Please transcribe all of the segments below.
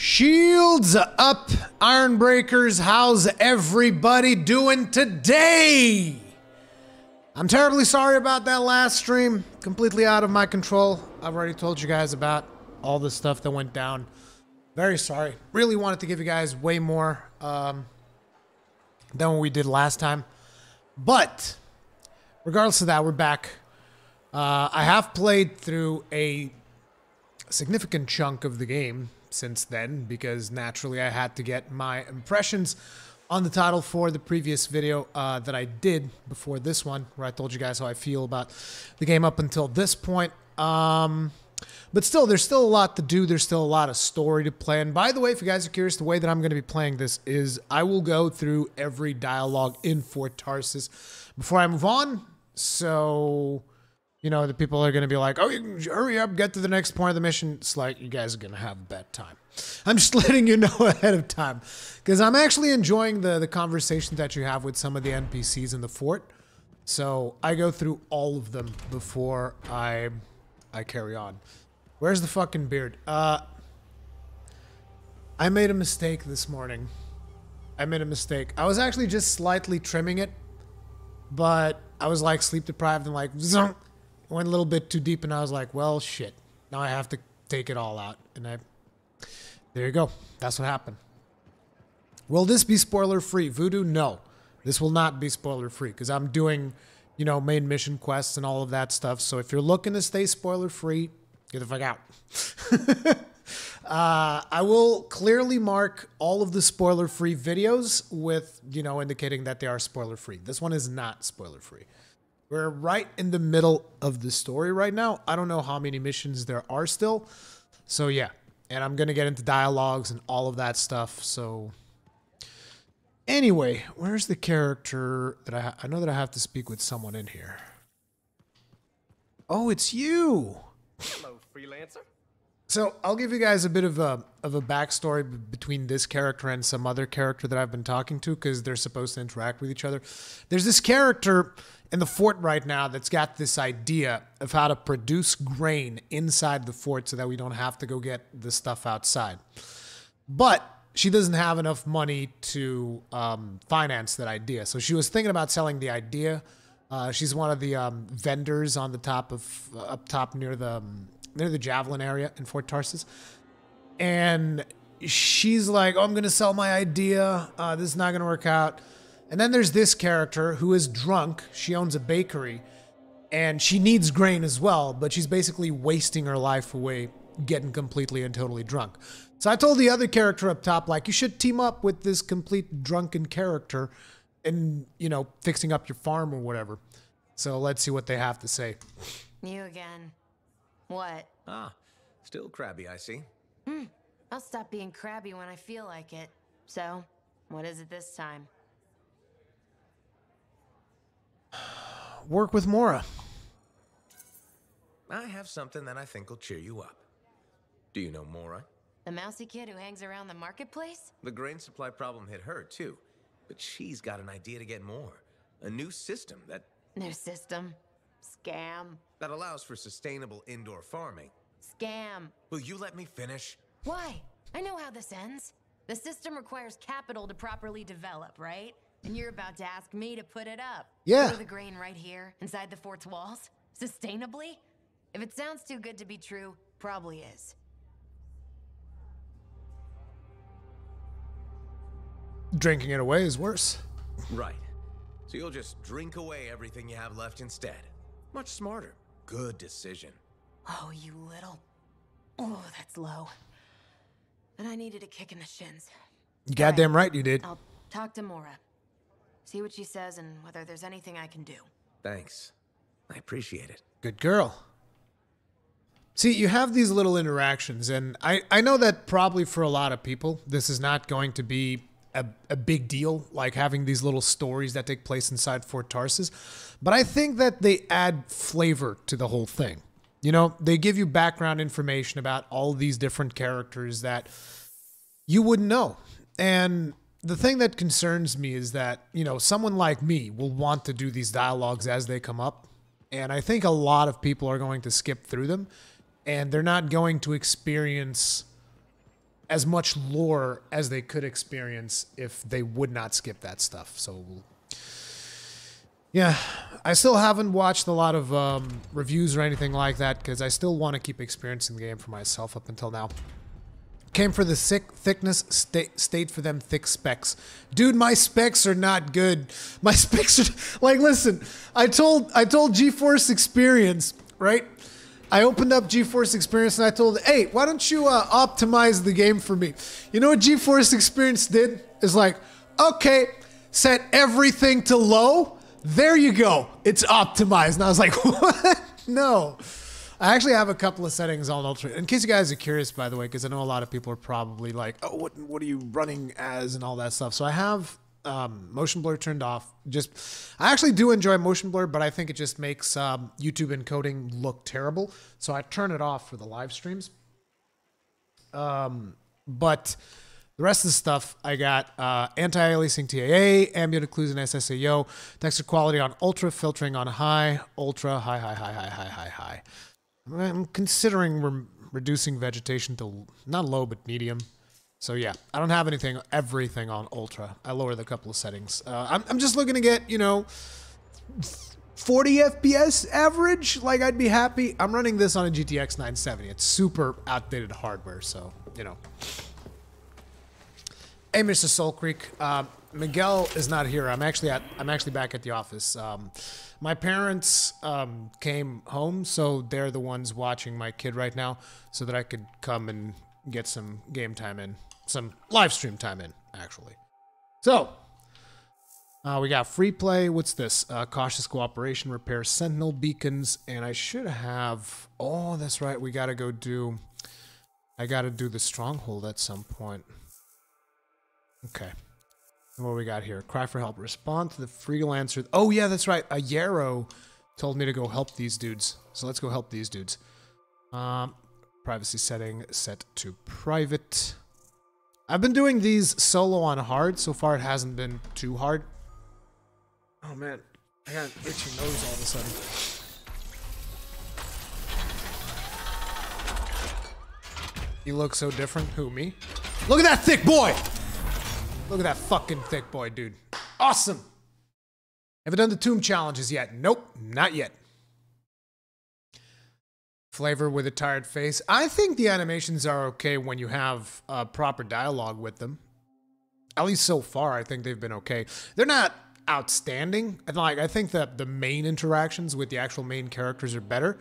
Shields up, Iron Breakers. How's everybody doing today? I'm terribly sorry about that last stream. Completely out of my control. I've already told you guys about all the stuff that went down. Very sorry. Really wanted to give you guys way more than what we did last time. But regardless of that, we're back. I have played through a significant chunk of the game since then, because naturally I had to get my impressions on the title for the previous video that I did before this one, where I told you guys how I feel about the game up until this point. But still, there's still a lot to do. There's still a lot of story to play. And by the way, if you guys are curious, the way that I'm going to be playing this is I will go through every dialogue in Fort Tarsus before I move on. So, you know, the people are going to be like, oh, you can hurry up, get to the next point of the mission. It's like, you guys are going to have a bad time. I'm just letting you know ahead of time, because I'm actually enjoying the conversations that you have with some of the NPCs in the fort. So I go through all of them before I carry on. Where's the fucking beard? I made a mistake this morning. I made a mistake. I was actually just slightly trimming it, but I was like sleep deprived and like went a little bit too deep, and I was like, well, shit. Now I have to take it all out. And there you go. That's what happened. Will this be spoiler free? Voodoo? No. This will not be spoiler free, because I'm doing, you know, main mission quests and all of that stuff. So if you're looking to stay spoiler free, get the fuck out. I will clearly mark all of the spoiler free videos with, you know, indicating that they are spoiler free. This one is not spoiler free. We're right in the middle of the story right now. I don't know how many missions there are still. So yeah, and I'm going to get into dialogues and all of that stuff. So anyway, where's the character that I know that I have to speak with someone in here. Oh, it's you. Hello, freelancer. So I'll give you guys a bit of a backstory between this character and some other character that I've been talking to, because they're supposed to interact with each other. There's this character in the fort right now that's got this idea of how to produce grain inside the fort so that we don't have to go get the stuff outside. But she doesn't have enough money to finance that idea. So she was thinking about selling the idea. She's one of the vendors on the top of up top near the Javelin area in Fort Tarsus. And she's like, oh, I'm going to sell my idea. This is not going to work out. And then there's this character who is drunk. She owns a bakery and she needs grain as well, but she's basically wasting her life away getting completely and totally drunk. So I told the other character up top, like, you should team up with this complete drunken character and, you know, fixing up your farm or whatever. So let's see what they have to say. You again. What? Ah, still crabby, I see. I'll stop being crabby when I feel like it. So, what is it this time? Work with Mora. I have something that I think will cheer you up. Do you know Mora? The mousy kid who hangs around the marketplace? The grain supply problem hit her, too. But she's got an idea to get more. A new system that... New system. Scam. that allows for sustainable indoor farming. Scam. Will you let me finish? Why? I know how this ends. The system requires capital to properly develop, right? And you're about to ask me to put it up. Yeah. Grow the grain right here, inside the fort's walls? Sustainably? If it sounds too good to be true, probably is. Drinking it away is worse. Right. So you'll just drink away everything you have left instead. Much smarter. Good decision. Oh, you little... Oh, that's low. But I needed a kick in the shins. You goddamn right you did. I'll talk to Mora. See what she says and whether there's anything I can do. Thanks. I appreciate it. Good girl. See, you have these little interactions, and I know that probably for a lot of people, this is not going to be a big deal, like having these little stories that take place inside Fort Tarsus. But I think that they add flavor to the whole thing. You know, they give you background information about all these different characters that you wouldn't know. And the thing that concerns me is that, you know, someone like me will want to do these dialogues as they come up. And I think a lot of people are going to skip through them. And they're not going to experience as much lore as they could experience if they would not skip that stuff. So, yeah, I still haven't watched a lot of reviews or anything like that because I still want to keep experiencing the game for myself up until now. Came for the thickness, stayed for them thick specs. Dude, my specs are not good. My specs are, like, listen, I told GeForce Experience, right? I opened up GeForce Experience and I told it, hey, why don't you optimize the game for me? You know what GeForce Experience did? Is like, okay, set everything to low. There you go. It's optimized. And I was like, what? No. I actually have a couple of settings on Ultra. In case you guys are curious, by the way, because I know a lot of people are probably like, oh, what are you running as and all that stuff. So I have motion blur turned off. I actually do enjoy motion blur, but I think it just makes YouTube encoding look terrible. So I turn it off for the live streams. But the rest of the stuff, I got anti-aliasing TAA, ambient occlusion SSAO, texture quality on ultra, filtering on high, ultra, high. I'm considering reducing vegetation to not low, but medium. So yeah, I don't have everything on ultra. I lowered a couple of settings. I'm just looking to get, 40 FPS average. Like, I'd be happy. I'm running this on a GTX 970. It's super outdated hardware, so, Hey, Mr. Soul Creek. Miguel is not here. I'm actually back at the office. My parents came home, so they're the ones watching my kid right now, so that I could come and get some game time in, some live stream time in, actually. So we got free play. What's this? Cautious cooperation, repair sentinel beacons, and I should have. Oh, that's right. I gotta do the stronghold at some point. Okay. What we got here? Cry for help. Respond to the freelancer. Oh, yeah, that's right. A Yarrow told me to go help these dudes. So let's go help these dudes. Privacy setting set to private. I've been doing these solo on hard. So far, it hasn't been too hard. Oh, man. I got an itchy nose all of a sudden. You look so different. Who, me? Look at that thick boy! Look at that fucking thick boy, dude. Awesome. Have I done the tomb challenges yet? Nope, not yet. Flavor with a tired face. I think the animations are okay when you have proper dialogue with them. At least so far, I think they've been okay. They're not outstanding. I think that the main interactions with the actual main characters are better,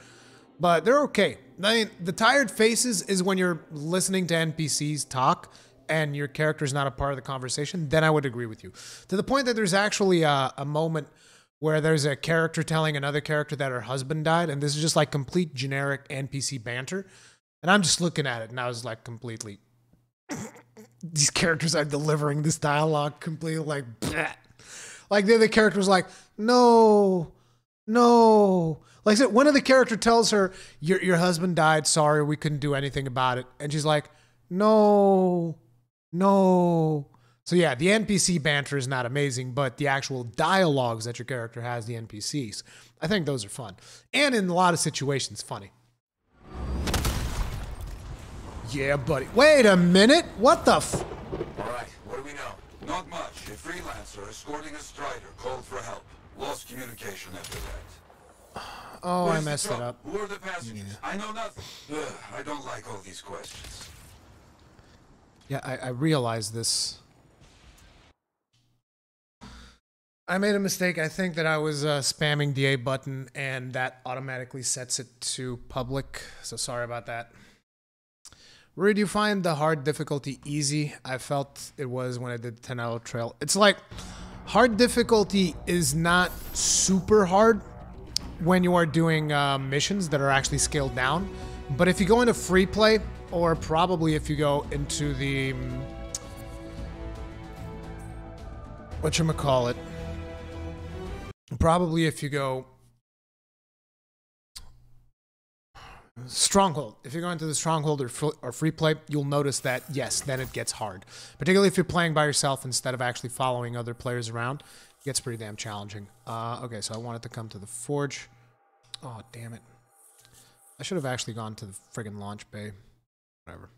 but they're okay. I mean, the tired faces is when you're listening to NPCs talk and your character is not a part of the conversation, then I would agree with you. To the point that there's actually a moment where there's a character telling another character that her husband died, and this is just like complete generic NPC banter. And I'm just looking at it, and I was like completely... These characters are delivering this dialogue completely like... Bleh. Like the other character was like, no. Like I said, one of the character tells her, your husband died, sorry, we couldn't do anything about it. And she's like, no. So yeah, the NPC banter is not amazing, but the actual dialogues that your character has, the NPCs, I think those are fun. And in a lot of situations, funny. Yeah, buddy. Wait a minute. What the f... All right, what do we know? Not much. A freelancer escorting a strider called for help. Lost communication after that. Oh, I messed it up. Who are the passengers? Yeah. I know nothing. Ugh, I don't like all these questions. Yeah, I realized this. I made a mistake. I think that I was spamming the A button, and that automatically sets it to public. So sorry about that. Where do you find the hard difficulty easy? I felt it was when I did the 10-hour trail. It's like hard difficulty is not super hard when you are doing missions that are actually scaled down. But if you go into free play, or probably if you go into the whatchamacallit, probably if you go Stronghold. If you go into the Stronghold or free play, you'll notice that, yes, then it gets hard. Particularly if you're playing by yourself instead of actually following other players around. It gets pretty damn challenging. Okay, so I wanted to come to the Forge. Oh, damn it. I should have actually gone to the friggin' launch bay. Whatever.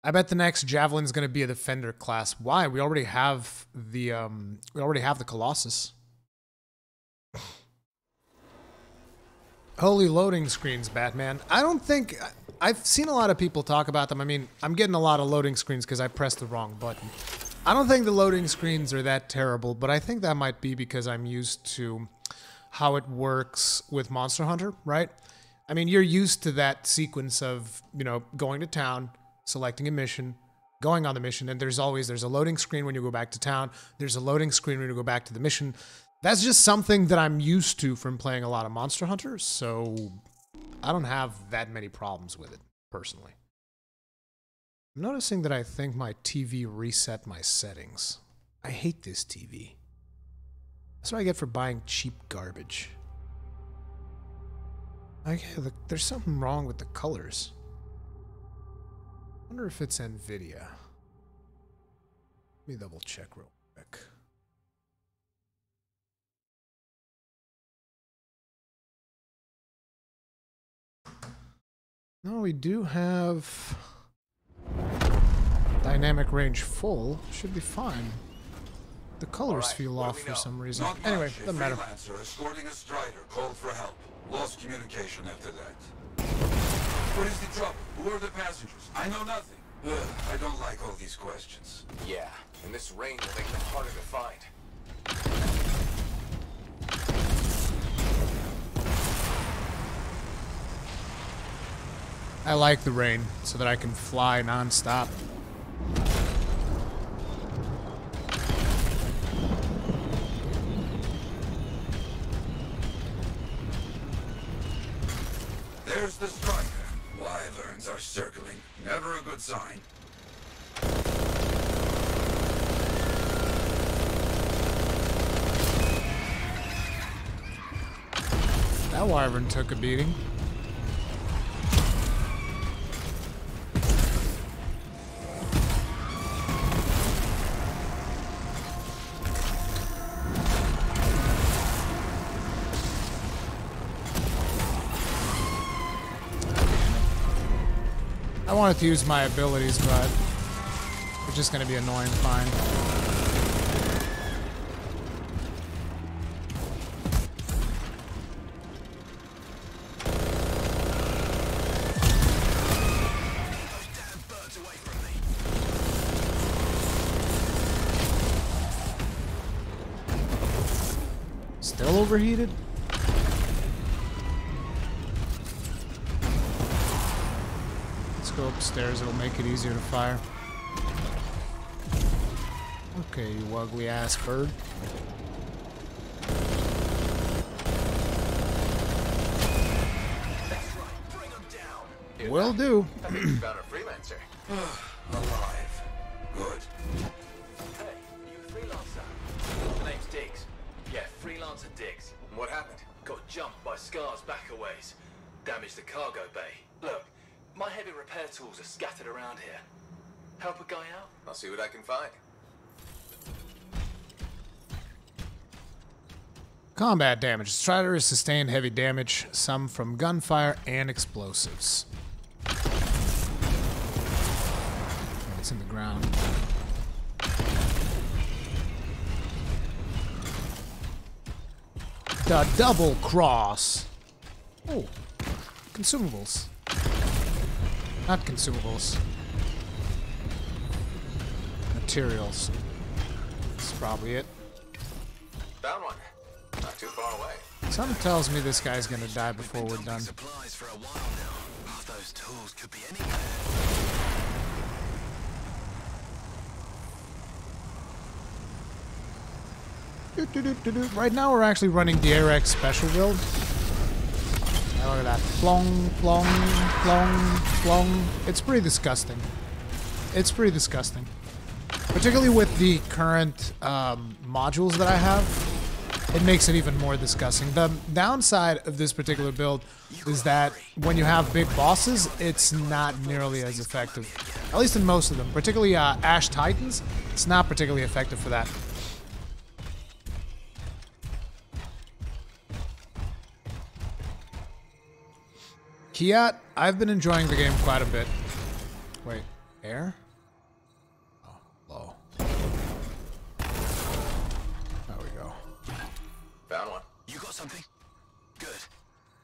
I bet the next Javelin's going to be a defender class. Why? We already have the Colossus. Holy loading screens, Batman. I don't think... I've seen a lot of people talk about them. I mean, I'm getting a lot of loading screens because I pressed the wrong button. I don't think the loading screens are that terrible, but I think that might be because I'm used to how it works with Monster Hunter, right? I mean, you're used to that sequence of, you know, going to town, selecting a mission, going on the mission, and there's a loading screen when you go back to town, there's a loading screen when you go back to the mission. That's just something that I'm used to from playing a lot of Monster Hunter, so I don't have that many problems with it, personally. I'm noticing that I think my TV reset my settings. I hate this TV. That's what I get for buying cheap garbage. There's something wrong with the colors. I wonder if it's NVIDIA. Let me double check real quick. No, we do have dynamic range full. Should be fine. The colors feel off for some reason. Anyway, doesn't matter. Freelancer escorting a strider called for help. Lost communication after that. What is the trouble? Who are the passengers? I know nothing. I don't like all these questions. Yeah, and this rain will make them harder to find. I like the rain so that I can fly non-stop. There's the strider. Wyverns are circling. Never a good sign. That wyvern took a beating. I wanted to use my abilities, but it's just going to be annoying to find. Still overheated? Go upstairs, it'll make it easier to fire. Okay, you ugly ass bird. That's right, bring them down. Will do. I think we found a freelancer. Alive. Good. Hey, you a freelancer? The name's Diggs. Yeah, freelancer Diggs. What happened? Got jumped by Scar's back a ways. Damaged the cargo bay. Look, my heavy repair tools are scattered around here. Help a guy out? I'll see what I can find. Combat damage. Strider has sustained heavy damage, some from gunfire and explosives. It's in the ground. The double cross. Oh, consumables. Not consumables. Materials. That's probably it. Found one. Not too far away. Something tells me this guy's gonna die before we're done. Supplies for a while now. Those tools could be anywhere. Right now we're actually running the ARX special build. Now look at that. Plong, plong, plong, plong. It's pretty disgusting. It's pretty disgusting. Particularly with the current modules that I have. It makes it even more disgusting. The downside of this particular build is that when you have big bosses, it's not nearly as effective. At least in most of them. Particularly Ash Titans, it's not particularly effective for that. Kiat, I've been enjoying the game quite a bit. Wait, Air? Oh, low. There we go. Found one. You got something? Good.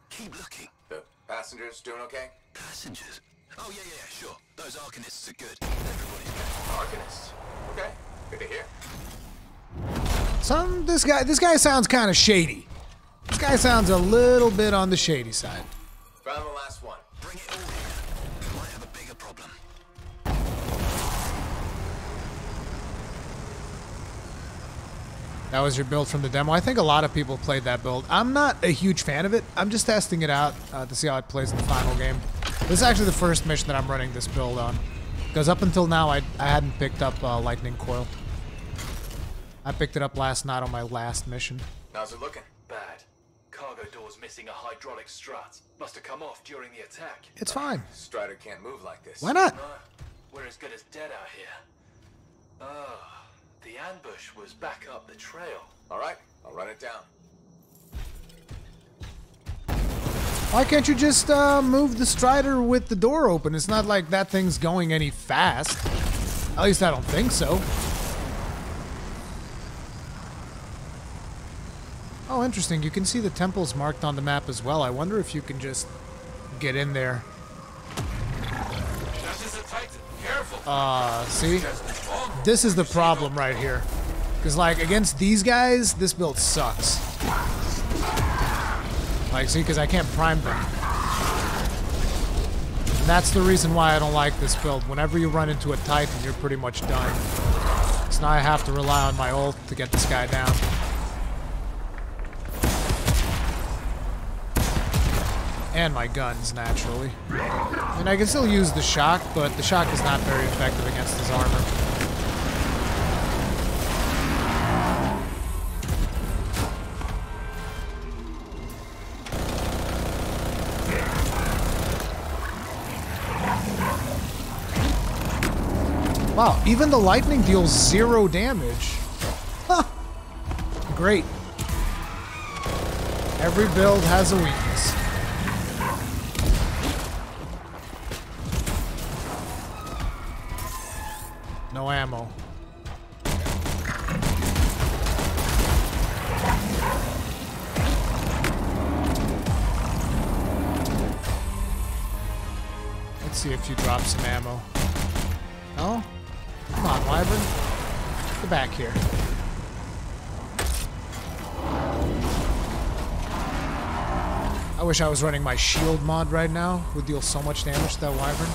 Keep looking. The passengers doing okay? Passengers? Oh, yeah, sure. Those Arcanists are good. Everybody's good. Arcanists. Okay. Good to hear. This guy sounds kind of shady. This guy sounds a little bit on the shady side. Found the last one. Bring it all here. Might have a bigger problem. That was your build from the demo. I think a lot of people played that build. I'm not a huge fan of it. I'm just testing it out to see how it plays in the final game. This is actually the first mission that I'm running this build on. Because up until now, I hadn't picked up Lightning Coil. I picked it up last night on my last mission. How's it looking? Bad. Cargo door's missing a hydraulic strut. Must have come off during the attack. It's fine. Strider can't move like this. Why not? No, we're as good as dead out here. Ah, the ambush was back up the trail. All right, I'll run it down. Why can't you just move the Strider with the door open? It's not like that thing's going any fast. At least I don't think so. Oh, interesting. You can see the temples marked on the map as well. I wonder if you can just get in there. That is a Titan. Careful. See? This is the problem right here. Because, like, against these guys, this build sucks. Like, see, because I can't prime them. And that's the reason why I don't like this build. Whenever you run into a Titan, you're pretty much done. So now I have to rely on my ult to get this guy down. And my guns, naturally. And I can still use the shock, but the shock is not very effective against his armor. Wow, even the lightning deals 0 damage. Huh. Great. Every build has a weakness. No ammo. Let's see if you drop some ammo. No? Come on, Wyvern. Get back here. I wish I was running my shield mod right now. Would deal so much damage to that Wyvern.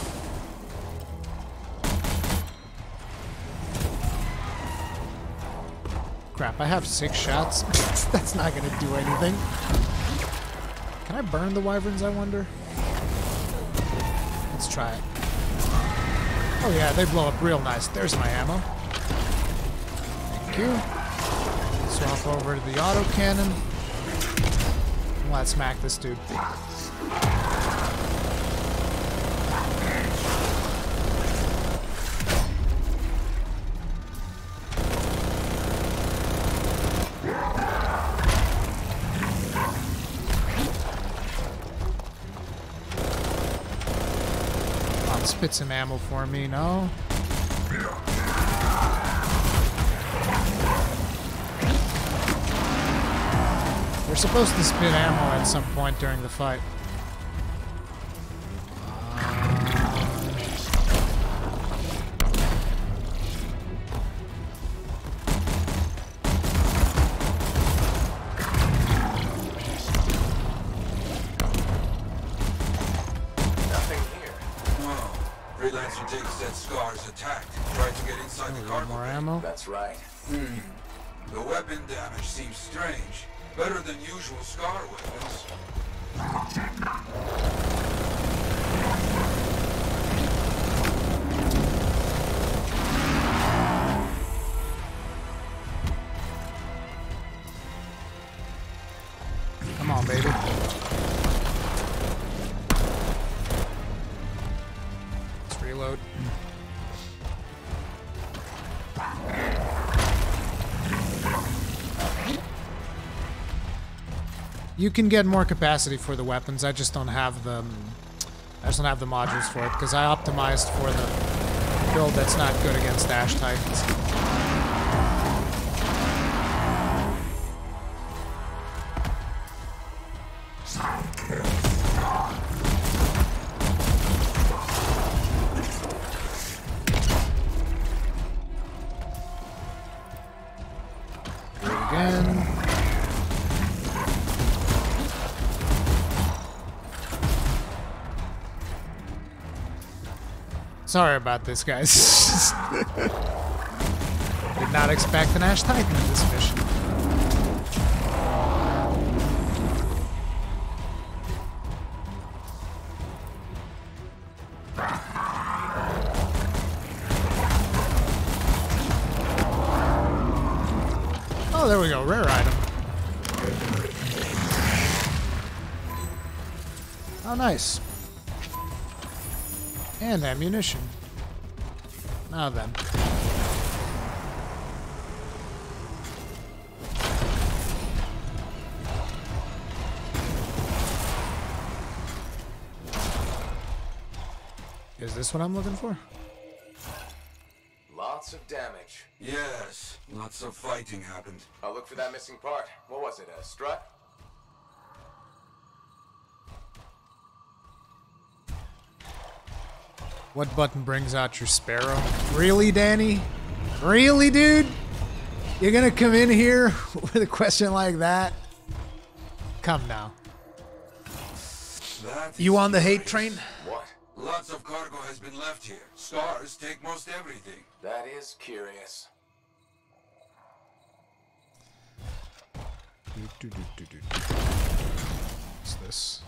Crap, I have 6 shots. That's not gonna do anything. Can I burn the Wyverns, I wonder? Let's try it. Oh yeah, they blow up real nice. There's my ammo. Thank you. Swap over to the autocannon. Let's smack this dude. Spit some ammo for me, no? They're supposed to spit ammo at some point during the fight. Freelancer Diggs said Scar's attacked. Tried to get inside the cargo. More ammo. That's right. The weapon damage seems strange. Better than usual Scar weapons. Come on, baby. Let's reload. You can get more capacity for the weapons. I just don't have the modules for it because I optimized for the build that's not good against Ash Titans. Do it again. Sorry about this, guys. Did not expect an Ash Titan in this mission. Oh, there we go. Rare item. Oh, nice. And ammunition. Now then. Is this what I'm looking for? Lots of damage. Yes, lots of fighting happened. I'll look for that missing part. What was it, a strut? What button brings out your sparrow? Really, Danny? Really, dude? You're gonna come in here with a question like that? Come now. You on the hate train? What? Lots of cargo has been left here. Stars take most everything. That is curious. What's this?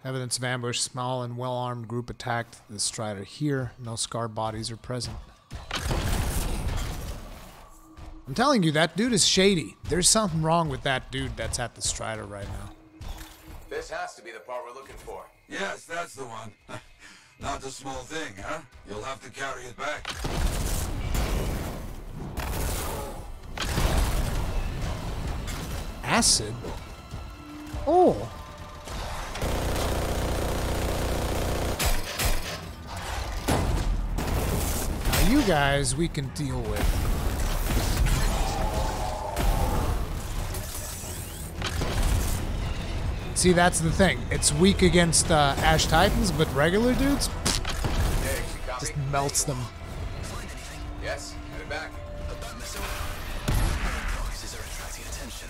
Evidence of ambush. Small and well-armed group attacked the Strider here. No scar bodies are present. I'm telling you, that dude is shady. There's something wrong with that dude that's at the Strider right now. This has to be the part we're looking for. Yes, that's the one. Not a small thing, huh? You'll have to carry it back. Acid? Oh! Now you guys we can deal with. See, that's the thing. It's weak against Ash Titans, but regular dudes just melts them. Yes, headed back. Don't mess around. Boxes are attracting attention.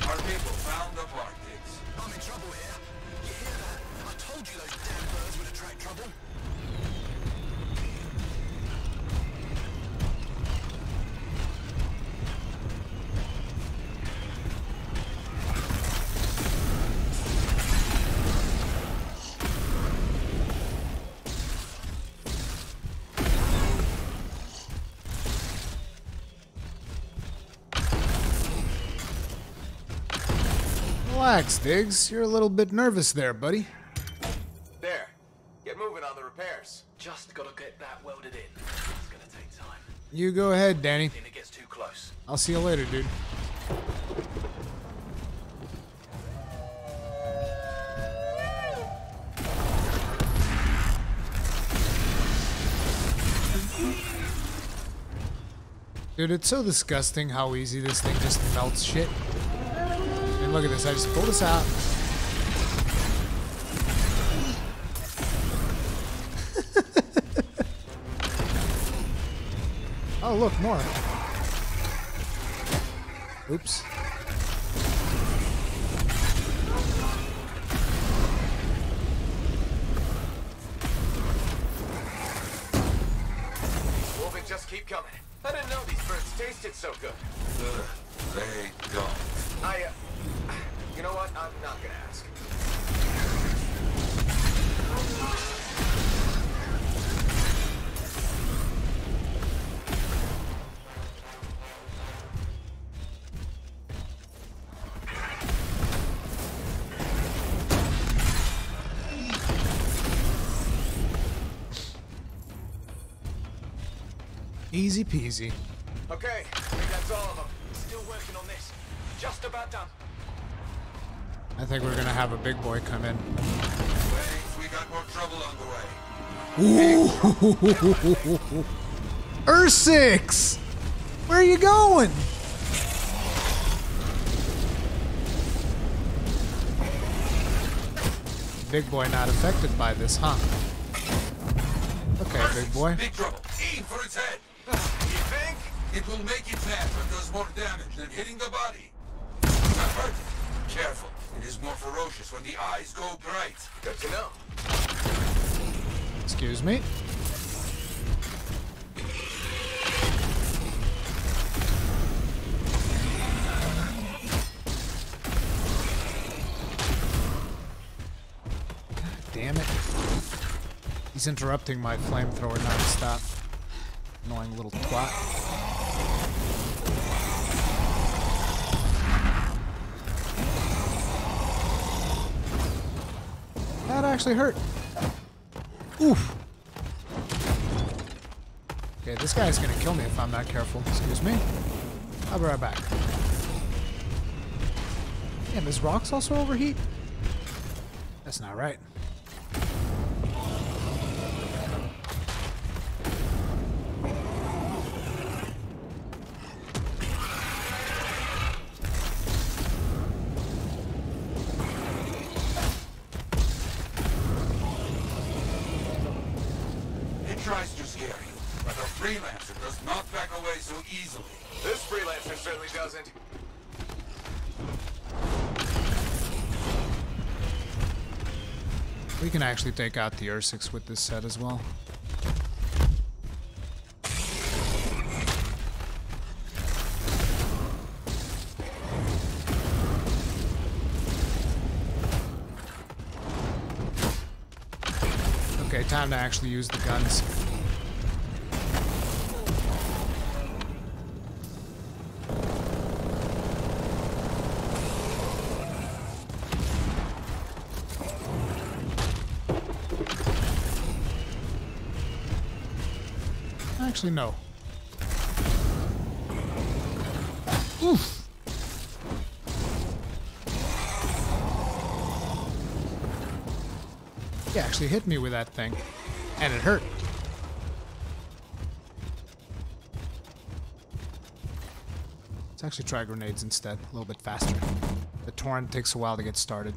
Our people found the Arctics. I'm in trouble here. You hear that? I told you those damn birds would attract trouble. Relax, Diggs. You're a little bit nervous there, buddy. There. Get moving on the repairs. Just gotta get that welded in. It's gonna take time. You go ahead, Danny. Then it gets too close. I'll see you later, dude. Dude, it's so disgusting how easy this thing just melts shit. And look at this, I just pulled this out. Oh, look, more. Oops. Wolving, just keep coming. I didn't know these birds tasted so good. They don't. You know what? I'm not gonna ask. Easy peasy. Okay, I think that's all of them. Still working on this. Just about done. I think we're gonna have a big boy come in. Wait, we got more trouble on the way. Ooh! Ursix! Where are you going? Big boy not affected by this, huh? Okay, big boy. Big trouble. Aim for its head. You think? It will make it mad but does more damage than hitting the body. Not hurt. Careful. It is more ferocious when the eyes go bright. Good to know. Excuse me. Damn it. He's interrupting my flamethrower non-stop. Annoying little twat. That actually hurt. Oof. Okay, this guy's gonna kill me if I'm not careful. Excuse me. I'll be right back. Damn, his rocks also overheat? That's not right. It tries to scare you, but a freelancer does not back away so easily. This freelancer certainly doesn't. We can actually take out the Ursix with this set as well. Okay, time to actually use the guns. Actually, no. Oof. He actually hit me with that thing, and it hurt. Let's actually try grenades instead, a little bit faster. The torrent takes a while to get started.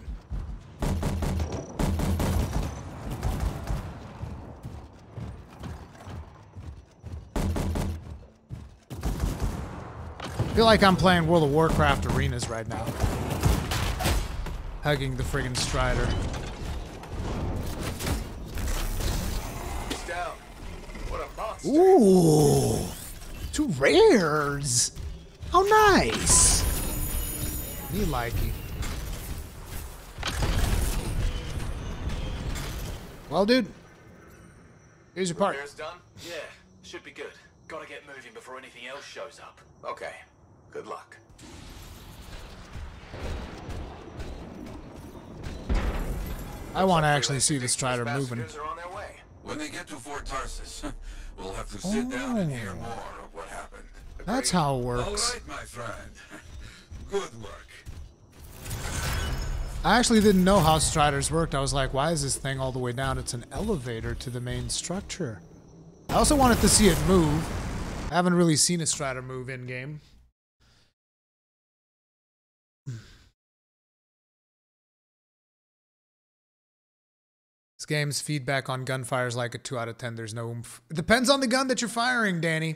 I feel like I'm playing World of Warcraft arenas right now. Hugging the friggin' Strider. He's down. What a monster. Ooh! 2 rares! How nice! Me likey. Well, dude. Here's your part. Repairs done? Yeah, should be good. Gotta get moving before anything else shows up. Okay. Good luck. I want to actually see the Strider These moving. passengers are on their way. When they get to Fort Tarsus, we'll have to sit down and hear more of what happened. That's how it All works. right, my friend. Good work. I actually didn't know how Striders worked. I was like, why is this thing all the way down? It's an elevator to the main structure. I also wanted to see it move. I haven't really seen a Strider move in-game. This game's feedback on gunfire is like a 2 out of 10. There's no oomph. It depends on the gun that you're firing, Danny.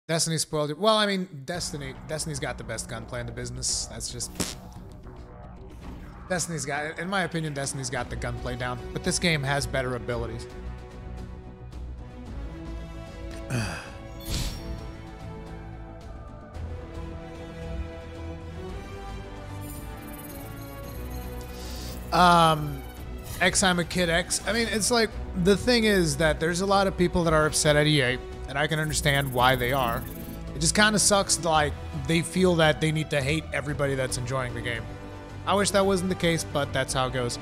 Destiny spoiled it. Well, I mean, Destiny's got the best gunplay in the business. That's just... Destiny's got, in my opinion, Destiny's got the gunplay down. But this game has better abilities. X, I'm a Kid X. I mean, it's like, the thing is that there's a lot of people that are upset at EA, and I can understand why they are. It just kind of sucks, like, they feel that they need to hate everybody that's enjoying the game. I wish that wasn't the case, but that's how it goes.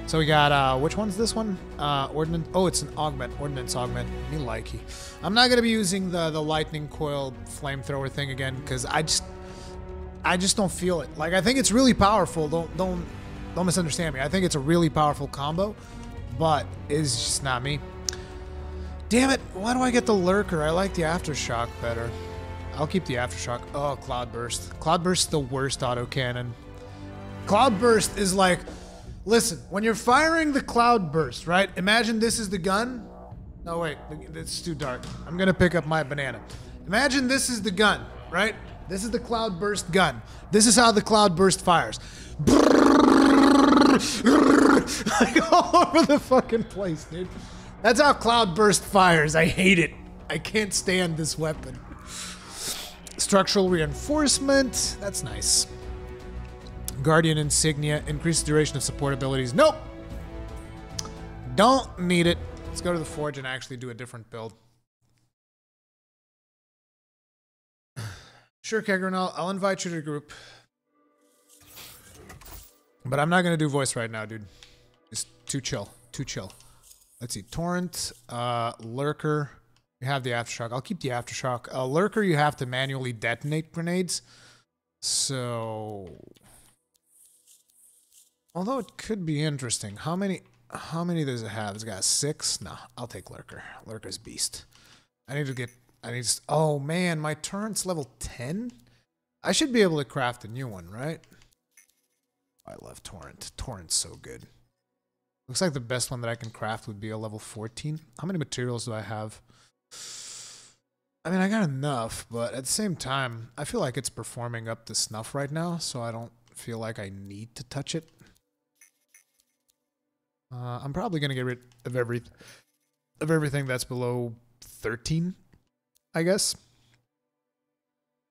So we got, which one's this one? Ordnance. Oh, it's an augment. Ordnance augment. Me likey. I'm not going to be using the lightning coil flamethrower thing again because I just don't feel it. Like, I think it's really powerful. Don't misunderstand me. I think it's a really powerful combo, but it's just not me. Damn it. Why do I get the lurker? I like the aftershock better. I'll keep the aftershock. Oh, cloudburst. Cloudburst's the worst autocannon. Cloudburst is like, listen, when you're firing the cloudburst, right? Imagine this is the gun. No, wait, it's too dark. I'm gonna pick up my banana. Imagine this is the gun, right? This is the cloudburst gun. This is how the cloudburst fires. Like all over the fucking place, dude. That's how cloudburst fires. I hate it. I can't stand this weapon. Structural reinforcement. That's nice. Guardian insignia. Increased duration of support abilities. Nope. Don't need it. Let's go to the forge and actually do a different build. Sure, Kegrin, I'll invite you to the group. But I'm not going to do voice right now, dude. It's too chill. Too chill. Let's see. Torrent, Lurker. You have the Aftershock. I'll keep the Aftershock. Lurker, you have to manually detonate grenades. So... although it could be interesting. How many does it have? It's got 6? No, I'll take Lurker. Lurker's beast. Oh man, my turret's level 10? I should be able to craft a new one, right? I love Torrent. Torrent's so good. Looks like the best one that I can craft would be a level 14. How many materials do I have? I mean, I got enough, but at the same time, I feel like it's performing up to snuff right now, so I don't feel like I need to touch it. I'm probably going to get rid of everything that's below 13, I guess.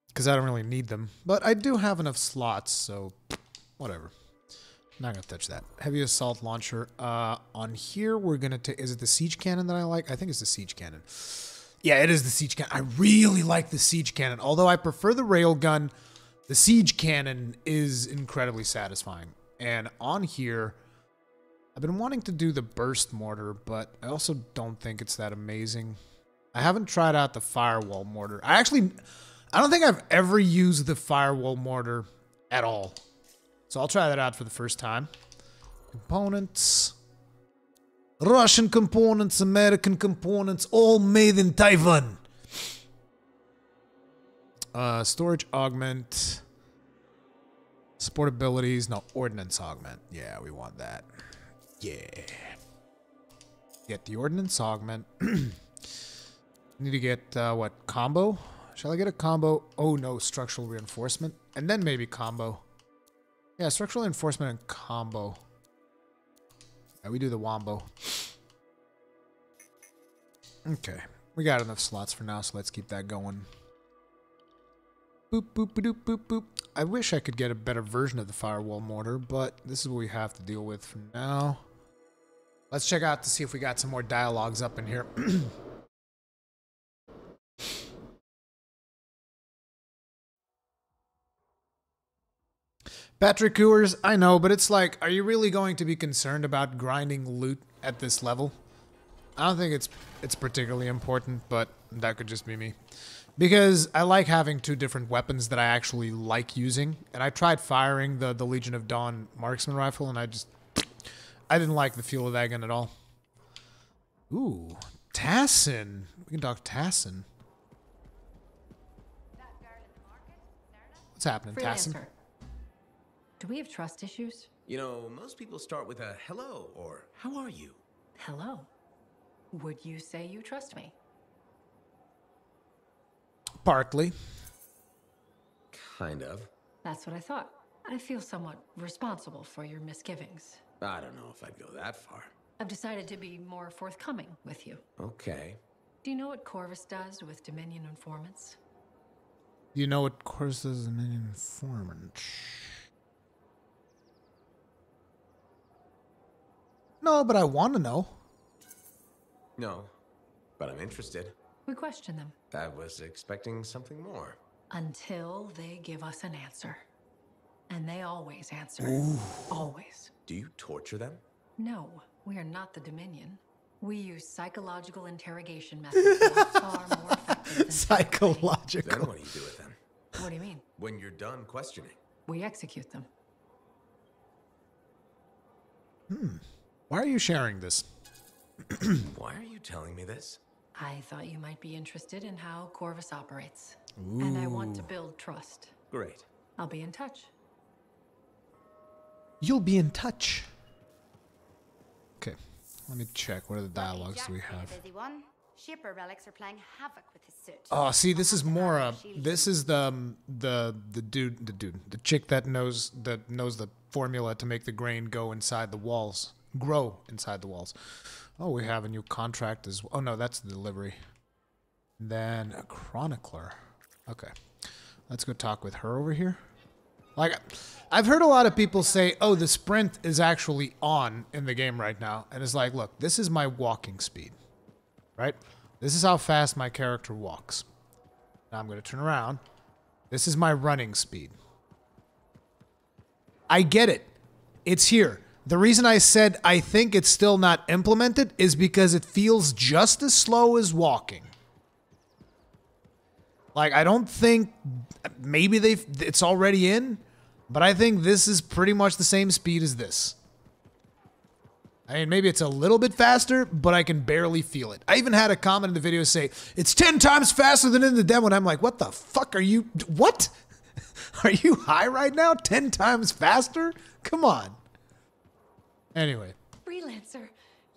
Because I don't really need them. But I do have enough slots, so whatever. Not going to touch that. Heavy assault launcher. On here, we're going to... is it the siege cannon that I like? I think it's the siege cannon. Yeah, it is the siege cannon. I really like the siege cannon. Although I prefer the railgun, the siege cannon is incredibly satisfying. And on here... I've been wanting to do the burst mortar, but I also don't think it's that amazing. I haven't tried out the firewall mortar. I don't think I've ever used the firewall mortar at all. So I'll try that out for the first time. Components. Russian components, American components, all made in Taiwan. Storage augment. Support abilities. No, ordnance augment. Yeah, we want that. Yeah. Get the ordnance augment. Need to get, what, combo? Shall I get a combo? Oh, no, structural reinforcement. And then maybe combo. Yeah, structural reinforcement and combo. Yeah, we do the wombo. Okay. We got enough slots for now, so let's keep that going. Boop, boop, boop, boop, boop. I wish I could get a better version of the firewall mortar, but this is what we have to deal with for now. Let's check out to see if we got some more dialogues up in here. Patrick Coors, I know, but it's like, are you really going to be concerned about grinding loot at this level? I don't think it's particularly important, but that could just be me. Because I like having 2 different weapons that I actually like using. And I tried firing the Legion of Dawn marksman rifle, and I didn't like the feel of that gun at all. Ooh, Tassin. We can talk Tassin. What's happening, Tassin? Freelancer. Do we have trust issues? You know, most people start with a hello or how are you? Hello. Would you say you trust me? Partly. Kind of. That's what I thought. I feel somewhat responsible for your misgivings. I don't know if I'd go that far. I've decided to be more forthcoming with you. Okay. Do you know what Corvus does with Dominion informants? Do you know what Corvus does with Dominion informants? No, but I want to know. No, but I'm interested. We question them. I was expecting something more. Until they give us an answer. And they always answer. Ooh. Always. Do you torture them? No, we are not the Dominion. We use psychological interrogation methods that are far more effective than Psychological. Then what do you do with them? What do you mean? When you're done questioning. We execute them. Why are you sharing this? Why are you telling me this? I thought you might be interested in how Corvus operates. And I want to build trust. Great. I'll be in touch. You'll be in touch. Okay, let me check. What are the dialogues do we have? Busy one. Shaper relics are playing havoc with his suit. Oh, see, this is more this is the chick that knows the formula to make the grain go inside the walls, grow inside the walls. Oh, we have a new contract as well. Oh no, that's the delivery. Then a chronicler. Okay, let's go talk with her over here. Like, I've heard a lot of people say, oh, the sprint is actually on in the game right now. And it's like, look, this is my walking speed, right? This is how fast my character walks. Now I'm going to turn around. This is my running speed. I get it. It's here. The reason I said I think it's still not implemented is because it feels just as slow as walking. Like, I don't think maybe it's already in, but I think this is pretty much the same speed as this. I mean, maybe it's a little bit faster, but I can barely feel it. I even had a comment in the video say, it's 10 times faster than in the demo, and I'm like, what the fuck are you, what? Are you high right now? 10 times faster? Come on. Anyway. Freelancer,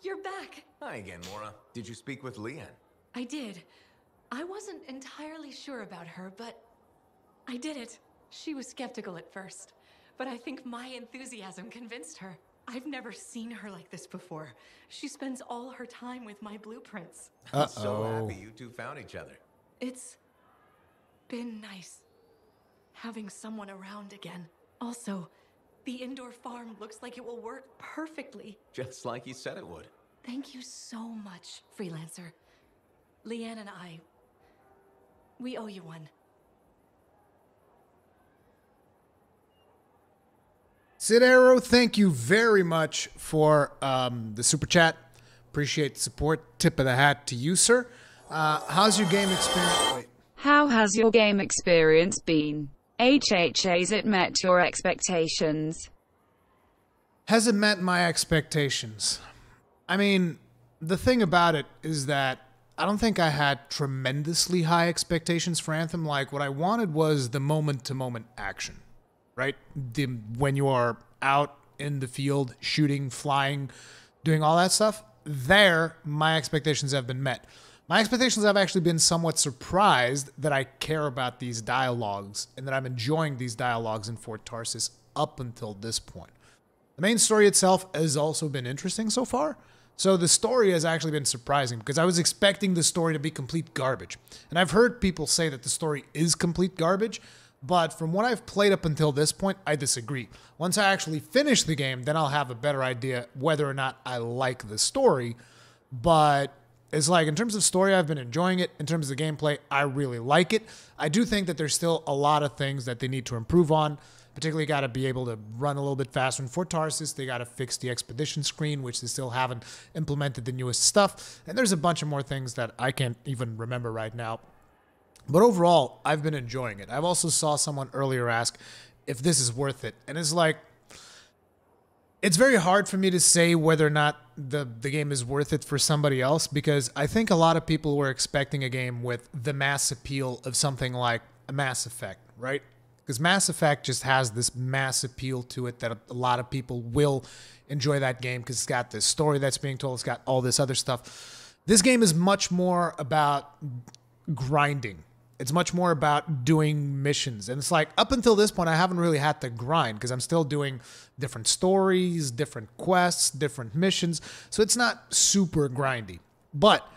you're back. Hi again, Mora. Did you speak with Leanne? I did. I wasn't entirely sure about her, but I did it. She was skeptical at first, but I think my enthusiasm convinced her. I've never seen her like this before. She spends all her time with my blueprints. I'm so happy you two found each other. It's been nice having someone around again. Also, the indoor farm looks like it will work perfectly. Just like you said it would. Thank you so much, Freelancer. Leanne and I, we owe you one. Sid Arrow, thank you very much for the super chat. Appreciate the support. Tip of the hat to you, sir. How's your game experience? Wait. How has your game experience been? Has it met your expectations? Has it met my expectations? I mean, the thing about it is that I don't think I had tremendously high expectations for Anthem. Like, what I wanted was the moment-to-moment action, right? When you are out in the field, shooting, flying, doing all that stuff, there, my expectations have been met. My expectations have actually been somewhat surprised that I care about these dialogues and that I'm enjoying these dialogues in Fort Tarsis up until this point. The main story itself has also been interesting so far. So the story has actually been surprising because I was expecting the story to be complete garbage. And I've heard people say that the story is complete garbage, but from what I've played up until this point, I disagree. Once I actually finish the game, then I'll have a better idea whether or not I like the story. But it's like, in terms of story, I've been enjoying it. In terms of the gameplay, I really like it. I do think that there's still a lot of things that they need to improve on. Particularly got to be able to run a little bit faster in Fort Tarsis. They got to fix the expedition screen, which they still haven't implemented the newest stuff. And there's a bunch of more things that I can't even remember right now. But overall, I've been enjoying it. I've also saw someone earlier ask if this is worth it. And it's like, it's very hard for me to say whether or not the game is worth it for somebody else, because I think a lot of people were expecting a game with the mass appeal of something like a Mass Effect, right? Because Mass Effect just has this mass appeal to it that a lot of people will enjoy that game because it's got this story that's being told. It's got all this other stuff. This game is much more about grinding. It's much more about doing missions. And it's like, up until this point, I haven't really had to grind because I'm still doing different stories, different quests, different missions. So it's not super grindy. But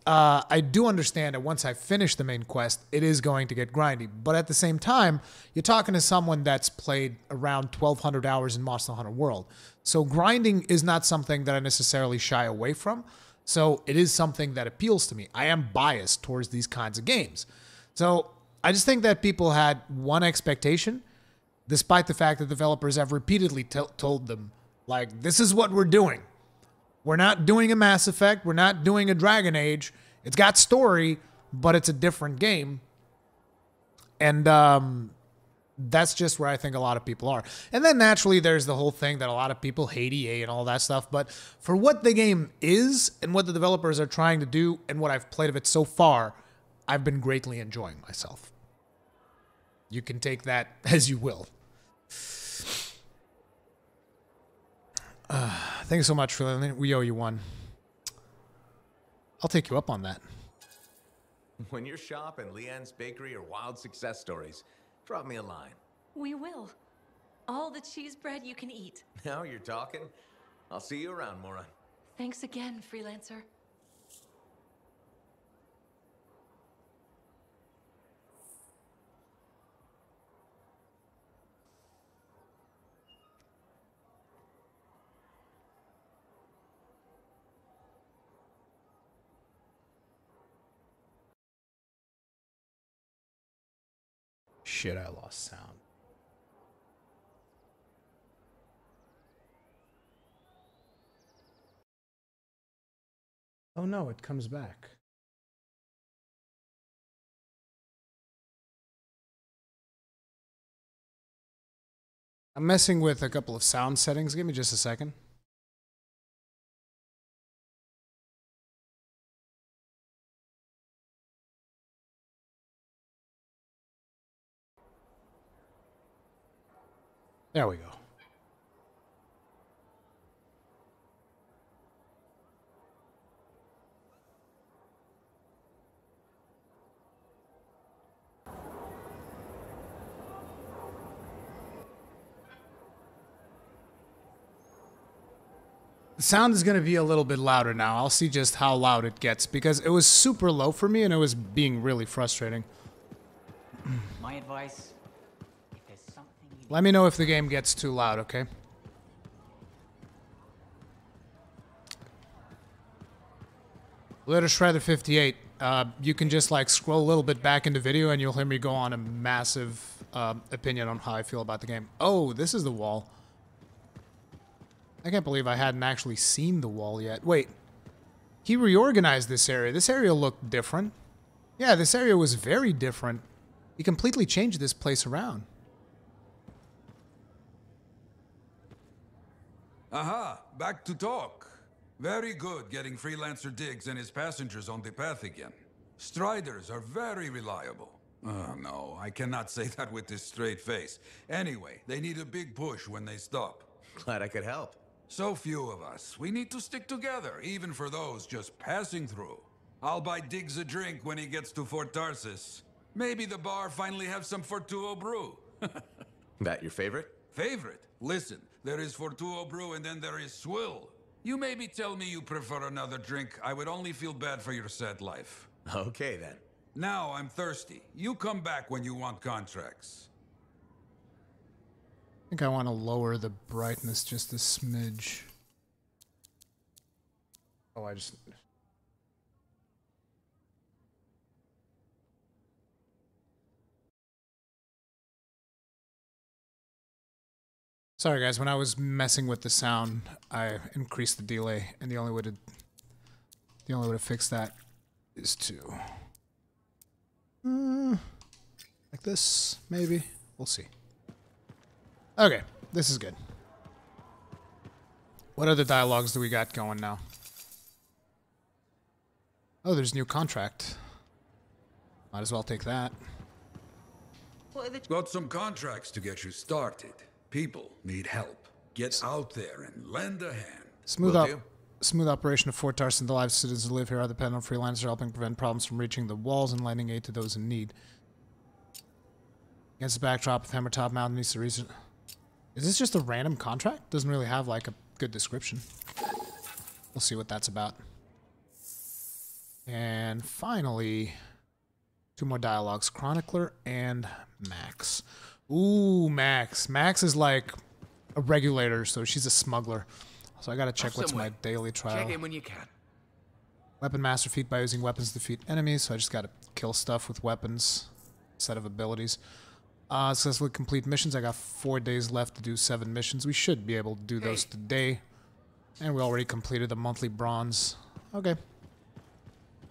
I do understand that once I finish the main quest, it is going to get grindy. But at the same time, you're talking to someone that's played around 1,200 hours in Monster Hunter World. So grinding is not something that I necessarily shy away from. So it is something that appeals to me. I am biased towards these kinds of games. So I just think that people had one expectation, despite the fact that developers have repeatedly told them, like, this is what we're doing. We're not doing a Mass Effect. We're not doing a Dragon Age. It's got story, but it's a different game. And that's just where I think a lot of people are. And then naturally there's the whole thing that a lot of people hate EA and all that stuff. But for what the game is and what the developers are trying to do and what I've played of it so far, I've been greatly enjoying myself. You can take that as you will. Thanks so much for that. We owe you one. I'll take you up on that. When your shop and Leanne's bakery are wild success stories, drop me a line. We will. All the cheese bread you can eat. Now you're talking. I'll see you around, moron. Thanks again, freelancer. Shit, I lost sound. Oh no, it comes back. I'm messing with a couple of sound settings. Give me just a second. There we go. The sound is going to be a little bit louder now. I'll see just how loud it gets because it was super low for me and it was being really frustrating. My advice, if there's something you Let me know if the game gets too loud, okay? Little Shredder 58. You can just like scroll a little bit back into video and you'll hear me go on a massive opinion on how I feel about the game. Oh, this is the wall. I can't believe I hadn't actually seen the wall yet. Wait, he reorganized this area. This area looked different. Yeah, this area was very different. He completely changed this place around. Aha, back to talk. Very good getting Freelancer Diggs and his passengers on the path again. Striders are very reliable. Oh no, I cannot say that with this straight face. Anyway, they need a big push when they stop. Glad I could help. So few of us. We need to stick together, even for those just passing through. I'll buy Diggs a drink when he gets to Fort Tarsis. Maybe the bar finally have some Fortuo brew. That your favorite? Favorite? Listen, there is Fortuo brew and then there is swill. You maybe tell me you prefer another drink. I would only feel bad for your sad life. Okay then. Now I'm thirsty. You come back when you want contracts. I think I want to lower the brightness just a smidge. Oh, I just... Sorry guys, when I was messing with the sound, I increased the delay, and the only way to fix that is to like this, maybe. We'll see. Okay, this is good. What other dialogues do we got going now? Oh, there's a new contract. Might as well take that. Got some contracts to get you started. People need help. Get out there and lend a hand. Smooth operation of Fort Tarsis. The live citizens who live here are dependent on freelancers helping prevent problems from reaching the walls and lending aid to those in need. Against the backdrop of Hammer Top Mountain needs to reach... Is this just a random contract? Doesn't really have like a good description. We'll see what that's about. And finally, two more dialogues. Chronicler and Max. Ooh, Max. Max is like a regulator, so she's a smuggler. So I gotta check what's my daily trial. Check in when you can. Weapon master feat by using weapons to defeat enemies, so I just gotta kill stuff with weapons instead of abilities. Successfully complete missions. I got 4 days left to do 7 missions. We should be able to do those today. And we already completed the monthly bronze. Okay.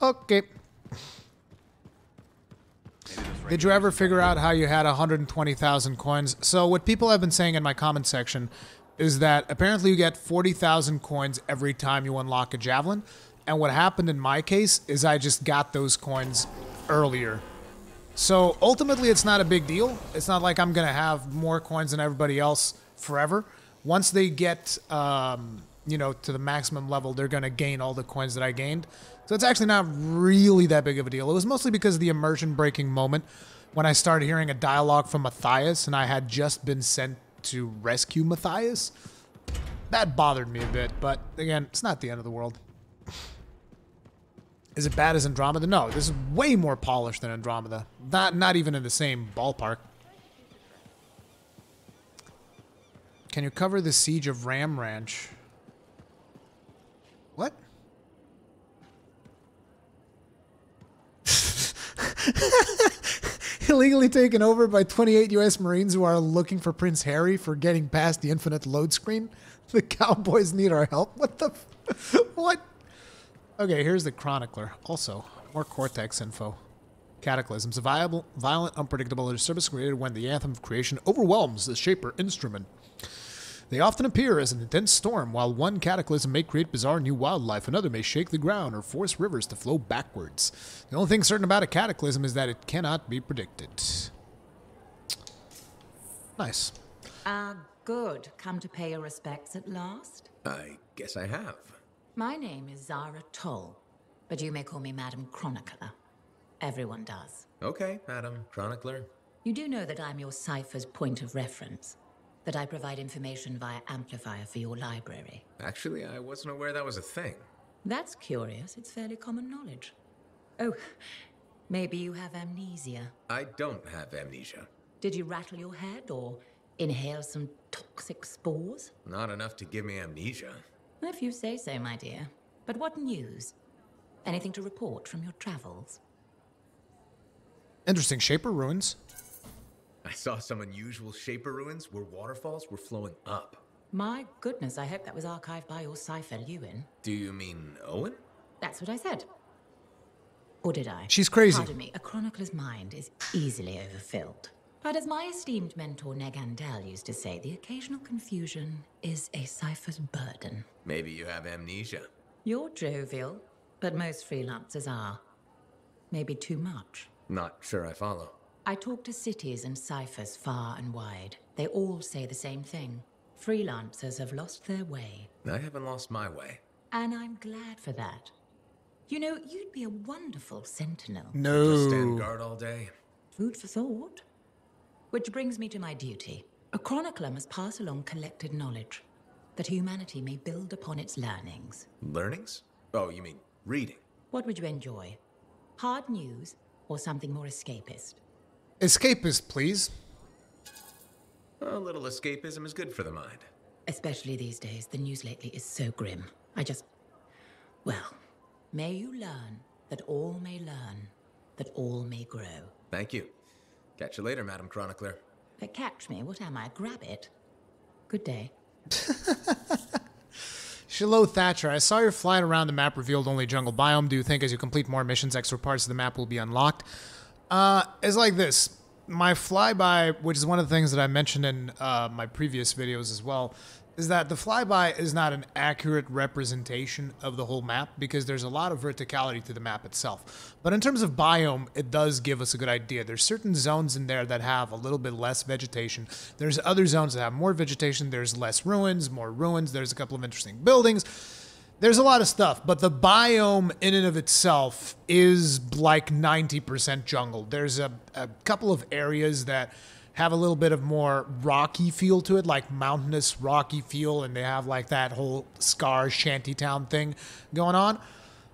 Okay. Did you ever figure out how you had 120,000 coins? So what people have been saying in my comment section is that apparently you get 40,000 coins every time you unlock a javelin. And what happened in my case is I just got those coins earlier. So ultimately it's not a big deal. It's not like I'm going to have more coins than everybody else forever. Once they get, you know, to the maximum level, they're going to gain all the coins that I gained. So it's actually not really that big of a deal. It was mostly because of the immersion-breaking moment when I started hearing a dialogue from Matthias, and I had just been sent to rescue Matthias. That bothered me a bit, but again, it's not the end of the world. Is it bad as Andromeda? No, this is way more polished than Andromeda. Not even in the same ballpark. Can you cover the siege of Ram Ranch? What? Illegally taken over by 28 U.S. Marines who are looking for Prince Harry for getting past the infinite load screen. The Cowboys need our help. What the... What? Okay, here's the Chronicler. Also, more Cortex info. Cataclysms. A violent, unpredictable disturbance created when the Anthem of Creation overwhelms the Shaper instrument. They often appear as an intense storm. While one cataclysm may create bizarre new wildlife, another may shake the ground or force rivers to flow backwards. The only thing certain about a cataclysm is that it cannot be predicted. Nice. Good. Come to pay your respects at last? I guess I have. My name is Zara Toll, but you may call me Madam Chronicler. Everyone does. Okay, Madam Chronicler. You do know that I'm your cipher's point of reference, that I provide information via amplifier for your library. Actually, I wasn't aware that was a thing. That's curious. It's fairly common knowledge. Oh, maybe you have amnesia. I don't have amnesia. Did you rattle your head or inhale some toxic spores? Not enough to give me amnesia. If you say so, my dear. But what news? Anything to report from your travels? Interesting. Shaper ruins. I saw some unusual Shaper ruins where waterfalls were flowing up. My goodness, I hope that was archived by your cipher, Ewan. Do you mean Owen? That's what I said. Or did I? She's crazy. Pardon me, a chronicler's mind is easily overfilled. But as my esteemed mentor Negandel used to say, the occasional confusion is a cipher's burden. Maybe you have amnesia. You're jovial, but most freelancers are. Maybe too much. Not sure I follow. I talk to cities and ciphers far and wide. They all say the same thing. Freelancers have lost their way. I haven't lost my way. And I'm glad for that. You know, you'd be a wonderful sentinel. No. Just stand guard all day. Food for thought. Which brings me to my duty. A chronicler must pass along collected knowledge, that humanity may build upon its learnings. Learnings? Oh, you mean reading? What would you enjoy? Hard news or something more escapist? Escapist, please. A little escapism is good for the mind. Especially these days, the news lately is so grim. Well, may you learn that all may learn, that all may grow. Thank you. Catch you later, Madam Chronicler. But catch me, what am I, grab it? Good day. Shiloh Thatcher, I saw you're flying around the map revealed only jungle biome. Do you think as you complete more missions, extra parts of the map will be unlocked? It's like this. My flyby, which is one of the things that I mentioned in my previous videos as well, is that the flyby is not an accurate representation of the whole map because there's a lot of verticality to the map itself. But in terms of biome, it does give us a good idea. There's certain zones in there that have a little bit less vegetation. There's other zones that have more vegetation. There's less ruins, more ruins. There's a couple of interesting buildings. There's a lot of stuff, but the biome in and of itself is like 90% jungle. There's a couple of areas that have a little bit of more rocky feel to it, like mountainous rocky feel, and they have like that whole Scar shantytown thing going on.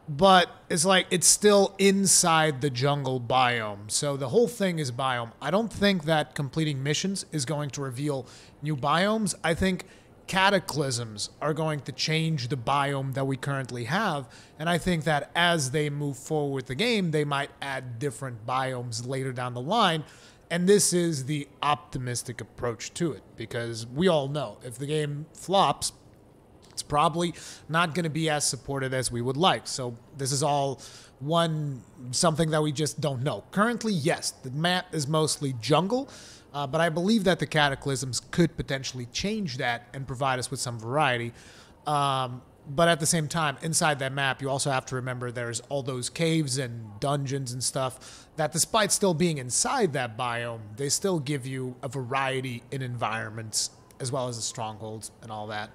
But it's like it's still inside the jungle biome. So the whole thing is biome. I don't think that completing missions is going to reveal new biomes. I think cataclysms are going to change the biome that we currently have, and I think that as they move forward with the game, they might add different biomes later down the line, and this is the optimistic approach to it, because we all know if the game flops, It's probably not going to be as supported as we would like. So this is all something that we just don't know. Currently, yes, the map is mostly jungle, but I believe that the Cataclysms could potentially change that and provide us with some variety. But at the same time, inside that map, you also have to remember there's all those caves and dungeons and stuff that, despite still being inside that biome, they still give you a variety in environments, as well as the strongholds and all that.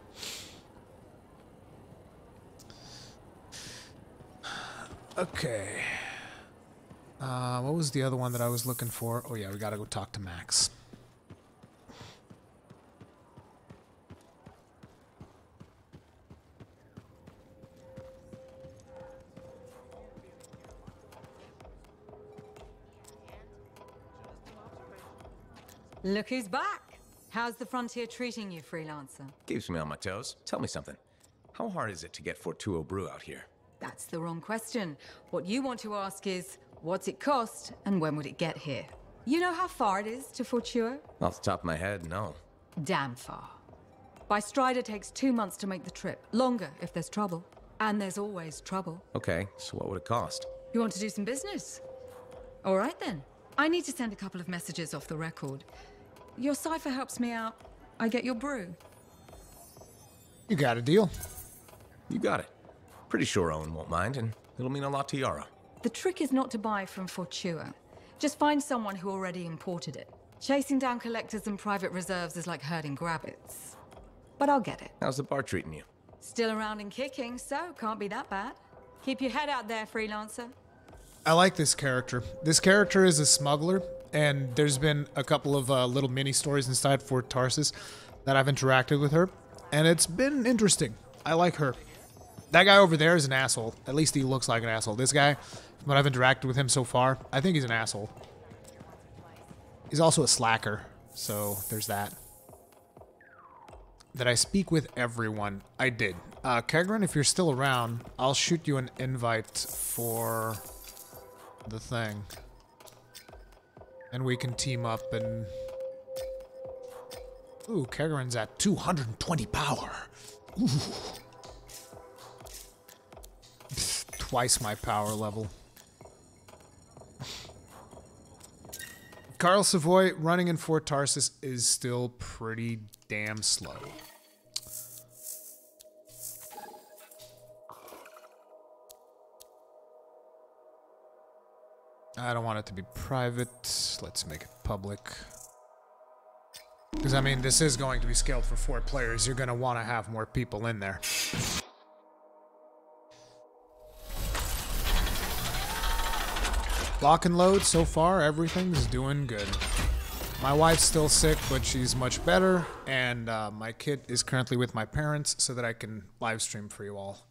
Okay. What was the other one that I was looking for? Oh yeah, we gotta go talk to Max. Look who's back. How's the frontier treating you, freelancer? Keeps me on my toes. Tell me something. How hard is it to get Fortuo brew out here? That's the wrong question. What you want to ask is, what's it cost and when would it get here? You know how far it is to Fortuo? Off the top of my head, no. Damn far. By Strider takes 2 months to make the trip. Longer if there's trouble. And there's always trouble. Okay, so what would it cost? You want to do some business? All right then. I need to send a couple of messages off the record. Your cipher helps me out. I get your brew. You got a deal. You got it. Pretty sure Owen won't mind, and it'll mean a lot to Yara. The trick is not to buy from Fortua. Just find someone who already imported it. Chasing down collectors and private reserves is like herding rabbits. But I'll get it. How's the bar treating you? Still around and kicking, so can't be that bad. Keep your head out there, freelancer. I like this character. This character is a smuggler, and there's been a couple of little mini stories inside Fort Tarsus that I've interacted with her, and it's been interesting. I like her. That guy over there is an asshole. At least he looks like an asshole. This guy, when I've interacted with him so far, I think he's an asshole. He's also a slacker, so there's that. Did I speak with everyone? I did. Kegren, if you're still around, I'll shoot you an invite for the thing. And we can team up and... Ooh, Kegren's at 220 power. Ooh. Twice my power level. Carl Savoy running in Fort Tarsus is still pretty damn slow. I don't want it to be private. Let's make it public. Because, I mean, this is going to be scaled for 4 players. You're going to want to have more people in there. Lock and load, so far, everything's doing good. My wife's still sick, but she's much better. And my kid is currently with my parents so that I can live stream for you all.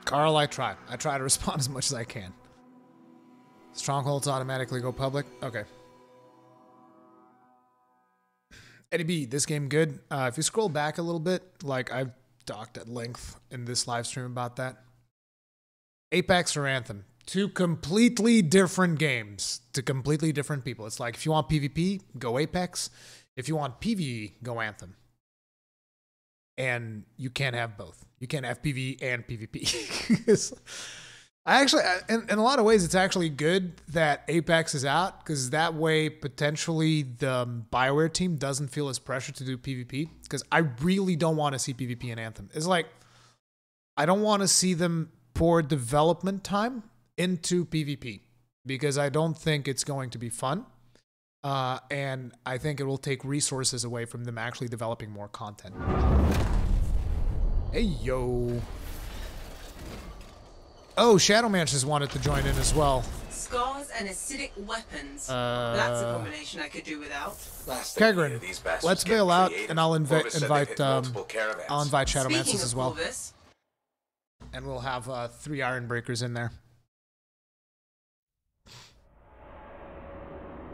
Carl, I try to respond as much as I can. Strongholds automatically go public? Okay. Eddie B, this game good? If you scroll back a little bit, like I've talked at length in this live stream about that. Apex or Anthem. 2 completely different games to completely different people. It's like if you want PvP, go Apex. If you want PvE, go Anthem. And you can't have both. You can't have PvE and PvP. I actually, in a lot of ways, it's actually good that Apex is out, because that way, potentially, the BioWare team doesn't feel as pressured to do PvP, because I really don't want to see PvP in Anthem. It's like, I don't want to see them pour development time into PvP, because I don't think it's going to be fun, and I think it will take resources away from them actually developing more content. Hey, yo. Oh, Shadowman just wanted to join in as well. Scars and acidic weapons. That's a combination I could do without. Kegren, let's bail out, and I'll invite Shadowmances as well. Corvus, and we'll have 3 Iron Breakers in there.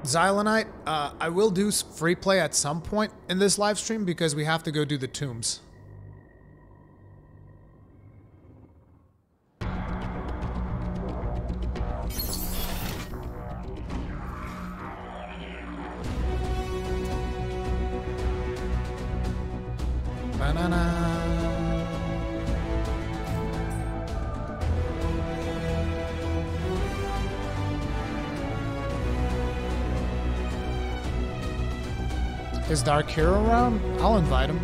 Xylonite, I will do free play at some point in this live stream because we have to go do the tombs. Is Dark Hero around? I'll invite him.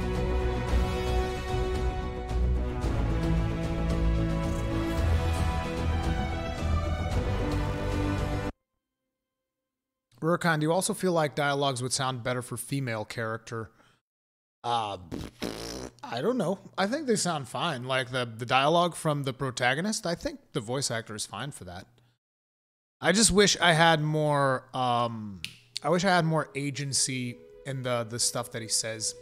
Rurikon, do you also feel like dialogues would sound better for female character? I don't know. I think they sound fine. Like the dialogue from the protagonist, I think the voice actor is fine for that. I just wish I had more I wish I had more agency in the stuff that he says.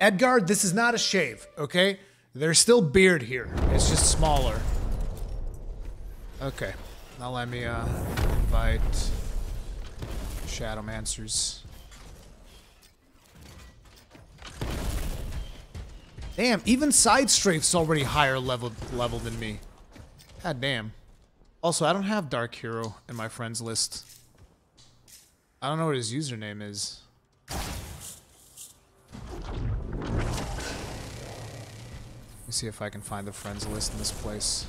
Edgar, this is not a shave, okay? There's still beard here. It's just smaller. Okay. Now let me invite Shadowmancers. Damn, even Side Strafe's already higher level than me. God damn. Also, I don't have Dark Hero in my friends list. I don't know what his username is. Let me see if I can find the friends list in this place.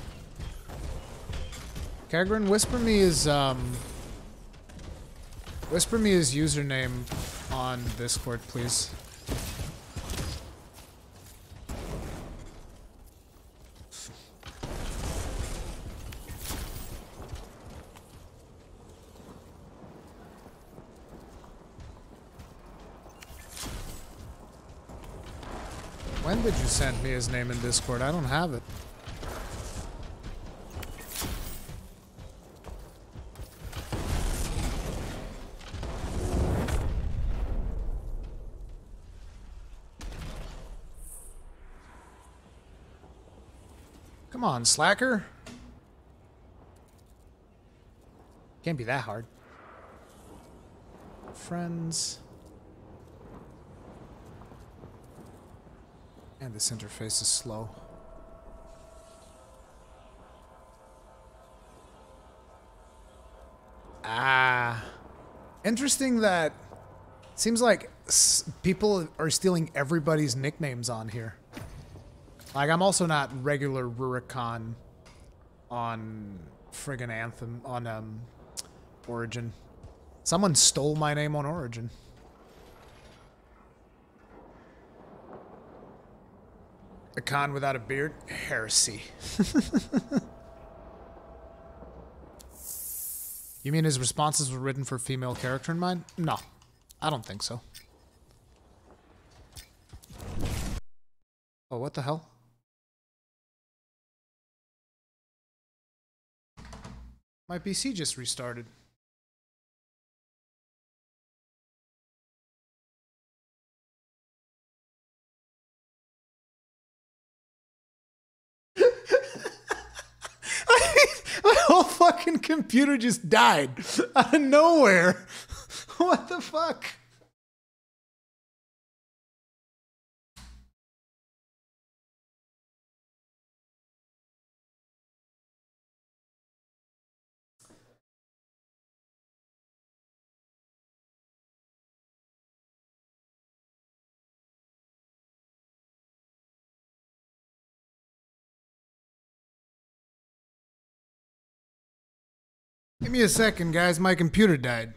Kagrin, whisper me his username on Discord, please. When did you send me his name in Discord? I don't have it. Come on, slacker. Can't be that hard. Friends. And this interface is slow. Interesting that seems like people are stealing everybody's nicknames on here. Like, I'm also not regular Rurikon on friggin' Anthem, on Origin. Someone stole my name on Origin. A con without a beard? Heresy. You mean his responses were written for a female character in mind? No, I don't think so. Oh, what the hell? My PC just restarted. My whole fucking computer just died out of nowhere. What the fuck? Give me a second, guys. My computer died.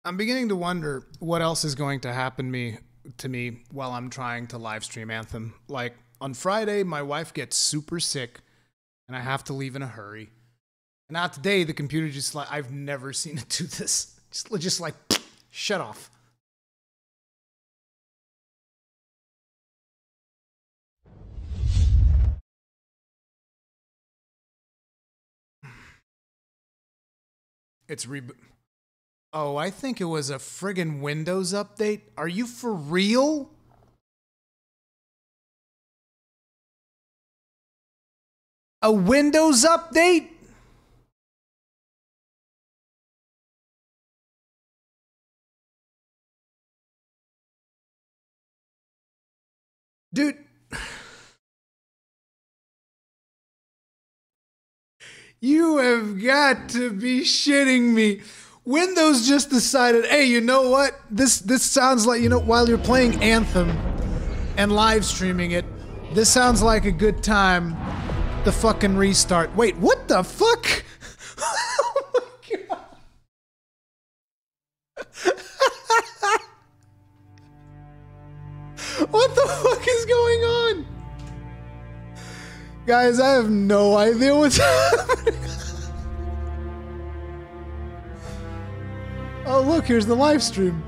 I'm beginning to wonder what else is going to happen to me while I'm trying to live stream Anthem. Like, on Friday, my wife gets super sick, and I have to leave in a hurry. And now today, the computer just like, I've never seen it do this. Just like, shut off. It's reboot. Oh, I think it was a friggin' Windows update. Are you for real? A Windows update? Dude. You have got to be shitting me. Windows just decided, hey, you know what? This sounds like, you know, while you're playing Anthem and live streaming it, this sounds like a good time to fucking restart. Wait, what the fuck? Oh my god. What the fuck is going on? Guys, I have no idea what's happening. Oh, look, here's the live stream.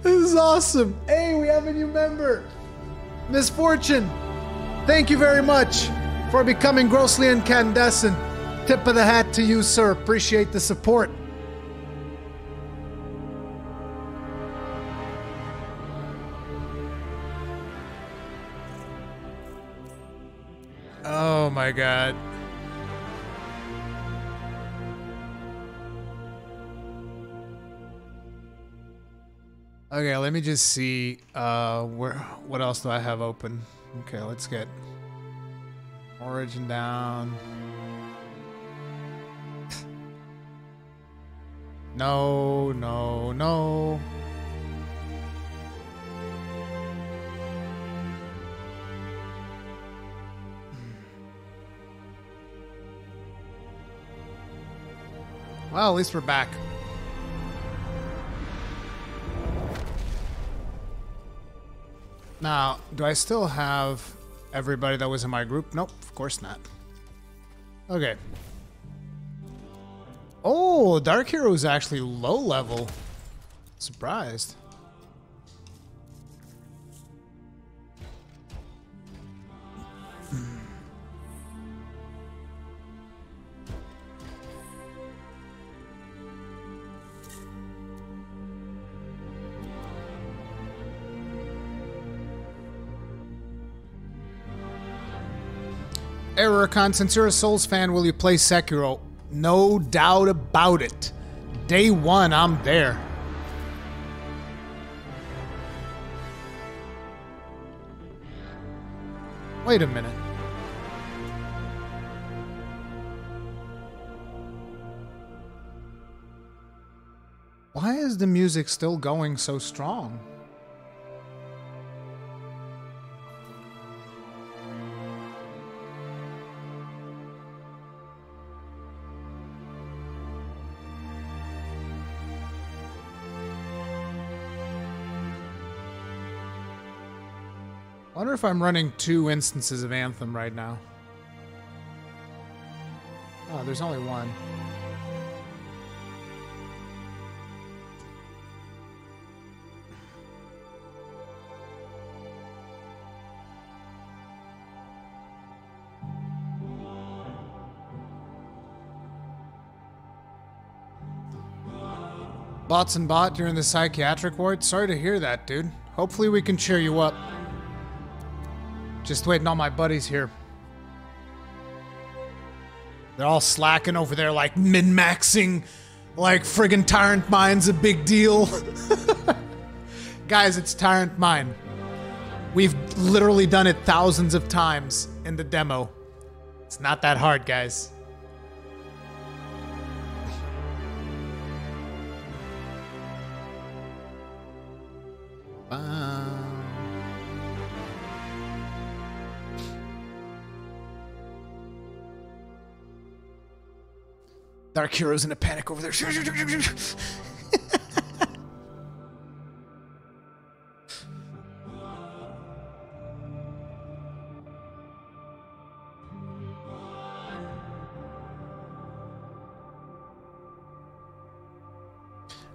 This is awesome. Hey, we have a new member. Misfortune. Thank you very much for becoming grossly incandescent. Tip of the hat to you, sir. Appreciate the support. Oh my god. Okay, let me just see what else do I have open. Okay, let's get Origin down. No, no, no. Well, at least we're back. Now, do I still have everybody that was in my group? Nope, of course not. Okay. Oh, Dark Hero is actually low level. Surprised. Errorcon, since you're a Souls fan, will you play Sekiro? No doubt about it. Day one, I'm there. Wait a minute. Why is the music still going so strong? I wonder if I'm running 2 instances of Anthem right now. Oh, there's only one. Bots and Bot, you're in the psychiatric ward? Sorry to hear that, dude. Hopefully we can cheer you up. Just waiting on my buddies here. They're all slacking over there, like min-maxing, like friggin' Tyrant Mine's a big deal. Guys, it's Tyrant Mine. We've literally done it thousands of times in the demo. It's not that hard, guys. Dark Hero's in a panic over there.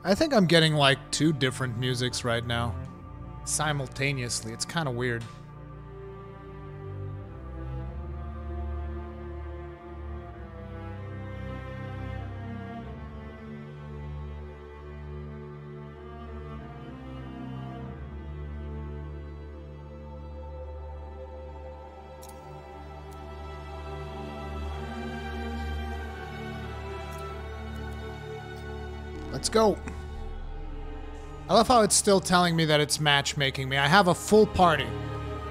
I think I'm getting like 2 different musics right now. Simultaneously. It's kind of weird. Let's go. I love how it's still telling me that it's matchmaking me. I have a full party.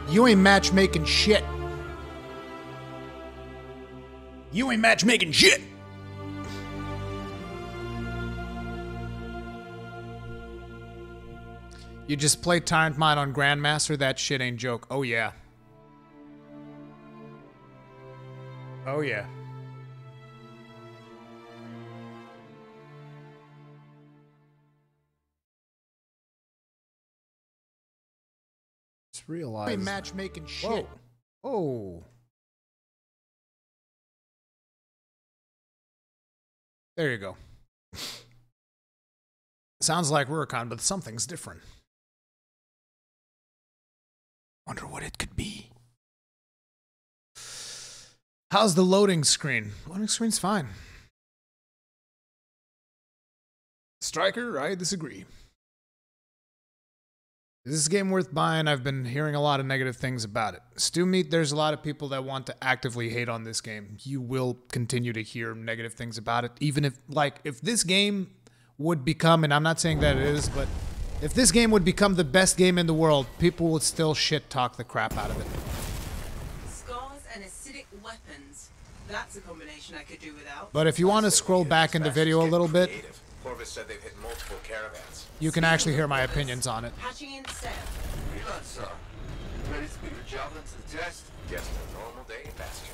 You ain't matchmaking shit. You ain't matchmaking shit. You just play Tyrant Mine on Grandmaster? That shit ain't joke. Oh yeah. Oh yeah. Just realize. You ain't matchmaking shit. Whoa. Oh. There you go. Sounds like Rurikon, but something's different. Wonder what it could be. How's the loading screen? Loading screen's fine. Striker, I disagree. Is this game worth buying? I've been hearing a lot of negative things about it. Stew Meat, there's a lot of people that want to actively hate on this game. You will continue to hear negative things about it. Even if, like, if this game would become, and I'm not saying that it is, but if this game would become the best game in the world, people would still shit talk the crap out of it. Scars and acidic weapons. That's a combination I could do without. But if you want to scroll back in the video a little bit, Corvus said they've hit multiple caravans. you can actually hear my opinions on it. Hatching in sail. Freelancer, ready to put your javelin to the test? Just a normal day in Bastion.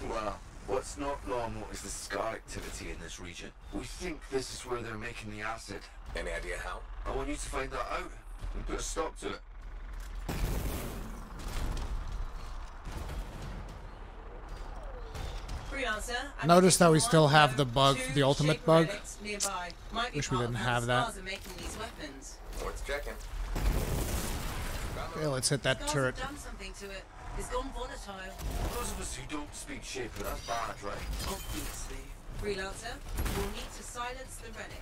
Well, what's not normal is the scar activity in this region. We think this is where they're making the acid. Any idea how? I want you to find that out and put a stop to it. Notice that we still have the bug, the ultimate bug. Wish we didn't have that. Worth checking. Okay, let's hit that turret. It's gone volatile. Those of us who don't speak Shaper, that's bad, right? Obviously. Freelancer, you'll need to silence the relic.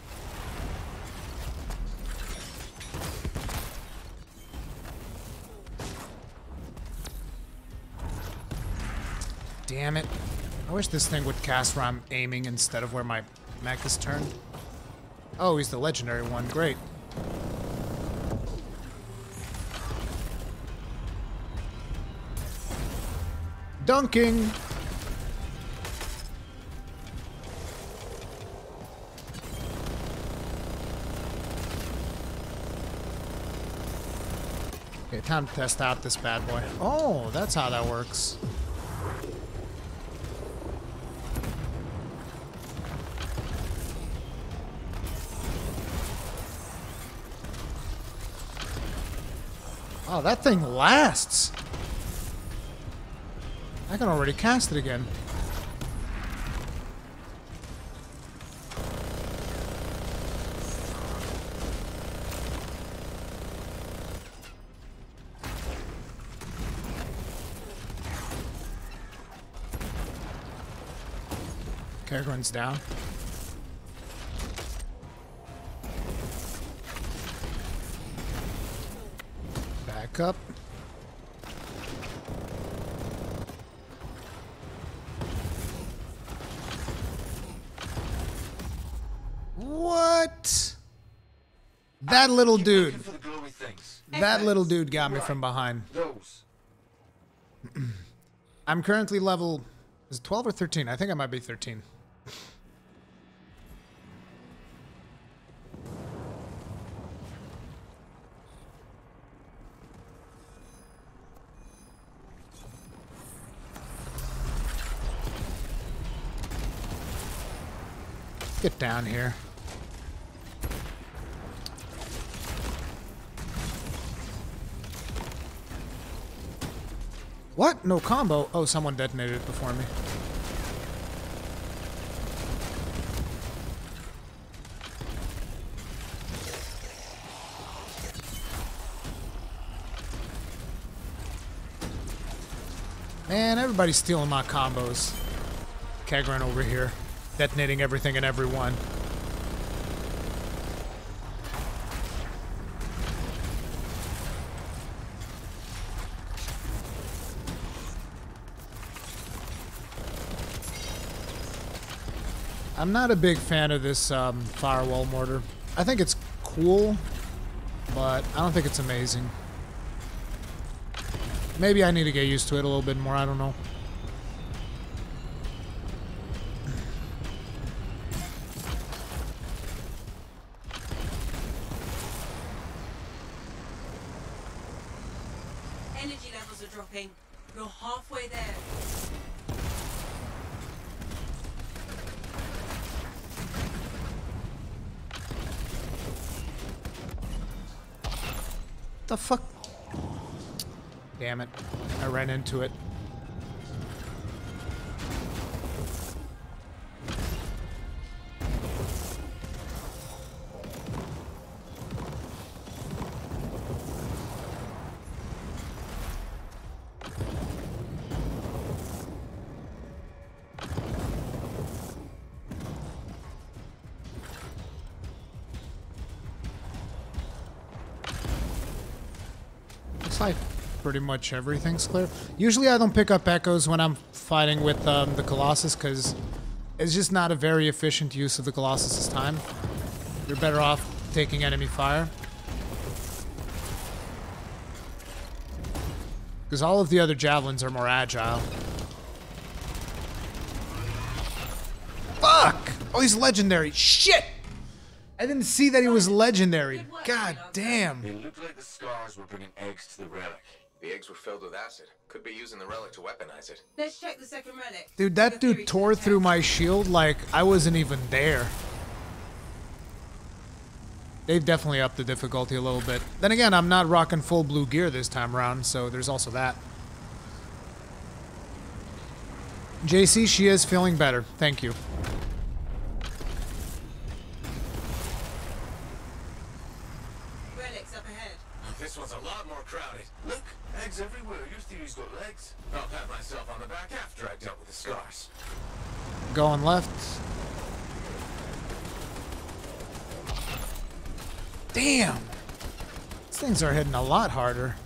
Damn it. I wish this thing would cast where I'm aiming instead of where my mech is turned. Oh, he's the legendary one. Great. Dunking! Okay, time to test out this bad boy. Oh, that's how that works. Oh, that thing lasts. I can already cast it again. Kergrin's down. Back up. What? That little dude. That little dude got me from behind. I'm currently level... Is it 12 or 13? I think I might be 13. Get down here. What? No combo? Oh, someone detonated it before me. Man, everybody's stealing my combos. Kegrin over here, detonating everything and everyone. I'm not a big fan of this firewall mortar. I think it's cool, but I don't think it's amazing. Maybe I need to get used to it a little bit more, I don't know. Energy levels are dropping. You're halfway there. The fuck? Damn it. I ran into it. Looks like pretty much everything's clear. Usually I don't pick up echoes when I'm fighting with the Colossus because it's just not a very efficient use of the Colossus's time. You're better off taking enemy fire. Because all of the other javelins are more agile. Fuck! Oh, he's legendary. Shit! I didn't see that he was legendary. God damn. It looked like the scars were bringing eggs to the relic. The eggs were filled with acid. Could be using the relic to weaponize it. Let's check the second relic. Dude, that dude tore through my shield like I wasn't even there. They've definitely upped the difficulty a little bit. Then again, I'm not rocking full blue gear this time around, so there's also that. JC, she is feeling better. Thank you. Relic's up ahead. This one's a lot more crowded. Look, eggs everywhere. Your theory's got legs. I'll pat myself on the back after I dealt with the scars. Going left. Damn! These things are hitting a lot harder.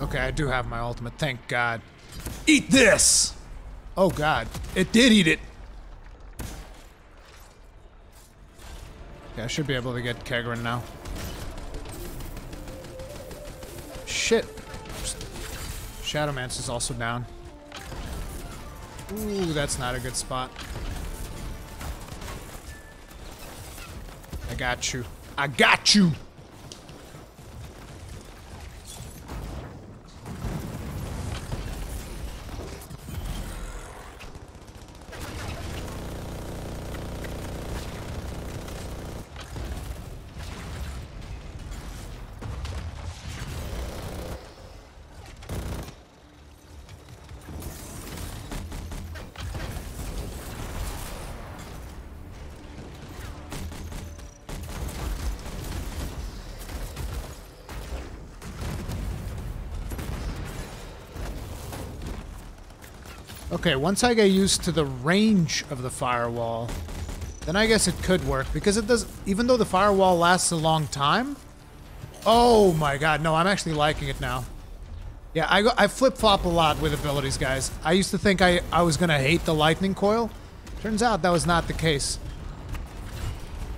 Okay, I do have my ultimate, thank God. Eat this! Oh God, it did eat it! Okay, I should be able to get Kegrin now. Shit! Shadowmance is also down. Ooh, that's not a good spot. I got you. I got you! Okay, once I get used to the range of the firewall, then I guess it could work, because it does, even though the firewall lasts a long time. Oh my God, no, I'm actually liking it now. Yeah, I flip-flop a lot with abilities, guys. I used to think I was gonna hate the lightning coil. Turns out that was not the case.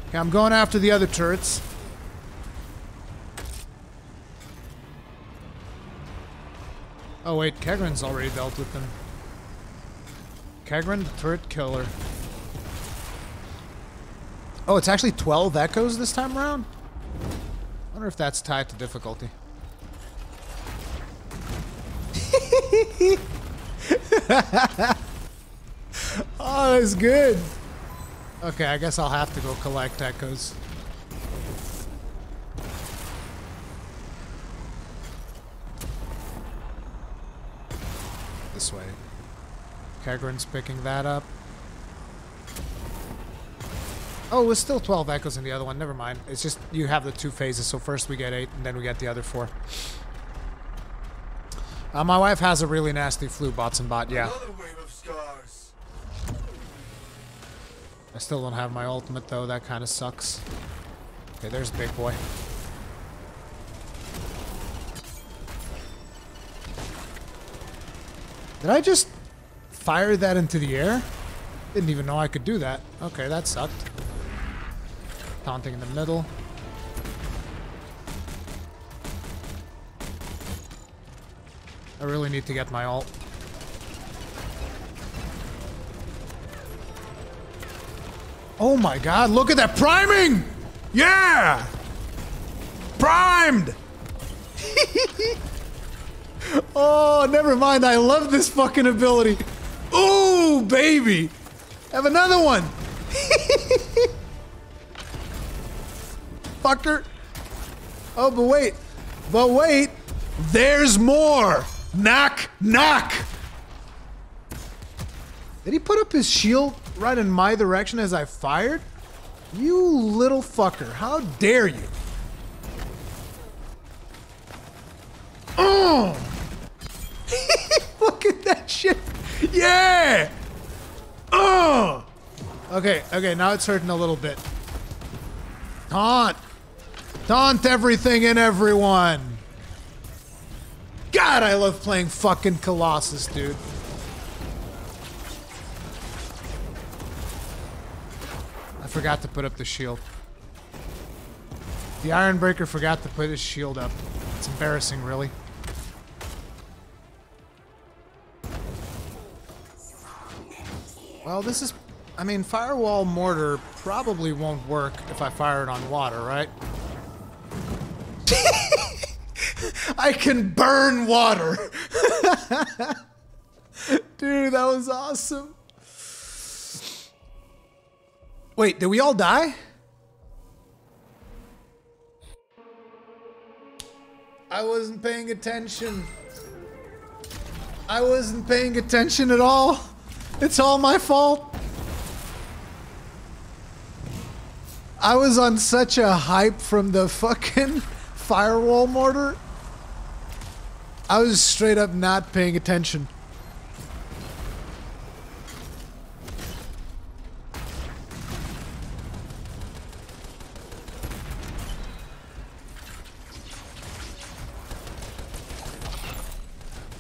Okay, I'm going after the other turrets. Oh wait, Kegrin's already dealt with them. Kegrin, the turret killer. Oh, it's actually 12 echoes this time around? I wonder if that's tied to difficulty. Oh, that's good. Okay, I guess I'll have to go collect echoes. This way. Kegrin's picking that up. Oh, it was still 12 echoes in the other one. Never mind. It's just you have the two phases. So first we get 8, and then we get the other 4. My wife has a really nasty flu, bots and bot. Yeah. Another wave of scars. I still don't have my ultimate though. That kind of sucks. Okay, there's big boy. Did I just fire that into the air? Didn't even know I could do that. Okay, that sucked. Taunting in the middle. I really need to get my ult. Oh my god, look at that priming! Yeah! Primed! Oh, never mind. I love this fucking ability. Ooh, baby! Have another one! Fucker. Oh, but wait. But wait. There's more! Knock, knock! Did he put up his shield right in my direction as I fired? You little fucker. How dare you? Oh! Look at that shit. Yeah! Oh! Okay, okay, now it's hurting a little bit. Taunt! Taunt everything and everyone! God, I love playing fucking Colossus, dude. I forgot to put up the shield. The Ironbreaker forgot to put his shield up. It's embarrassing, really. Well, this is... I mean, Firewall Mortar probably won't work if I fire it on water, right? I can burn water! Dude, that was awesome. Wait, did we all die? I wasn't paying attention. I wasn't paying attention at all. It's all my fault. I was on such a hype from the fucking Firewall Mortar. I was straight up not paying attention.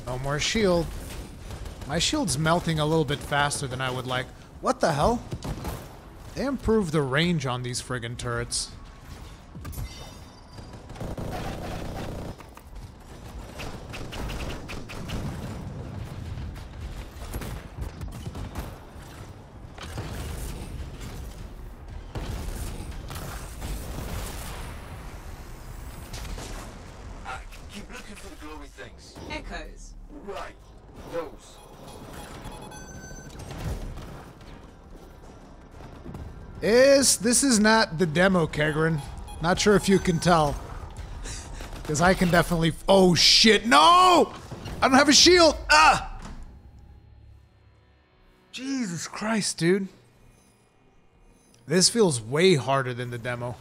No more shield. My shield's melting a little bit faster than I would like. What the hell? They improved the range on these friggin' turrets. Keep looking for the glowy things. Echoes. Right. Those. This is not the demo, Kegrin. Not sure if you can tell. Because I can definitely... Oh, shit. No! I don't have a shield. Ah! Jesus Christ, dude. This feels way harder than the demo.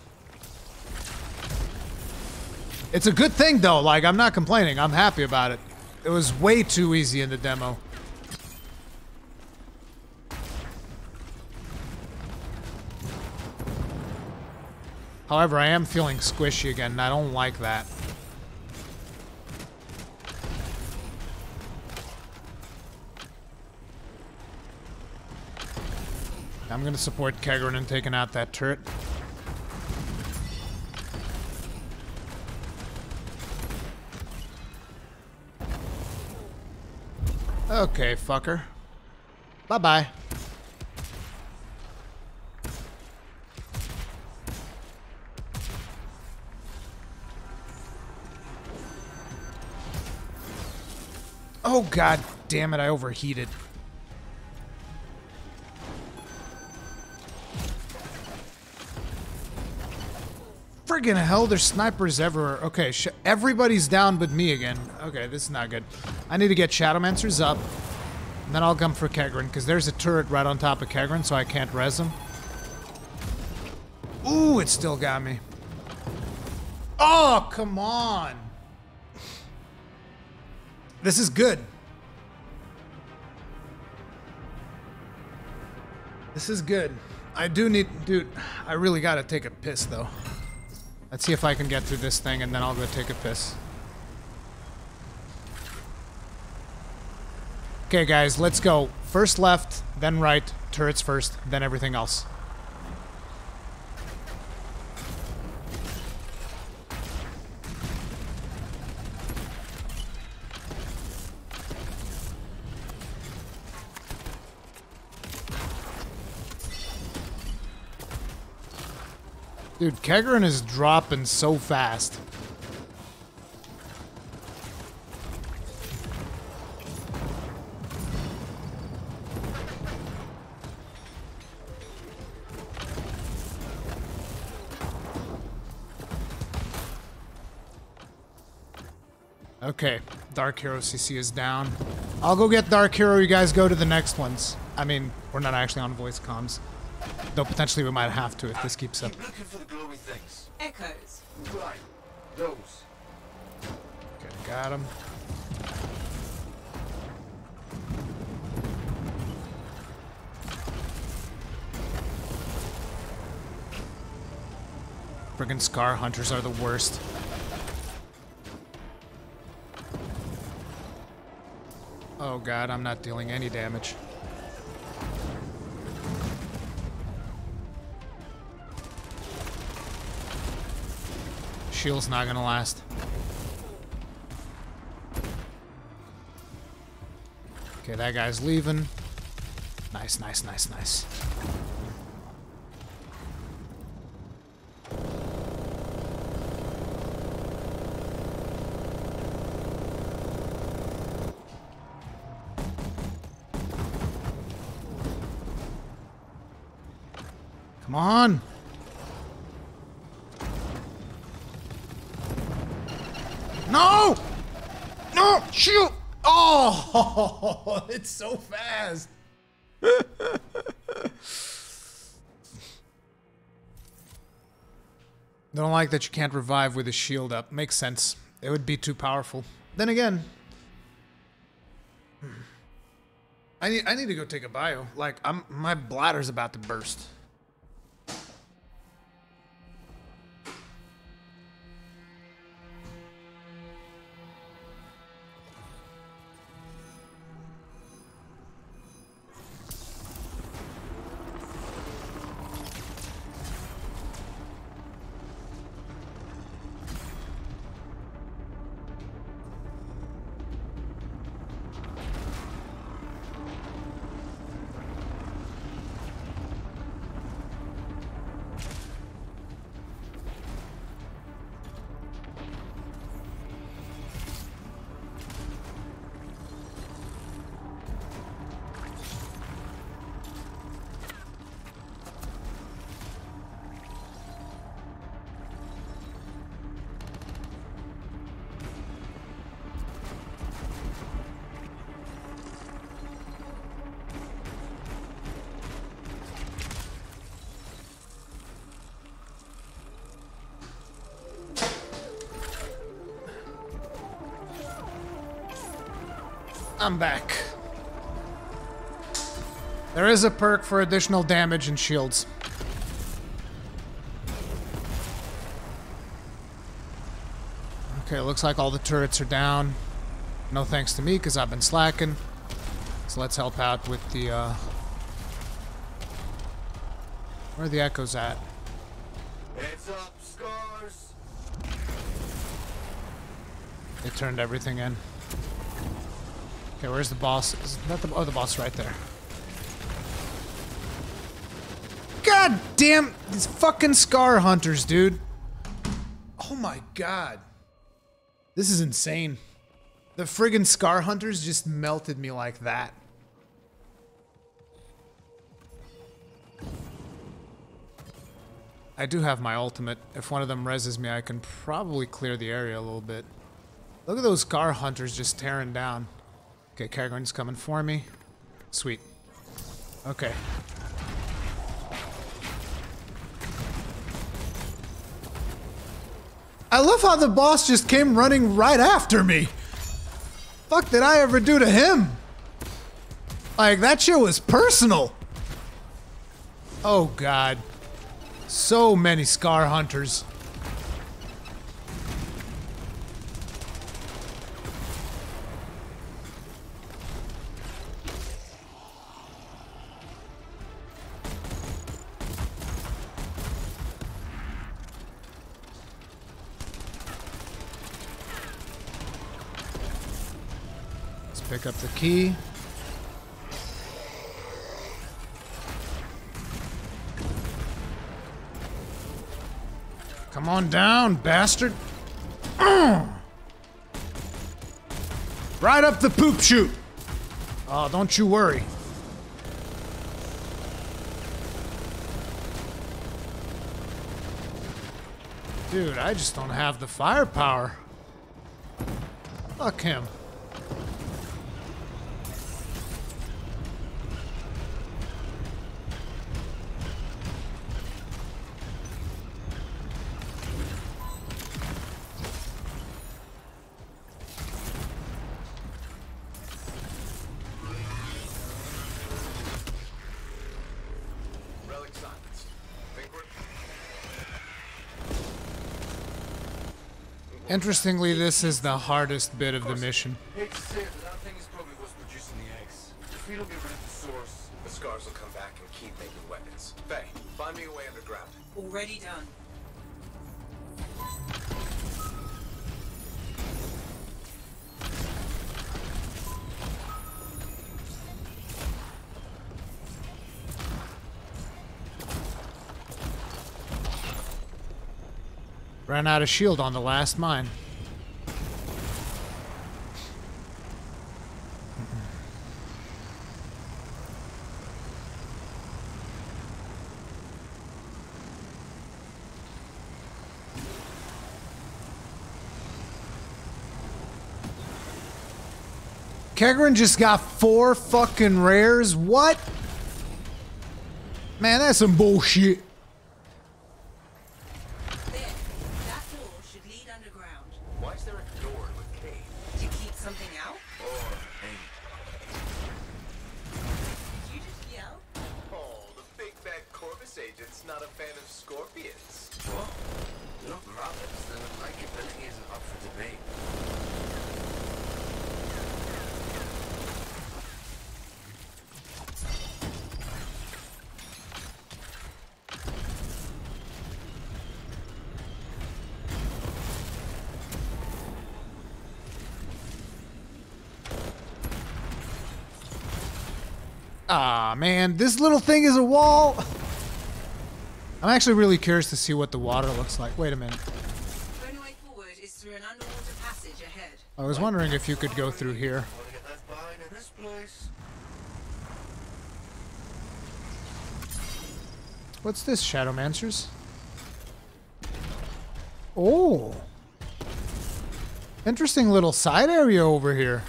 It's a good thing, though. Like, I'm not complaining. I'm happy about it. It was way too easy in the demo. However, I am feeling squishy again, and I don't like that. I'm gonna support Kegrin in taking out that turret. Okay, fucker. Bye-bye. Oh, god damn it, I overheated. Friggin' hell, there's snipers everywhere. Okay, everybody's down but me again. Okay, this is not good. I need to get Shadowmancers up, and then I'll come for Kegrin, because there's a turret right on top of Kegrin, so I can't res him. Ooh, it still got me. Oh, come on! This is good. This is good. I do need... Dude, I really gotta take a piss, though. Let's see if I can get through this thing and then I'll go take a piss. Okay, guys, let's go. First left, then right, turrets first, then everything else. Dude, Kegarin is dropping so fast. Okay, Dark Hero CC is down. I'll go get Dark Hero, you guys go to the next ones. I mean, we're not actually on voice comms. Though potentially we might have to if this keeps up. Keep looking for the glowy things. Echoes. Right. Those. Okay, got him. Friggin' Scar Hunters are the worst. Oh god, I'm not dealing any damage. Shield's not gonna last. Okay, that guy's leaving. Nice, nice, nice, nice. Come on! No! No! Shoot! Oh! It's so fast! Don't like that you can't revive with a shield up. Makes sense. It would be too powerful. Then again... I need to go take a bio. Like, my bladder's about to burst. I'm back. There is a perk for additional damage and shields. Okay, looks like all the turrets are down. No thanks to me, because I've been slacking. So let's help out with the, where are the echoes at? Heads up, Scars! They turned everything in. Okay, where's the boss? Is that the... Oh, the boss right there. God damn! These fucking Scar Hunters, dude. Oh my god. This is insane. The friggin' Scar Hunters just melted me like that. I do have my ultimate. If one of them reses me, I can probably clear the area a little bit. Look at those Scar Hunters just tearing down. Okay, Kagran's coming for me. Sweet. Okay. I love how the boss just came running right after me. Fuck did I ever do to him? Like, that shit was personal. Oh, God. So many Scar Hunters. Pick up the key. Come on down, bastard. Right up the poop chute. Oh, don't you worry. Dude, I just don't have the firepower. Fuck him. Interestingly, this is the hardest bit of the mission. Hate to say it, but that thing is probably what's producing the eggs. If we don't get rid of the source, the scars will come back and keep making weapons. Faye, find me a way underground. Already done. Ran out of shield on the last mine. Kegrin just got 4 fucking rares? What? Man, that's some bullshit. Ah, man, this little thing is a wall. I'm actually really curious to see what the water looks like. Wait a minute. The only way forward is through an underwater passage ahead. I was wondering if you could go through here. What's this, Shadowmancers? Oh. Interesting little side area over here.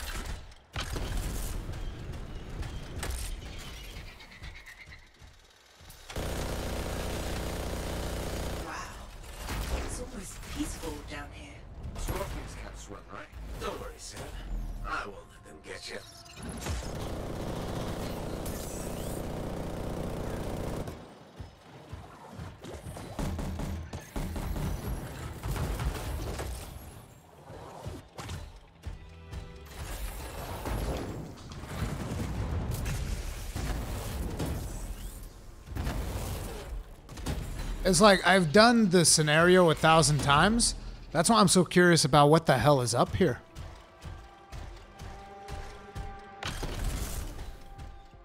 It's like, I've done the scenario 1,000 times. That's why I'm so curious about what the hell is up here.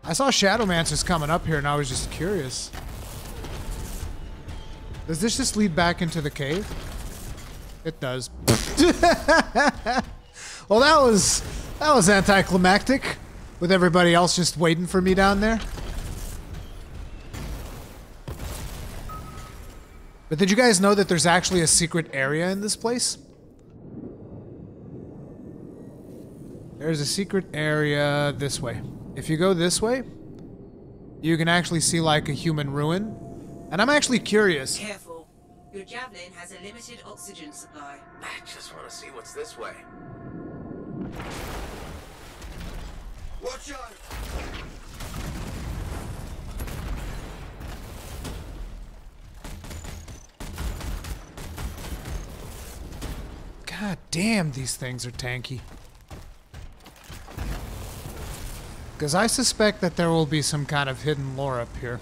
I saw Shadowmancers coming up here and I was just curious. Does this just lead back into the cave? It does. Well, that was anticlimactic, with everybody else just waiting for me down there. But did you guys know that there's actually a secret area in this place? There's a secret area this way. If you go this way, you can actually see like a human ruin. And I'm actually curious. Careful. Your javelin has a limited oxygen supply. I just want to see what's this way. Watch out! God damn, these things are tanky. Because I suspect that there will be some kind of hidden lore up here.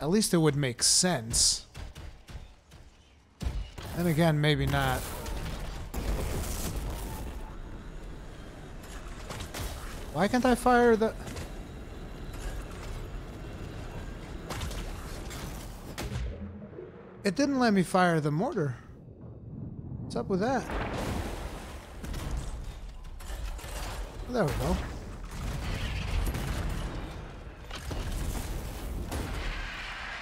At least it would make sense. And again, maybe not. Why can't I fire the... It didn't let me fire the mortar. What's up with that? There we go.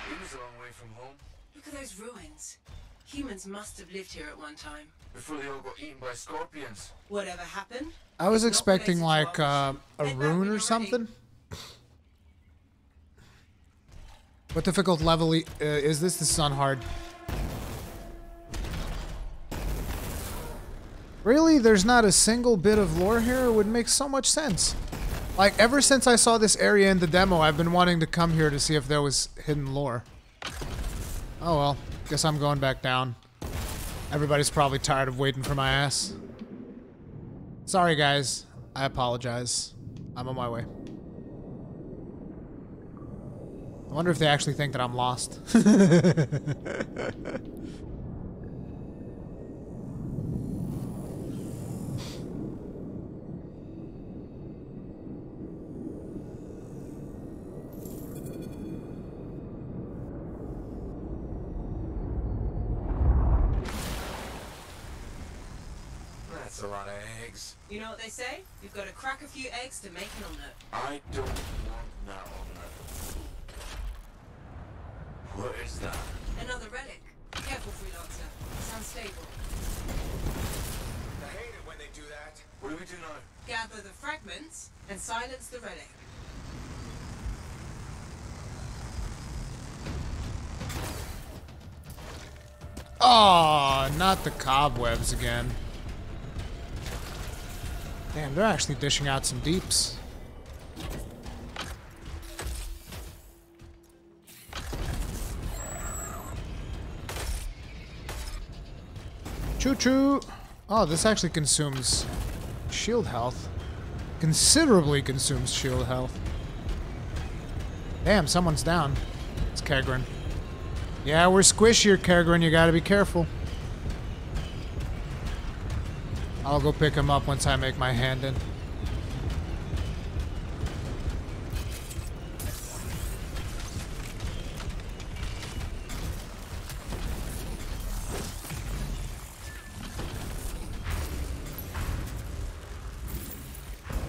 It was a long way from home. Look at those ruins. Humans must have lived here at one time. Before they all got eaten by scorpions. Whatever happened? I was expecting like a rune or something. What difficult level is this? This is on hard. Really? There's not a single bit of lore here? It would make so much sense. Like, ever since I saw this area in the demo, I've been wanting to come here to see if there was hidden lore. Oh well, guess I'm going back down. Everybody's probably tired of waiting for my ass. Sorry guys, I apologize. I'm on my way. I wonder if they actually think that I'm lost. That's a lot of eggs. You know what they say? You've got to crack a few eggs to make an omelette. I don't want that omelette. What is that? Another relic. Careful, Freelancer. Sounds stable. I hate it when they do that. What do we do now? Gather the fragments and silence the relic. Oh, not the cobwebs again. Damn, they're actually dishing out some deeps. Choo-choo! Oh, this actually consumes shield health. Considerably consumes shield health. Damn, someone's down. It's Kegrin. Yeah, we're squishier, Kegrin. You gotta be careful. I'll go pick him up once I make my hand in.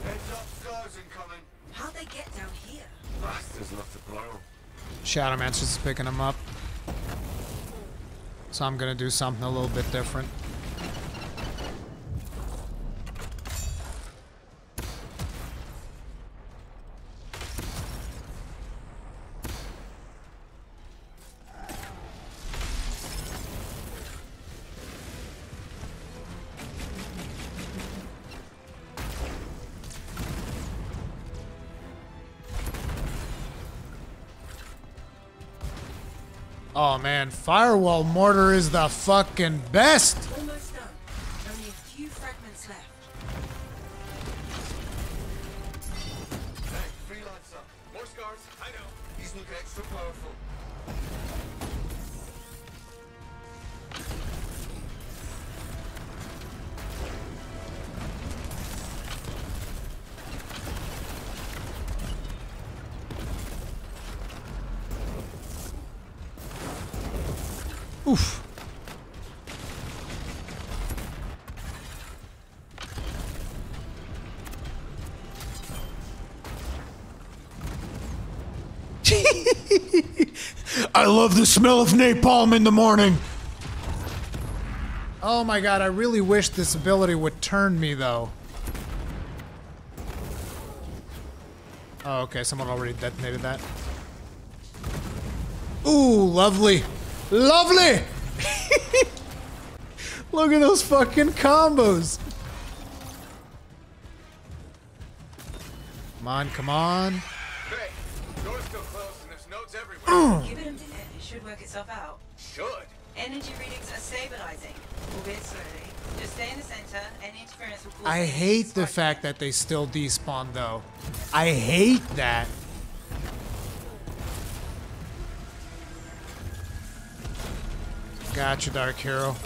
Heads up, scars incoming. How'd they get down here? Bastards love to blow. Shadowmancer's is picking him up. So I'm gonna do something a little bit different. Oh man, Firewall Mortar is the fucking best! Almost done. Only a few fragments left. Hey, Freelancer. More scars? I know. These look extra powerful. Oof. I love the smell of napalm in the morning. Oh my god, I really wish this ability would turn me though. Oh, okay, someone already detonated that. Ooh, lovely. Lovely! Look at those fucking combos. Come on, come on. Hey, door's still closed and there's notes everywhere. Give it a minute. It should work itself out. Should. Energy readings are stabilizing, albeit slowly. Just stay in the center. Any interference will cause. I hate the fact that they still despawn though. I hate that. Gotcha, Dark Hero.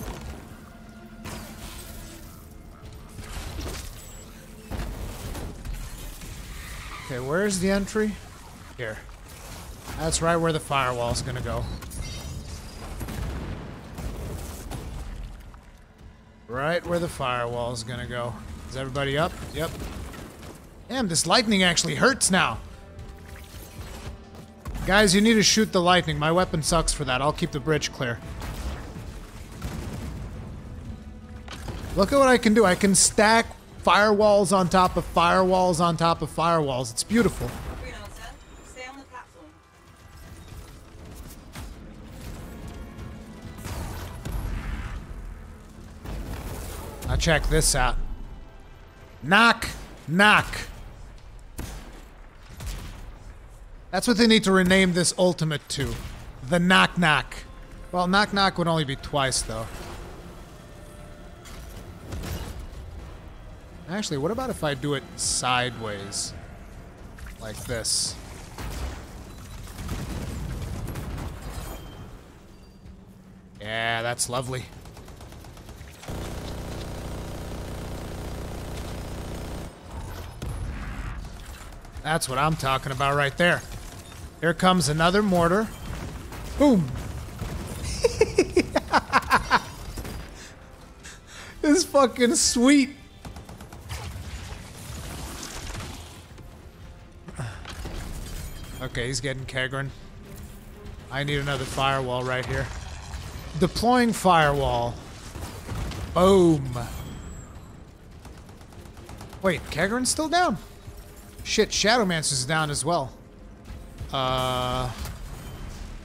Okay, where's the entry? Here. That's right where the firewall's gonna go. Right where the firewall's gonna go. Is everybody up? Yep. Damn, this lightning actually hurts now. Guys, you need to shoot the lightning. My weapon sucks for that. I'll keep the bridge clear. Look at what I can do. I can stack firewalls on top of firewalls on top of firewalls. It's beautiful. Stay on the platform. Now check this out. Knock, knock. That's what they need to rename this ultimate to. The knock knock. Well, knock knock would only be twice though. Actually, what about if I do it sideways? Like this. Yeah, that's lovely. That's what I'm talking about right there. Here comes another mortar. Boom. This is fucking sweet. Okay, he's getting Kegrin. I need another firewall right here. Deploying firewall. Boom. Wait, Kegrin's still down? Shit, Shadowmancer's down as well.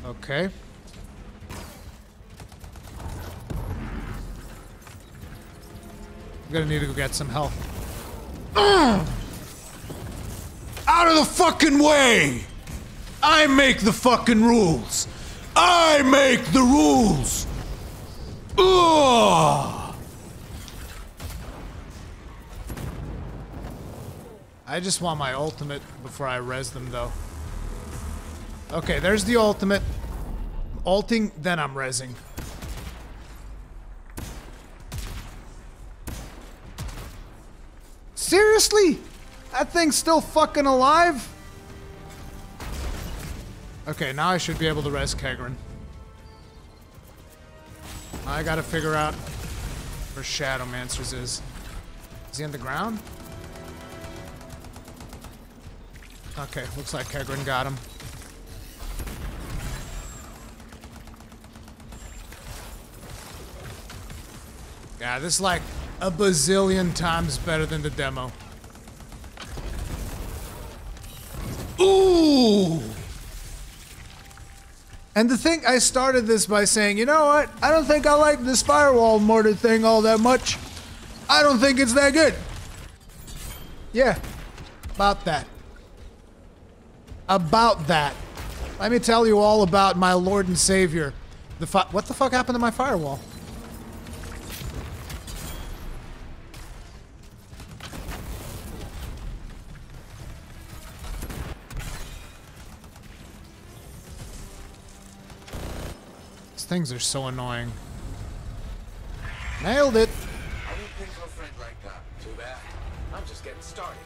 Okay. I'm gonna need to go get some help. Out of the fucking way! I make the fucking rules! I make the rules! Ugh! I just want my ultimate before I res them, though. Okay, there's the ultimate. Ulting, then I'm resing. Seriously? That thing's still fucking alive? Okay, now I should be able to res Kegrin. I gotta figure out where Shadowmancer's is. Is he on the ground? Okay, looks like Kegrin got him. Yeah, this is like a bazillion times better than the demo. Ooh! And the thing, I started this by saying, you know what? I don't think I like this firewall mortar thing all that much. I don't think it's that good. Yeah, about that. About that. Let me tell you all about my Lord and Savior. What the fuck happened to my firewall? These things are so annoying. Nailed it. I didn't think of a friend like that. Too bad. I'm just getting started.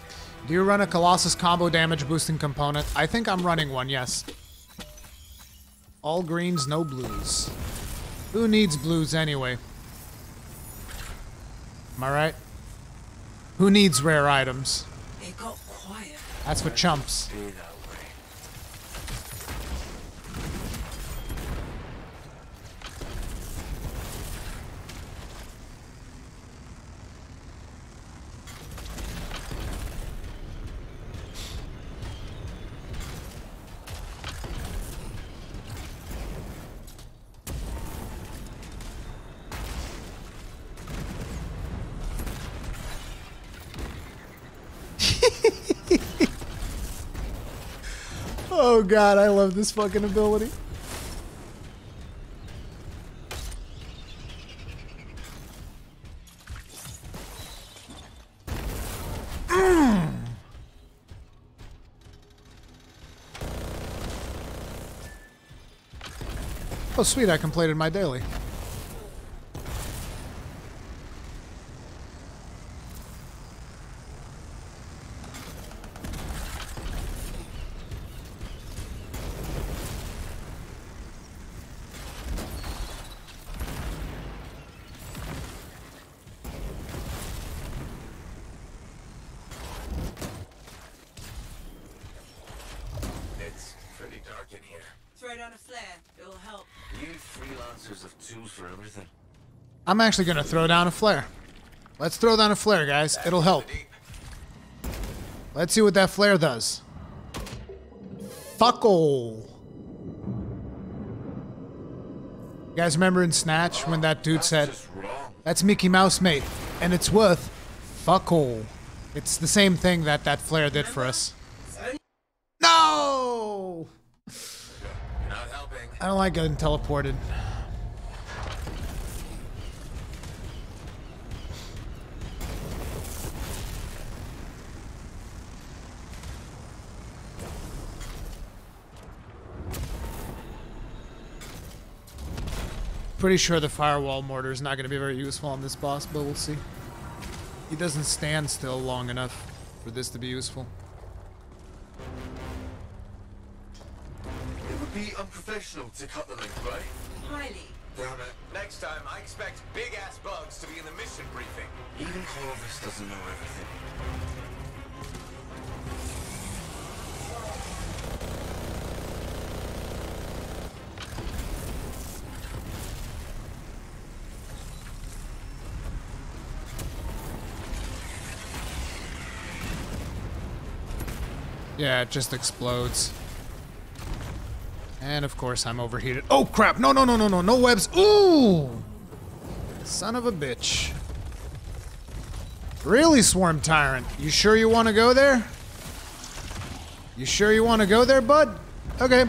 Do you run a Colossus combo damage boosting component? I think I'm running one, yes. All greens, no blues. Who needs blues anyway? Am I right? Who needs rare items? It got quiet. That's for chumps. Oh god, I love this fucking ability. Oh sweet, I completed my daily. in here. Throw down a flare. It'll help. You freelancers have tools for everything. I'm actually gonna throw down a flare. Let's throw down a flare, guys. It'll help. Let's see what that flare does. Fuckle. You guys remember in Snatch when that dude said, "That's Mickey Mouse, mate, and it's worth fuckle." It's the same thing that that flare did for us. No! Not helping. I don't like getting teleported. Pretty sure the firewall mortar is not going to be very useful on this boss, but we'll see. He doesn't stand still long enough for this to be useful. It would be unprofessional to cut the link, right? Highly. Damn it. Next time, I expect big-ass bugs to be in the mission briefing. Even Colossus doesn't know everything. Yeah, it just explodes. And of course I'm overheated. Oh crap! No, no, no, no, no, no webs. Ooh! Son of a bitch. Really, Swarm Tyrant? You sure you want to go there? You sure you want to go there, bud? Okay.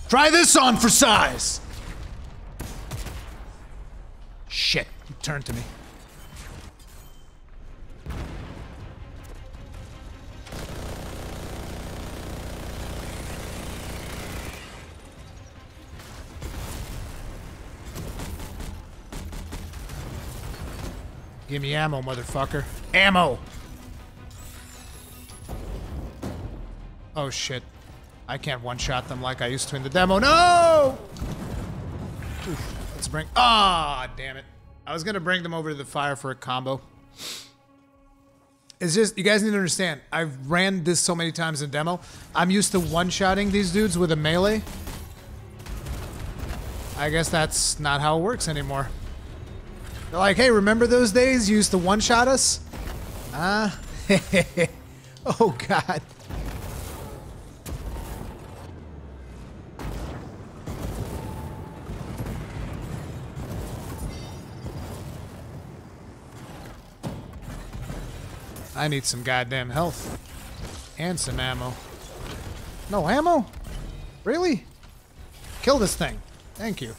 Try this on for size! Shit, he turned to me. Give me ammo, motherfucker. Ammo! Oh shit. I can't one-shot them like I used to in the demo. No! Oof. Let's bring... Ah, damn it. I was gonna bring them over to the fire for a combo. It's just, you guys need to understand, I've ran this so many times in demo. I'm used to one-shotting these dudes with a melee. I guess that's not how it works anymore. They're like, hey, remember those days you used to one-shot us? Ah, oh god. I need some goddamn health. And some ammo. No ammo? Really? Kill this thing. Thank you.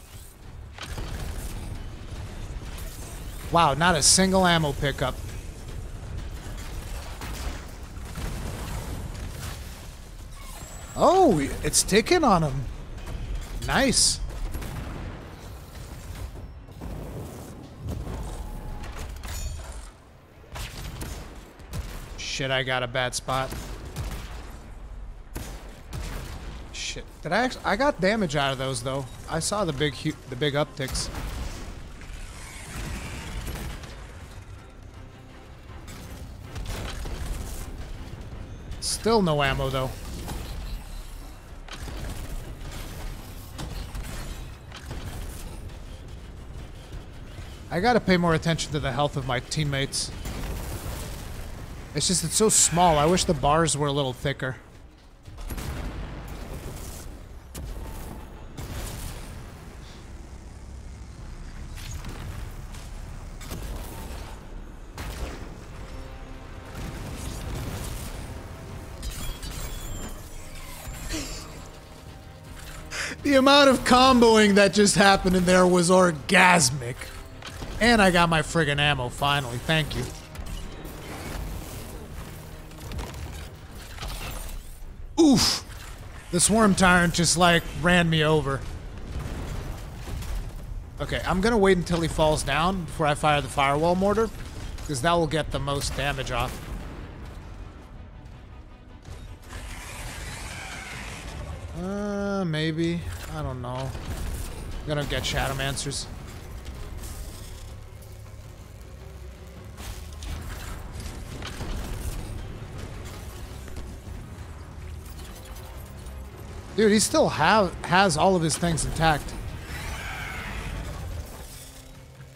Wow, not a single ammo pickup. Oh, it's ticking on him. Nice. Shit, I got a bad spot. Shit. Did I actually... I got damage out of those, though. I saw the big upticks. Still no ammo, though. I gotta pay more attention to the health of my teammates. It's just, it's so small. I wish the bars were a little thicker. The amount of comboing that just happened in there was orgasmic. And I got my friggin' ammo, finally. Thank you. Oof! The Swarm Tyrant just, like, ran me over. Okay, I'm gonna wait until he falls down before I fire the Firewall Mortar, because that will get the most damage off. Maybe. I don't know. I'm gonna get Shadowmancers. Dude, he still has all of his things intact.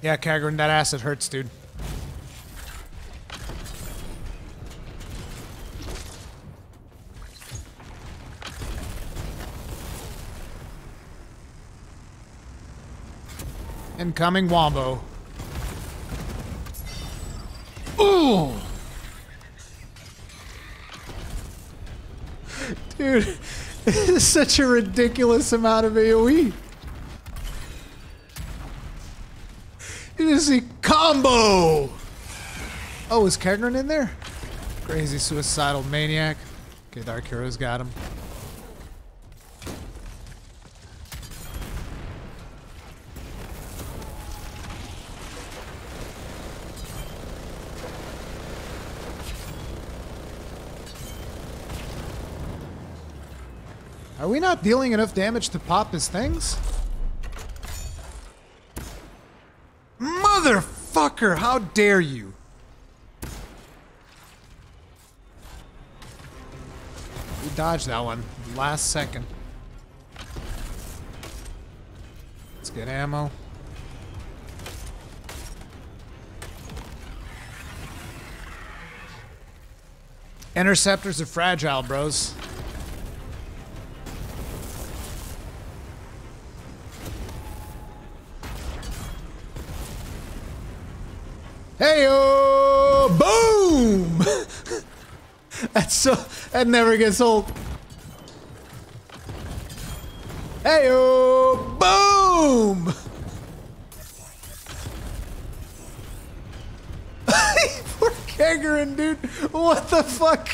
Yeah, Kagran, that acid hurts, dude. Incoming Wombo. Ooh! Dude, this is such a ridiculous amount of AoE. You just see combo! Oh, is Kagran in there? Crazy suicidal maniac. Okay, Dark Hero's got him. Are we not dealing enough damage to pop his things? Motherfucker, how dare you? We dodged that one last second. Let's get ammo. Interceptors are fragile, bros. Hey-oh! Boom! That never gets old. Hey-oh! Boom! Poor Kagran, dude. What the fuck?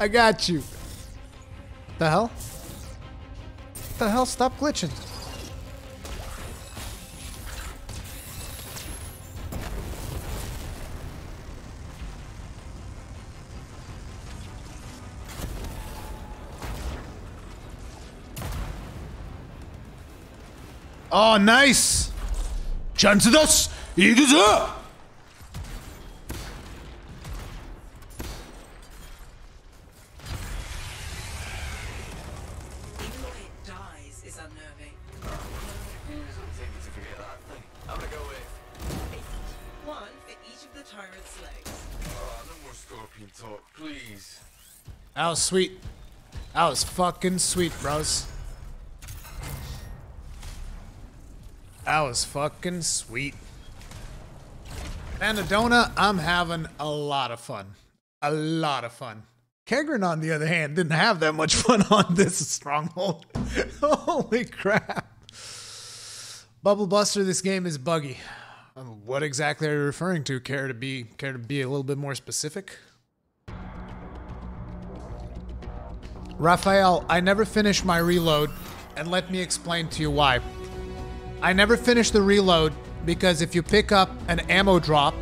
I got you. The hell? The hell? Stop glitching. Oh, nice! Chance das! Even though it dies is unnerving. I'm gonna go with one for each of the tyrant's legs. No more scorpion talk, please. That was sweet. That was fucking sweet, bros. That was fucking sweet. Anadona, I'm having a lot of fun. A lot of fun. Kagran, on the other hand, didn't have that much fun on this stronghold. Holy crap. Bubble Buster, this game is buggy. What exactly are you referring to? Care to be a little bit more specific? Raphael, I never finished my reload, and let me explain to you why. I never finished the reload because if you pick up an ammo drop,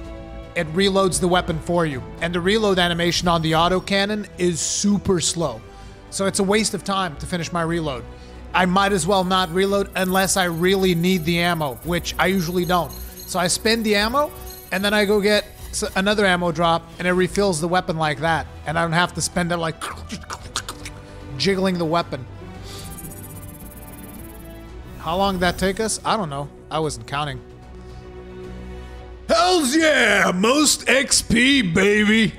it reloads the weapon for you. And the reload animation on the autocannon is super slow. So it's a waste of time to finish my reload. I might as well not reload unless I really need the ammo, which I usually don't. So I spend the ammo, and then I go get another ammo drop, and it refills the weapon like that. And I don't have to spend it like jiggling the weapon. How long did that take us? I don't know. I wasn't counting. Hells yeah! Most XP, baby!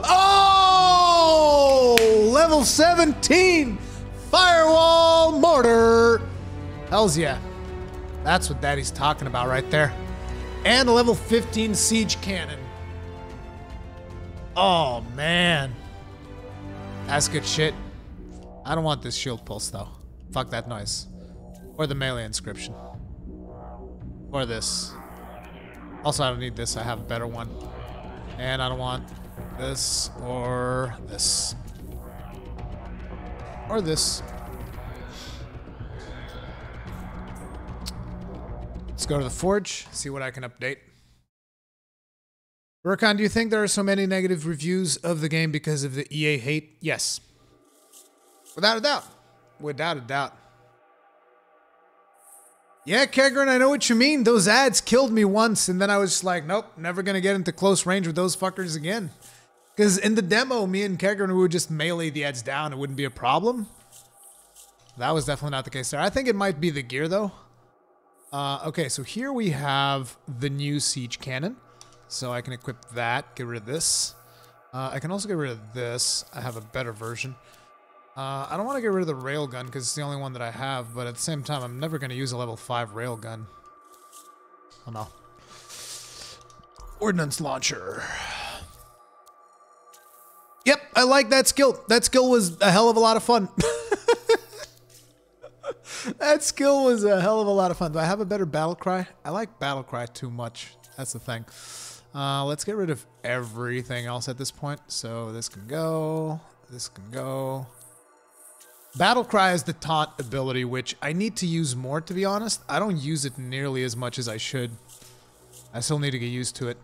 Oh! Level 17! Firewall mortar! Hells yeah. That's what Daddy's talking about right there. And a level 15 siege cannon. Oh, man. That's good shit. I don't want this shield pulse, though. Fuck that noise. Or the melee inscription. Or this. Also, I don't need this. I have a better one. And I don't want this or this. Or this. Let's go to the forge, see what I can update. Rurkan, do you think there are so many negative reviews of the game because of the EA hate? Yes. Without a doubt. Without a doubt. Yeah, Kagran, I know what you mean. Those ads killed me once, and then I was just like, nope, never gonna get into close range with those fuckers again. Because in the demo, me and Kegren, we would just melee the Eds down. It wouldn't be a problem. That was definitely not the case there. I think it might be the gear, though. Okay, so here we have the new siege cannon. So I can equip that, get rid of this. I can also get rid of this. I have a better version. I don't want to get rid of the railgun because it's the only one that I have, but at the same time, I'm never going to use a level 5 railgun. Oh no. Ordnance launcher. Yep, I like that skill. That skill was a hell of a lot of fun. That skill was a hell of a lot of fun. Do I have a better battle cry? I like battle cry too much. That's the thing. Let's get rid of everything else at this point. So this can go. This can go. Battle cry is the taunt ability, which I need to use more, to be honest. I don't use it nearly as much as I should. I still need to get used to it.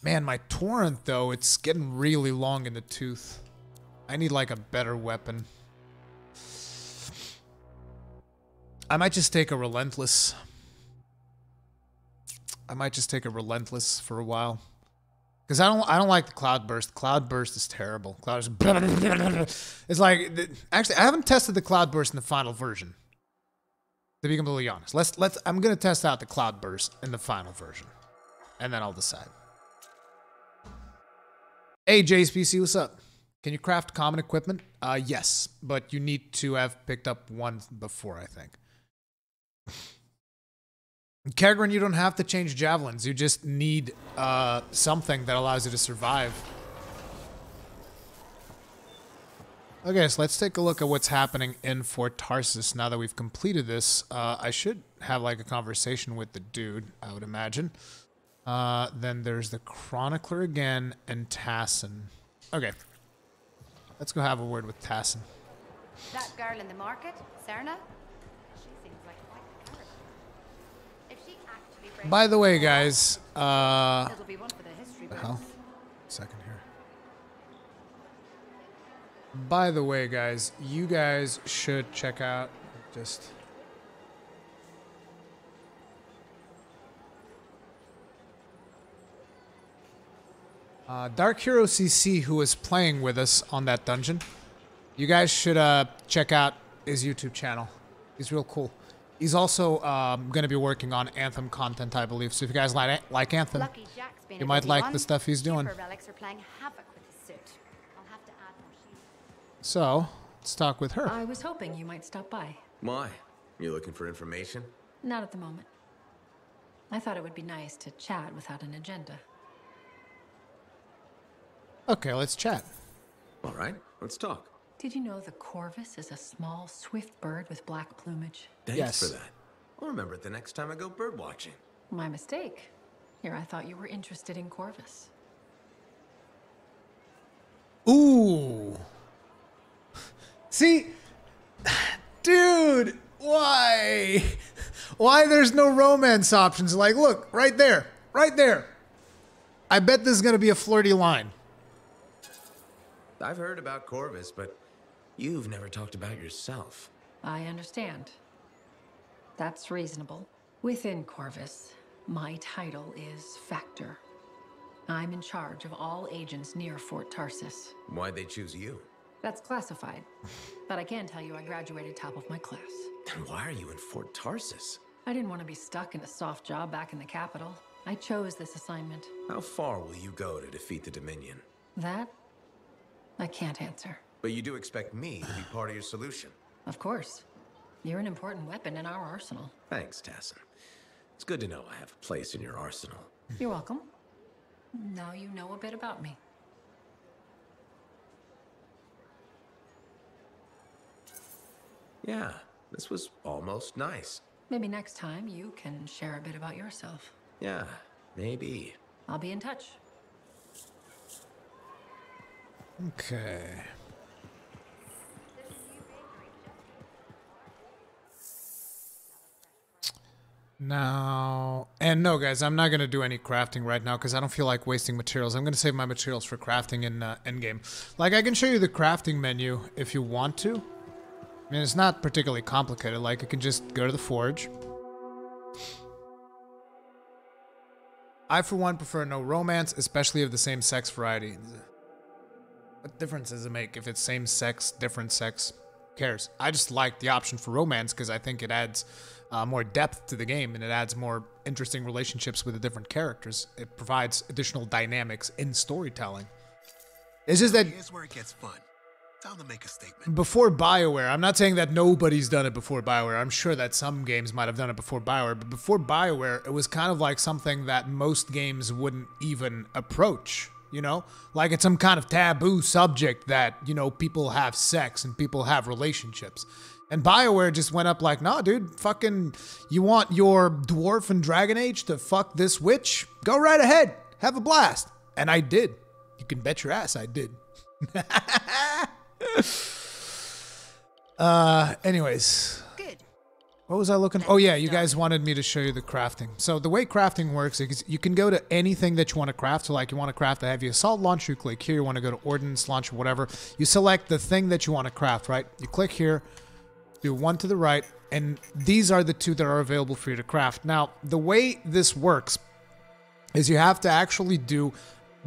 Man, my torrent, though, it's getting really long in the tooth. I need, like, a better weapon. I might just take a relentless. I might just take a relentless for a while. Because I don't like the cloudburst. Cloudburst is terrible. It's like, actually, I haven't tested the cloudburst in the final version. To be completely honest, I'm gonna test out the cloudburst in the final version, and then I'll decide. Hey, JSPC, what's up? Can you craft common equipment? Yes, but you need to have picked up one before, I think. Kegren, you don't have to change javelins. You just need something that allows you to survive. Okay, so let's take a look at what's happening in Fort Tarsus now that we've completed this. I should have like a conversation with the dude, I would imagine. Then there's the Chronicler again and Tassin. Okay, let's go have a word with Tassin. That girl in the market, Serna? She seems like quite the character. If she actually breaks By the way, guys, it'll be one for the history the books. hell? Second here. By the way, guys, you guys should check out just... Dark Hero CC, who was playing with us on that dungeon. You guys should check out his YouTube channel. He's real cool. He's also going to be working on Anthem content, I believe. So if you guys like Anthem, you might like the stuff he's doing. Relics are playing havoc with his suit. I'll have to add more shields. So, let's talk with her. I was hoping you might stop by. Why? You looking for information? Not at the moment. I thought it would be nice to chat without an agenda. Okay, let's chat. All right, let's talk. Did you know the Corvus is a small, swift bird with black plumage? Thanks for that. I'll remember it the next time I go bird watching. My mistake. Here, I thought you were interested in Corvus. Ooh. See? Dude, why? Why there's no romance options? Like, look, right there. Right there. I bet this is going to be a flirty line. I've heard about Corvus, but you've never talked about yourself. I understand. That's reasonable. Within Corvus, my title is Factor. I'm in charge of all agents near Fort Tarsus. Why'd they choose you? That's classified, but I can tell you I graduated top of my class. Then why are you in Fort Tarsus? I didn't want to be stuck in a soft job back in the capital. I chose this assignment. How far will you go to defeat the Dominion? That, I can't answer. But you do expect me to be part of your solution. Of course. You're an important weapon in our arsenal. Thanks, Tassin. It's good to know I have a place in your arsenal. You're welcome. Now you know a bit about me. Yeah, this was almost nice. Maybe next time you can share a bit about yourself. Yeah, maybe. I'll be in touch. Okay. Now, and no, guys, I'm not going to do any crafting right now because I don't feel like wasting materials. I'm going to save my materials for crafting in endgame. Like, I can show you the crafting menu if you want to. I mean, it's not particularly complicated. Like, you can just go to the forge. I, for one, prefer no romance, especially of the same sex variety. What difference does it make if it's same sex, different sex? Who cares? I just like the option for romance because I think it adds more depth to the game and it adds more interesting relationships with the different characters. It provides additional dynamics in storytelling. It's just that here's where it gets fun. Time to make a statement. Before BioWare, I'm not saying that nobody's done it before BioWare. I'm sure that some games might have done it before BioWare, but before BioWare, it was kind of like something that most games wouldn't even approach, you know? Like it's some kind of taboo subject that, you know, people have sex and people have relationships. And BioWare just went up like, nah, dude, fucking, you want your dwarf and Dragon Age to fuck this witch? Go right ahead. Have a blast. And I did. You can bet your ass I did. Anyways. Good. What was I looking? Oh yeah, you guys wanted me to show you the crafting. So the way crafting works is you can go to anything that you want to craft. So like you want to craft a heavy assault launcher, you click here. You want to go to ordnance launcher, whatever. You select the thing that you want to craft, right? You click here, do one to the right, and these are the two that are available for you to craft. Now, the way this works is you have to actually do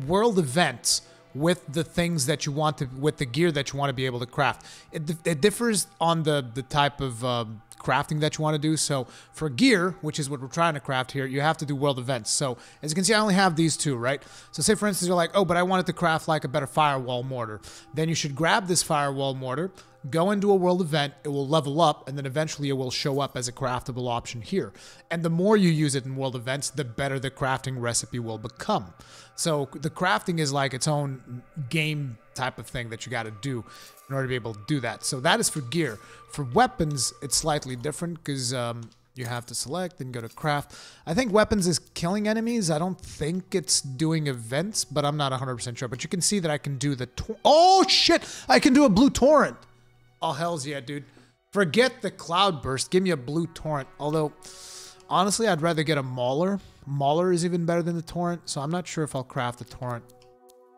world events with the things that you want to, with the gear that you want to be able to craft. It differs on the type of crafting that you want to do. So for gear, which is what we're trying to craft here, you have to do world events. So as you can see, I only have these two, right? So say for instance, you're like, oh, but I wanted to craft like a better firewall mortar. Then you should grab this firewall mortar, go into a world event, it will level up, and then eventually it will show up as a craftable option here. And the more you use it in world events, the better the crafting recipe will become. So the crafting is like its own game type of thing that you got to do in order to be able to do that. So that is for gear. For weapons, it's slightly different because you have to select and go to craft. I think weapons is killing enemies. I don't think it's doing events, but I'm not 100% sure. But you can see that I can do the... Oh, shit! I can do a blue torrent! Oh, hells yeah, dude. Forget the cloud burst. Give me a blue torrent. Although, honestly, I'd rather get a mauler. Mauler is even better than the torrent, so I'm not sure if I'll craft the torrent.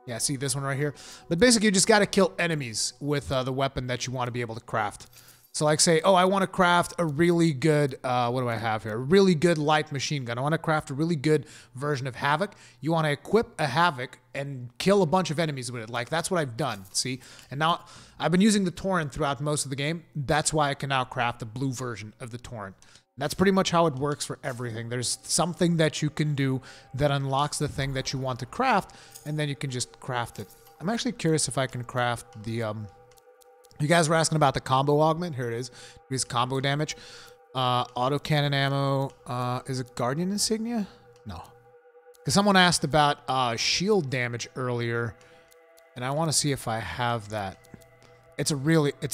Yeah, see this one right here? But basically, you just got to kill enemies with the weapon that you want to be able to craft. So like say, oh, I want to craft a really good, what do I have here? A really good light machine gun. I want to craft a really good version of Havoc. You want to equip a Havoc and kill a bunch of enemies with it. Like, that's what I've done, see? And now, I've been using the torrent throughout most of the game. That's why I can now craft the blue version of the torrent. That's pretty much how it works for everything. There's something that you can do that unlocks the thing that you want to craft, and then you can just craft it. I'm actually curious if I can craft the, you guys were asking about the combo augment. Here it is. Here's combo damage. Autocannon ammo. Is it Guardian Insignia? No. Because someone asked about shield damage earlier, and I want to see if I have that. It's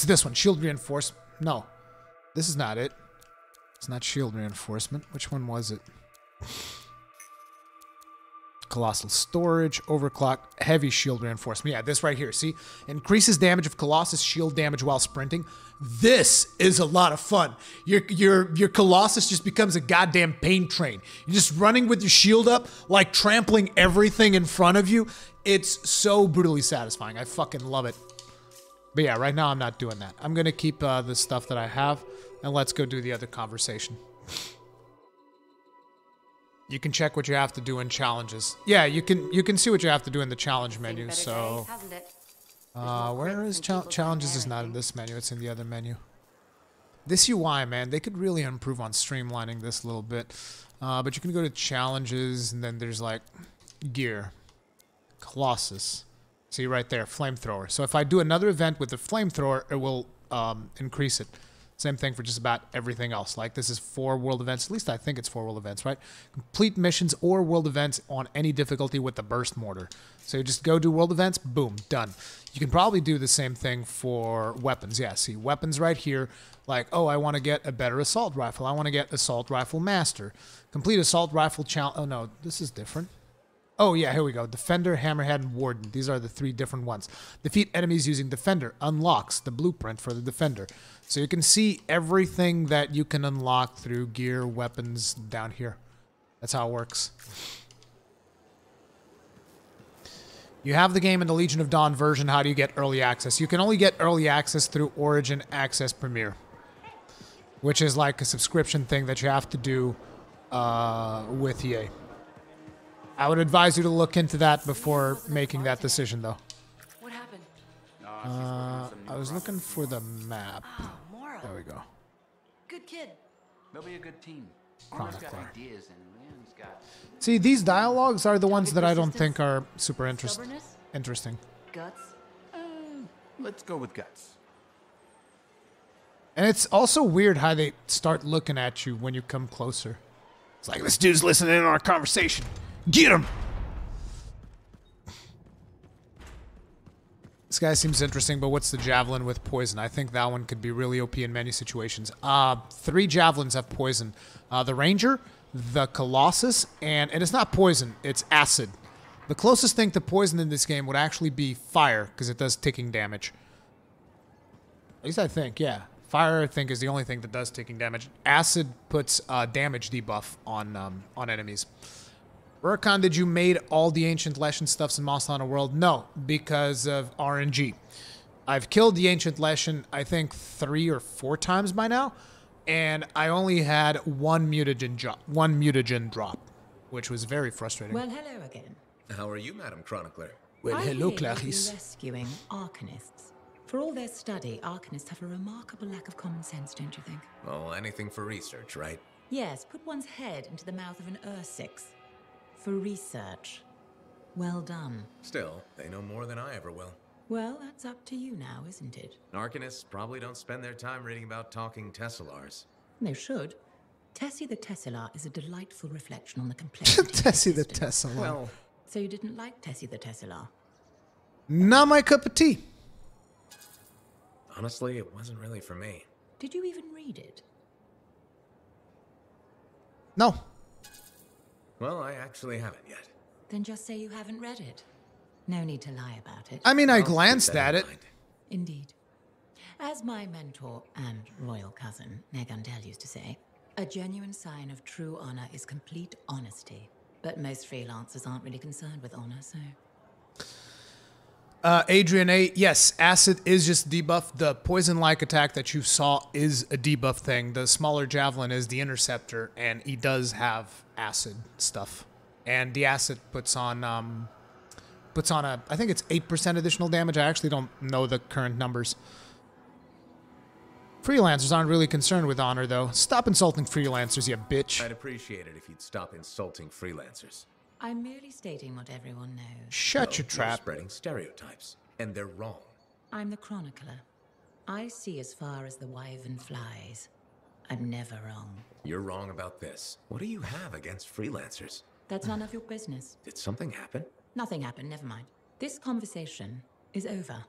this one. Shield reinforcement. No. This is not it. It's not shield reinforcement. Which one was it? Colossal storage, overclock, heavy shield reinforcement. Yeah, this right here. See? Increases damage of Colossus shield damage while sprinting. This is a lot of fun. Your Colossus just becomes a goddamn pain train. You're just running with your shield up, like trampling everything in front of you. It's so brutally satisfying. I fucking love it. But yeah, right now I'm not doing that. I'm going to keep the stuff that I have, and let's go do the other conversation. You can check what you have to do in challenges. Yeah, you can see what you have to do in the challenge menu. So, where is challenges? Is not in this menu. It's in the other menu. This UI, man, they could really improve on streamlining this a little bit. But you can go to challenges, and then there's like gear, Colossus. See right there, flamethrower. So if I do another event with the flamethrower, it will increase it. Same thing for just about everything else. Like this is 4 world events. At least I think it's 4 world events, right? Complete missions or world events on any difficulty with the burst mortar. So you just go do world events, boom, done. You can probably do the same thing for weapons. Yeah, see, weapons right here. Like, oh, I want to get a better assault rifle. I want to get assault rifle master. Complete assault rifle challenge. Oh no, this is different. Oh yeah, here we go. Defender, Hammerhead, and Warden. These are the 3 different ones. Defeat enemies using Defender. Unlocks the blueprint for the Defender. So you can see everything that you can unlock through gear, weapons down here. That's how it works. You have the game in the Legion of Dawn version. How do you get early access? You can only get early access through Origin Access Premier, which is like a subscription thing that you have to do with EA. I would advise you to look into that before making that decision, though. What happened? I was looking for the map. There we go. Good kid. They'll be a good team. Chronicler. Got ideas and Leon's got... See, these dialogues are the ones that I don't think are super interesting. Guts? Let's go with guts. And it's also weird how they start looking at you when you come closer. It's like, this dude's listening to our conversation. Get him! This guy seems interesting, but what's the javelin with poison? I think that one could be really OP in many situations. 3 javelins have poison. The Ranger, the Colossus, and it's not poison, it's acid. The closest thing to poison in this game would actually be fire, because it does ticking damage. At least I think, yeah. Fire, I think, is the only thing that does ticking damage. Acid puts damage debuff on enemies. Rurikon, did you made all the Ancient Leshen stuffs in Monster Hunter World? No, because of RNG. I've killed the Ancient Leshen, I think, 3 or 4 times by now, and I only had one mutagen drop, which was very frustrating. Well, hello again. How are you, Madam Chronicler? Well, hello, Clarice. Rescuing Arcanists. For all their study, Arcanists have a remarkable lack of common sense, don't you think? Well, anything for research, right? Yes, put one's head into the mouth of an Ursix. For research. Well done. Still, they know more than I ever will. Well, that's up to you now, isn't it? Arcanists probably don't spend their time reading about talking Tessellars. They should. Tessie the Tesselar is a delightful reflection on the complexity Tessie the Tesselar. Well, so you didn't like Tessie the Tesselar? Not my cup of tea. Honestly, it wasn't really for me. Did you even read it? No. Well, I actually haven't yet. Then just say you haven't read it. No need to lie about it. I mean, I glanced at it. Indeed. As my mentor and royal cousin, Negandel, used to say, a genuine sign of true honor is complete honesty. But most freelancers aren't really concerned with honor, so... Adrian A, yes, acid is just debuff. The poison-like attack that you saw is a debuff thing. The smaller javelin is the interceptor, and he does have acid stuff. And the acid puts on a, I think it's 8% additional damage. I actually don't know the current numbers. Freelancers aren't really concerned with honor, though. Stop insulting freelancers, you bitch. I'd appreciate it if you'd stop insulting freelancers. I'm merely stating what everyone knows. Shut your trap. You're spreading stereotypes, and they're wrong. I'm the chronicler. I see as far as the wyvern flies. I'm never wrong. You're wrong about this. What do you have against freelancers? That's none of your business. Did something happen? Nothing happened, never mind. This conversation is over.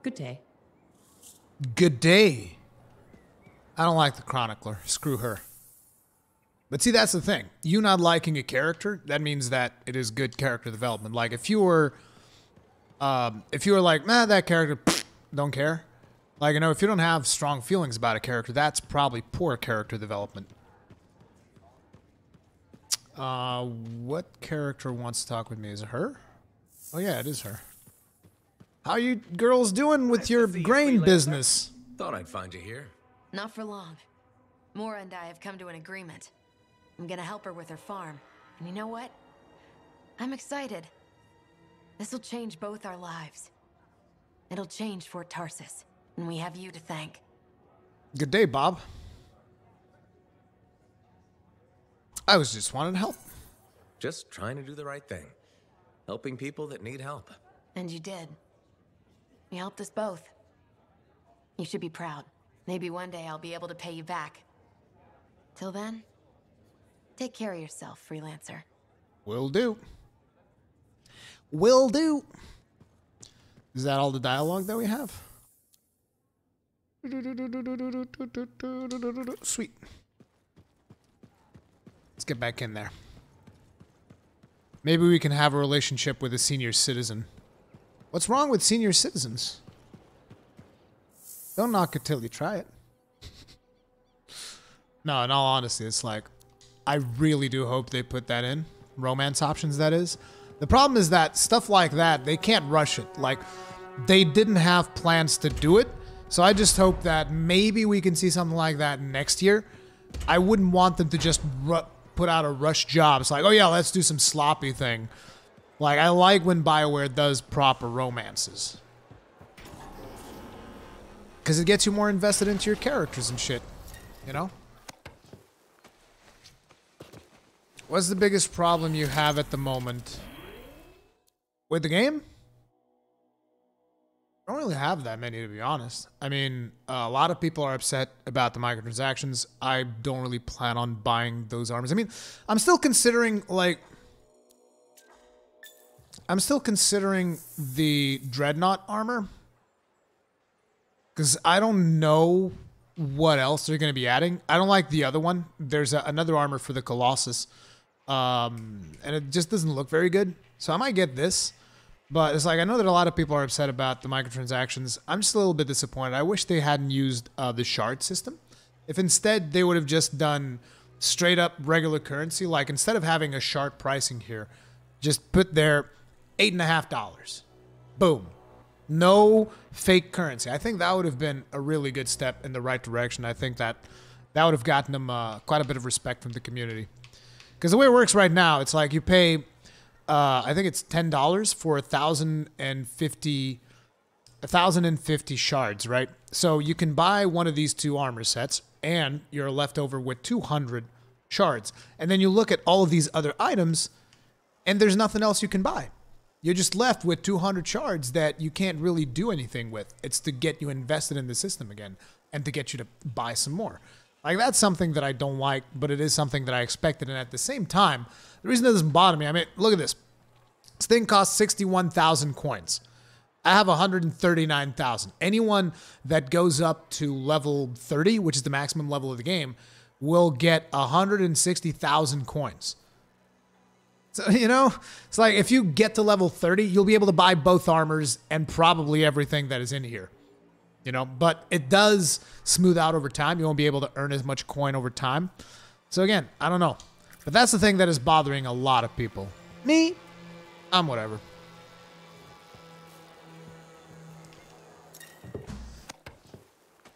Good day. Good day. I don't like the chronicler. Screw her. But see, that's the thing. You not liking a character, that means that it is good character development. Like, if you were like, nah, that character, don't care. Like, you know, if you don't have strong feelings about a character, that's probably poor character development. What character wants to talk with me? Is it her? Oh, yeah, it is her. How you girls doing with your grain business? Thought I'd find you here. Not for long. Mora and I have come to an agreement. I'm gonna help her with her farm. And you know what? I'm excited. This'll change both our lives. It'll change Fort Tarsus, and we have you to thank. Good day, Bob. I was just wanting to help. Just trying to do the right thing. Helping people that need help. And you did. You helped us both. You should be proud. Maybe one day I'll be able to pay you back. Till then, take care of yourself, freelancer. Will do. Will do. Is that all the dialogue that we have? Sweet. Let's get back in there. Maybe we can have a relationship with a senior citizen. What's wrong with senior citizens? Don't knock it till you try it. No, in all honesty, it's like, I really do hope they put that in. Romance options, that is. The problem is that stuff like that, they can't rush it. Like, they didn't have plans to do it. So I just hope that maybe we can see something like that next year. I wouldn't want them to just put out a rush job. It's like, oh yeah, let's do some sloppy thing. Like, I like when BioWare does proper romances. Because it gets you more invested into your characters and shit. You know? What's the biggest problem you have at the moment? With the game? I don't really have that many, to be honest. I mean, a lot of people are upset about the microtransactions. I don't really plan on buying those armors. I mean, I'm still considering, like... I'm still considering the Dreadnought armor. Because I don't know what else they're going to be adding. I don't like the other one. There's another armor for the Colossus. And it just doesn't look very good. So I might get this. But it's like, I know that a lot of people are upset about the microtransactions. I'm just a little bit disappointed. I wish they hadn't used the shard system. If instead they would have just done straight up regular currency, like instead of having a shard pricing here, just put their $8.50. Boom. No fake currency. I think that would have been a really good step in the right direction. I think that would have gotten them quite a bit of respect from the community. Because the way it works right now, it's like you pay... I think it's $10 for 1,050 shards, right? So you can buy one of these two armor sets, and you're left over with 200 shards. And then you look at all of these other items, and there's nothing else you can buy. You're just left with 200 shards that you can't really do anything with. It's to get you invested in the system again, and to get you to buy some more. Like, that's something that I don't like, but it is something that I expected. And at the same time, the reason it doesn't bother me, I mean, look at this. This thing costs 61,000 coins. I have 139,000. Anyone that goes up to level 30, which is the maximum level of the game, will get 160,000 coins. So, you know, it's like if you get to level 30, you'll be able to buy both armors and probably everything that is in here. You know, but it does smooth out over time. You won't be able to earn as much coin over time. So again, I don't know. But that's the thing that is bothering a lot of people. Me, I'm whatever.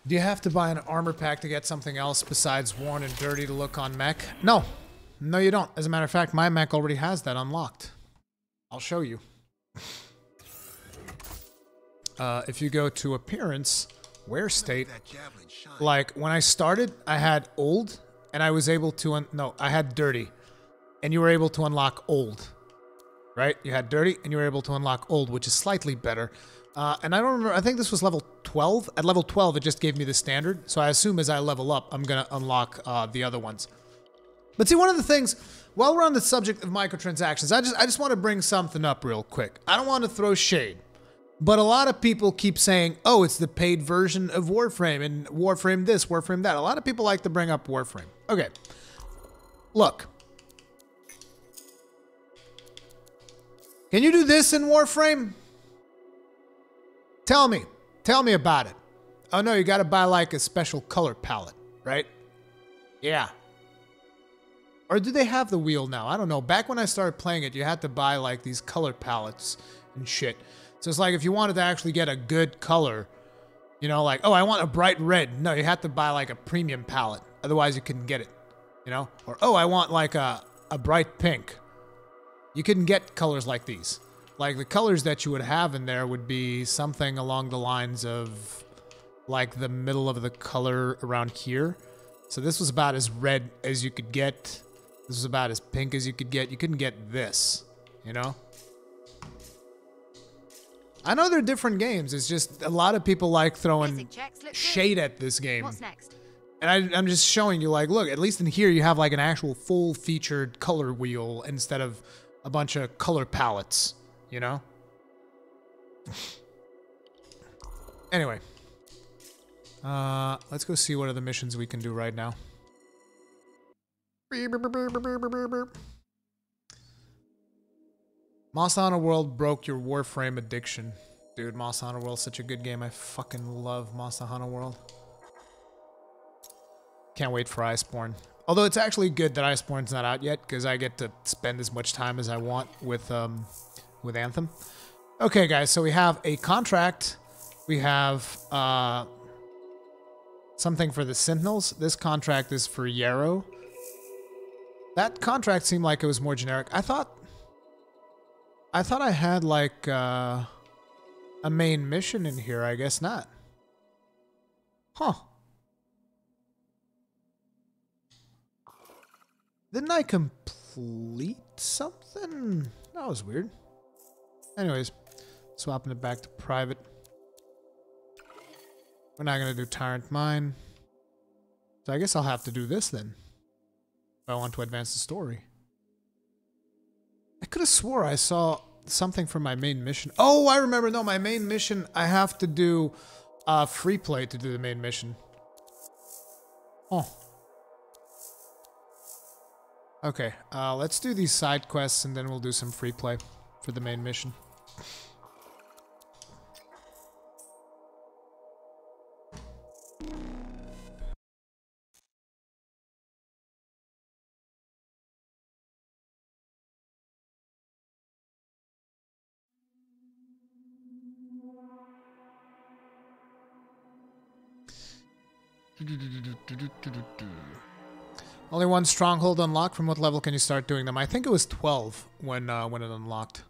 Do you have to buy an armor pack to get something else besides worn and dirty to look on mech? No. No, you don't. As a matter of fact, my mech already has that unlocked. I'll show you. If you go to appearance, wear state, like when I started, I had old and I was able to, no, I had dirty and you were able to unlock old, right? You had dirty and you were able to unlock old, which is slightly better. And I don't remember, I think this was level 12. At level 12, it just gave me the standard. So I assume as I level up, I'm going to unlock the other ones. But see, one of the things, while we're on the subject of microtransactions, I just want to bring something up real quick. I don't want to throw shade. But a lot of people keep saying, oh, it's the paid version of Warframe, and Warframe this, Warframe that. A lot of people like to bring up Warframe. Okay. Look. Can you do this in Warframe? Tell me. Tell me about it. Oh, no, you got to buy like a special color palette, right? Yeah. Or do they have the wheel now? I don't know. Back when I started playing it, you had to buy like these color palettes and shit. So it's like if you wanted to actually get a good color, you know, like, oh, I want a bright red. No, you had to buy like a premium palette. Otherwise, you couldn't get it, you know? Or, oh, I want like a bright pink. You couldn't get colors like these. Like the colors that you would have in there would be something along the lines of like the middle of the color around here. So this was about as red as you could get. This was about as pink as you could get. You couldn't get this, you know? I know they're different games. It's just a lot of people like throwing shade at this game. What's next? And I'm just showing you, like, look, at least in here you have like an actual full-featured color wheel instead of a bunch of color palettes, you know? Anyway. Let's go see what other missions we can do right now. Monster Hunter World broke your Warframe addiction. Dude, Monster Hunter World is such a good game. I fucking love Monster Hunter World. Can't wait for Iceborne. Although it's actually good that Iceborne's not out yet, because I get to spend as much time as I want with Anthem. Okay, guys, so we have a contract. We have something for the Sentinels. This contract is for Yarrow. That contract seemed like it was more generic. I thought I had like a main mission in here. I guess not. Huh. Didn't I complete something? That was weird. Anyways, swapping it back to private. We're not going to do Tyrant Mine. So I guess I'll have to do this then. If I want to advance the story. I could have swore I saw something from my main mission. Oh, I remember. No, my main mission, I have to do free play to do the main mission. Oh. Okay, let's do these side quests and then we'll do some free play for the main mission. Only one stronghold unlocked. From what level can you start doing them? I think it was 12 when it unlocked.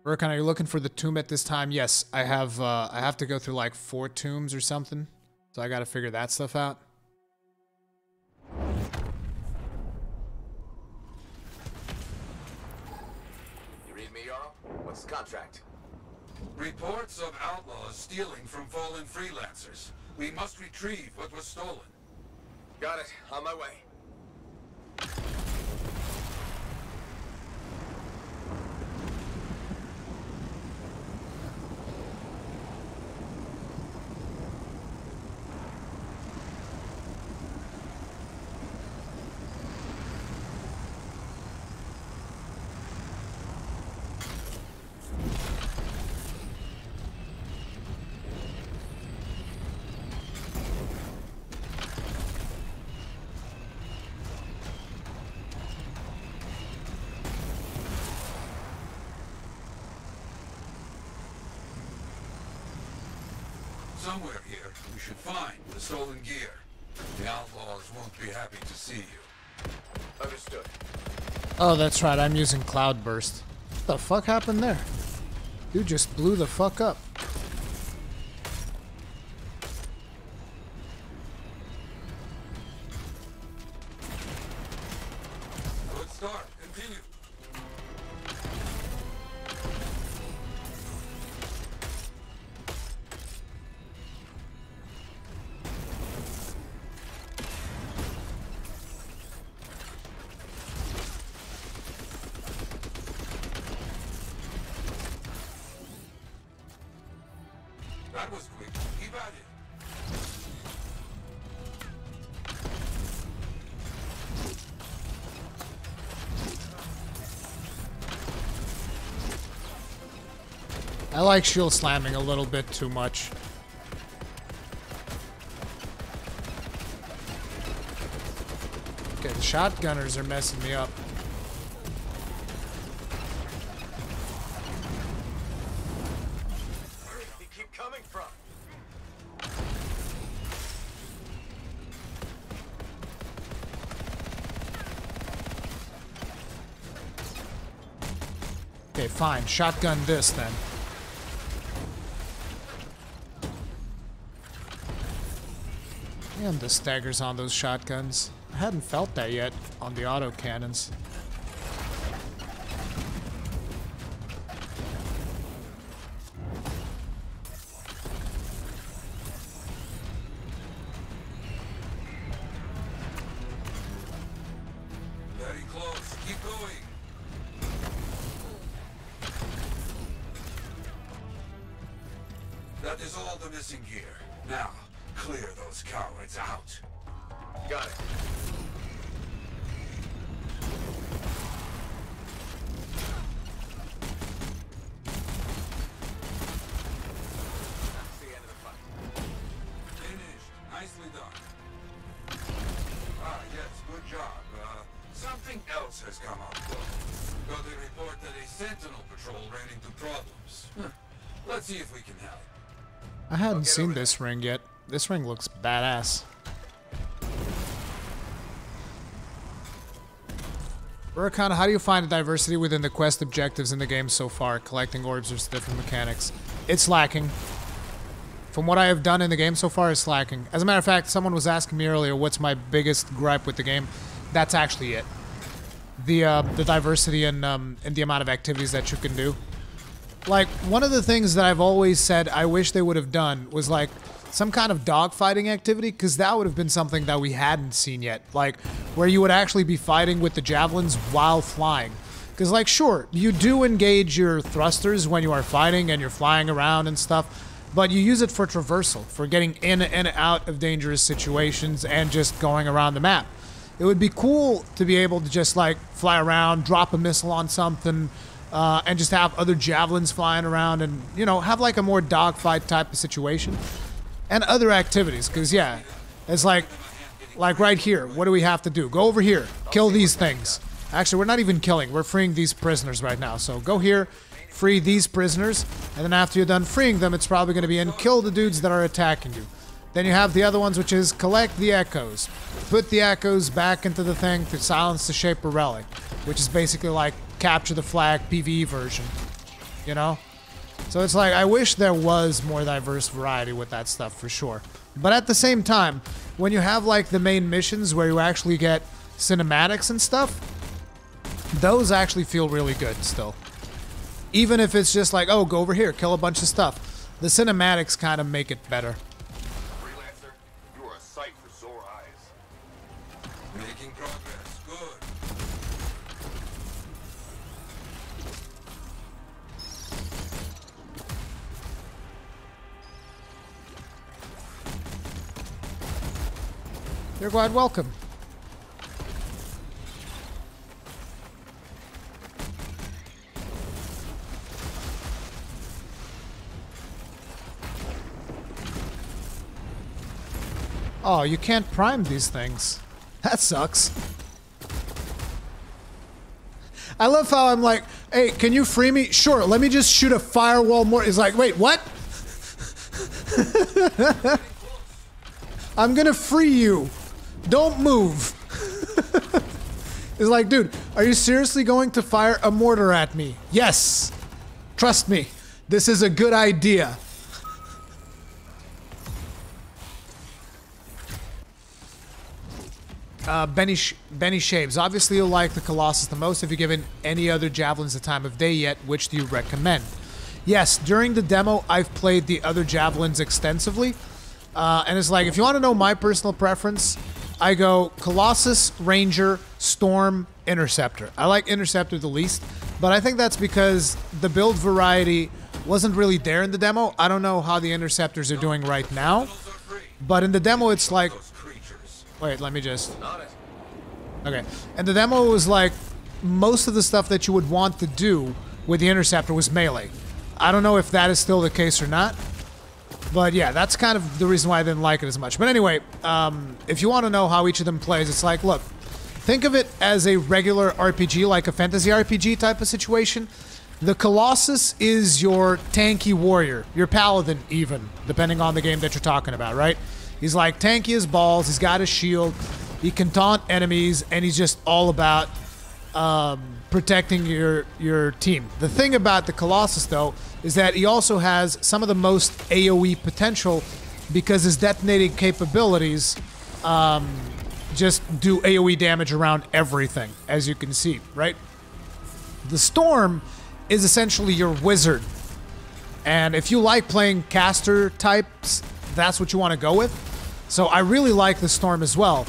Urkan, are you looking for the tomb at this time? Yes, I have to go through like 4 tombs or something. So I gotta figure that stuff out. You read me, Jarl? What's the contract? Reports of outlaws stealing from fallen freelancers. We must retrieve what was stolen. Got it. On my way. Somewhere here, we should find the stolen gear. The outlaws won't be happy to see you. Understood. Oh, that's right. I'm using Cloudburst. What the fuck happened there? Dude just blew the fuck up. Good start. Continue. That was quick. Keep at it. I like shield slamming a little bit too much. Okay, the shotgunners are messing me up. Okay, fine. Shotgun this then. Damn, the staggers on those shotguns. I hadn't felt that yet on the auto cannons. Very close. Keep going. That is all the missing gear. Now, clear those cowards out. Got it. That's the end of the fight. Finished. Nicely done. Ah, yes, good job. Something else has come up, though. Got a report that a Sentinel patrol ran into problems. Let's see if we can help. I hadn't seen this ring yet. This ring looks badass. Urkan, how do you find the diversity within the quest objectives in the game so far? Collecting orbs or different mechanics. It's lacking. from what I have done in the game so far, is slacking. As a matter of fact, someone was asking me earlier what's my biggest gripe with the game. That's actually it. The diversity and the amount of activities that you can do. Like, one of the things that I've always said I wish they would have done was, like, some kind of dogfighting activity, because that would have been something that we hadn't seen yet. Like, where you would actually be fighting with the javelins while flying. Because, like, sure, you do engage your thrusters when you are fighting and you're flying around and stuff, but you use it for traversal, for getting in and out of dangerous situations and just going around the map. It would be cool to be able to just, like, fly around, drop a missile on something, and just have other javelins flying around and, you know, have, like, a more dogfight type of situation. And other activities, because, yeah, it's like right here, what do we have to do? Go over here, kill these things. Actually, we're not even killing, we're freeing these prisoners right now. So go here, free these prisoners, and then after you're done freeing them, it's probably going to be in kill the dudes that are attacking you. Then you have the other ones, which is collect the echoes. Put the echoes back into the thing to silence the Shaper Relic, which is basically like capture the flag PvE version, you know? So it's like, I wish there was more diverse variety with that stuff for sure. But at the same time, when you have like the main missions where you actually get cinematics and stuff, those actually feel really good still. Even if it's just like, oh, go over here, kill a bunch of stuff. The cinematics kind of make it better. Freelancer, you are a sight for sore eyes. Making progress. Good. You're quite welcome. Oh, you can't prime these things. That sucks. I love how I'm like, hey, can you free me? Sure, let me just shoot a firewall more. He's like, wait, what? I'm gonna free you. Don't move. It's like, dude, are you seriously going to fire a mortar at me? Yes. Trust me, this is a good idea. Benny Shaves. Obviously, you'll like the Colossus the most. Have you given any other javelins the time of day yet? Which do you recommend? Yes, during the demo, I've played the other javelins extensively. And it's like, if you want to know my personal preference, I go Colossus, Ranger, Storm, Interceptor. I like Interceptor the least, but I think that's because the build variety wasn't really there in the demo. I don't know how the Interceptors are doing right now, but in the demo, it's like... Wait, let me just... Okay. And the demo was like, most of the stuff that you would want to do with the Interceptor was melee. I don't know if that is still the case or not. But yeah, that's kind of the reason why I didn't like it as much. But anyway, if you want to know how each of them plays, it's like, look, think of it as a regular RPG, like a fantasy RPG type of situation. The Colossus is your tanky warrior, your paladin even, depending on the game that you're talking about, right? He's like tanky as balls, he's got a shield, he can taunt enemies, and he's just all about protecting your team. The thing about the Colossus, though, is that he also has some of the most AoE potential because his detonating capabilities just do AoE damage around everything, as you can see, right? The Storm is essentially your wizard. And if you like playing caster types, that's what you want to go with. So I really like the Storm as well.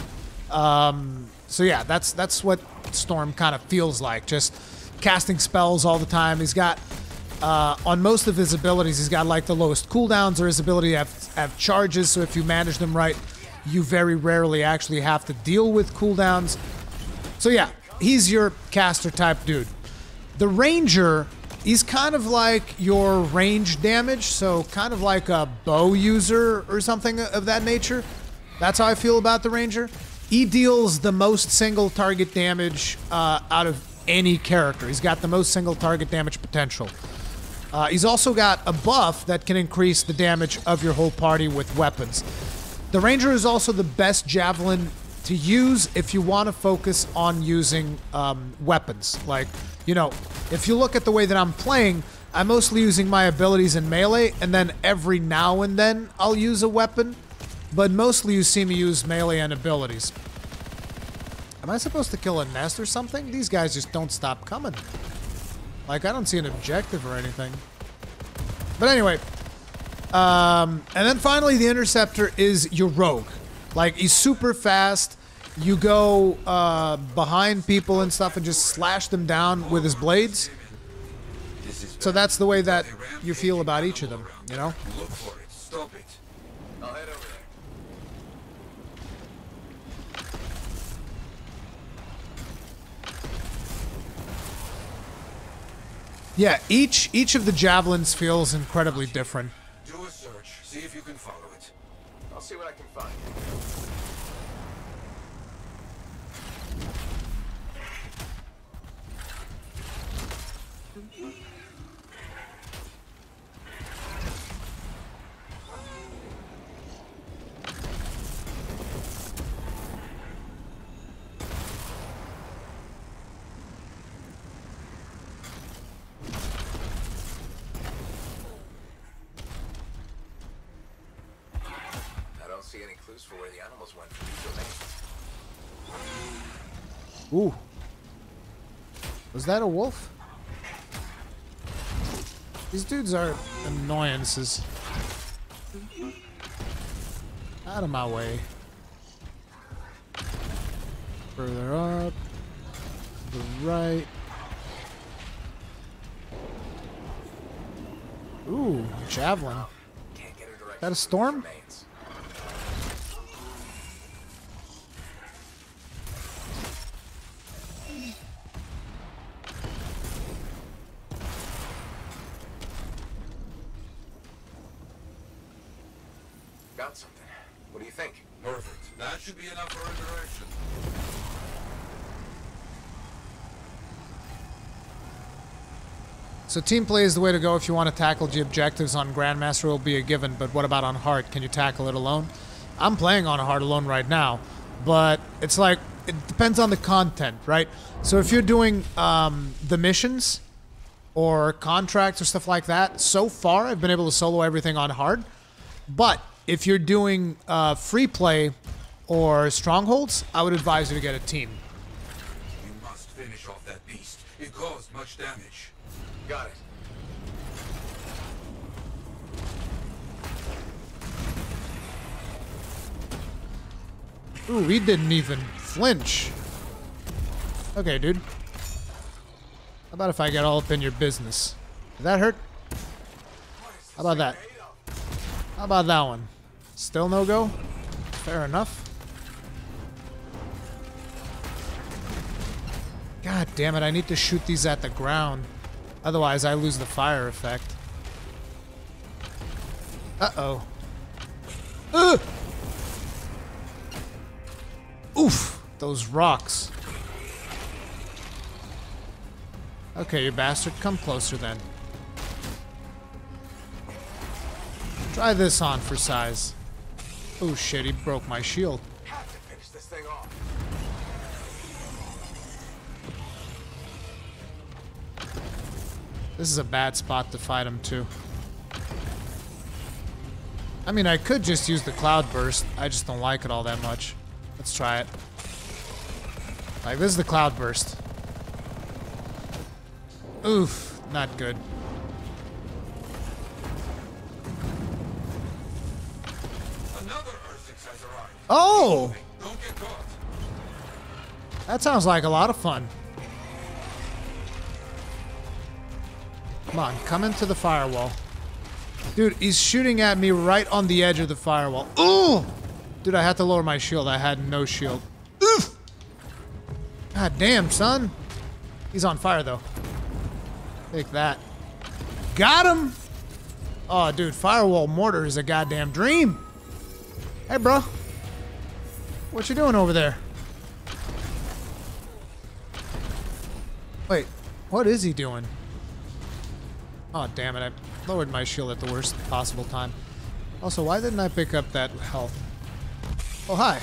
So yeah, that's what Storm kind of feels like. Just casting spells all the time. He's got, on most of his abilities, he's got like the lowest cooldowns, or his ability to have charges. So if you manage them right, you very rarely actually have to deal with cooldowns. So yeah, he's your caster type dude. The Ranger, he's kind of like your range damage, so kind of like a bow user or something of that nature. That's how I feel about the Ranger. He deals the most single target damage out of any character. He's got the most single target damage potential. He's also got a buff that can increase the damage of your whole party with weapons. The Ranger is also the best javelin to use if you want to focus on using weapons. Like, you know, if you look at the way that I'm playing, I'm mostly using my abilities in melee, and then every now and then I'll use a weapon. But mostly you see me use melee and abilities. Am I supposed to kill a nest or something? These guys just don't stop coming. Like, I don't see an objective or anything. But anyway. And then finally the Interceptor is your rogue. Like, he's super fast. You go behind people and stuff and just slash them down with his blades. So that's the way that you feel about each of them, you know? Look for it. Stop it. I'll head over there. Yeah, each of the javelins feels incredibly different. Do a search. See if you can follow it. I'll see what I can find. See any clues for where the animals went from these domains. Ooh. Was that a wolf? These dudes are annoyances. Out of my way. Further up. To the right. Ooh, javelin. Is that a storm? Got something. What do you think? Perfect. That should be enough for a direction. So team play is the way to go if you want to tackle the objectives on Grandmaster. Will be a given, but what about on hard? Can you tackle it alone? I'm playing on hard alone right now, but it's like, it depends on the content, right? So if you're doing the missions or contracts or stuff like that, so far I've been able to solo everything on hard, but if you're doing free play or strongholds, I would advise you to get a team. You must finish off that beast. It caused much damage. Got it. Ooh, he didn't even flinch. Okay, dude. How about if I get all up in your business? Did that hurt? How about that? How about that one? Still no go? Fair enough. God damn it, I need to shoot these at the ground. Otherwise, I lose the fire effect. Uh-oh. Ugh! Oof! Those rocks. Okay, you bastard. Come closer then. Try this on for size. Oh shit, he broke my shield. Have to finish this thing off. This is a bad spot to fight him too. I mean, I could just use the cloud burst. I just don't like it all that much. Let's try it. Like, this is the cloud burst. Oof, not good. Oh! That sounds like a lot of fun. Come on, come into the firewall. Dude, he's shooting at me right on the edge of the firewall. Ooh! Dude, I had to lower my shield. I had no shield. Oof! God damn, son. He's on fire, though. Take that. Got him! Oh, dude, firewall mortar is a goddamn dream. Hey, bro. What you doing over there? Wait, what is he doing? Oh, damn it. I lowered my shield at the worst possible time. Also, why didn't I pick up that health? Oh, hi.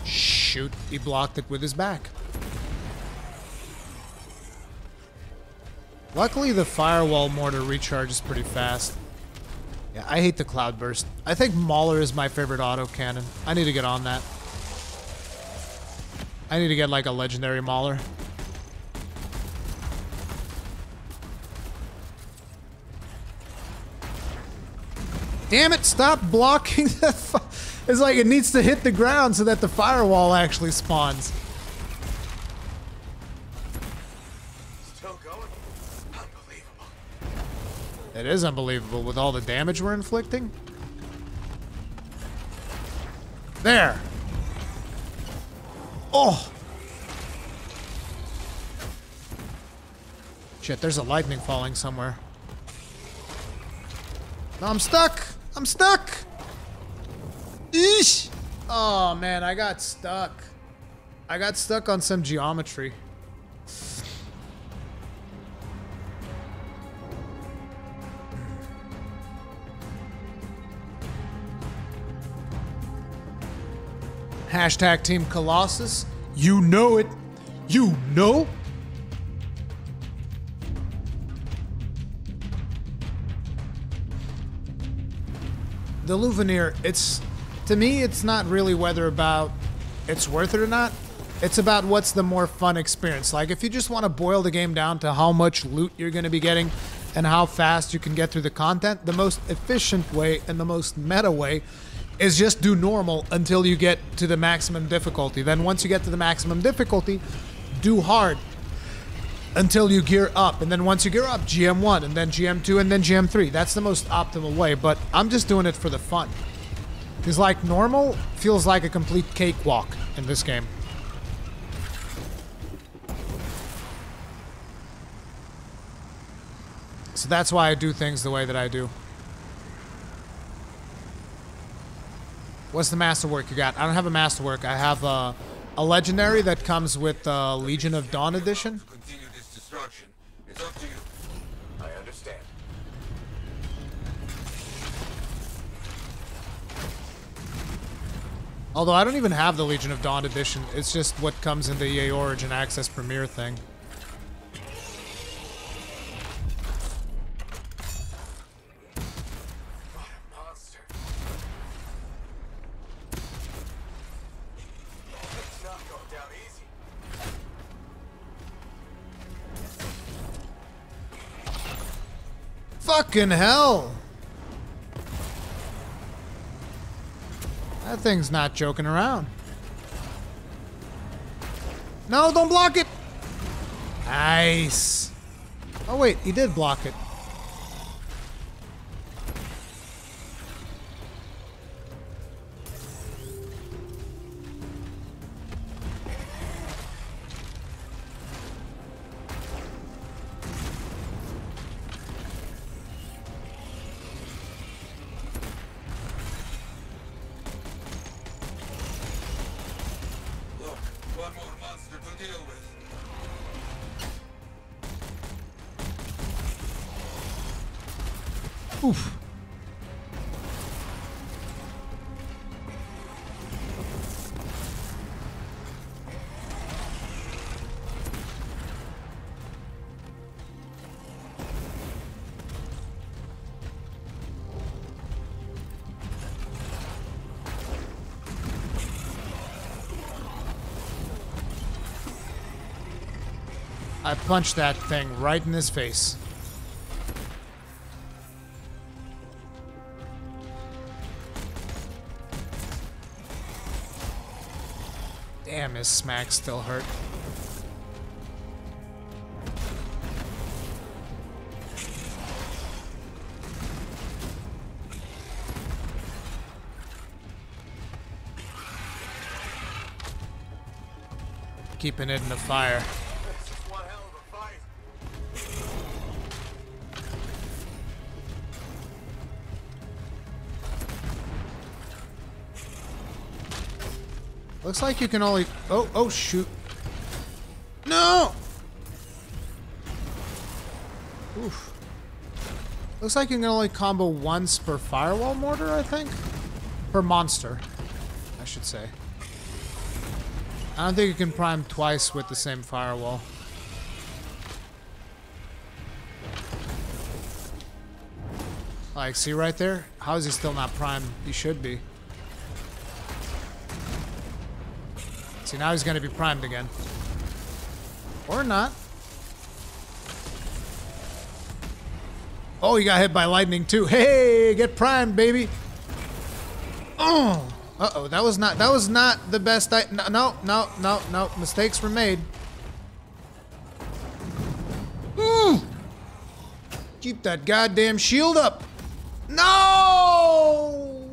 Shoot, he blocked it with his back. Luckily, the firewall mortar recharges pretty fast. Yeah, I hate the cloudburst. I think Mauler is my favorite autocannon. I need to get on that. I need to get like a legendary Mauler. Damn it, stop blocking the it's like it needs to hit the ground so that the firewall actually spawns. Still going? Unbelievable. It is unbelievable with all the damage we're inflicting. There. Oh. Shit, there's a lightning falling somewhere. No, I'm stuck. I'm stuck. Eesh. Oh, man, I got stuck. I got stuck on some geometry. Hashtag Team Colossus. You know it. You know. The Louveneer, to me, it's not really whether about it's worth it or not. It's about what's the more fun experience. Like, if you just want to boil the game down to how much loot you're going to be getting and how fast you can get through the content, the most efficient way and the most meta way is just do normal until you get to the maximum difficulty. Then once you get to the maximum difficulty, do hard until you gear up. And then once you gear up, GM1, and then GM2, and then GM3. That's the most optimal way, but I'm just doing it for the fun. Because like normal feels like a complete cakewalk in this game. So that's why I do things the way that I do. What's the masterwork you got? I don't have a masterwork. I have a legendary that comes with Legion of Dawn edition. Continue this destruction. It's up to you. I understand. Although I don't even have the Legion of Dawn edition. It's just what comes in the EA Origin Access Premier thing. Fucking hell! That thing's not joking around. No, don't block it! Nice. Oh wait, he did block it. Oof. I punched that thing right in his face. Damn, his smack still hurt. Keeping it in the fire. Looks like you can only... Oh, shoot. No! Oof. Looks like you can only combo once per firewall mortar, I think? Per monster, I should say. I don't think you can prime twice with the same firewall. Like, see right there? How is he still not primed? He should be. See, now he's gonna be primed again. Or not. Oh, he got hit by lightning too. Hey, get primed, baby. Oh. Uh-oh, that was not the best no. Mistakes were made. Keep that goddamn shield up. No!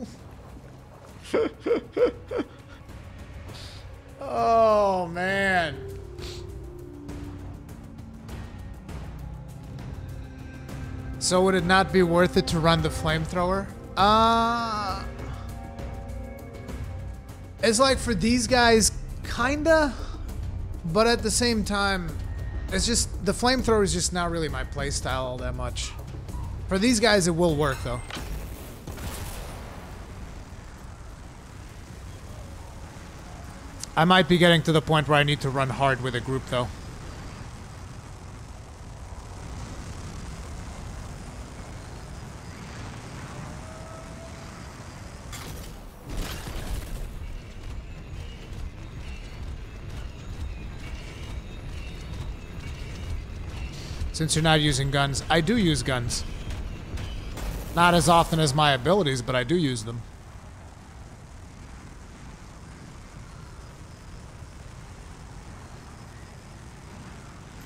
Oh, man. So would it not be worth it to run the flamethrower? It's like for these guys, kinda, but at the same time, it's just, the flamethrower is just not really my playstyle all that much. For these guys, it will work though. I might be getting to the point where I need to run hard with a group though. Since you're not using guns, I do use guns. Not as often as my abilities, but I do use them.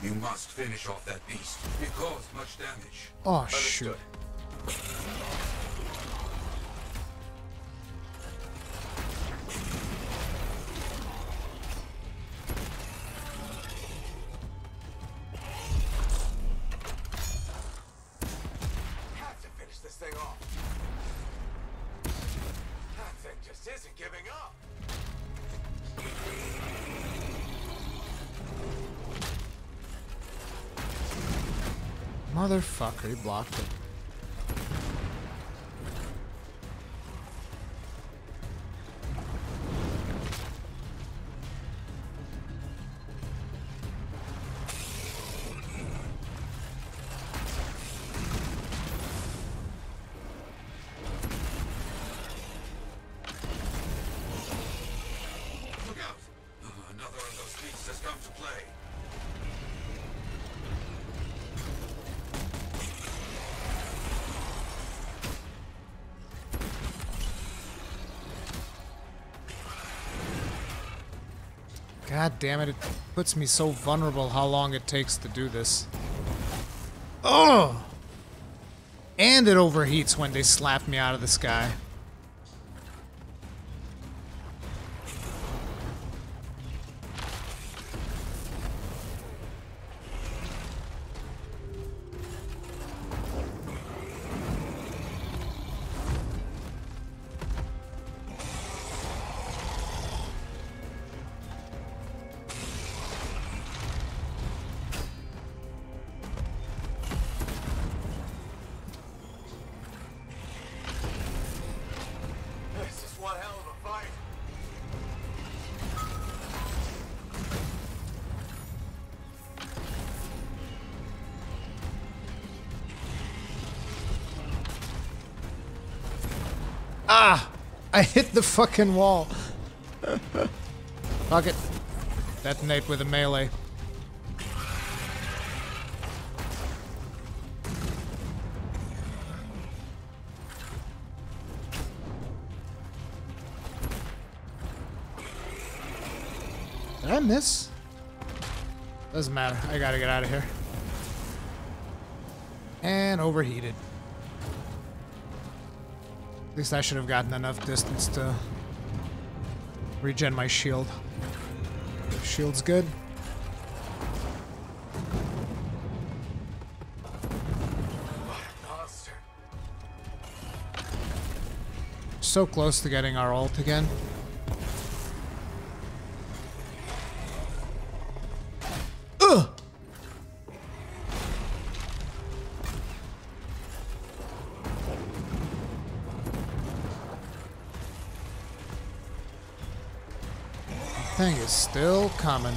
You must finish off that beast. It caused much damage. Oh, shoot. Motherfucker, he blocked it. Look out! Another of those beasts has come to play. God damn it, it puts me so vulnerable how long it takes to do this. Oh! And it overheats when they slap me out of the sky. Ah! I hit the fucking wall. Fuck it. Detonate with a melee. Did I miss? Doesn't matter. I gotta get out of here. And overheated. At least I should have gotten enough distance to regen my shield. Shield's good. So close to getting our ult again. Ugh! Thing is still coming.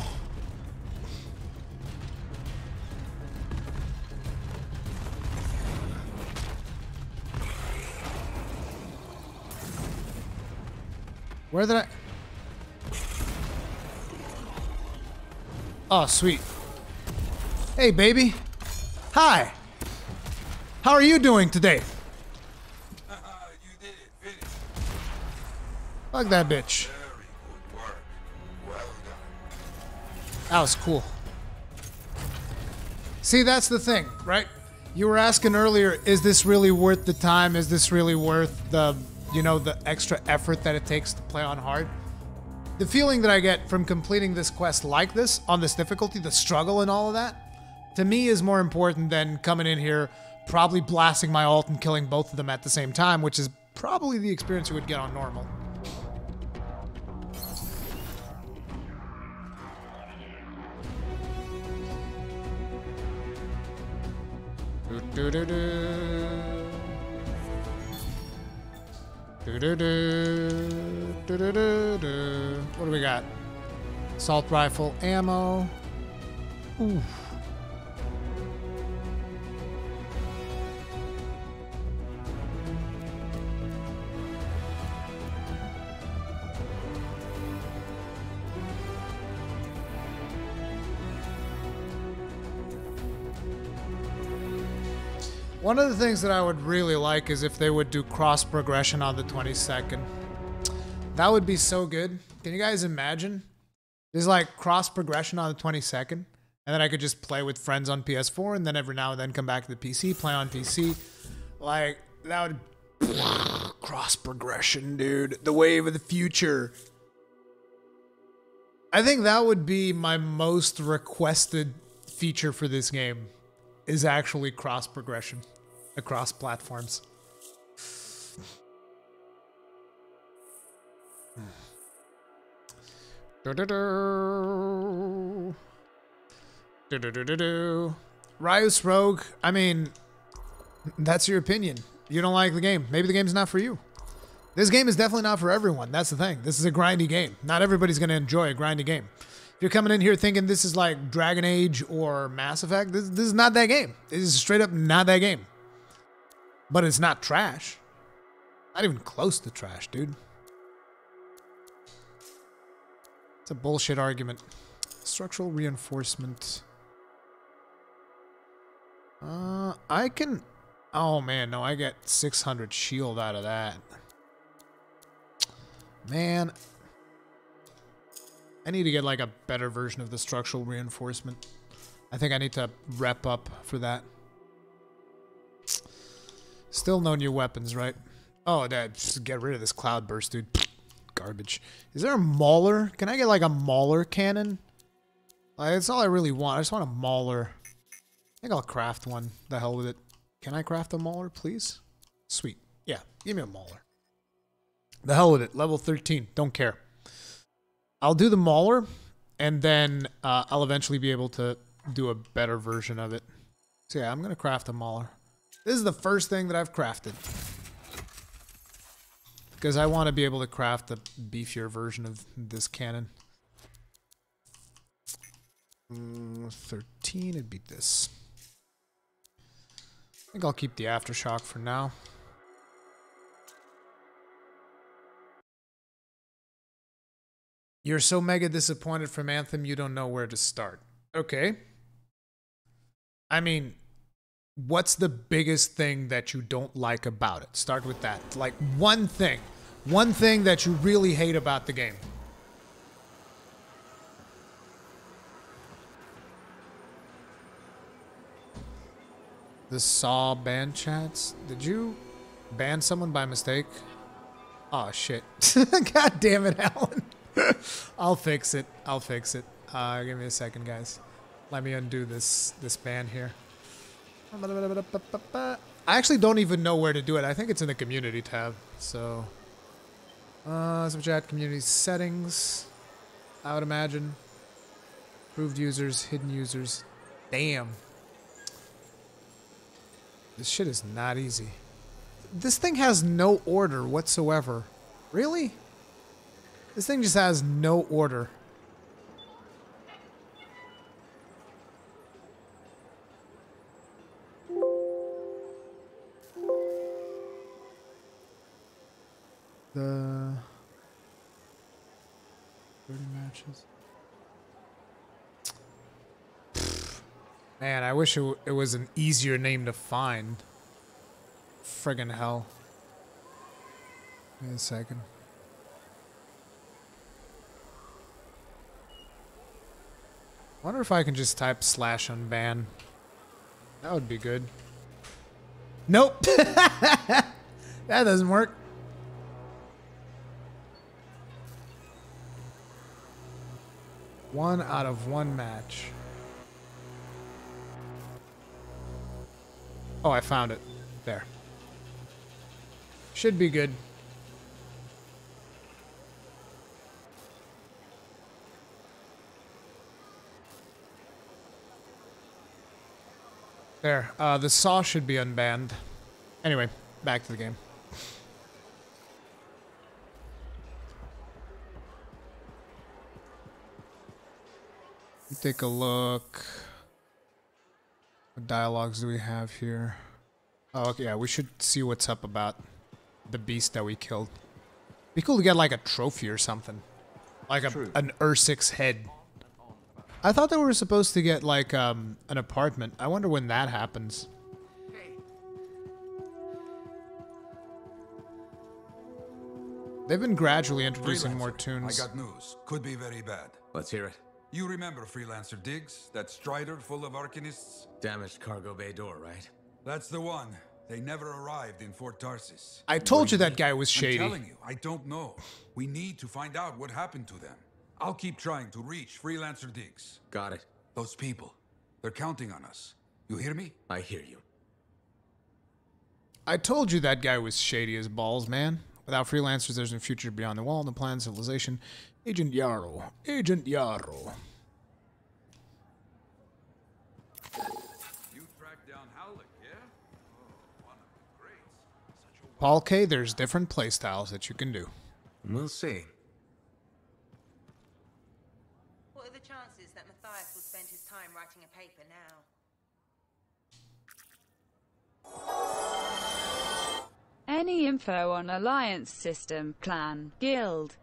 Where did I... Oh, sweet. Hey, baby. Hi. How are you doing today? You did it. Finish. Fuck that bitch. Very good work. Well done. That was cool. See, that's the thing, right? You were asking earlier, is this really worth the time? Is this really worth the, you know, the extra effort that it takes to play on hard? The feeling that I get from completing this quest like this, on this difficulty, the struggle and all of that, to me is more important than coming in here, probably blasting my ult and killing both of them at the same time, which is probably the experience you would get on normal. Do do do do do do do do do. What do we got? Assault rifle ammo. Ooh. One of the things that I would really like is if they would do cross progression on the 22nd. That would be so good. Can you guys imagine? There's like cross progression on the 22nd, and then I could just play with friends on PS4, and then every now and then come back to the PC, play on PC. Like, that would... cross progression, dude. The wave of the future. I think that would be my most requested feature for this game, is actually cross progression across platforms. Riot's Rogue, I mean, that's your opinion. You don't like the game. Maybe the game's not for you. This game is definitely not for everyone. That's the thing. This is a grindy game. Not everybody's going to enjoy a grindy game. If you're coming in here thinking this is like Dragon Age or Mass Effect, this is not that game. This is straight up not that game. But it's not trash. Not even close to trash, dude. It's a bullshit argument. Structural reinforcement. I can... Oh man, no, I get 600 shield out of that. Man... I need to get like a better version of the structural reinforcement. I think I need to rep up for that. Still no new weapons, right? Oh, just get rid of this cloudburst, dude. Garbage. Is there a mauler? Can I get like a mauler cannon? Like, that's all I really want. I just want a mauler. I think I'll craft one. The hell with it. Can I craft a mauler, please? Sweet. Yeah, give me a mauler. The hell with it. Level 13. Don't care. I'll do the mauler, and then I'll eventually be able to do a better version of it. So yeah, I'm going to craft a mauler. This is the first thing that I've crafted. Because I want to be able to craft a beefier version of this cannon. 13, it'd be this. I think I'll keep the aftershock for now. You're so mega disappointed from Anthem, you don't know where to start. Okay. I mean, what's the biggest thing that you don't like about it? Start with that. Like, one thing. One thing that you really hate about the game. The Saw ban chats? Did you ban someone by mistake? Oh, shit. God damn it, Alan. I'll fix it. I'll fix it. Give me a second, guys. Let me undo this ban here. I actually don't even know where to do it. I think it's in the community tab. So, some chat community settings. I would imagine. Approved users, hidden users. Damn. This shit is not easy. This thing has no order whatsoever. Really? This thing just has no order. 30 matches. Man, I wish it was an easier name to find. Friggin' hell. Wait a second. Wonder if I can just type /unban. That would be good. Nope. That doesn't work. One out of one match. Oh, I found it. There. Should be good. There. The saw should be unbanned. Anyway, back to the game. Take a look. What dialogues do we have here? Oh, okay, yeah, we should see what's up about the beast that we killed. Be cool to get like a trophy or something. Like an Ursix head. I thought they were supposed to get like an apartment. I wonder when that happens. They've been gradually introducing more tunes. I got news. Could be very bad. Let's hear it. You remember Freelancer Diggs? That Strider full of Arcanists? Damaged cargo bay door, right? That's the one. They never arrived in Fort Tarsis. I told you that guy was shady. I'm telling you, I don't know. We need to find out what happened to them. I'll keep trying to reach Freelancer Diggs. Got it. Those people, they're counting on us. You hear me? I hear you. I told you that guy was shady as balls, man. Without freelancers, there's no future beyond the wall, no plan, civilization. Agent Yarrow. Agent Yarrow. You tracked down Howlick, yeah? Oh, one of the greats. Paul K., there's different playstyles that you can do. We'll see. What are the chances that Matthias will spend his time writing a paper now? Any info on Alliance system, clan, guild?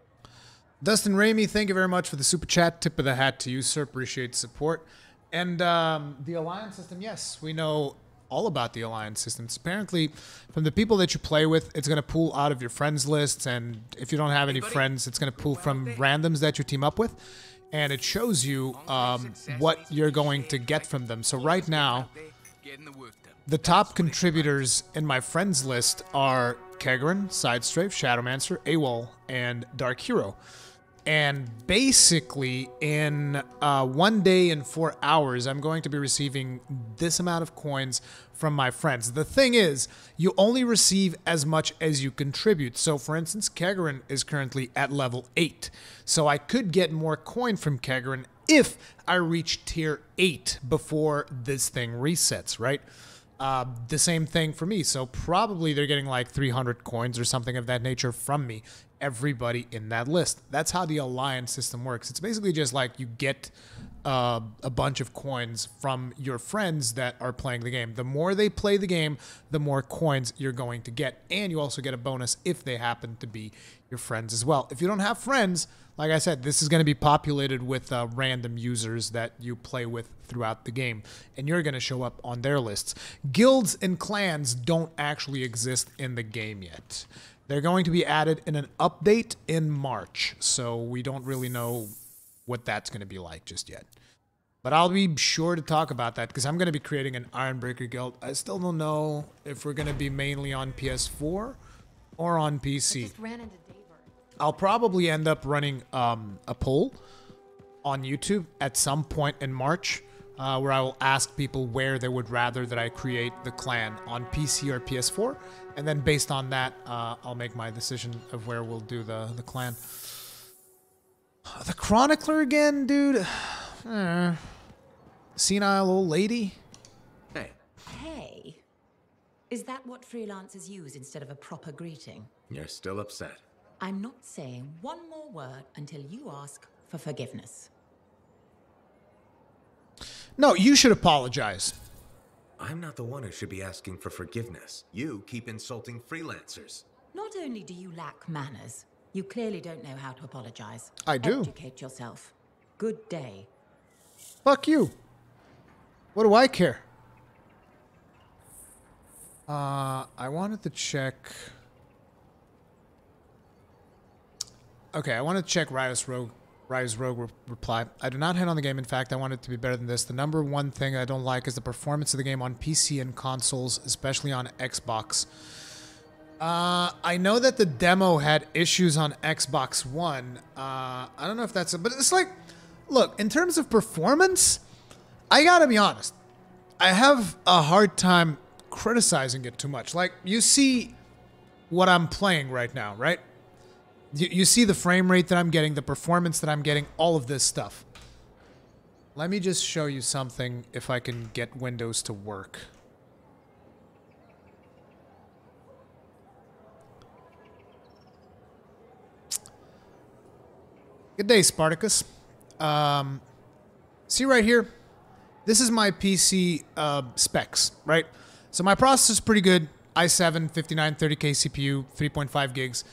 Dustin Ramey, thank you very much for the super chat. Tip of the hat to you, sir. Appreciate the support. And the Alliance system, yes, we know all about the Alliance systems. Apparently, from the people that you play with, it's going to pull out of your friends lists. And if you don't have any friends, it's going to pull from randoms that you team up with. And it shows you what you're going to get from them. So right now, the top contributors in my friends list are Kegrin, Sidestrafe, Shadowmancer, AWOL, and Dark Hero. And basically, in 1 day and 4 hours, I'm going to be receiving this amount of coins from my friends. The thing is, you only receive as much as you contribute. So, for instance, Kegrin is currently at level 8. So I could get more coin from Kegrin if I reach tier 8 before this thing resets, right? The same thing for me. So probably they're getting like 300 coins or something of that nature from me. Everybody in that list. That's how the Alliance system works. It's basically just like you get a bunch of coins from your friends that are playing the game. The more they play the game, the more coins you're going to get. And you also get a bonus if they happen to be your friends as well. If you don't have friends, like I said, this is going to be populated with random users that you play with throughout the game, and you're going to show up on their lists. Guilds and clans don't actually exist in the game yet. They're going to be added in an update in March, so we don't really know what that's going to be like just yet. But I'll be sure to talk about that because I'm going to be creating an Ironbreaker guild. I still don't know if we're going to be mainly on PS4 or on PC. I'll probably end up running a poll on YouTube at some point in March where I will ask people where they would rather that I create the clan, on PC or PS4. And then based on that, I'll make my decision of where we'll do the clan. The Chronicler again, dude. Senile old lady. Hey. Is that what freelancers use instead of a proper greeting? You're still upset. I'm not saying one more word until you ask for forgiveness. No, you should apologize. I'm not the one who should be asking for forgiveness. You keep insulting freelancers. Not only do you lack manners, You clearly don't know how to apologize. I do. Educate yourself. Good day. Fuck you. What do I care? I wanted to check... Okay, I wanted to check Rise Rogue reply. I do not hate on the game. In fact, I want it to be better than this. The number one thing I don't like is the performance of the game on PC and consoles, especially on Xbox. I know that the demo had issues on Xbox One. I don't know if that's... But it's like... Look, in terms of performance, I gotta be honest. I have a hard time criticizing it too much. Like, you see what I'm playing right now, right? You see the frame rate that I'm getting, the performance that I'm getting, all of this stuff. Let me just show you something if I can get Windows to work. Good day, Spartacus. See right here? This is my PC specs, right? So my processor's pretty good. i7, 5930K CPU, 3.5 gigs.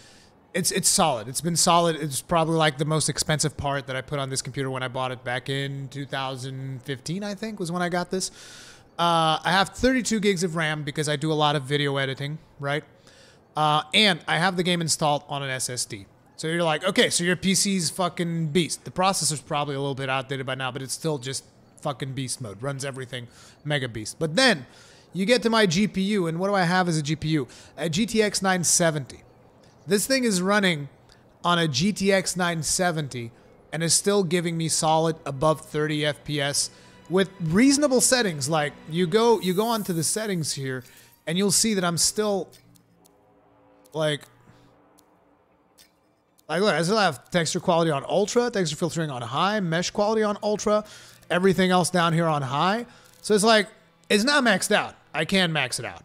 It's solid. It's been solid. It's probably like the most expensive part that I put on this computer when I bought it back in 2015, I think, was when I got this. I have 32 gigs of RAM because I do a lot of video editing, right? And I have the game installed on an SSD. So you're like, okay, so your PC's fucking beast. The processor's probably a little bit outdated by now, but it's still just fucking beast mode. Runs everything mega beast. But then you get to my GPU, and what do I have as a GPU? A GTX 970. This thing is running on a GTX 970 and is still giving me solid above 30 FPS with reasonable settings. Like you go onto the settings here and you'll see that I'm still like look, I still have texture quality on ultra, texture filtering on high, mesh quality on ultra, everything else down here on high. So it's like, it's not maxed out. I can max it out.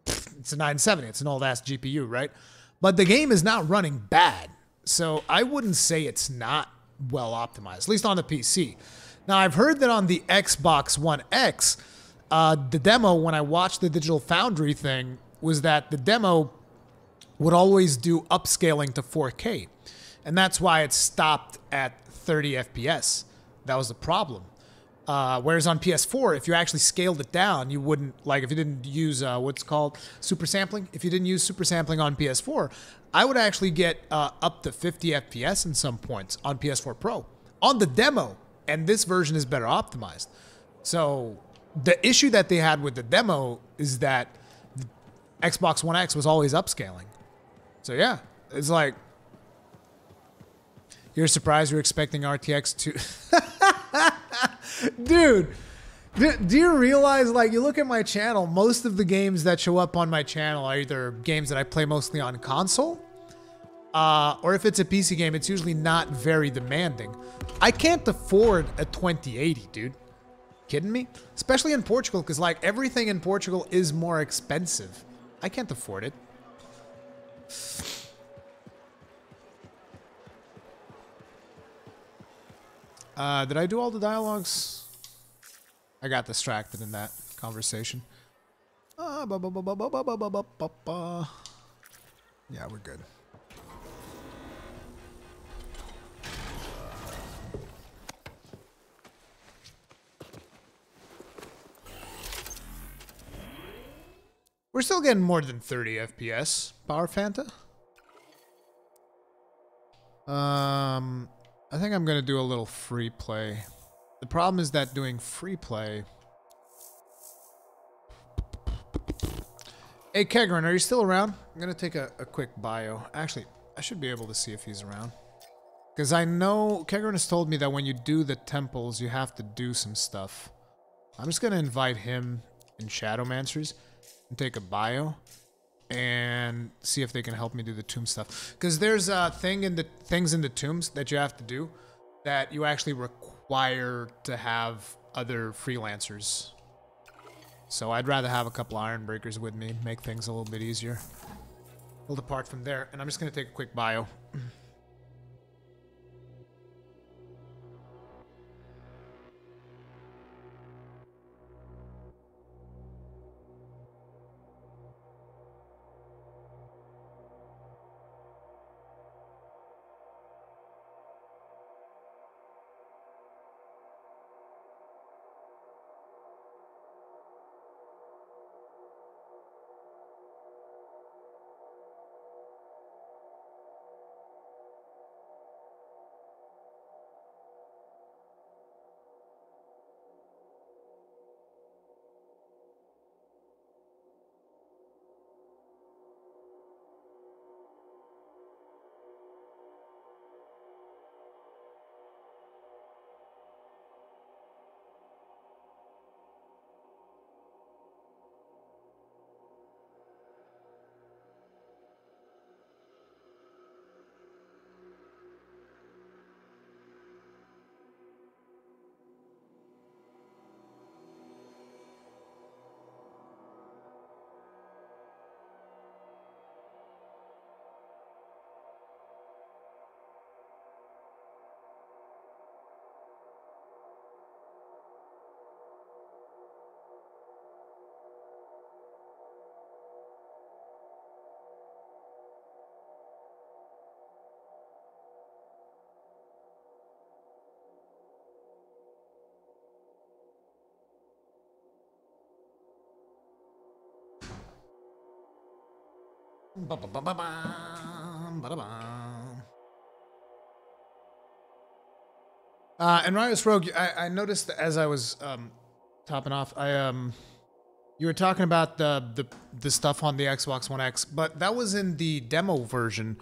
It's a 970. It's an old ass GPU, right? But the game is not running bad. So I wouldn't say it's not well optimized, at least on the PC. Now, I've heard that on the Xbox One X, the demo, when I watched the Digital Foundry thing, was that the demo would always do upscaling to 4K. And that's why it stopped at 30 FPS. That was the problem. Whereas on PS4, if you actually scaled it down, you wouldn't, like if you didn't use what's called super sampling, if you didn't use super sampling on PS4, I would actually get up to 50 FPS in some points on PS4 Pro. On the demo, and this version is better optimized. So the issue that they had with the demo is that the Xbox One X was always upscaling. So yeah, it's like, you're surprised you're expecting RTX to... Dude, do you realize, like, you look at my channel, most of the games that show up on my channel are either games that I play mostly on console, or if it's a PC game, it's usually not very demanding. I can't afford a 2080, dude. Kidding me? Especially in Portugal, because, like, everything in Portugal is more expensive. I can't afford it. Did I do all the dialogues? I got distracted in that conversation. Yeah, we're good. We're still getting more than 30 FPS, Power Fanta. I think I'm gonna do a little free play. The problem is that doing free play... Hey, Kegrin, are you still around? I'm gonna take a quick bio. Actually, I should be able to see if he's around. Because I know Kegrin has told me that when you do the temples, you have to do some stuff. I'm just gonna invite him and Shadowmancers and take a bio and see if they can help me do the tomb stuff. Because there's a thing in the things in the tombs that you have to do that you actually require to have other freelancers. So I'd rather have a couple iron breakers with me, make things a little bit easier. We'll depart from there, and I'm just gonna take a quick bio. And Riot's Rogue, I noticed that as I was topping off, you were talking about the stuff on the Xbox One X, but that was in the demo version.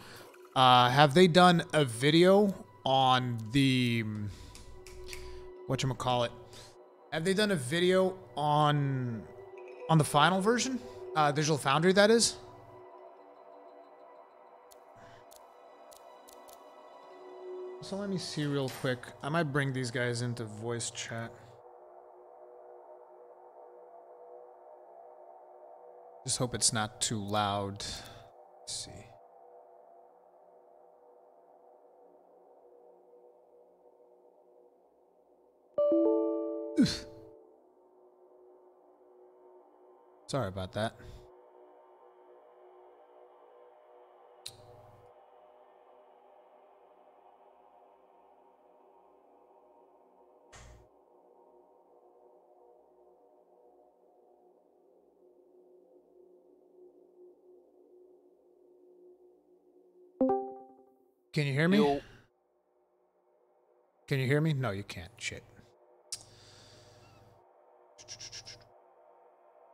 Have they done a video on the whatchamacallit? Have they done a video on the final version? Digital Foundry, that is? So let me see real quick. I might bring these guys into voice chat. Just hope it's not too loud. Let's see. Oof. Sorry about that. Can you hear me? Yo. Can you hear me? No, you can't. Shit.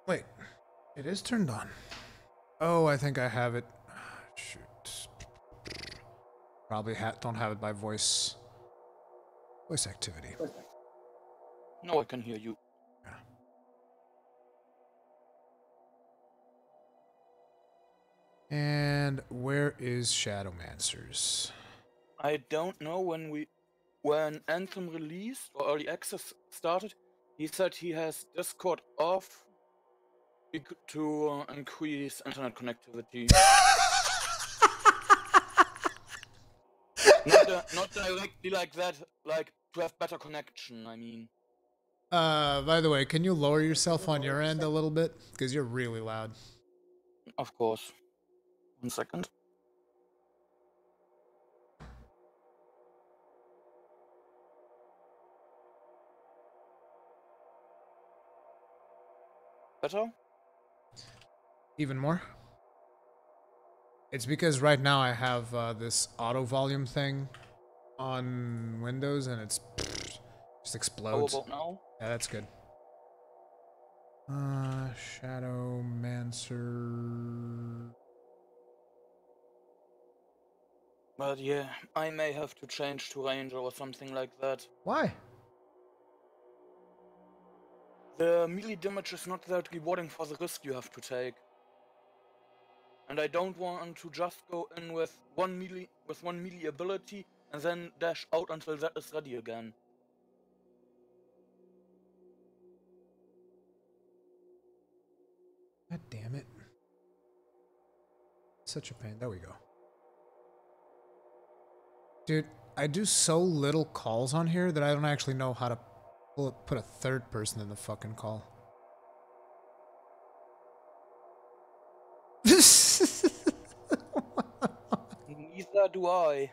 Wait. It is turned on. Oh, I think I have it. Shoot. Probably don't have it by voice activity. No, I can hear you. And where is Shadowmancers? I don't know when Anthem released or early access started. He said he has Discord off to increase internet connectivity. not directly like that, like to have better connection, I mean. By the way, can you lower yourself on your end a little bit? Because you're really loud. Of course. 1 second. Better? Even more? It's because right now I have this auto volume thing on Windows and it's just explodes. How about now? Yeah, that's good. Shadowmancer. But yeah, I may have to change to Ranger or something like that. Why? The melee damage is not that rewarding for the risk you have to take. And I don't want to just go in with one melee ability and then dash out until that is ready again. God damn it. Such a pain. There we go. Dude, I do so little calls on here that I don't actually know how to put a third person in the fucking call. Neither do I.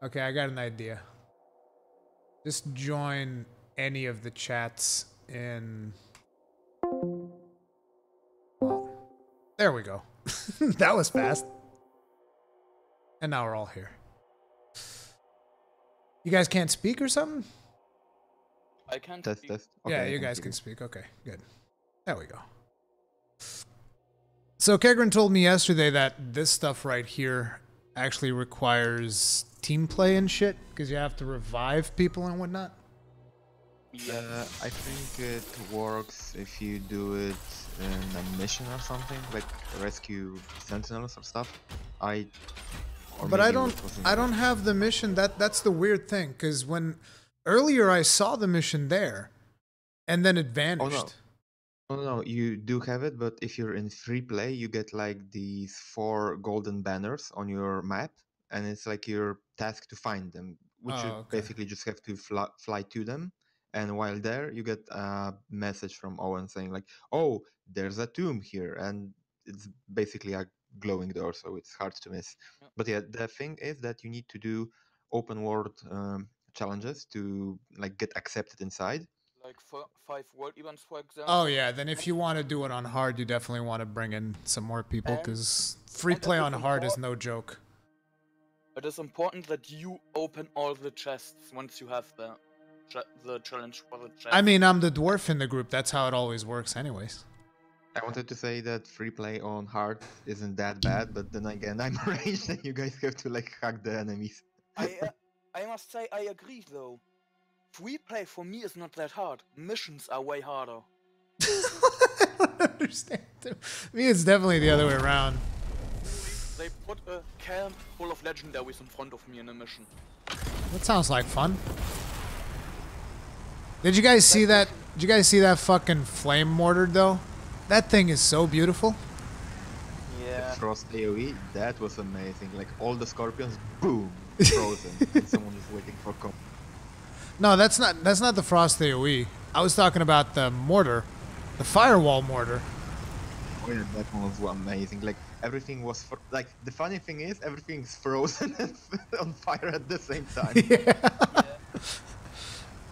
Okay, I got an idea. Just join any of the chats in... Well, there we go. That was fast. And now we're all here. You guys can't speak or something? I can't test. speak. Okay, yeah, you guys can speak. Okay, good. There we go. So Kegrin told me yesterday that this stuff right here actually requires team play and shit, because you have to revive people and whatnot. Yeah, I think it works if you do it in a mission or something, like rescue sentinels or stuff. But I don't have the mission. That's the weird thing, because when earlier I saw the mission there, and then it vanished. Oh no, you do have it, but if you're in free play, you get like these 4 golden banners on your map, and it's like your task to find them, which you basically just have to fly to them. And while there, you get a message from Owen saying like, "Oh, there's a tomb here," and it's basically a glowing door, so it's hard to miss. Yeah. But yeah, the thing is that you need to do open world challenges to like get accepted inside. like 5 world events, for example. Oh yeah, then if you want to do it on hard, you definitely want to bring in some more people, because free play on hard is no joke. It is important that you open all the chests once you have the challenge for the chest. I mean, I'm the dwarf in the group. That's how it always works anyways. I wanted to say that free play on hard isn't that bad, but then again, I'm raged and you guys have to like hack the enemies. I must say I agree though. Free play for me is not that hard. Missions are way harder. I don't understand. Me, it's definitely the other way around. They put a camp full of legendaries in front of me in a mission. That sounds like fun. Did you guys see that? Did you guys see that fucking flame mortar though? That thing is so beautiful. Yeah. The frost AoE, that was amazing. Like all the scorpions, boom, frozen, and someone is waiting for comp. No, that's not the frost AoE. I was talking about the mortar, the firewall mortar. Oh yeah, that one was amazing. Like everything was like the funny thing is everything's frozen and on fire at the same time. Yeah.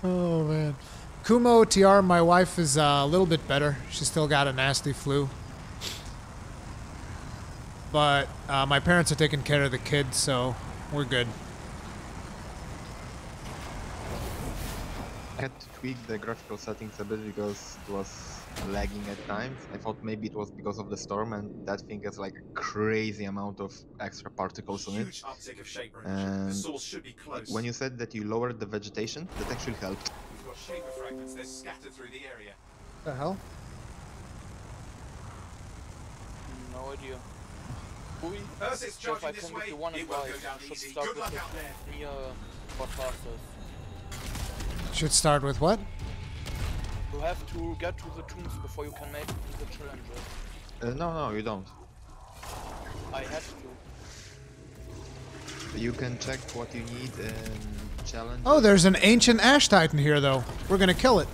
Oh man. Kumo TR, my wife is a little bit better. She's still got a nasty flu. But my parents are taking care of the kids, so we're good. I had to tweak the graphical settings a bit because it was lagging at times. I thought maybe it was because of the storm, and that thing has like a crazy amount of extra particles on it. Huge uptick of shaper energy. And The source should be close. when you said that you lowered the vegetation, that actually helped. We've got shaper fragments. They're scattered through the area. The hell? No idea. It's charging this way. If you want to It won't drive, go down you should easy. start Good with luck out there. near Colossus. Should start with what? You have to get to the tombs before you can make the challenges. No, you don't. I had to. You can check what you need and challenge. Oh, there's an ancient ash titan here, though. We're gonna kill it.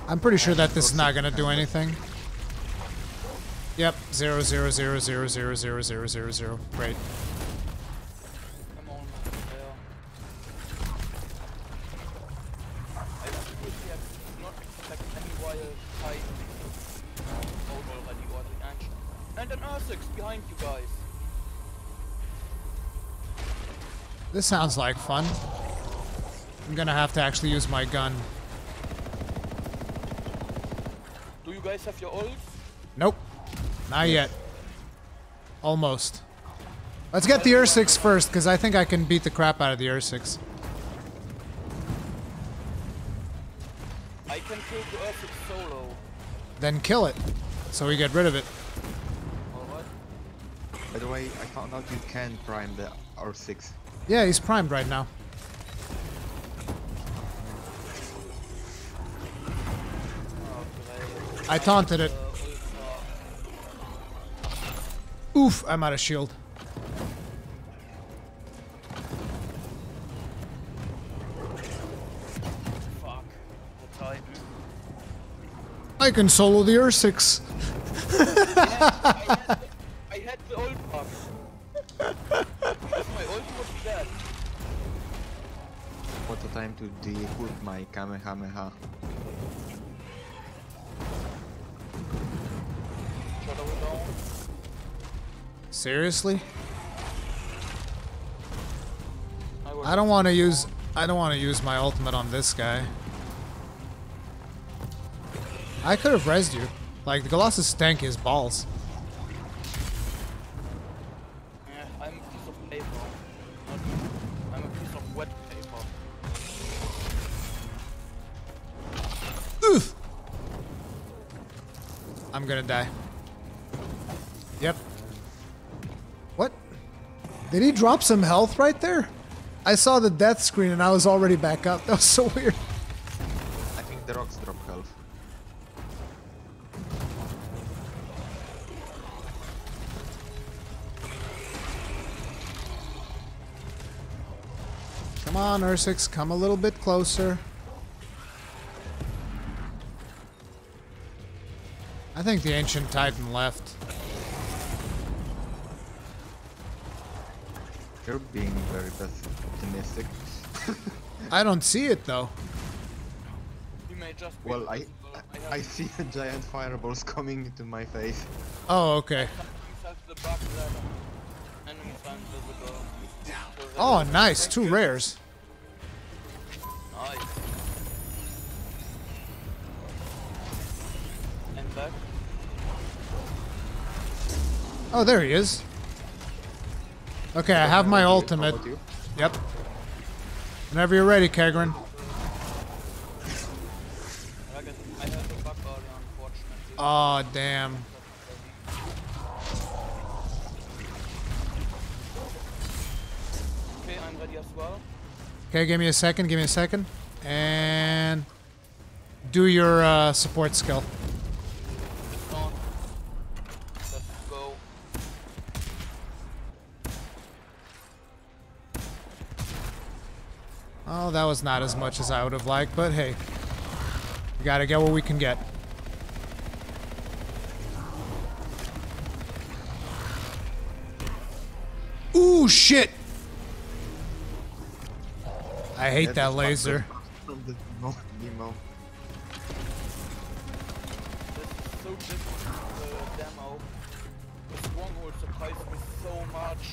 I'm pretty sure that this is not gonna do anything. Yep, 0 0 0 0 0 0 0 0 0. Great. Come on, I not expect any wild type already or the action. And an R6 behind you guys. This sounds like fun. I'm gonna have to actually use my gun. Do you guys have your ults? Nope. Not yet. Almost. Let's get the Ur-6 first, because I think I can beat the crap out of the Ur-6. I can kill the R6 solo. Then kill it, so we get rid of it. Alright. By the way, I found out you can prime the R6. Yeah, he's primed right now. I taunted it. Oof, I'm out of shield. Fuck. The Titan. I can solo the Ur-6. I had the ult bug. If my ult was dead. What a time to de-equip my Kamehameha. Seriously? I don't want to use my ultimate on this guy. I could have rezzed you. Like, the Colossus stank his balls. Yeah, I'm a piece of paper. I'm a piece of wet paper. Oof! I'm gonna die. Yep. What? Did he drop some health right there? I saw the death screen and I was already back up. That was so weird. I think the rocks drop health. Come on, Ur-6, come a little bit closer. I think the Ancient Titan left. You're being very pessimistic. I don't see it though. You may just be Well, I see giant fireballs coming to my face. Oh, okay. Oh, nice. 2 rares. Nice. And back. Oh, there he is. Okay, I have my ultimate. Yep. Whenever you're ready, Kegrin. Oh, damn. Okay, I'm ready as well. Okay, give me a second, And do your support skill. It's on. Let's go. Oh, that was not as much as I would have liked, but hey. We gotta get what we can get. Ooh, shit! I hate that laser. From the demo. This is so different from the demo. The stronghold surprised me so much.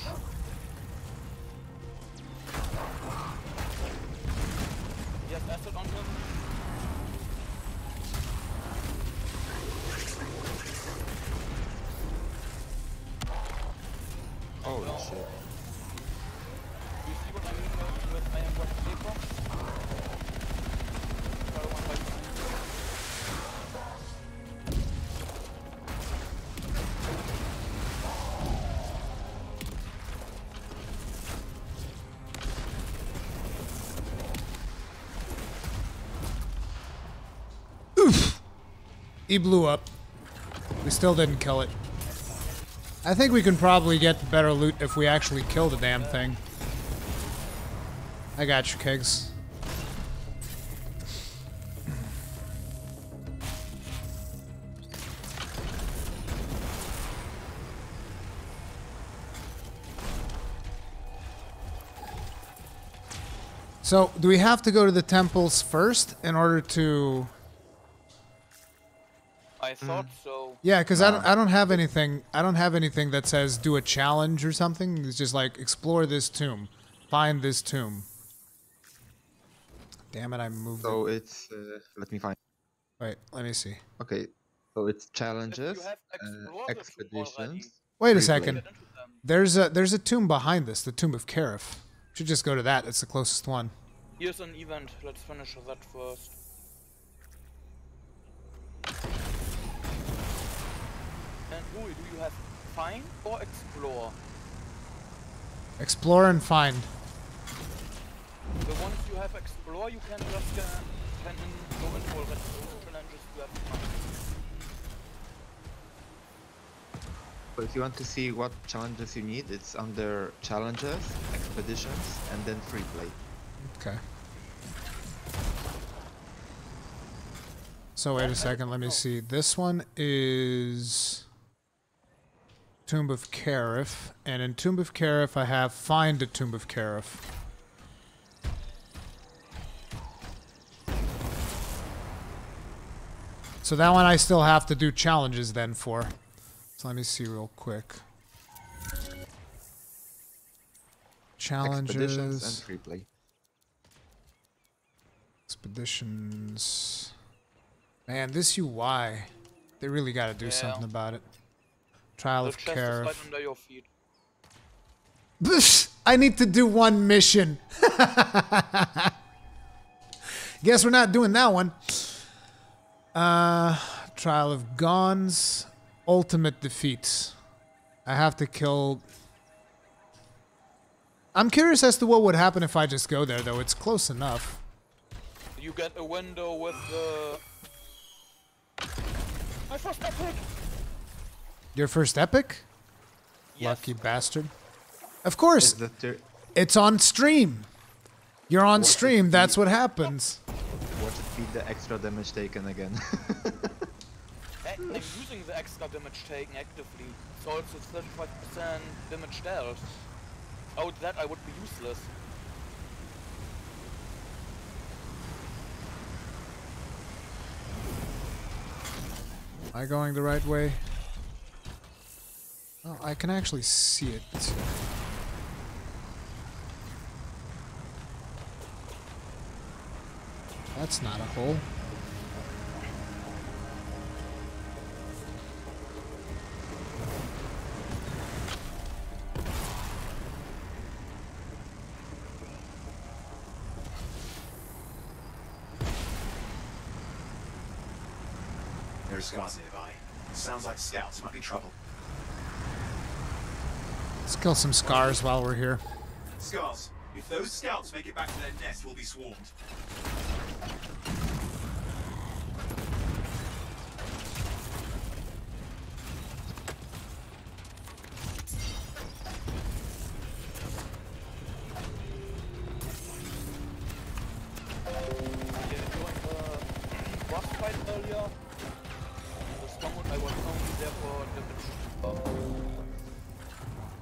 Yes, acid on him. Holy shit. You see what I mean with I am what paper? Oof! He blew up. We still didn't kill it. I think we can probably get better loot if we actually kill the damn thing. I got you, Kegs. So, do we have to go to the temples first in order to... I thought so. Yeah, because I don't have anything. I don't have anything that says do a challenge or something. It's just like explore this tomb, find this tomb. Damn it! I moved. So it's let me find. Wait, let me see. Okay, so it's challenges, expeditions. Wait a second. There's a tomb behind this. The tomb of Karif. Should just go to that. It's the closest one. Here's an event. Let's finish that first. And Uri, do you have find or explore? Explore and find. The ones you have explore, you can just go in for challenges you have find. So if you want to see what challenges you need, it's under challenges, expeditions, and then free play. Okay. So wait a second, let me see. This one is Tomb of Karif, and in Tomb of Karif I have Find a Tomb of Karif. So that one I still have to do challenges then for. So let me see real quick. Challenges. Expeditions and free play. Expeditions. Man, this UI, they really got to do something about it. Trial of Karif. Right under your feet. I need to do one mission. Guess we're not doing that one. Trial of Gons. Ultimate defeats. I have to kill... I'm curious as to what would happen if I just go there, though. It's close enough. You get a window with the... My first epic! Your first epic? Yes. Lucky bastard. Of course! It's on stream! You're on stream, that's what happens. What would be the extra damage taken again? I'm using the extra damage taken actively. It's also 35% damage dealt. Without that, I would be useless. Am I going the right way? Oh, I can actually see it. That's not a hole. There are scars nearby. Sounds like scouts. Might be trouble. Let's kill some scars while we're here. Scars. If those scouts make it back to their nest, we'll be swarmed.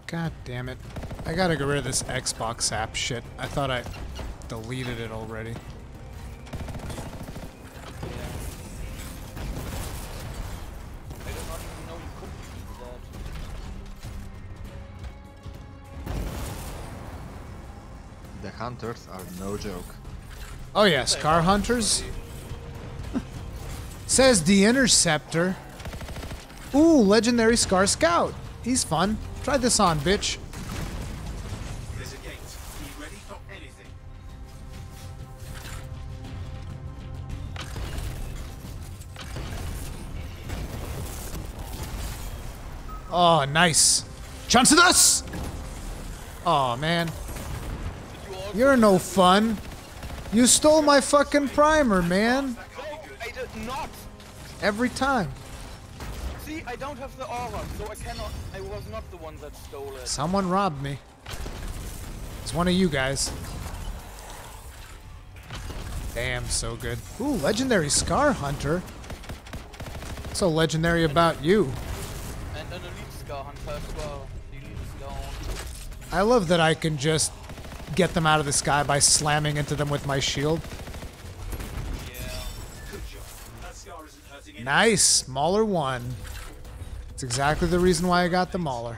God damn it. I gotta get rid of this Xbox app shit. I thought I deleted it already. The hunters are no joke. Oh yeah, Scar Hunters? Says the Interceptor. Ooh, Legendary Scar Scout. He's fun. Try this on, bitch. There's a gate. Be ready for anything. Oh, nice. Chance of us! Oh, man. You're no fun. You stole my fucking primer, man. I did not. Every time. See, I don't have the aura, so I cannot. I was not the one that stole it. Someone robbed me. It's one of you guys. Damn, so good. Ooh, Legendary Scar Hunter. So legendary about you. And an Elite Scar Hunter as well. The Elite Scar Hunter. I love that I can just get them out of the sky by slamming into them with my shield. Nice, Mauler 1. That's exactly the reason why I got the Mauler.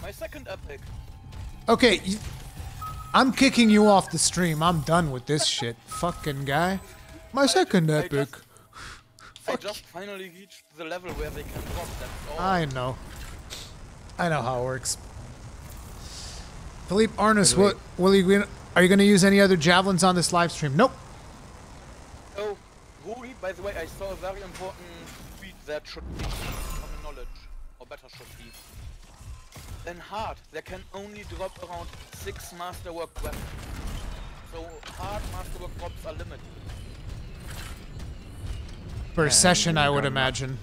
My second epic. Okay, I'm kicking you off the stream. I'm done with this shit. Fucking guy. My second epic. I just finally reached the level where they can drop, that's all. I know. I know how it works. Philippe Arnis, what will you? Are you going to use any other javelins on this live stream? Nope. Oh, Rui, by the way, I saw a very important tweet that should be common knowledge, or better should be. Then hard, there can only drop around 6 masterwork weapons. So hard masterwork drops are limited. Per session, I would imagine.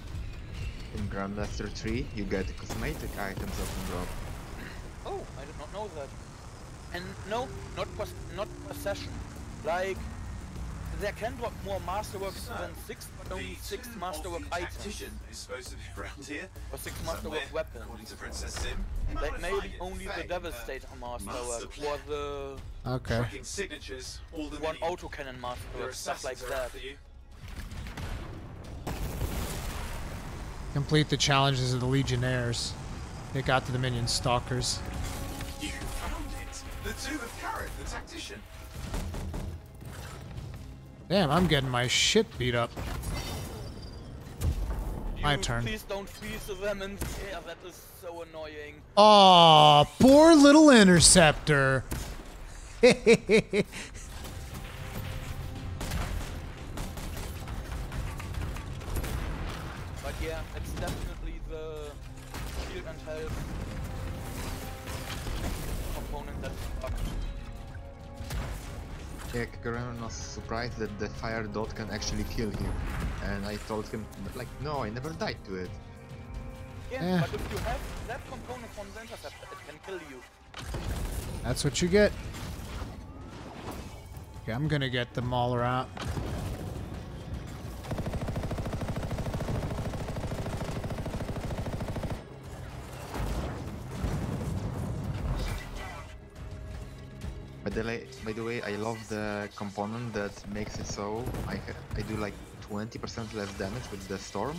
In Grandmaster 3, you get cosmetic items often drop. Oh, I did not know that. And no, not per session. Like, there can drop more masterworks than 6, but only 6 masterwork items. Is supposed to be around here. Or 6 masterwork weapons. According to Princess Sim. Like maybe only the Devastator masterwork, or the signatures, all the one autocannon masterwork, stuff like that. Complete the challenges of the Legionnaires. They got to the minion stalkers. You found it! The Tomb of Carrot, the tactician. Damn, I'm getting my shit beat up. My turn. Please don't freeze them in the air, that is so annoying. Aw, poor little Interceptor. But yeah, it's definitely the shield and health component that's fucked. Yeah, Karen was surprised that the fire dot can actually kill him. And I told him, like, no, I never died to it. Yeah, but if you have that component from the Interceptor, it can kill you. That's what you get. Okay, I'm gonna get the Mauler out. By the way, I love the component that makes it so I do like 20% less damage with the storm,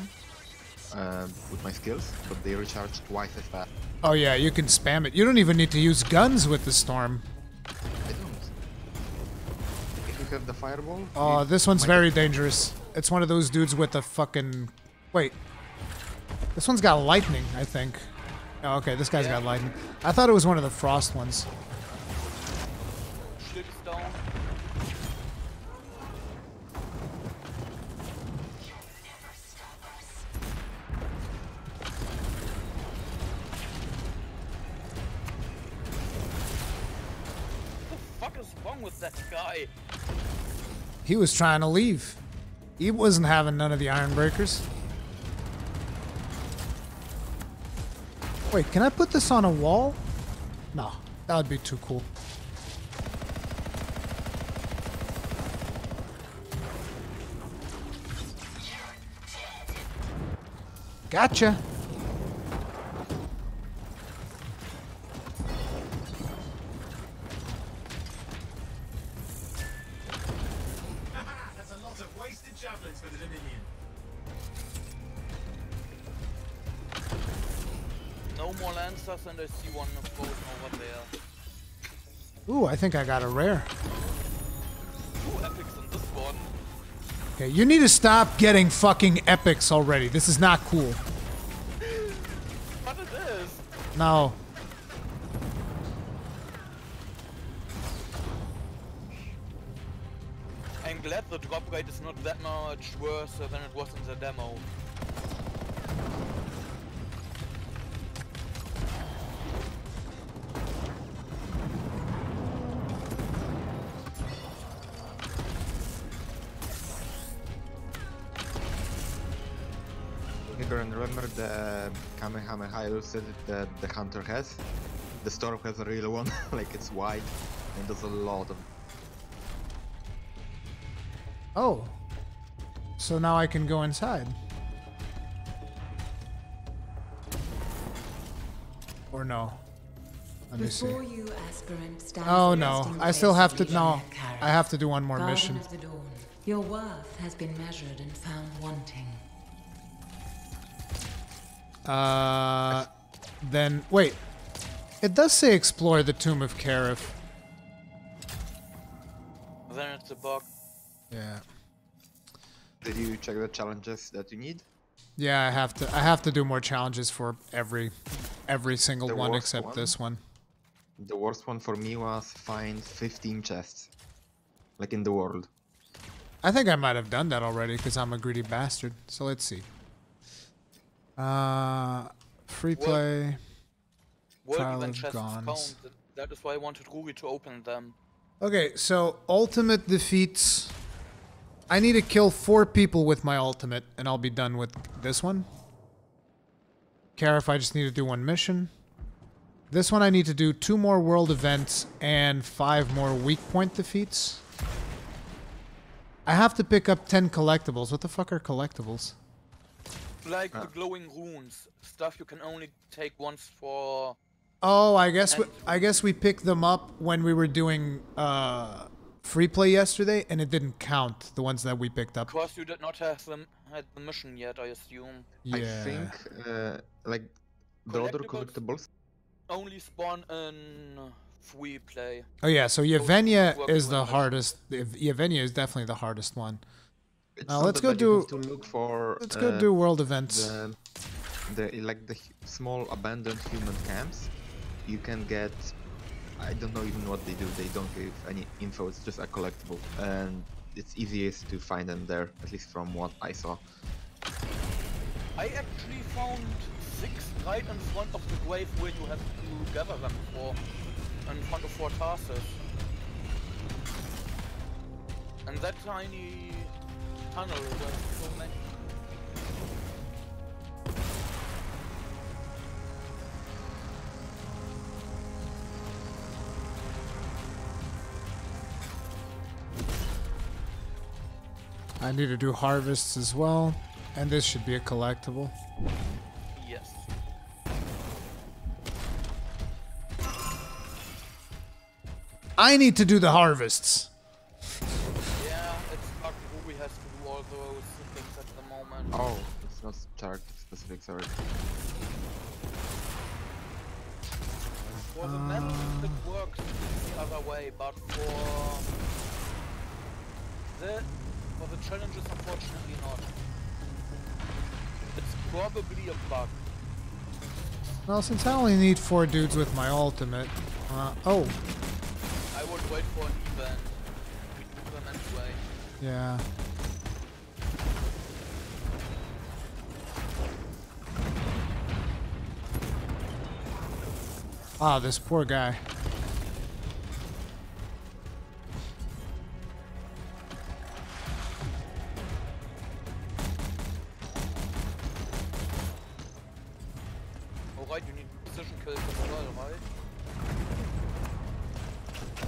with my skills, but they recharge twice as fast. Oh yeah, you can spam it. You don't even need to use guns with the storm. I don't. If you have the fireball... Oh, this one's very dangerous. It's one of those dudes with the fucking... Wait. This one's got lightning, I think. Oh, okay, this guy's got lightning. I thought it was one of the frost ones. What the fuck is wrong with that guy? He was trying to leave. He wasn't having none of the iron breakers. Wait, can I put this on a wall? No, that would be too cool. Gotcha. That's a lot of wasted javelins for the Dominion. No more lancers, and I see one of those over there. Ooh, I think I got a rare. Two epics in this one. Okay, you need to stop getting fucking epics already. This is not cool. But it is. No. I'm glad the drop rate is not that much worse than it was in the demo. And remember the Kamehameha set that the hunter has? The storm has a real one, like it's white and does a lot of... Oh. So now I can go inside. Or no. Let me see. Oh no, I still have to... No, I have to do one more mission. Of the Dawn, your worth has been measured and found wanting. Then, wait. It does say explore the Tomb of Karif. Then it's a bug. Yeah. Did you check the challenges that you need? Yeah, I have to do more challenges for every single The one worst except one? this one. The worst one for me was find 15 chests. Like in the world. I think I might have done that already because I'm a greedy bastard. So let's see. Free play. Trial of Gons. That is why I wanted Ruri to open them. Okay, so ultimate defeats. I need to kill 4 people with my ultimate, and I'll be done with this one. Karif, I just need to do 1 mission. This one I need to do 2 more world events and 5 more weak point defeats. I have to pick up 10 collectibles. What the fuck are collectibles? Like the glowing runes, stuff you can only take once for... Oh, I guess we picked them up when we were doing free play yesterday, and it didn't count the ones that we picked up. Of course, you did not have them had the mission yet, I assume. Yeah. I think like the other collectibles only spawn in free play. Oh yeah, so Yevgenia is the hardest. Yevgenia is definitely the hardest one. Now let's go do. To look for, let's go do world events. Like the small abandoned human camps. You can get. I don't know even what they do. They don't give any info. It's just a collectible, and it's easiest to find them there, at least from what I saw. I actually found 6 right in front of the grave where you have to gather them for, in front of Fort Tarsus. And that tiny tunnel, there's so many. I need to do harvests as well, and this should be a collectible. Yes. I need to do the harvests. Yeah, it's not Ruby has to do all those things at the moment. Oh, it's not charged specific, sorry. For the metals it works the other way, but for the challenges unfortunately not. It's probably a bug. Well, since I only need 4 dudes with my ultimate, oh. I would wait for an event. We do them anyway. Yeah. Ah, this poor guy. Alright, you need precision kills as well, right?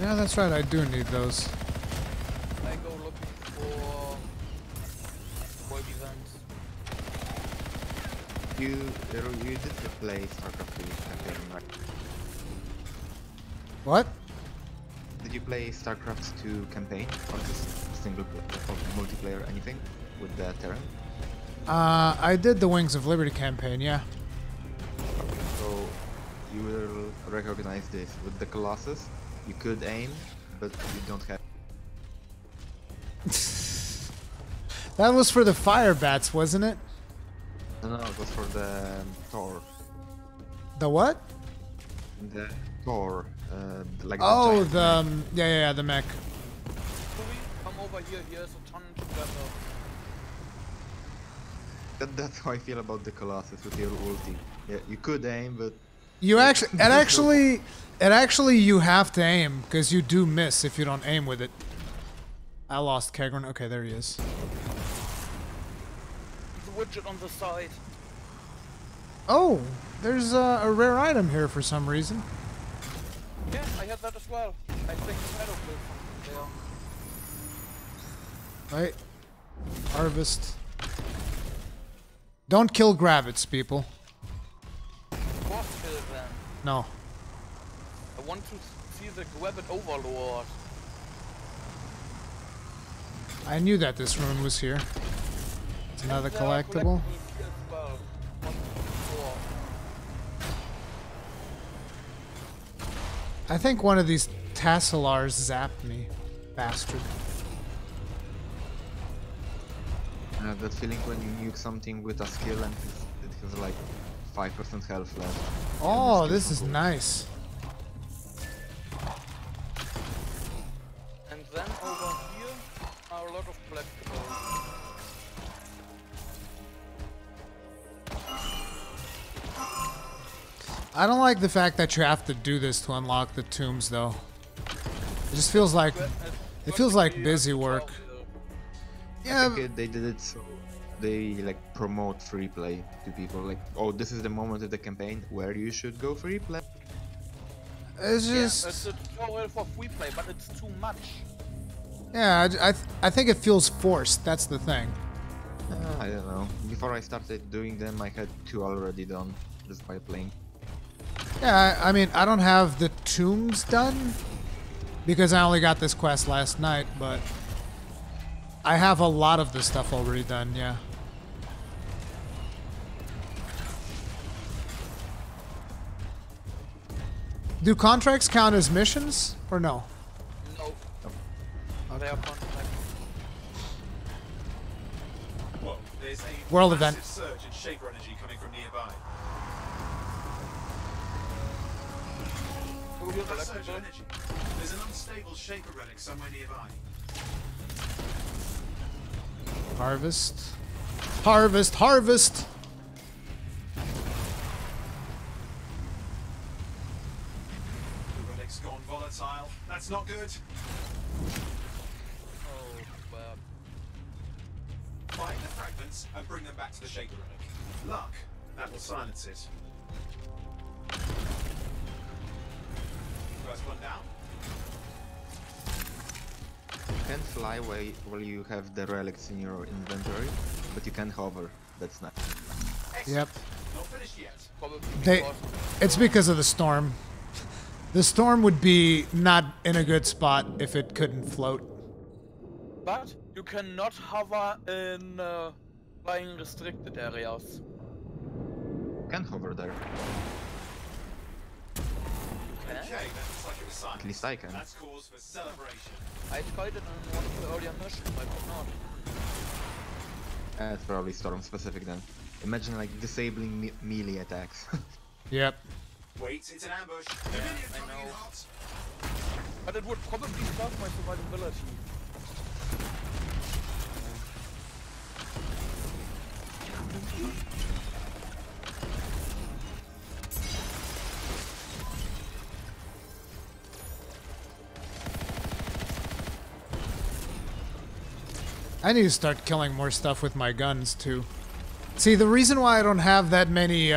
Yeah, that's right, I do need those. I go looking for events. You did play StarCraft 2 campaign, right? What? Did you play StarCraft 2 campaign or just single player or multiplayer, anything with the Terran? I did the Wings of Liberty campaign, yeah. So you will recognize this. With the Colossus, you could aim, but you don't have. That was for the fire bats, wasn't it? No, it was for the Thor. The what? The Thor, like oh, the yeah, the mech. Come over here, here's a ton together. That's how I feel about the Colossus with your ulti. Yeah, you could aim, but You actually, you have to aim because you do miss if you don't aim with it. I lost Kegron. Okay, there he is. The widget on the side. Oh, there's a rare item here for some reason. Yeah, I had that as well. I think Shadow killed something there. Right. Harvest. Don't kill Gravits, people. Boss kill them. No. I want to see the Gravit Overlord. I knew that this rune was here. It's another collectible. I think one of these Tasselars zapped me. Bastard. I have that feeling when you nuke something with a skill and it has like 5% health left. Oh, this is nice. And then over here are a lot of collectibles. I don't like the fact that you have to do this to unlock the tombs, though. It just feels like busy work. Yeah, I think they did it so they like promote free play to people. Like, oh, this is the moment of the campaign where you should go free play. It's just. Yeah, it's a tutorial for free play, but it's too much. Yeah, I think it feels forced. That's the thing. I don't know. Before I started doing them, I had 2 already done just by playing. Yeah, I mean, I don't have the tombs done because I only got this quest last night, but I have a lot of the stuff already done, yeah. Do contracts count as missions or no? No. Okay. They are contracts. Whoa, there's a World massive event. surge in shaper energy coming from nearby. That surge of energy. There's an unstable shaper relic somewhere nearby. Harvest. Harvest, harvest! The relic's gone volatile. That's not good. Oh, bad. Find the fragments and bring them back to the shaper relic. Luck. That will silence it. First one down. You can fly while you have the relics in your inventory, but you can hover. That's nice. Yep. Not finished yet. It's because of the storm. The storm would be not in a good spot if it couldn't float. But you cannot hover in flying restricted areas. You can hover there. Okay, that looks like it was science. At least I can. That's cause for celebration. I tried it in one of the earlier missions, I could not. It's probably storm specific then. Imagine like disabling melee attacks. Yep. Wait, it's an ambush. Yeah, I know. But it would probably stop my survivability. I need to start killing more stuff with my guns too. See, the reason why I don't have that many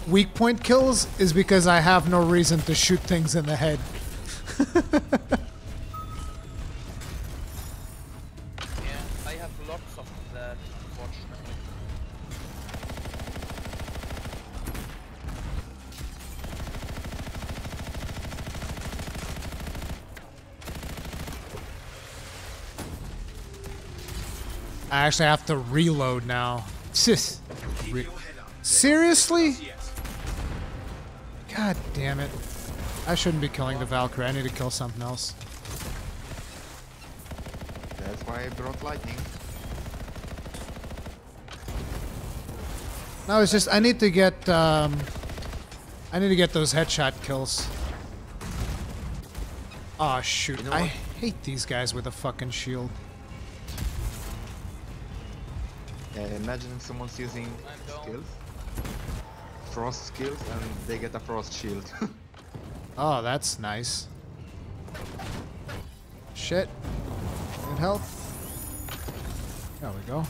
weak point kills is because I have no reason to shoot things in the head. Yeah, I have lots of that, unfortunately. I actually have to reload now. Seriously? God damn it. I shouldn't be killing the Valkyrie. I need to kill something else. That's why I brought lightning. No, it's just I need to get those headshot kills. Oh shoot. You know I hate these guys with a fucking shield. Yeah, imagine if someone's using skills. Frost skills and they get a frost shield. Oh, that's nice. Shit. Need help? There we go.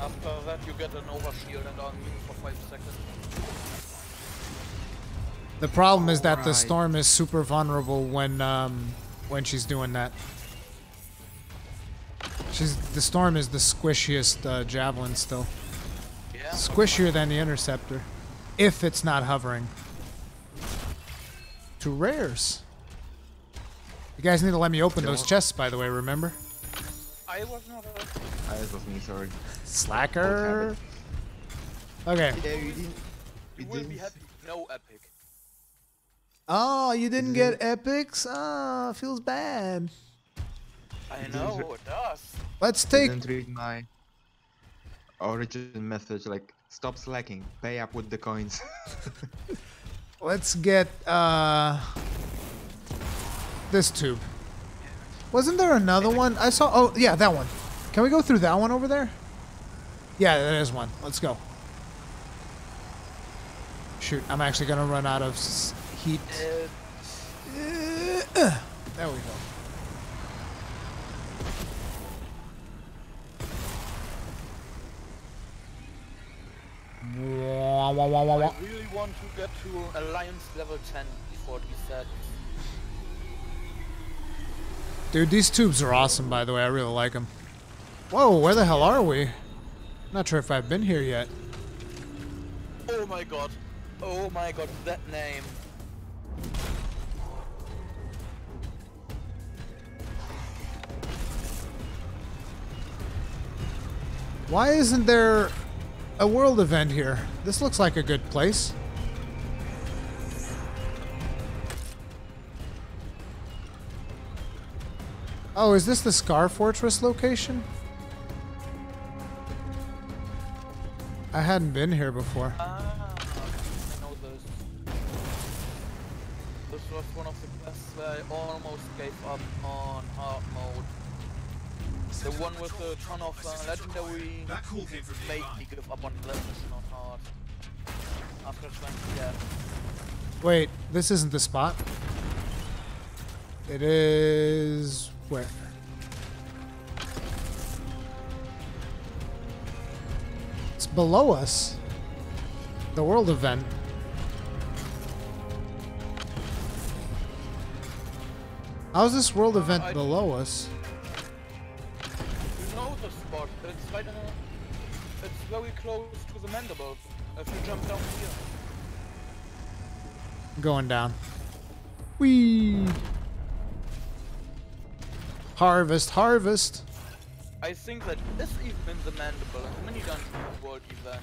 After that you get an overshield and are immune for 5 seconds. The problem is that the storm is super vulnerable when she's doing that. The storm is the squishiest javelin still. Yeah. Squishier than the interceptor, if it's not hovering. 2 rares. You guys need to let me open those chests, by the way. Remember? I was not. It was me, sorry. Slacker. Okay. Yeah, you didn't. You will be happy. No epic. Oh, you didn't get epics? Ah, feels bad. I know, it does. Let's take... Didn't read my origin message, like, stop slacking, pay up with the coins. Let's get, this tube. Wasn't there another one? I saw... Oh, yeah, that one. Can we go through that one over there? Yeah, there is one. Let's go. Shoot, I'm actually gonna run out of heat. There we go. I really want to get to Alliance level 10 before it resets. Dude, these tubes are awesome, by the way. I really like them. Whoa, where the hell are we? Not sure if I've been here yet. Oh my god. Oh my god, that name. Why isn't there a world event here? This looks like a good place. Oh, is this the Scar Fortress location? I hadn't been here before. I know this. This was one of the quests where I almost gave up on hard mode. The one with the ton of legendary made me give up on that mission on hard. After 20 deaths. Wait, this isn't the spot? It is... where? It's below us. The world event. How's this world event below us? You know the spot. It's right in a... It's very close to the mandible. If you jump down here. Going down. Whee! Harvest, harvest. I think that is even in the mandible and the mini dungeon world event.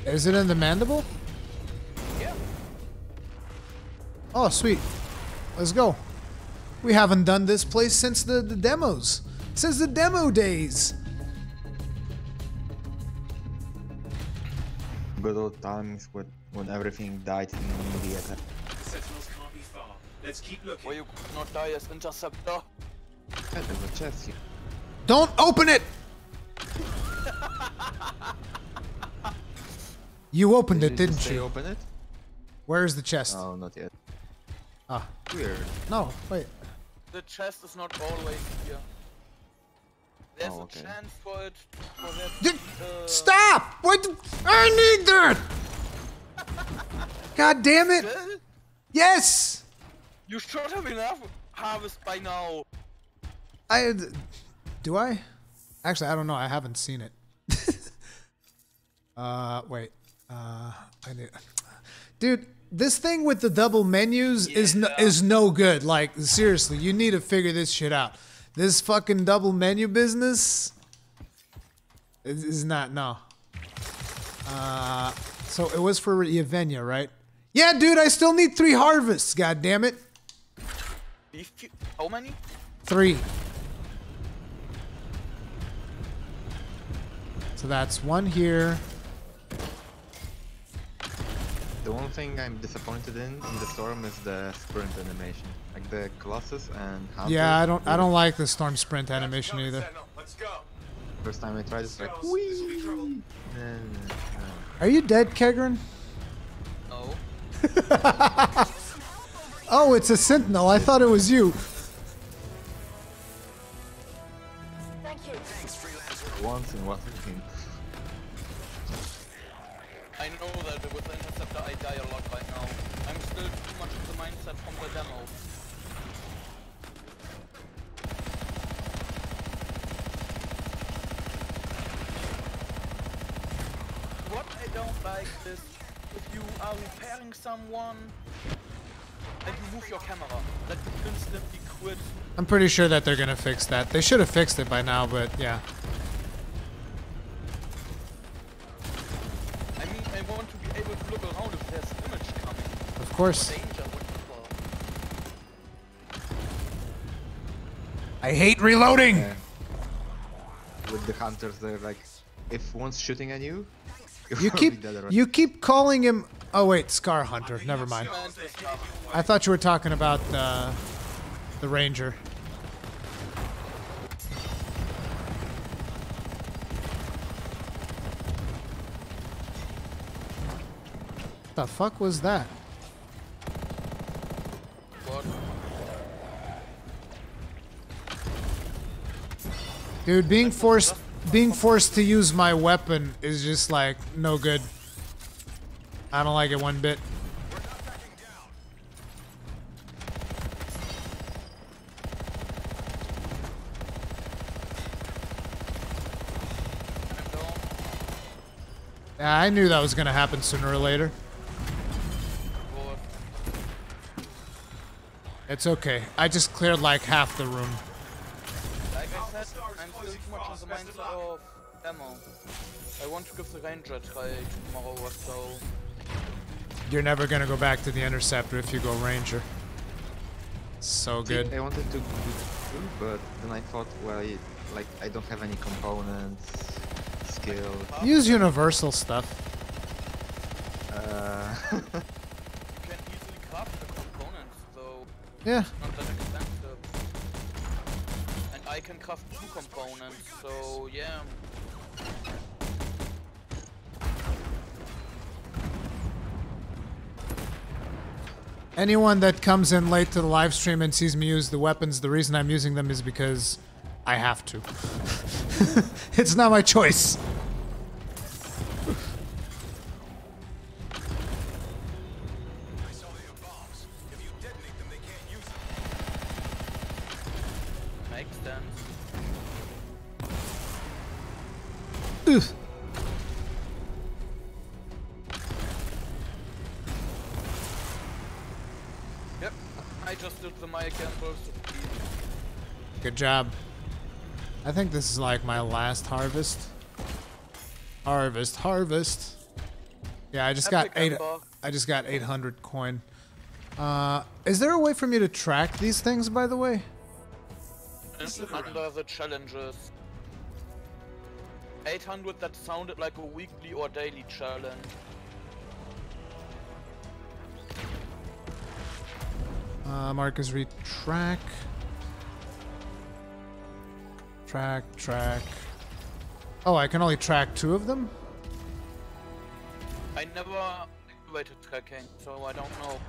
Is it in the mandible? Yeah. Oh, sweet. Let's go. We haven't done this place since the demos. Since the demo days. Good old times when everything died in the attack. The sentinels can't be far. Let's keep looking. Where you could not die as interceptor. Yeah, there's a chest here. Don't open it! You opened it, didn't you? Open it? Where's the chest? Oh, not yet. Ah. Weird. No, wait. The chest is not always here. There's Oh, okay. a chance for it. For that, Stop! What? I need that! God damn it! Yes! You should have enough harvest by now. Do I? Actually, I don't know. I haven't seen it. Wait. I need. Dude, this thing with the double menus is no good. Like, seriously, you need to figure this shit out. This fucking double menu business is not, no. So it was for Yevgenia, right? Yeah, dude, I still need 3 harvests, god damn it. How many? 3. So that's 1 here. The one thing I'm disappointed in the storm is the sprint animation, like the Colossus and Hunter. Yeah, I don't like the storm sprint animation either. Let's go. First time I tried, it's like, whee! Are you dead, Kegrin? No. Oh, it's a sentinel. I thought it was you. Thank you. Once in what team? I know that with the interceptor I die a lot right now. I'm still too much in the mindset from the demo. What I don't like is if you are repairing someone and you move your camera, that you instantly quit. I'm pretty sure that they're gonna fix that. They should have fixed it by now, but yeah. I mean, I want to be able to look around if there's image coming. Of course. Danger, whatever. I hate reloading! Yeah. With the hunters, they're like, if one's shooting at you, you keep calling him. Oh wait, Scar Hunter. Never mind. I thought you were talking about the Ranger. The fuck was that? What? Dude, being forced to use my weapon is just like no good. I don't like it one bit. Yeah, I knew that was gonna happen sooner or later. It's okay. I just cleared like half the room. Like I said, I'm still too much in the mindset of demo. I want to give the Ranger a try tomorrow or so. You're never gonna go back to the Interceptor if you go Ranger. So good. I wanted to do too, but then I thought, well, like I don't have any components, skill. Use universal stuff. You can easily craft the components, though. Yeah. It's not that expensive. And I can craft 2 components, so yeah. Anyone that comes in late to the live stream and sees me use the weapons, the reason I'm using them is because I have to. It's not my choice. Yep, I just did the mic and burst of speed. Good job. I think this is like my last harvest. Harvest. Yeah, I just got 800 coin. Is there a way for me to track these things, by the way? Under the challenges. 800, that sounded like a weekly or daily challenge. Marcus, read track. Track. Oh, I can only track 2 of them? I never activated tracking, so I don't know.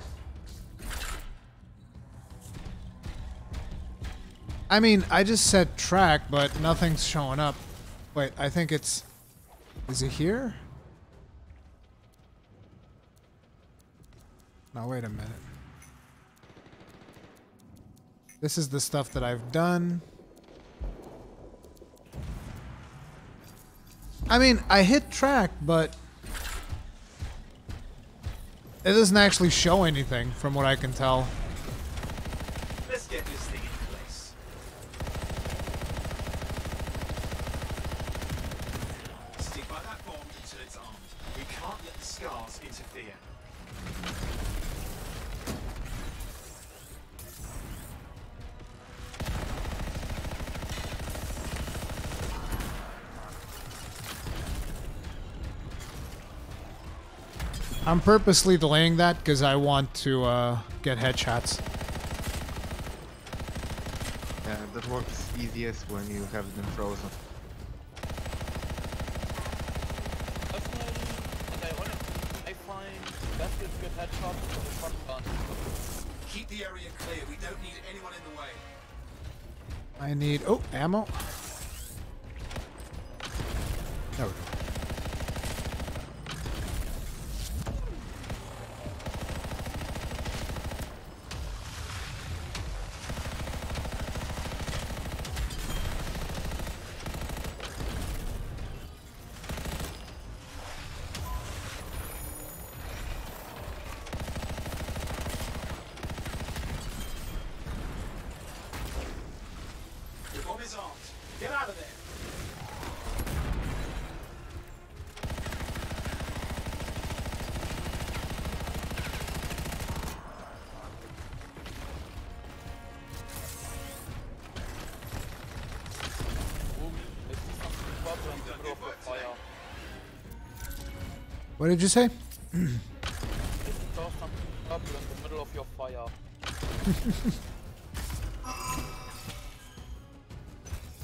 I mean, I just said track, but nothing's showing up. Wait, I think it's... Is it here? No, wait a minute. This is the stuff that I've done. I mean, I hit track, but... It doesn't actually show anything, from what I can tell. Let's get this thing in place. Stick by that bomb until it's armed. We can't let the scars interfere. I'm purposely delaying that because I want to get headshots. Yeah, that works easiest when you have them frozen. I find best to get headshots for the shotgun. Keep the area clear. We don't need anyone in the way. I need... Oh, ammo. There we go. Get out of there! What did you say? Up in the middle of your fire.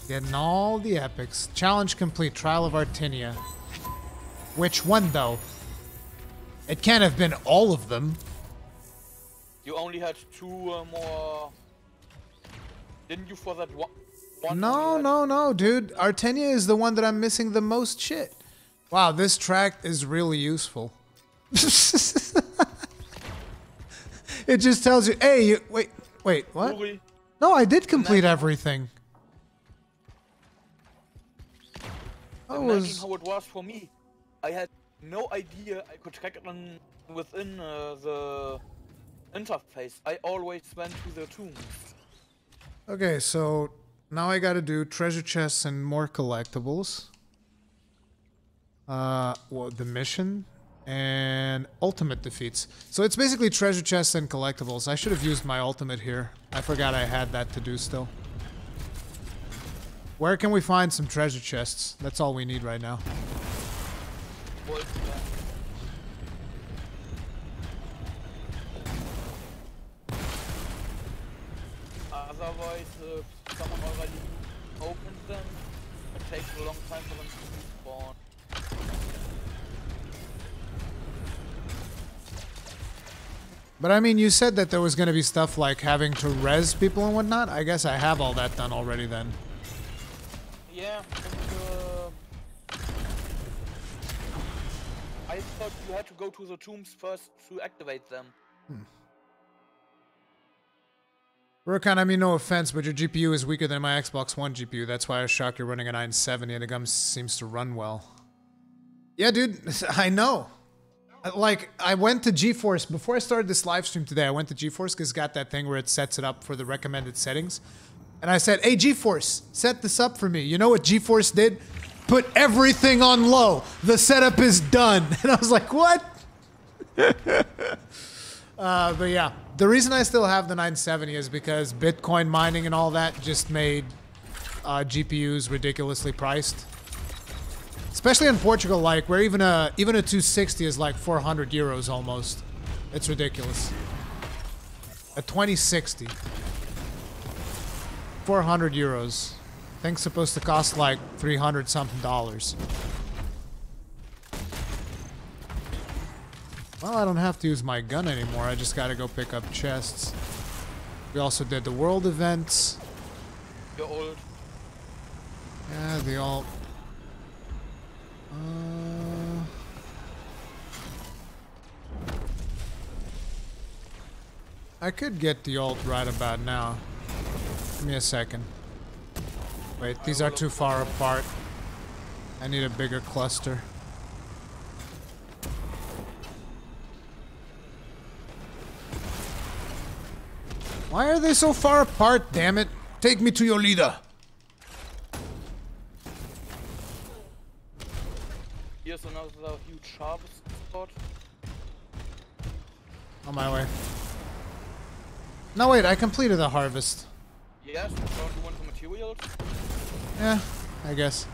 Getting all the epics. Challenge complete. Trial of Artinia. Which one, though? It can't have been all of them. You only had 2 more... Didn't you for that one? No, dude. Artinia is the one that I'm missing the most shit. Wow, this track is really useful. It just tells you, hey, wait, what? Uri. No, I did complete everything. Imagine how it was for me. I had no idea I could track it within the interface. I always went to the tombs. Okay, so now I gotta do treasure chests and more collectibles. Well, the mission and ultimate defeats. So it's basically treasure chests and collectibles. I should have used my ultimate here. I forgot I had that to do still. Where can we find some treasure chests? That's all we need right now. Otherwise, if someone already opened them, it takes a long time for them to respawn. But I mean, you said that there was going to be stuff like having to res people and whatnot. I guess I have all that done already then. Yeah, I thought you had to go to the tombs first to activate them. Rurkan, I mean no offense, but your GPU is weaker than my Xbox One GPU. That's why I was shocked you're running a 970 and the gun seems to run well. Yeah, dude, I know. Like, I went to GeForce, before I started this live stream today, I went to GeForce because it's got that thing where it sets it up for the recommended settings. And I said, hey, GeForce, set this up for me. You know what GeForce did? Put everything on low. The setup is done. And I was like, what? But yeah, the reason I still have the 970 is because Bitcoin mining and all that just made GPUs ridiculously priced. Especially in Portugal, like, where even a 260 is like 400 euros almost. It's ridiculous. A 2060. 400 euros. Thing's supposed to cost like 300 something dollars. Well, I don't have to use my gun anymore. I just gotta go pick up chests. We also did the world events. You're old. Yeah, the all... I could get the ult right about now. Give me a second. Wait, these are too far apart. I need a bigger cluster. Why are they so far apart, damn it? Take me to your leader. Here's another huge harvest spot. On my way. No, wait, I completed the harvest. Yes, don't you want the materials? Yeah, I guess.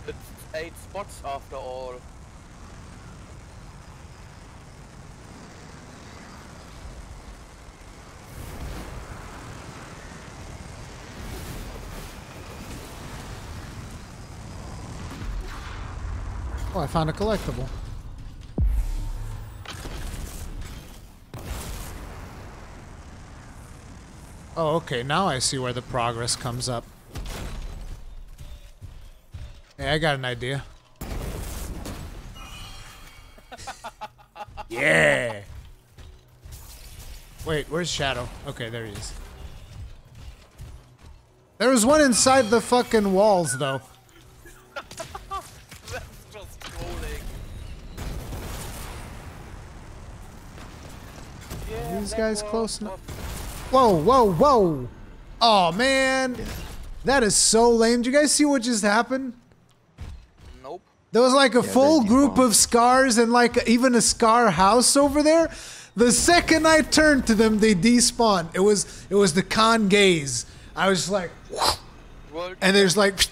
It's 8 spots after all. Oh, I found a collectible. Oh, okay, now I see where the progress comes up. Hey, I got an idea. Yeah! Wait, where's Shadow? Okay, there he is. There was one inside the fucking walls, though. That's just trolling. Are these guys close enough? Whoa, whoa, whoa! Oh man, that is so lame. Did you guys see what just happened? Nope. There was like a full group of scars and like even a scar house over there. The second I turned to them, they despawned. It was the con gaze. I was just like, and there's like,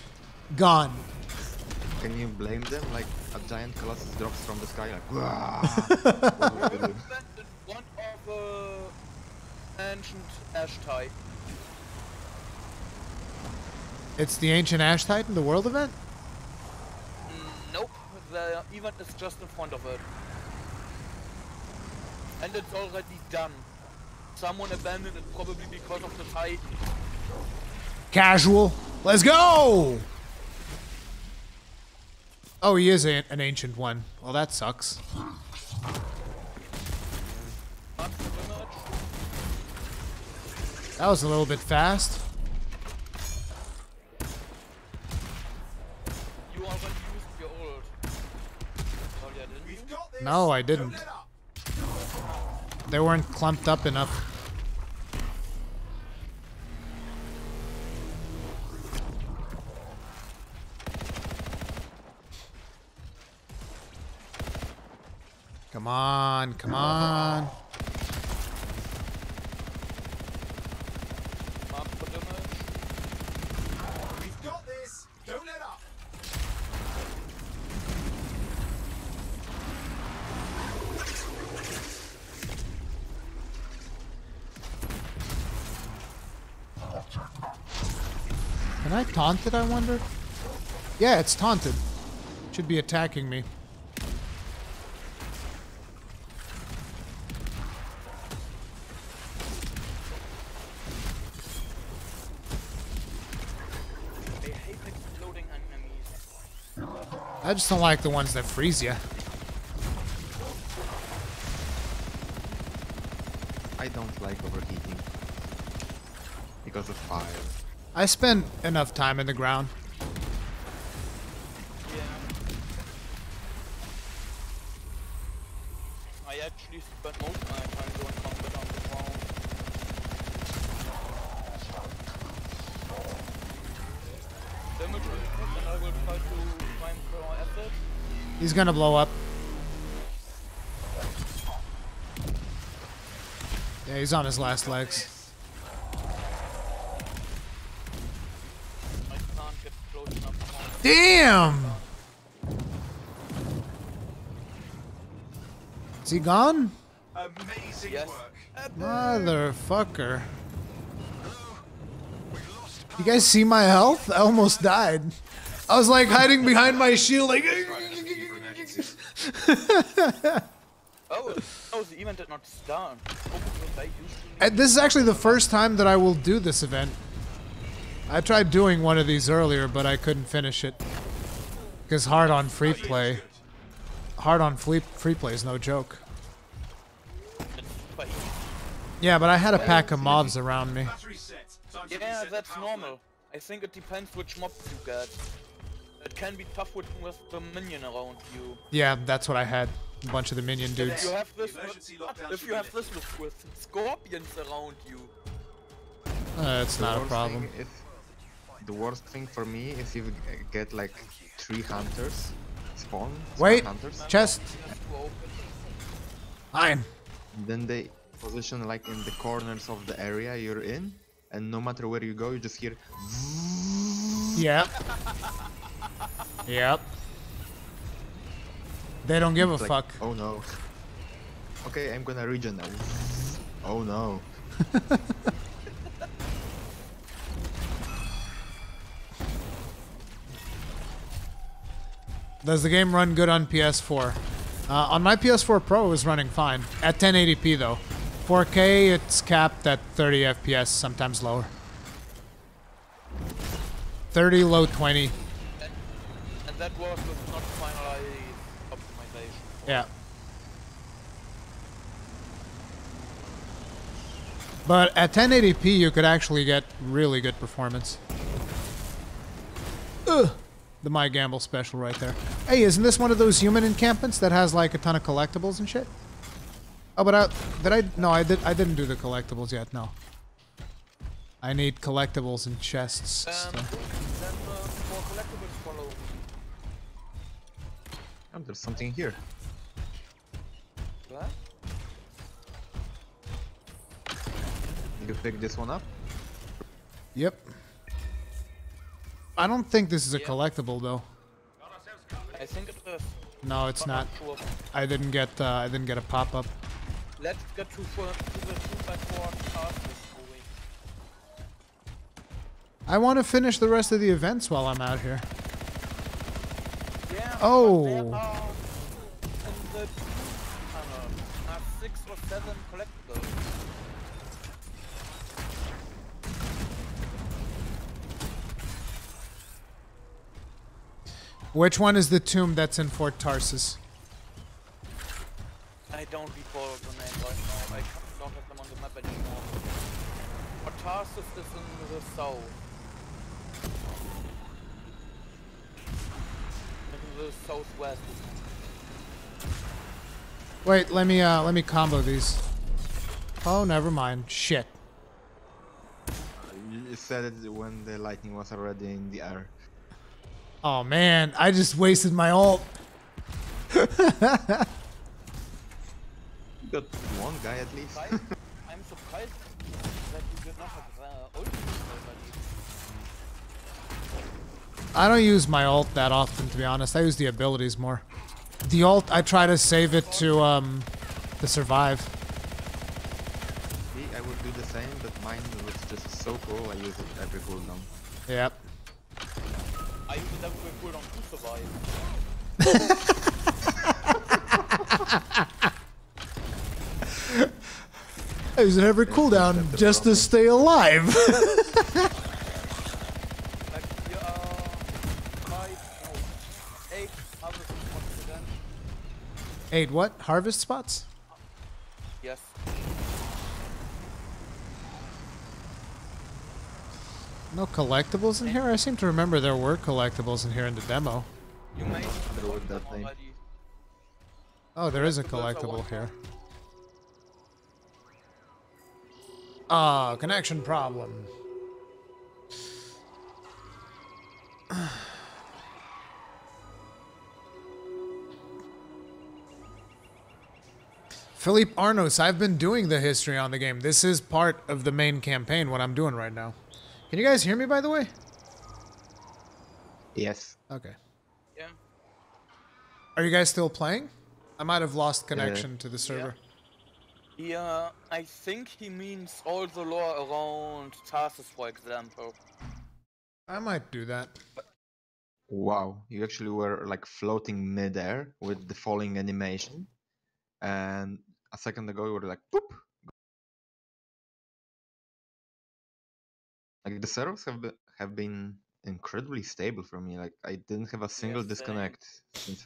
gone. Can you blame them? Like a giant Colossus drops from the sky, like. One of ancient ash type. It's the ancient ash titan, the world event? Nope, the event is just in front of it. And it's already done. Someone abandoned it probably because of the titan. Casual. Let's go! Oh, he is an ancient one. Well, that sucks. That was a little bit fast. You already used your ult. Oh yeah, didn't you? No, I didn't. They weren't clumped up enough. Come on, come on. We've got this. Don't let up. Can I taunt it, I wonder? Yeah, it's taunted. Should be attacking me. I just don't like the ones that freeze you. I don't like overheating because of fire. I spent enough time in the ground. Yeah. I actually spent most of my time doing combat on the ground. Damage input, and I will try to climb for our assets. He's gonna blow up. Yeah, he's on his last legs. I can't get close enough. Damn! Is he gone? Amazing work. Motherfucker. You guys see my health? I almost died. I was like hiding behind my shield like... Oh, the event did not start. And this is actually the first time that I will do this event. I tried doing one of these earlier, but I couldn't finish it. Because hard on free play. Hard on free play is no joke. Yeah, but I had a pack of mobs around me. Yeah, that's normal. I think it depends which mobs you get. It can be tough with the minion around you. Yeah, that's what I had. A bunch of the minion dudes. If you have this with scorpions around you. It's not a problem. The worst thing for me is if you get like 3 hunters spawn. Wait, hunters. chest. Fine. Then they position like in the corners of the area you're in, and no matter where you go, you just hear. Yep. Yep. They don't give a like, fuck. Oh no. Okay, I'm gonna regen now. Oh no. Does the game run good on PS4? On my PS4 Pro, it was running fine. At 1080p though. 4K, it's capped at 30 FPS, sometimes lower. 30, low 20. And that was not finalized optimization. Yeah. But at 1080p, you could actually get really good performance. Ugh. The My Gamble special right there. Hey, isn't this one of those human encampments that has like a ton of collectibles and shit? Oh, but I didn't do the collectibles yet, no. I need collectibles and chests. Then more collectibles follow. Oh, there's something here. What? Did you pick this one up? Yep. I don't think this is a collectible though. I think it is. No, it's not. Sure. I didn't get a pop-up. Let's get to the 2x4 cars movie. I want to finish the rest of the events while I'm out here. Yeah, oh. There are in the 6 or 7 collectibles. Which one is the tomb that's in Fort Tarsus? I don't recall the name right now. I don't have them on the map anymore. But Tarsus is in the south. In the southwest. Wait, let me combo these. Oh, never mind. Shit. You said it when the lightning was already in the air. Oh man, I just wasted my ult. You got one guy at least. I'm surprised that you did not have ult already. I don't use my ult that often, to be honest. I use the abilities more. The ult, I try to save it to survive. See, I would do the same, but mine was just so cool. I use it every cooldown. Yep. I use it every cooldown to survive. I use it every cooldown just to stay alive. Eight harvest spots again. 8 what? Harvest spots? Yes. No collectibles in here? I seem to remember there were collectibles in here in the demo. You may with that name. Oh, there is a collectible here. Ah, connection problem. Philippe Arnos, I've been doing the history on the game. This is part of the main campaign, what I'm doing right now. Can you guys hear me, by the way? Yes. Okay. Yeah. Are you guys still playing? I might have lost connection to the server. Yeah, I think he means all the lore around Tarsus, for example. I might do that. Wow, you actually were like floating midair with the falling animation. And a second ago you were like, boop! Like the servers have been incredibly stable for me. Like I didn't have a single disconnect since.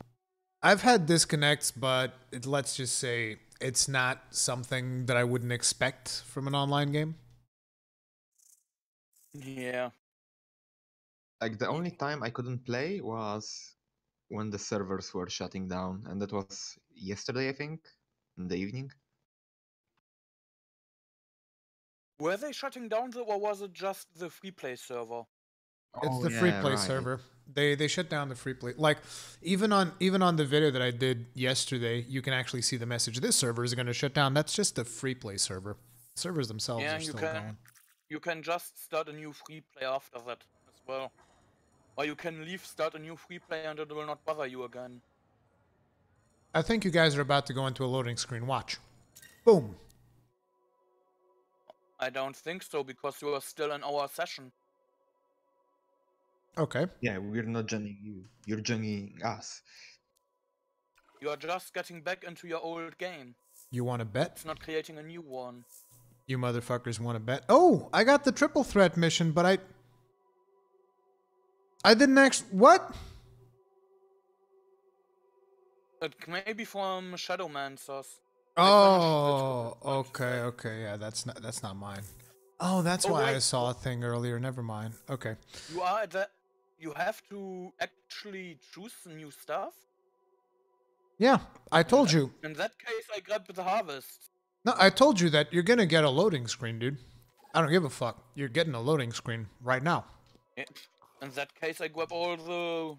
I've had disconnects, but let's just say it's not something that I wouldn't expect from an online game. Yeah. Like the only time I couldn't play was when the servers were shutting down, and that was yesterday, I think, in the evening. Were they shutting down, or was it just the free play server? It's the free play server. They shut down the free play. Like even on the video that I did yesterday, you can actually see the message. This server is going to shut down. That's just the free play server. Servers themselves are still going. You can just start a new free play after that as well. Or you can leave, start a new free play, and it will not bother you again. I think you guys are about to go into a loading screen. Watch. Boom. I don't think so, because you are still in our session. Okay. Yeah, we're not joining you. You're joining us. You are just getting back into your old game. You want to bet? It's not creating a new one. You motherfuckers want to bet? Oh, I got the triple threat mission, but I didn't actually... What? It may be from Shadowmancers. Oh, okay, yeah, that's not mine. Oh, that's why I saw a thing earlier. Never mind. Okay. You are at that. You have to actually choose some new stuff. Yeah, I told you. In that case, I grabbed the harvest. No, I told you that you're gonna get a loading screen, dude. I don't give a fuck. You're getting a loading screen right now. Yeah. In that case, I grab all the...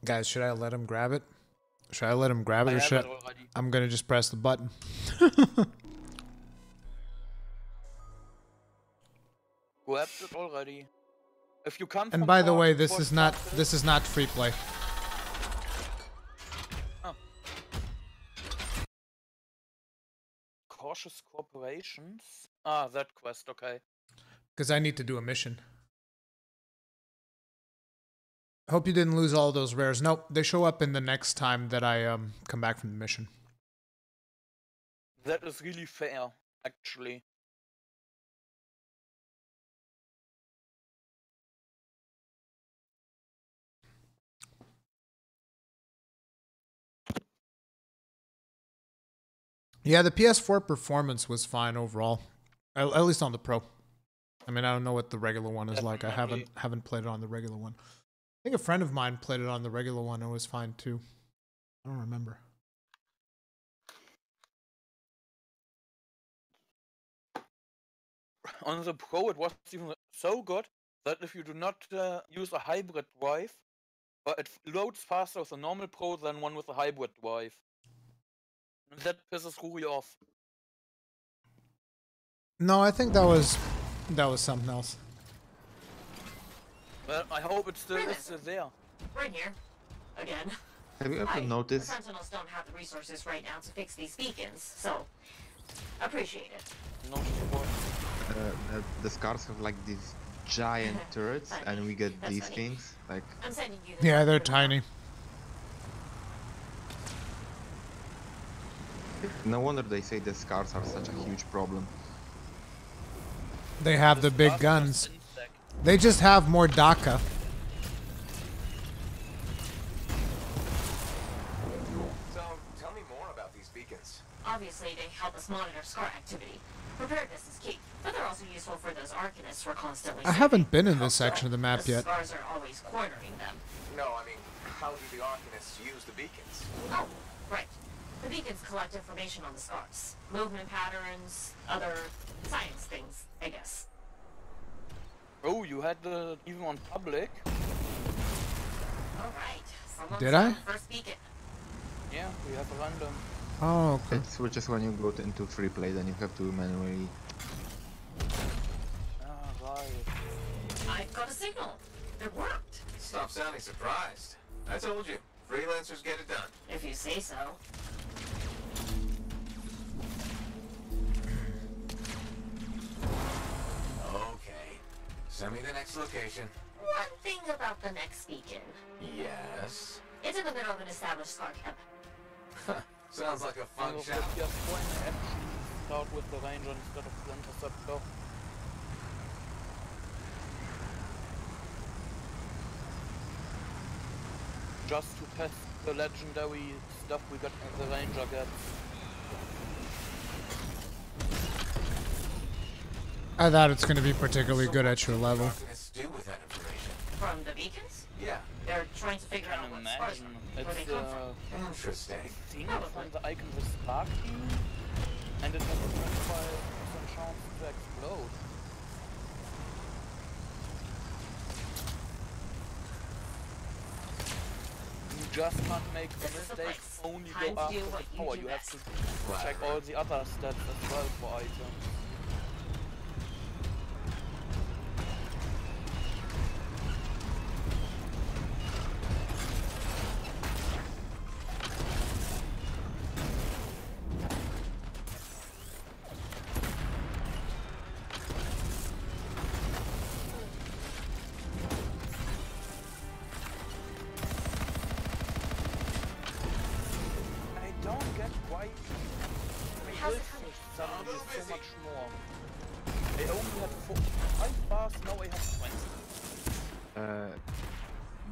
Guys, should I let him grab it? Should I let him grab it, or should I'm gonna just press the button? Grabbed it already. If you come. And by the way, this is not free play. Oh. Cautious corporations. Ah, that quest. Okay. Because I need to do a mission. Hope you didn't lose all those rares. Nope, they show up in the next time that I come back from the mission. That is really fair, actually. Yeah, the PS4 performance was fine overall, at least on the Pro. I mean, I don't know what the regular one is like. I haven't played it on the regular one. I think a friend of mine played it on the regular one and it was fine too. I don't remember. On the Pro, it was even so good that if you do not use a hybrid drive, it loads faster with a normal Pro than one with a hybrid drive. And that pisses Ruri off. No, I think that was something else. Well, I hope it still is there. We're in here. Again. Have you ever noticed? The Sentinels don't have the resources right now to fix these beacons, so appreciate it. No support. The scars have like these giant turrets, and we get these things. Like. I'm sending you. Yeah, they're tiny. No wonder they say the scars are such a huge problem. They have the big guns. They just have more DACA. So, tell me more about these beacons. Obviously, they help us monitor scar activity. Preparedness is key. But they're also useful for those arcanists we're constantly I haven't been in this section of the map the yet. scars are always cornering them. No, I mean, how do the Arcanists use the beacons? Oh, right. The beacons collect information on the scars. Movement patterns, other science things, I guess. Oh, you had the even on public? Alright. Did I? First beacon. Yeah, we have a random. Oh, okay. It's just when you go into free play, then you have to manually. Ah, right. I've got a signal. It worked. Stop sounding surprised. I told you, freelancers get it done. If you say so. Okay. Send me the next location. One thing about the next beacon. Yes. It's in the middle of an established scar camp. Sounds like a fun Just challenge. actually start with the ranger instead of the interceptor. Just to test the legendary stuff we got the ranger gets. I thought it's going to be particularly good at your level. Do with that information? From the beacons? Yeah. They're trying to figure out what scars are, where they It's come from. Interesting. Thing from the icon with sparking, and it has a 25% chance to explode. You just can't make the mistake only go after the power. You have to check all the other stats as well for items.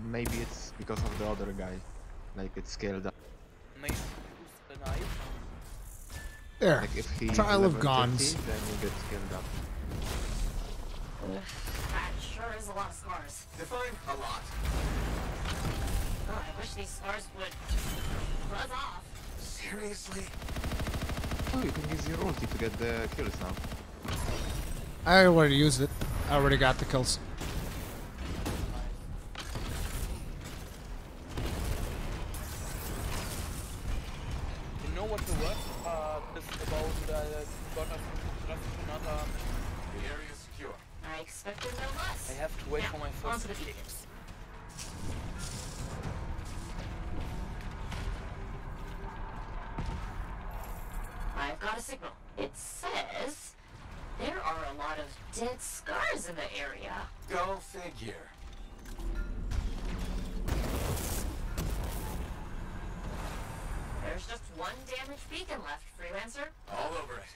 Maybe it's because of the other guy, like it's scaled up. Maybe the knife. There. Like if he's Trial of level Gons. 30, then you get scaled up. That sure is a lot of scars. Define a lot. Oh, I wish these scars would buzz off. Seriously? Oh, you can use your ulti to get the kills now. I already used it. I already got the kills. You know what the worst part is about Colossus just another... The area is secure. I expected no less. I have to wait Now, for my onto first the kick. beacons. I've got a signal. It says there are a lot of dead scars in the area. Go figure. There's just one damaged beacon left, Freelancer. All over it.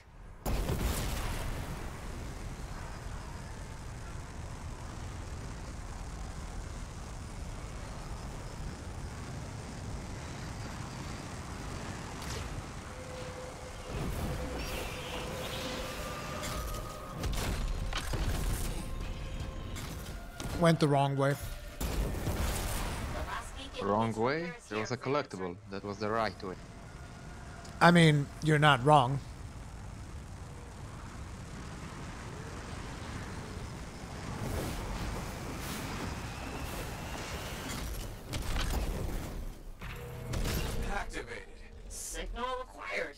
Went the wrong way. Wrong way? There was a collectible. That was the right way. I mean, you're not wrong. Activated. Signal acquired.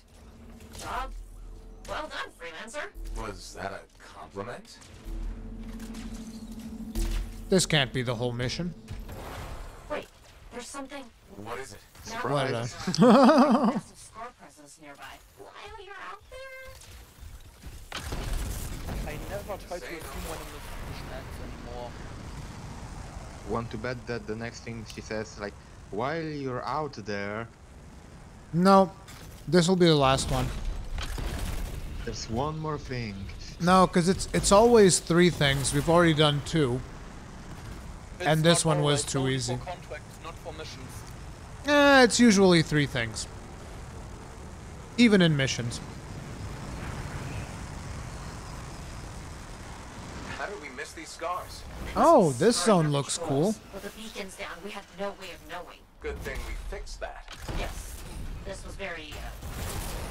Job well done, Freelancer. Was that a compliment? This can't be the whole mission. Wait, there's something. What is it? Surprise. Massive scar presence nearby. While you're out there. I never try to assume when a mission ends anymore. Want to bet that the next thing she says, like, while you're out there... No, this will be the last one. There's one more thing. No, because it's always 3 things. We've already done 2. And this one was too easy. For contracts, not for missions. It's usually 3 things. Even in missions. Oh, this zone looks cool. With the beacons down, we had no way of knowing. Good thing we fixed that. Yes. This was very,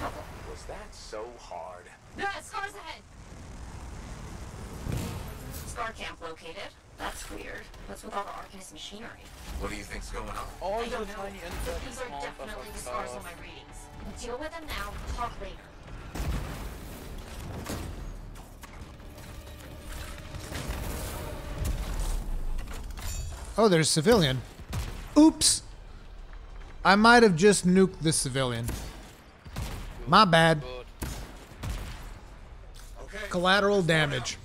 helpful. Was that so hard? No, Scar's ahead! Scar camp located. That's weird. What's with all the Arcanist machinery? What do you think's going on? All I the don't know. tiny insects. These are definitely the scars on my readings. Deal with them now. Talk later. Oh, there's a civilian. Oops. I might have just nuked the civilian. My bad. Collateral damage.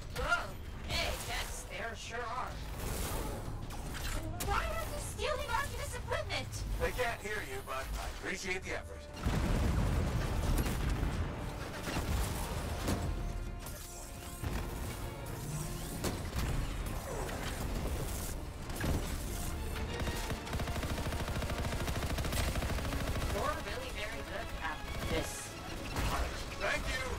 Hey, yes, there sure are. Why are you stealing Arcanist equipment? They can't hear you, but I appreciate the effort. You're really very good at this part. Thank you.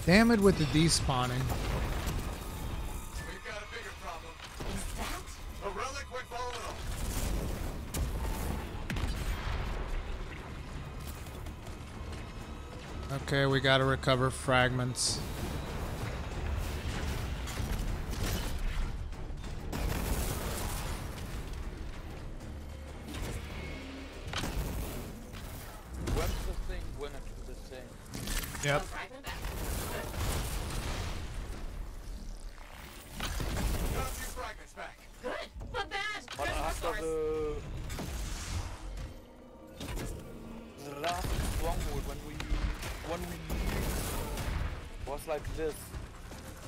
Damn it with the despawning. We've got a bigger problem. Is that? A relic went volatile. Okay, we gotta recover fragments. What's the thing when I do this thing? Yep. Got a few fragments back. Good, but bad. But There's more after scars. the last stronghold when we was like this.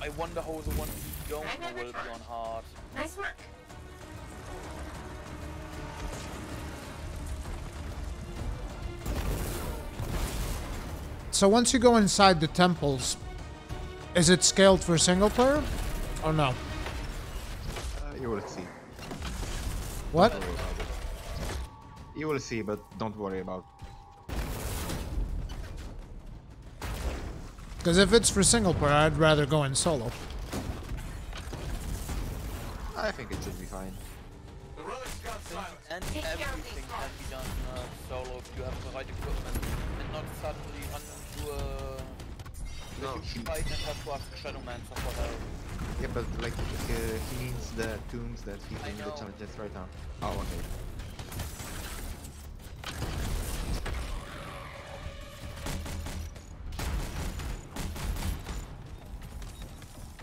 I wonder how the one we don't know will be on hard. Nice work. So once you go inside the temples, is it scaled for single player? Or no? You will see. What? Don't worry about it. You will see, but don't worry about it. Because if it's for single player, I'd rather go in solo. I think it should be fine. The relic's gone silent. And everything can be done solo if you have the right equipment and not suddenly run into a huge fight and have to ask Shadow Man for help. Yeah, but like he means the tombs that he's doing the challenges right now. Oh, okay.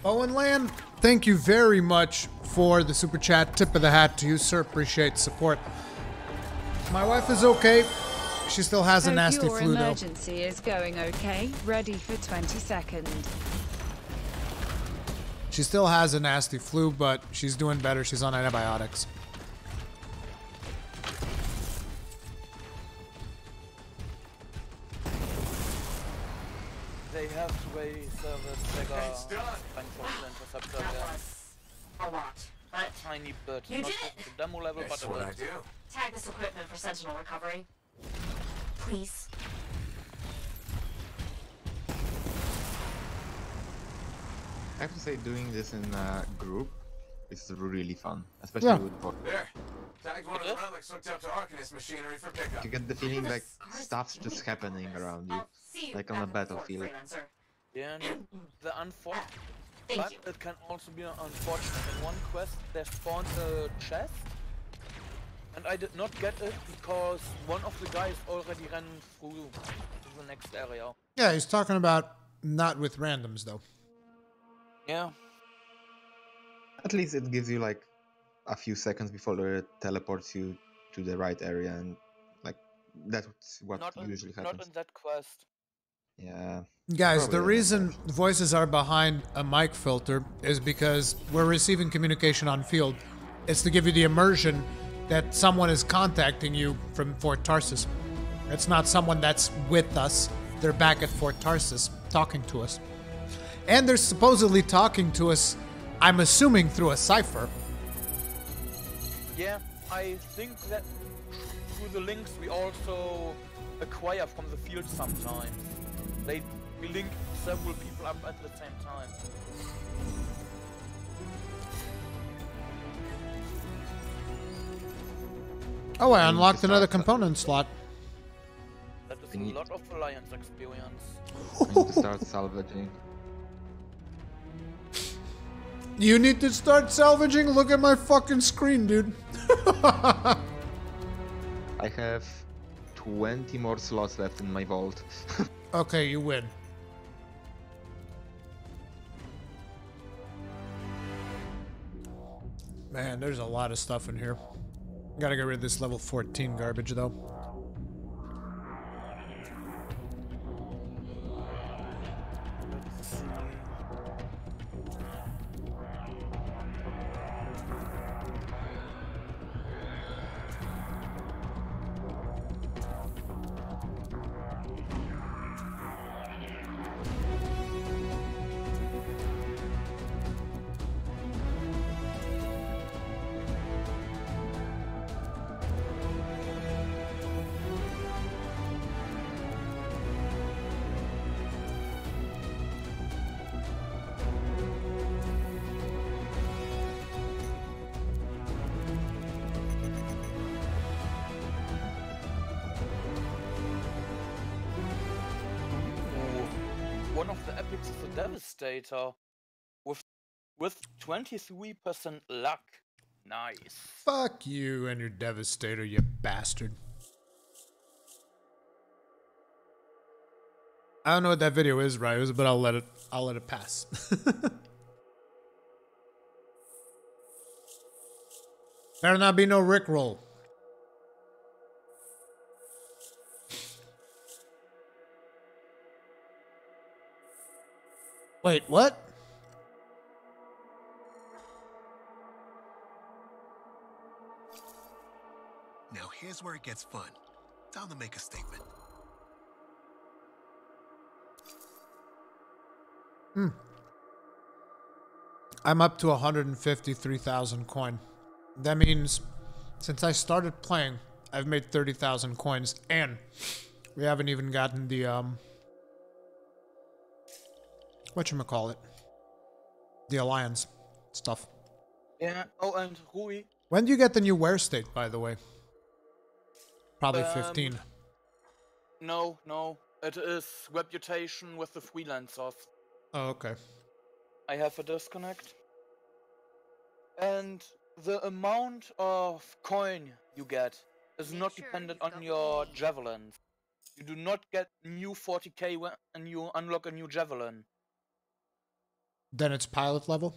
Owen Land, thank you very much for the super chat. Tip of the hat to you, sir. Appreciate support. My wife is okay. She still has a nasty your flu, though. emergency is going okay. Ready for 20 seconds. She still has a nasty flu, but she's doing better. She's on antibiotics. They have to raise the Sega Frankfurt Interceptor again. A lot, but Tiny bit. you Not did just it. the demo level, That's but what a I bit. do. Tag this equipment for Sentinel recovery. Please. I have to say, doing this in a group is really fun, especially with both. There. Tagged one of the relics hooked up to Arcanist machinery for pickup. You get the feeling like stuff's just happening around you, like on a battlefield. Yeah, and the unfortunate. But it can also be unfortunate. In one quest, there spawned a chest, and I did not get it because one of the guys already ran through to the next area. Yeah, he's talking about not with randoms, though. Yeah. At least it gives you like a few seconds before it teleports you to the right area, and like that's what usually happens. Not in that quest. Yeah. Guys, the Probably reason voices are behind a mic filter is because we're receiving communication on field. It's to give you the immersion that someone is contacting you from Fort Tarsus. It's not someone that's with us. They're back at Fort Tarsus talking to us. And they're supposedly talking to us I'm assuming through a cipher. Yeah, I think that through the links we also acquire from the field sometimes. We link several people up at the same time. Oh, I unlocked another component slot. That is a lot of Alliance experience. I need to start salvaging. You need to start salvaging? Look at my fucking screen, dude. I have 20 more slots left in my vault. Okay, you win. Man, there's a lot of stuff in here. Gotta get rid of this level 14 garbage, though. One of the epics is a Devastator with 23% luck. Nice. Fuck you and your Devastator, you bastard. I don't know what that video is, Ryos, but I'll let it pass. Better not be no Rickroll. Wait, what? Now here's where it gets fun. Time to make a statement. I'm up to 153,000 coin. That means since I started playing, I've made 30,000 coins, and we haven't even gotten the whatchamacallit? The Alliance stuff. Yeah, oh, and Rui. When do you get the new wear state, by the way? Probably 15. No, it is reputation with the freelancers. Oh, okay. I have a disconnect. And the amount of coin you get is not dependent on your javelins. You do not get new 40k when you unlock a new javelin. Then it's pilot level?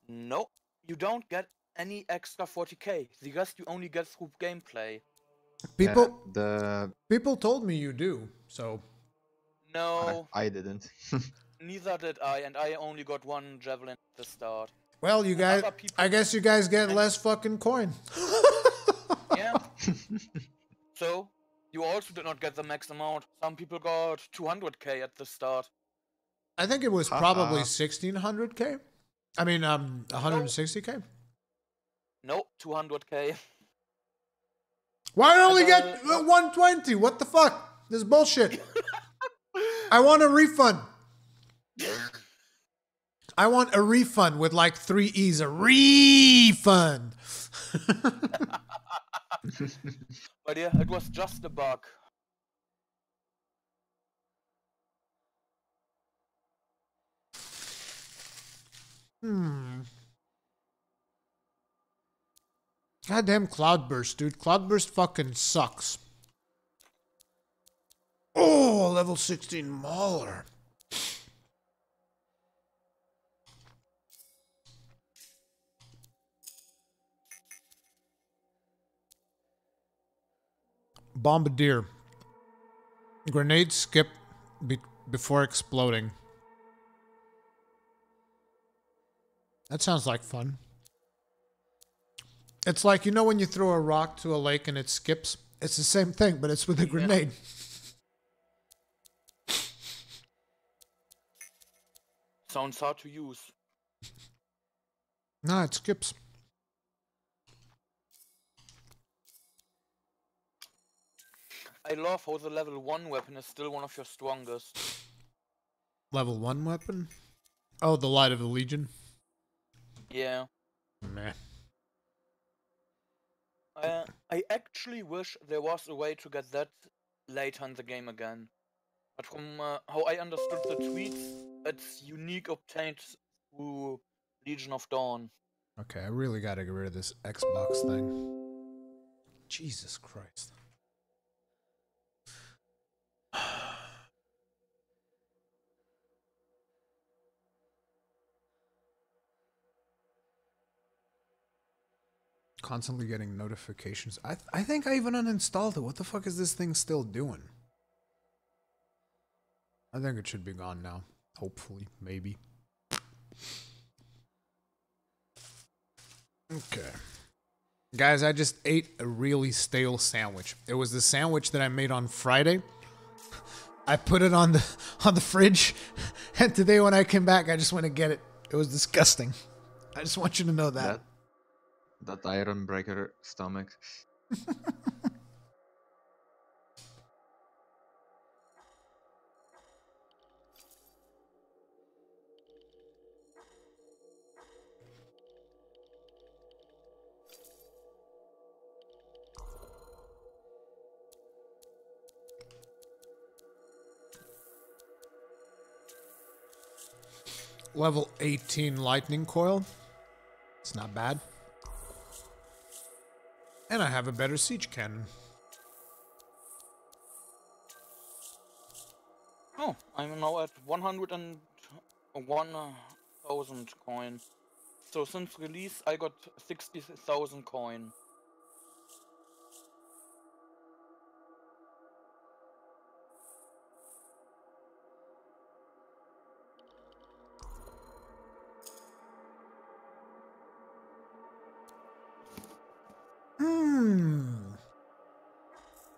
No, you don't get any extra 40k. The rest you only get through gameplay. People told me you do, so... No. I didn't. Neither did I, and I only got one javelin at the start. Well, you guys... I guess you guys get less fucking coin. Yeah. So, you also did not get the max amount. Some people got 200k at the start. I think it was probably 1600k. I mean, 160k. Nope, 200k. Why did I only get 120? What the fuck? This is bullshit. I want a refund. I want a refund with like 3 E's. A refund. But yeah, it was just a bug. Goddamn Cloudburst, dude. Cloudburst fucking sucks. Oh, level 16 Mauler. Bombardier. Grenade skip before exploding. That sounds like fun. It's like, you know when you throw a rock to a lake and it skips? It's the same thing, but it's with a grenade. sounds hard to use. No, it skips. I love how the level 1 weapon is still one of your strongest. Level 1 weapon? Oh, the Light of the Legion? Yeah. Meh. I actually wish there was a way to get that later in the game again. But from how I understood the tweets, it's unique obtained through Legion of Dawn. Okay, I really gotta get rid of this Xbox thing. Jesus Christ. Constantly getting notifications. I think I even uninstalled it. What the fuck is this thing still doing? I think it should be gone now. Hopefully. Maybe. Okay. Guys, I just ate a really stale sandwich. It was the sandwich that I made on Friday. I put it on the fridge, and today when I came back, I just went to get it. It was disgusting. I just want you to know that. That Iron Breaker stomach. Level 18 lightning coil. It's not bad. And I have a better siege cannon. Oh, I'm now at 101,000 coin. So since release, I got 60,000 coin.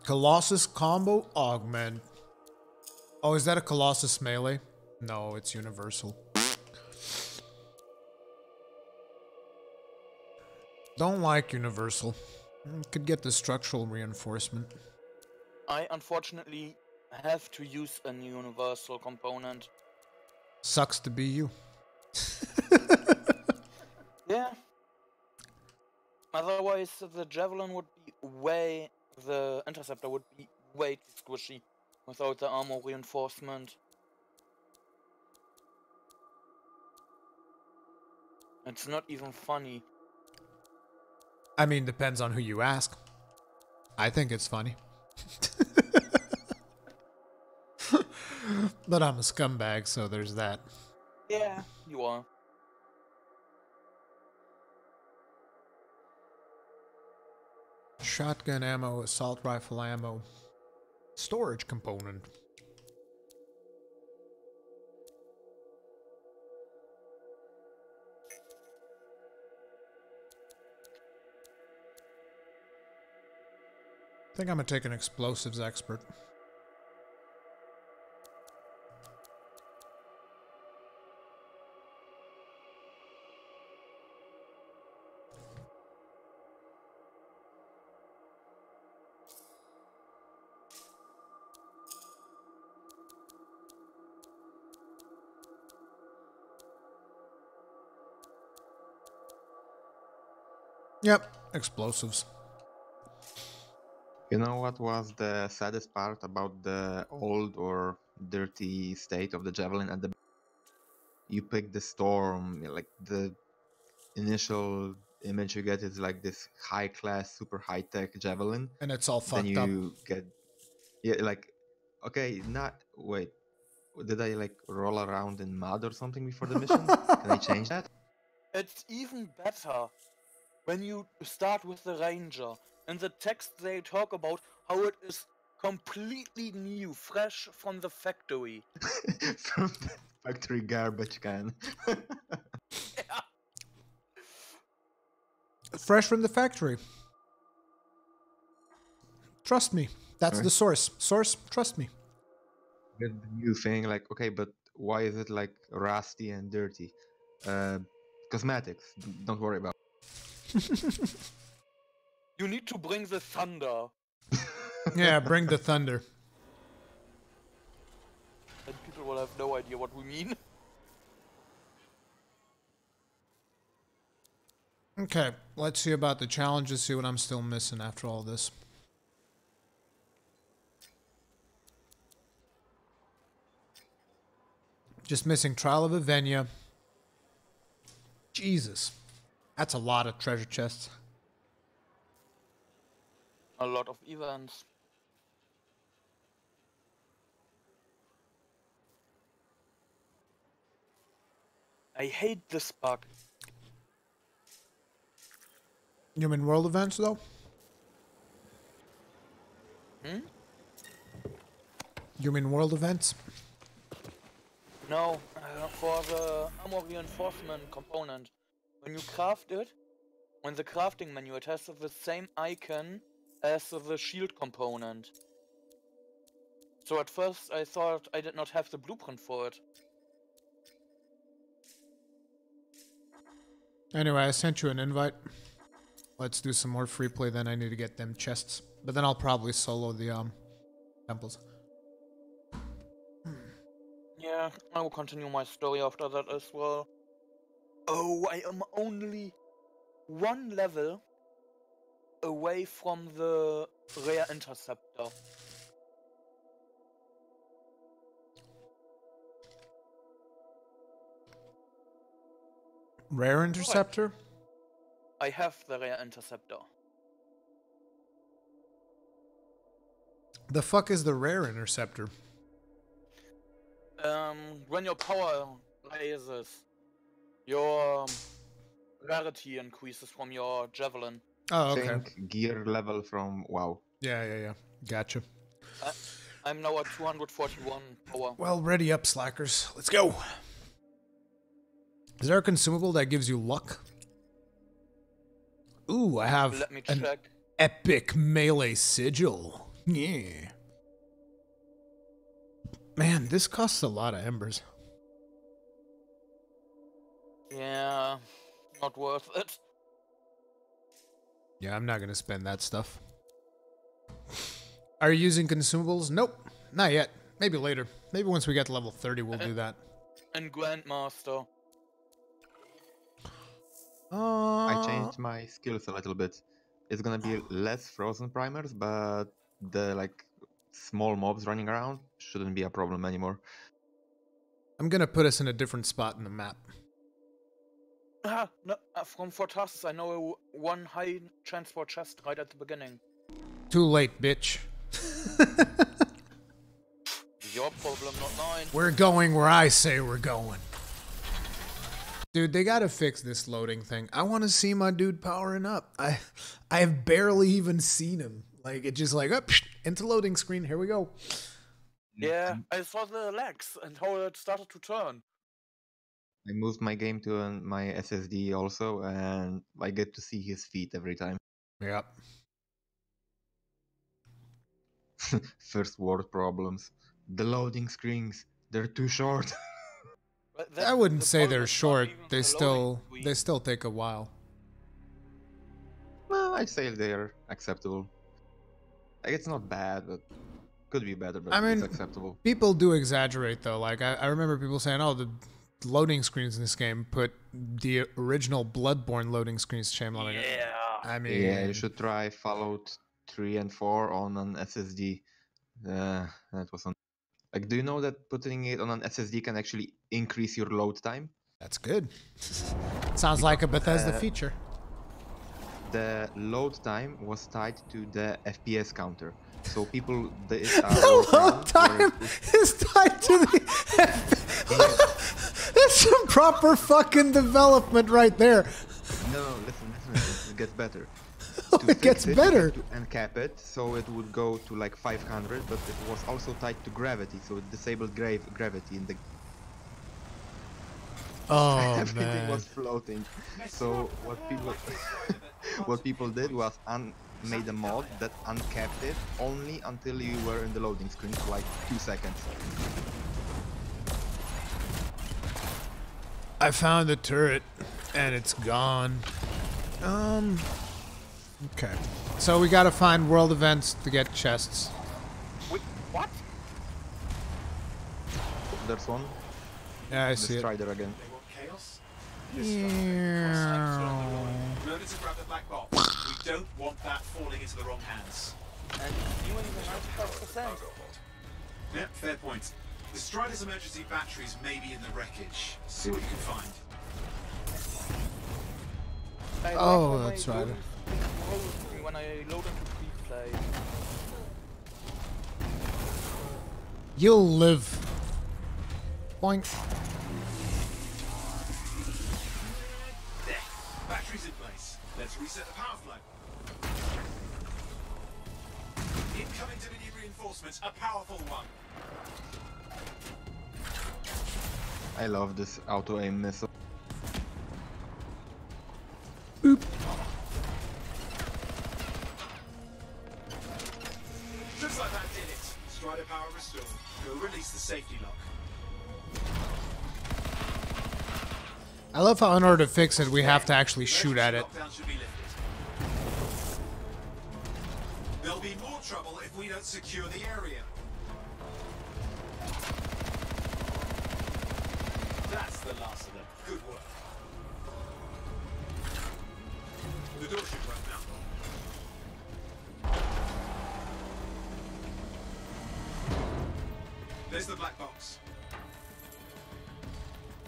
Colossus combo augment. Oh, is that a Colossus melee? No, it's universal. Don't like universal. Could get the structural reinforcement. I unfortunately have to use a universal component. Sucks to be you. Yeah. Otherwise, the Javelin would be the Interceptor would be way too squishy without the armor reinforcement. It's not even funny. I mean, depends on who you ask. I think it's funny. But I'm a scumbag, so there's that. Yeah, you are. Shotgun ammo, assault rifle ammo, storage component. I think I'm gonna take an explosives expert. Yep, explosives. You know what was the saddest part about the old or dirty state of the Javelin at the... You pick the Storm, like the initial image you get is like this high-class, super high-tech Javelin. And it's all fucked then up. you get... Yeah, like... Okay, not... Wait. Did I like roll around in mud or something before the mission? Can I change that? It's even better when you start with the Ranger. In the text they talk about how it is completely new, fresh from the factory. From the factory garbage can. Yeah. Fresh from the factory. Trust me. That's the source. Source, trust me. Get the new thing, like, okay, but why is it like rusty and dirty? Cosmetics. Don't worry about it. You need to bring the thunder. Yeah, bring the thunder. And people will have no idea what we mean. Okay, let's see about the challenges, see what I'm still missing after all this. Just missing Trial of Avenia. Jesus. That's a lot of treasure chests. A lot of events. I hate this bug. You mean world events, though? Hmm? You mean world events? No, for the armor reinforcement component. When you craft it, on the crafting menu it has the same icon as the shield component. So at first I thought I did not have the blueprint for it. Anyway, I sent you an invite. Let's do some more free play, then I need to get them chests. But then I'll probably solo the temples. Yeah, I will continue my story after that as well. Oh, I am only one level away from the rare interceptor. Rare interceptor? I have the rare interceptor. The fuck is the rare interceptor? When your power rises, your rarity increases from your javelin. Oh, okay. Think gear level from WoW. Yeah. Gotcha. I'm now at 241 power. Well, ready up, slackers. Let's go. Is there a consumable that gives you luck? Ooh, I have Let me an check. epic melee sigil. Yeah. Man, this costs a lot of embers. Yeah, not worth it. Yeah, I'm not gonna spend that stuff. Are you using consumables? Nope, not yet. Maybe later. Maybe once we get to level 30, we'll do that. And Grandmaster. I changed my skills a little bit. It's gonna be less frozen primers, but the like small mobs running around shouldn't be a problem anymore. I'm gonna put us in a different spot in the map. No, from Fortassus I know one high transport chest right at the beginning. Too late, bitch. Your problem, not mine. We're going where I say we're going. Dude, they gotta fix this loading thing. I want to see my dude powering up. I have barely even seen him. Like, it just like, up, into loading screen. Here we go. Yeah, I saw the legs and how it started to turn. I moved my game to my SSD also, and I get to see his feet every time. Yep. First world problems. The loading screens, they're too short. I wouldn't say they're short. They still take a while. Well, I'd say they're acceptable. Like, it's not bad, but could be better, but I mean, it's acceptable. People do exaggerate though. Like I remember people saying, "Oh, the loading screens in this game put the original Bloodborne loading screens to shame." Like, yeah. I mean, Yeah, you should try Fallout 3 and 4 on an SSD. That was on. Like, do you know that putting it on an SSD can actually increase your load time? That's good. Sounds like a Bethesda feature. The load time was tied to the FPS counter. So people... The load time is tied to the That's some proper fucking development right there. No, listen, it gets better. It gets better. To uncap it, so it would go to like 500, but it was also tied to gravity, so it disabled gravity in the... Oh, everything man. was floating. So what people did was made a mod that uncapped it only until you were in the loading screen for like 2 seconds. I found the turret, and it's gone. Okay. So we gotta find world events to get chests. Wait, what? There's one. Yeah, I see it. Strider again. Remember to grab the black box. We don't want that falling into the wrong hands. And you ain't even 95%. Yep, fair point. The Strider's emergency batteries may be in the wreckage. See what you can find. Oh, that's right. When I load into replay. You'll live. Boink. There. Batteries in place. Let's reset the power flow. Incoming Dominion reinforcements, a powerful one. I love this auto-aim missile. Boop. Looks like that did it. Strider power restored. Go release the safety lock. I love how in order to fix it, we have to actually shoot at it. Lockdown should be lifted. There'll be more trouble if we don't secure the area. That's the last of them. Good work. The door should work now. There's the black box.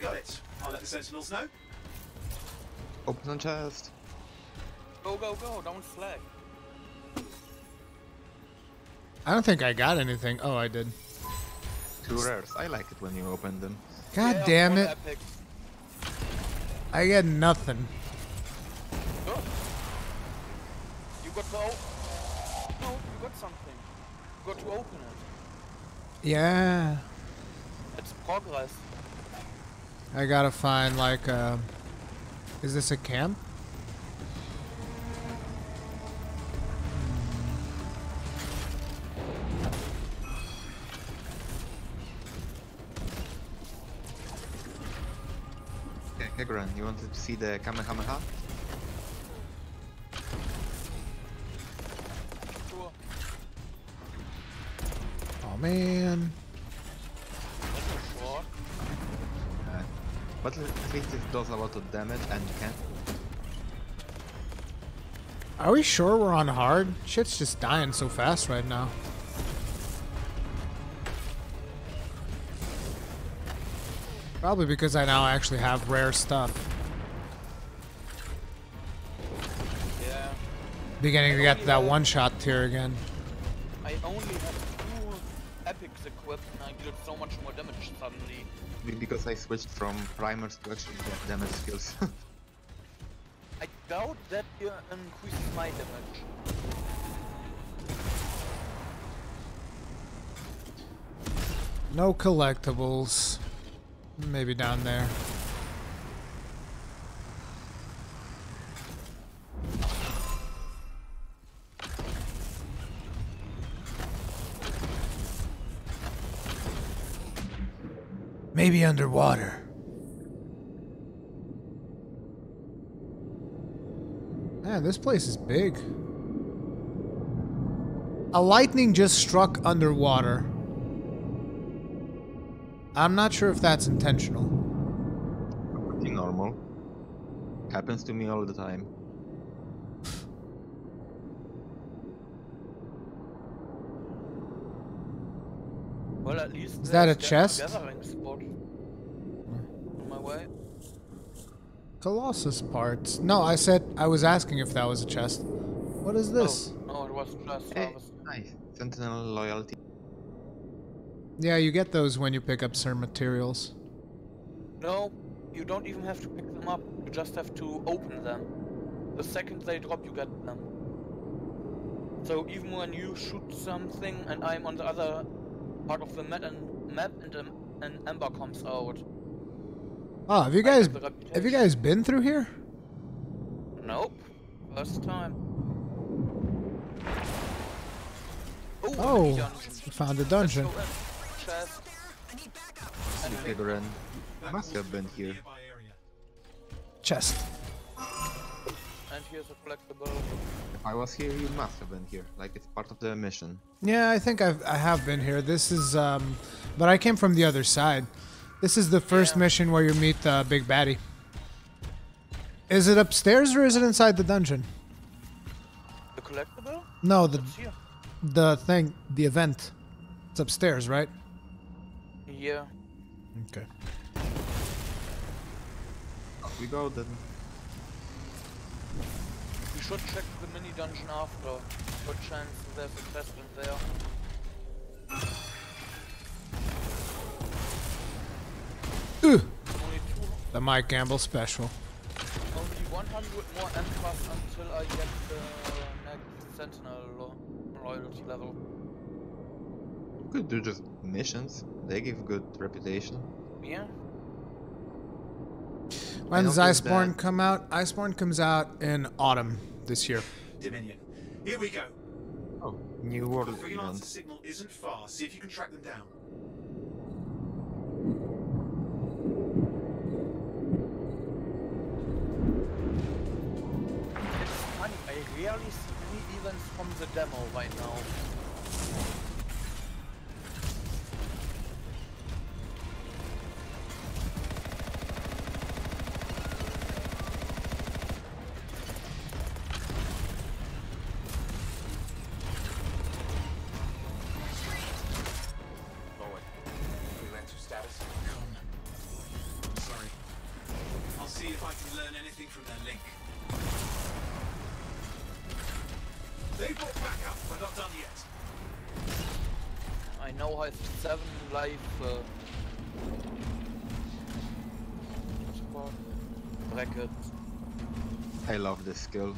Got it. I'll let the sentinels know. Open the chest. Go, go, go. Don't flag. I don't think I got anything. Oh, I did. 2 rares. I like it when you open them. God Yeah, damn it. epic. I get nothing. Oh. You got to no, you got something. You got to open it. Yeah. It's progress. I gotta find like is this a camp? Okay, Kegran, you wanted to see the Kamehameha? Sure. Oh man. But at least it does a lot of damage and can. Are we sure we're on hard? Shit's just dying so fast right now. Probably because I now actually have rare stuff. Yeah. Beginning to get that one-shot tier again. I only have 2 epics equipped and I did so much more damage suddenly. Because I switched from primers to actually get damage skills. I doubt that increases my damage. No collectibles. Maybe down there. Maybe underwater. Man, this place is big. A lightning just struck underwater. I'm not sure if that's intentional. Pretty normal. Happens to me all the time. Well, at least is that a chest? Spot on my way. Colossus parts. No, I was asking if that was a chest. What is this? Oh, no, it was just hey, nice. Sentinel loyalty. Yeah, you get those when you pick up certain materials. No, you don't even have to pick them up. You just have to open them. The second they drop, you get them. So even when you shoot something and I'm on the other part of the map and an ember comes out. Oh, have you guys been through here? Nope. First time. Oh, we found a dungeon. Chest. Kegran must have been here. chest. And here's a collectible. If I was here, you must have been here. Like, it's part of the mission. Yeah, I think I have been here. This is, but I came from the other side. This is the first mission where you meet the big baddie. Is it upstairs or is it inside the dungeon? The collectible? No, the thing, the event. It's upstairs, right? Yeah. Okay. Off we go then. We should check the mini dungeon after. Good chance there's a chest in there. The Mike Gamble special. Only 100 more M-Plus until I get the next Sentinel loyalty level. You could do just missions. They give good reputation. Yeah. When does Iceborne come out? Iceborne comes out in autumn this year. Dominion. Here we go. Oh, new world. The freelancer signal isn't far. See if you can track them down. It's funny, I rarely see any events from the demo right now. I now have 7 life brackets. I love this skill.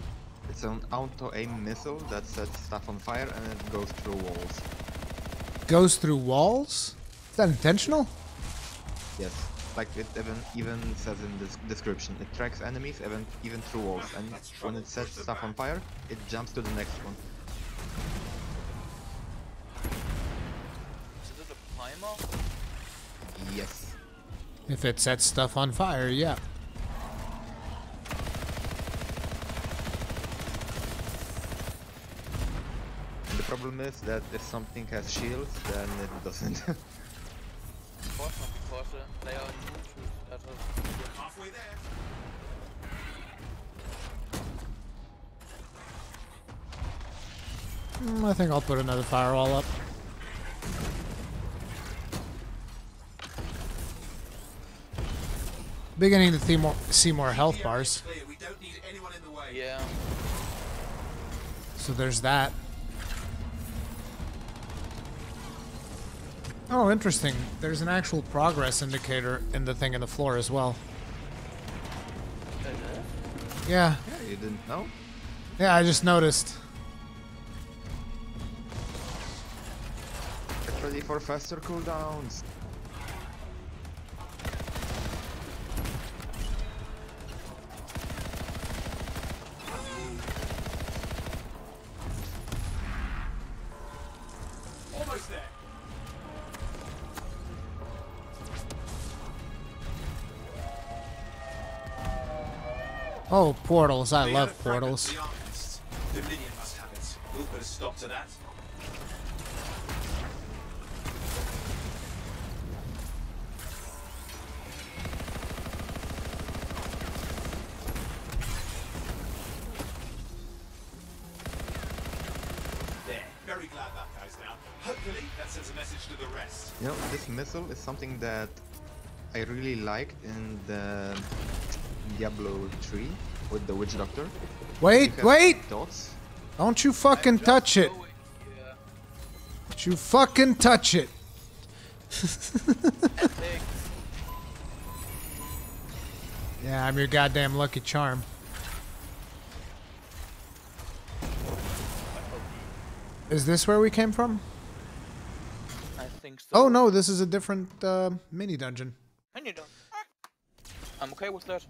It's an auto-aim missile that sets stuff on fire and it goes through walls. Goes through walls? Is that intentional? Yes. Like it even says in this description, it tracks enemies even through walls, and when it sets stuff on fire, it jumps to the next one. Is it a timer? Yes. If it sets stuff on fire, yeah. And the problem is that if something has shields, then it doesn't. They are halfway there. I think I'll put another firewall up. Beginning to see more health bars. We don't need anyone in the way. Yeah. So there's that. Oh, interesting. There's an actual progress indicator in the thing in the floor as well. Yeah. Yeah, you didn't know? Yeah, I just noticed. Get ready for faster cooldowns. Almost there. Oh, portals. I love portals. Dominion must have it. We'll put a stop to that. There. Very glad that guy's down. Hopefully that sends a message to the rest. You know, this missile is something that I really liked in the Diablo 3 with the Witch Doctor. Wait! Dots. Don't you fucking touch it! Don't you fucking touch it! Yeah, I'm your goddamn Lucky Charm. Is this where we came from? I think so. Oh no, this is a different mini dungeon. I'm okay with that.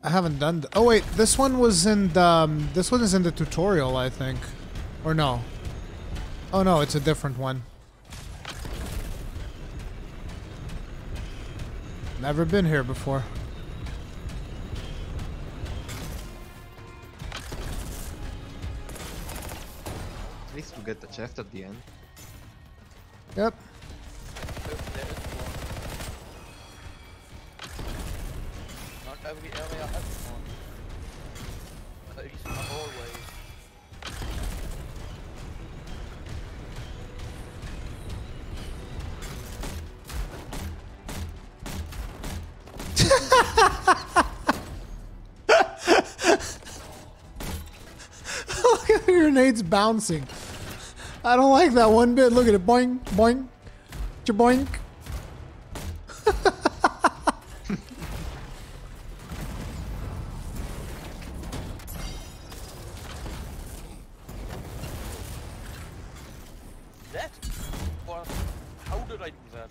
I haven't done. Oh wait, this one was in the. This one is in the tutorial, I think, or no? Oh no, it's a different one. Never been here before. least to get the chest at the end. Yep. Not every area has one. At least not always. Look at the grenades bouncing. I don't like that one bit. Look at it. Boing, boing, boink. That? Or how did I do that?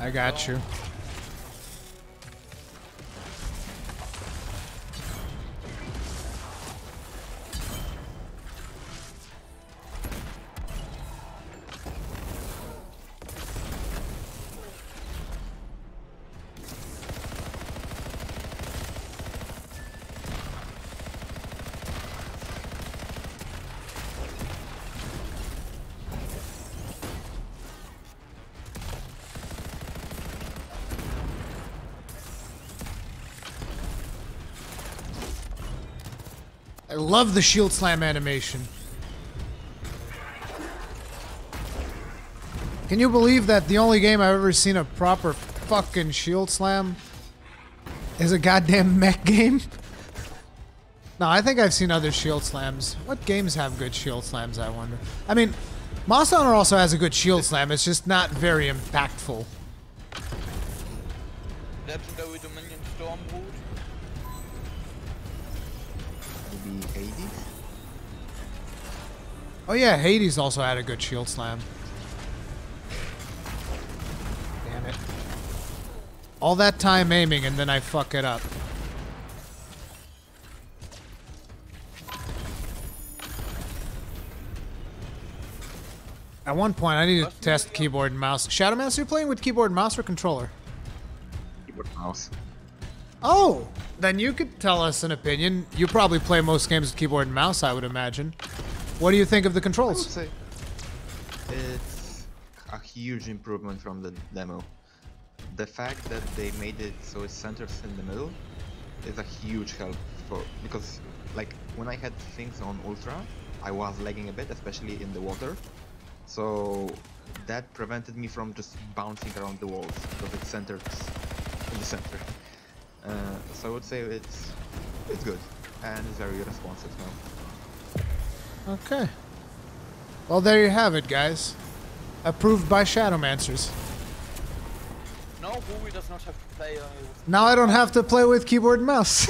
I got you. I love the shield slam animation. Can you believe that the only game I've ever seen a proper fucking shield slam is a goddamn mech game? No, I think I've seen other shield slams. What games have good shield slams, I wonder? I mean, Monster Hunter also has a good shield slam, it's just not very impactful. Legendary Dominion Stormroot. Maybe Hades? Oh yeah, Hades also had a good shield slam. Damn it. All that time aiming and then I fuck it up. At one point, I need to test keyboard and mouse. Shadowmaster, you playing with keyboard and mouse or controller? Keyboard and mouse. Oh! Then you could tell us an opinion. You probably play most games with keyboard and mouse, I would imagine. What do you think of the controls? I would say it's a huge improvement from the demo. The fact that they made it so it centers in the middle is a huge help because like when I had things on Ultra, I was lagging a bit, especially in the water. So that prevented me from just bouncing around the walls because it centered in the center. So I would say it's good and it's very responsive now. Okay. Well, there you have it, guys. Approved by Shadowmancers. No, Booby does not have to play. Now I don't have to play with keyboard and mouse.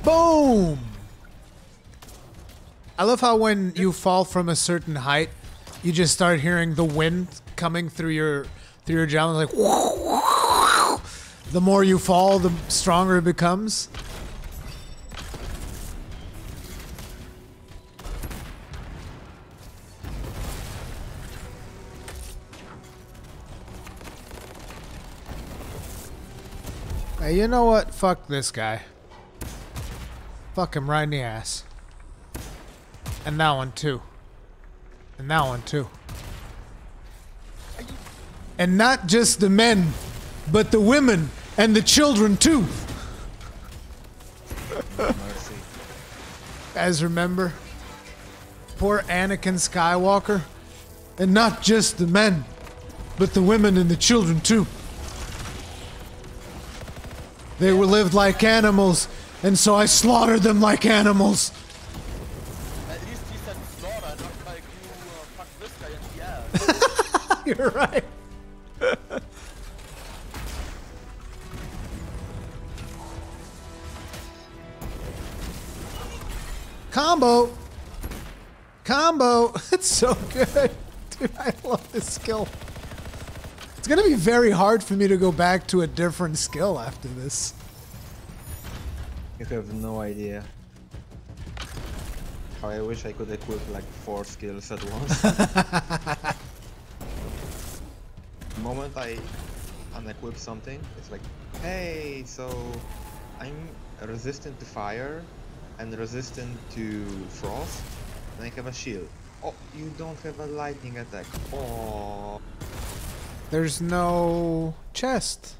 Boom! I love how when you fall from a certain height, you just start hearing the wind coming through your javelin, like the more you fall, the stronger it becomes. Hey, you know what? Fuck this guy. Fuck him right in the ass. And that one too. And that one too. And not just the men, but the women and the children too. Guys, remember? Poor Anakin Skywalker. And not just the men, but the women and the children too. They were lived like animals, and so I slaughtered them like animals. At least he said slaughter, not like you fuck this guy in the ass. You're right. Combo. Combo! It's so good. Dude, I love this skill. It's gonna be very hard for me to go back to a different skill after this. You have no idea. How I wish I could equip like 4 skills at once. The moment I unequip something, it's like, hey, so I'm resistant to fire and resistant to frost, and I have a shield. Oh, you don't have a lightning attack. Oh. There's no chest.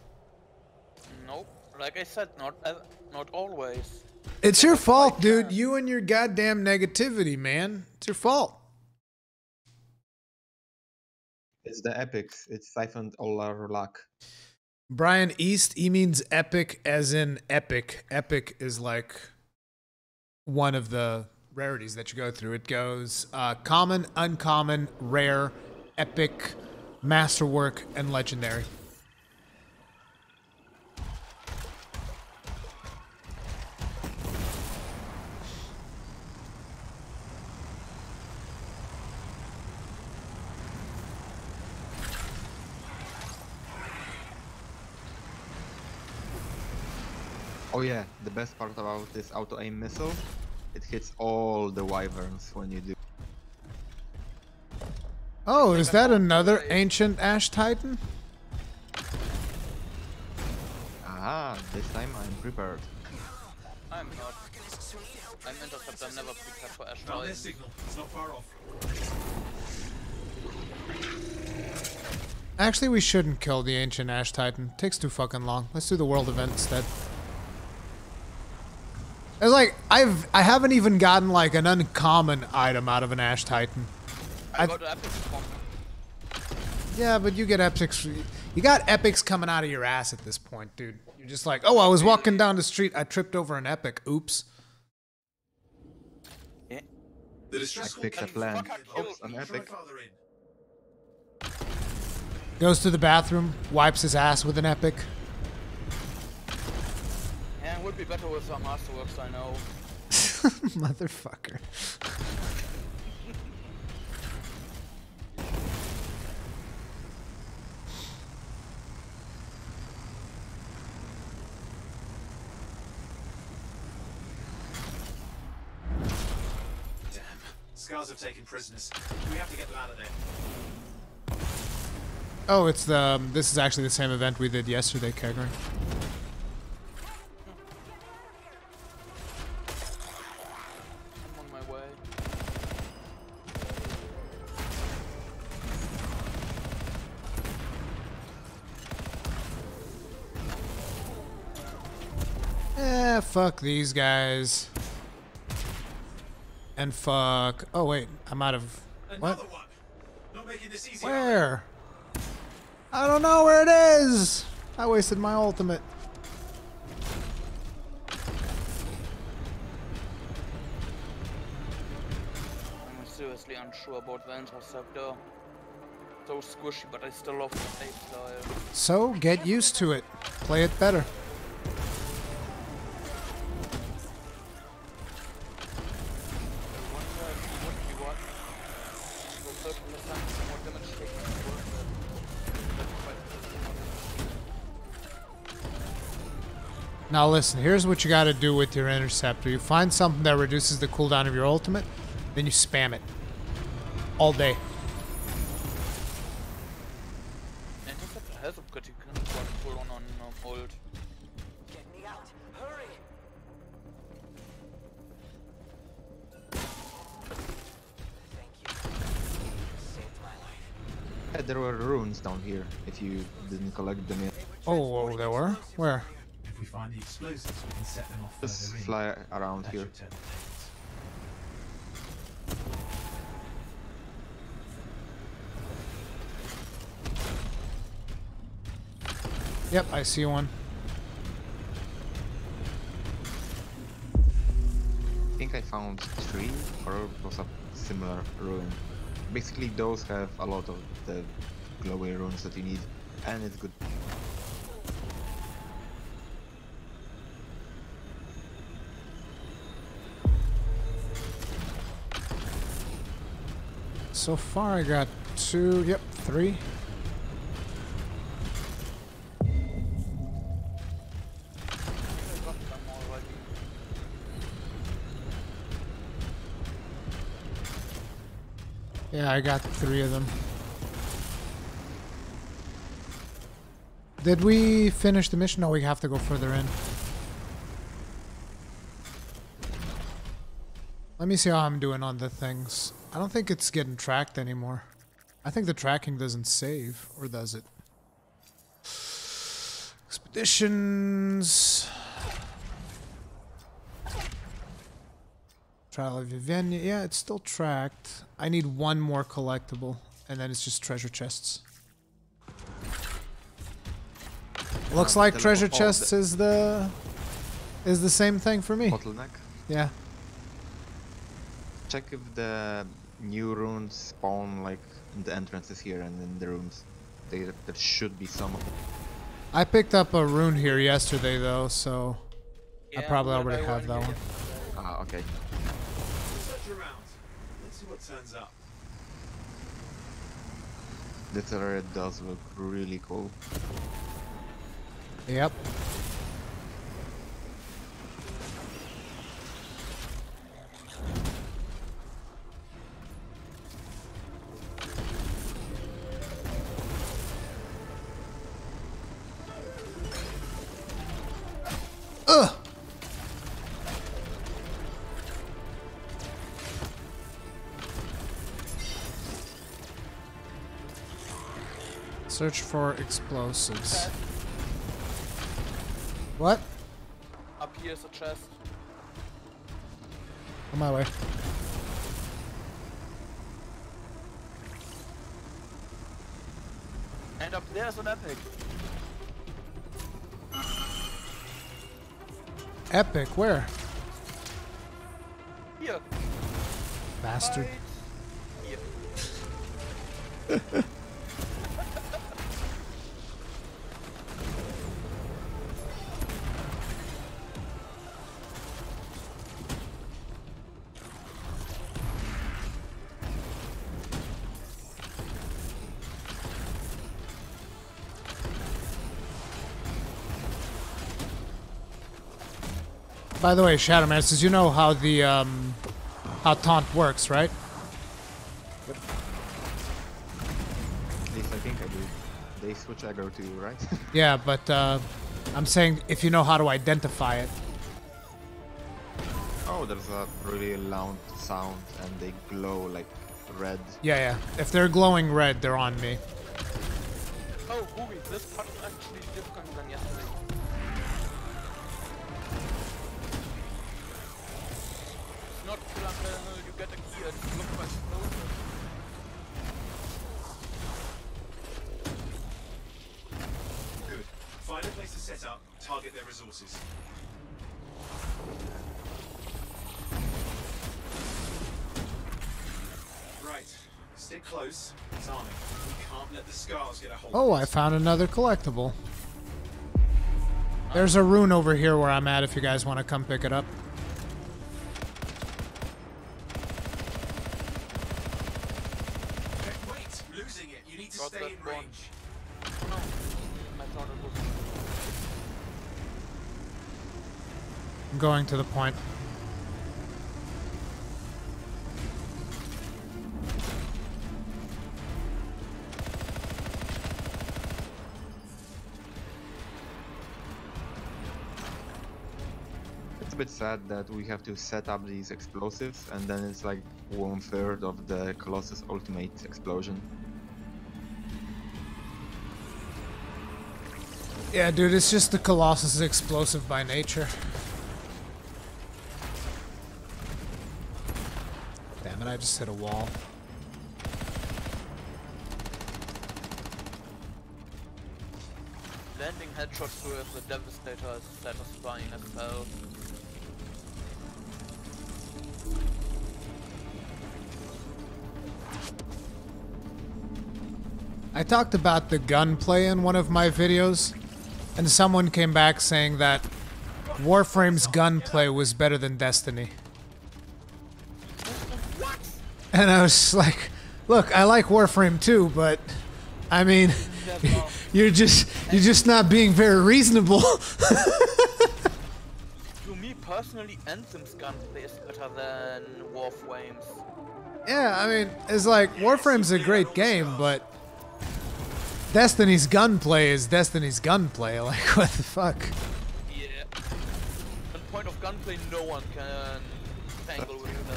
Nope. Like I said, not always. It's your fault, dude. You and your goddamn negativity, man. It's your fault. It's the epics. It's siphoned all our luck. Brian East, he means epic as in epic. Epic is like one of the rarities that you go through. It goes common, uncommon, rare, epic, masterwork, and legendary. Oh yeah, the best part about this auto-aim missile, it hits all the wyverns when you do. Oh, is that another ancient Ash Titan? Ah, this time I'm prepared. I'm not. I'm intercept. I'm never prepared for Ash Found their Titan. signal. It's not far off. Actually, we shouldn't kill the ancient Ash Titan. It takes too fucking long. Let's do the world event instead. It's like I haven't even gotten like an uncommon item out of an Ash Titan. I got epics from him. Yeah, but you get epics. You got epics coming out of your ass at this point, dude. You're just like, oh, I was walking down the street, I tripped over an epic. Oops. Yeah. The distress Epic at land. Oops, an epic. Goes to the bathroom, wipes his ass with an epic. Yeah, it would be better with some masterworks, I know. Motherfucker. Damn. Scars have taken prisoners. We have to get them out of there. Oh, it's the. This is actually the same event we did yesterday, Kegger. I'm on my way. Fuck these guys. And fuck. Oh wait, I'm out of. What? Another one. Not making this easy. Where? I don't know where it is. I wasted my ultimate. I'm seriously unsure about the interceptor. So squishy, but I still love the safe style. So get used to it. Play it better. Now listen, here's what you gotta do with your interceptor. You find something that reduces the cooldown of your ultimate, then you spam it. All day. Interceptor has a pretty good cooldown on ult. Get me out. Hurry. Thank you. Saved my life. Yeah, there were runes down here if you didn't collect them yet. Oh, there were? Where? If we find the explosives, we can set them off Just further in. fly around That here. should turn the tables. Yep, I see one. I think I found 3, or it was a similar ruin. Basically, those have a lot of the glowy runes that you need, and it's good. So far I got 2, yep, 3. Yeah, I got 3 of them. Did we finish the mission? No, we have to go further in. Let me see how I'm doing on the things. I don't think it's getting tracked anymore. I think the tracking doesn't save, or does it? Expeditions. Trial of Yevgenia. Yeah, it's still tracked. I need 1 more collectible, and then it's just treasure chests. Looks like treasure chests is the same thing for me. Bottleneck. Yeah. Check if the new runes spawn like in the entrances here and in the rooms. There should be some of them. I picked up a rune here yesterday though, so yeah, I probably already have that one. Ah, okay. Search around. Let's see what turns up. This area does look really cool. Yep. Ugh. Search for explosives. What? Up here is a chest. On my way. And up there's an epic. Epic? Where? Here. Bastard. Right here. By the way, Shadow Masters, you know how the how taunt works, right? Yep. At least I think I do. They switch aggro to you, right? Yeah, but I'm saying if you know how to identify it. Oh, there's a really loud sound and they glow like red. Yeah, yeah. If they're glowing red, they're on me. Oh, Hooey, this part is actually different than yesterday. Not you get a key and look for explosives. Good. Find a place to set up, target their resources. Right. Stick close. It's arming. We can't let the scars get a hold Oh, of I us. found another collectible. There's a rune over here where I'm at if you guys want to come pick it up. Wait, losing it. You need to stay in range. No, I thought it was. I'm going to the point. It's a bit sad that we have to set up these explosives and then it's like 1/3 of the Colossus ultimate explosion. Yeah, dude, it's just the Colossus is explosive by nature. Damn it, I just hit a wall. Landing headshots with the Devastator is satisfying as hell. I talked about the gunplay in one of my videos, and someone came back saying that Warframe's gunplay was better than Destiny. What? And I was like, Look, I like Warframe too, but I mean, you're just not being very reasonable. To me personally, Anthem's gunplay is better than Warframe's. Yeah, I mean, it's like Warframe's a great game, but Destiny's gunplay is Destiny's gunplay. Like, what the fuck? Yeah. On point of gunplay, no one can tangle with the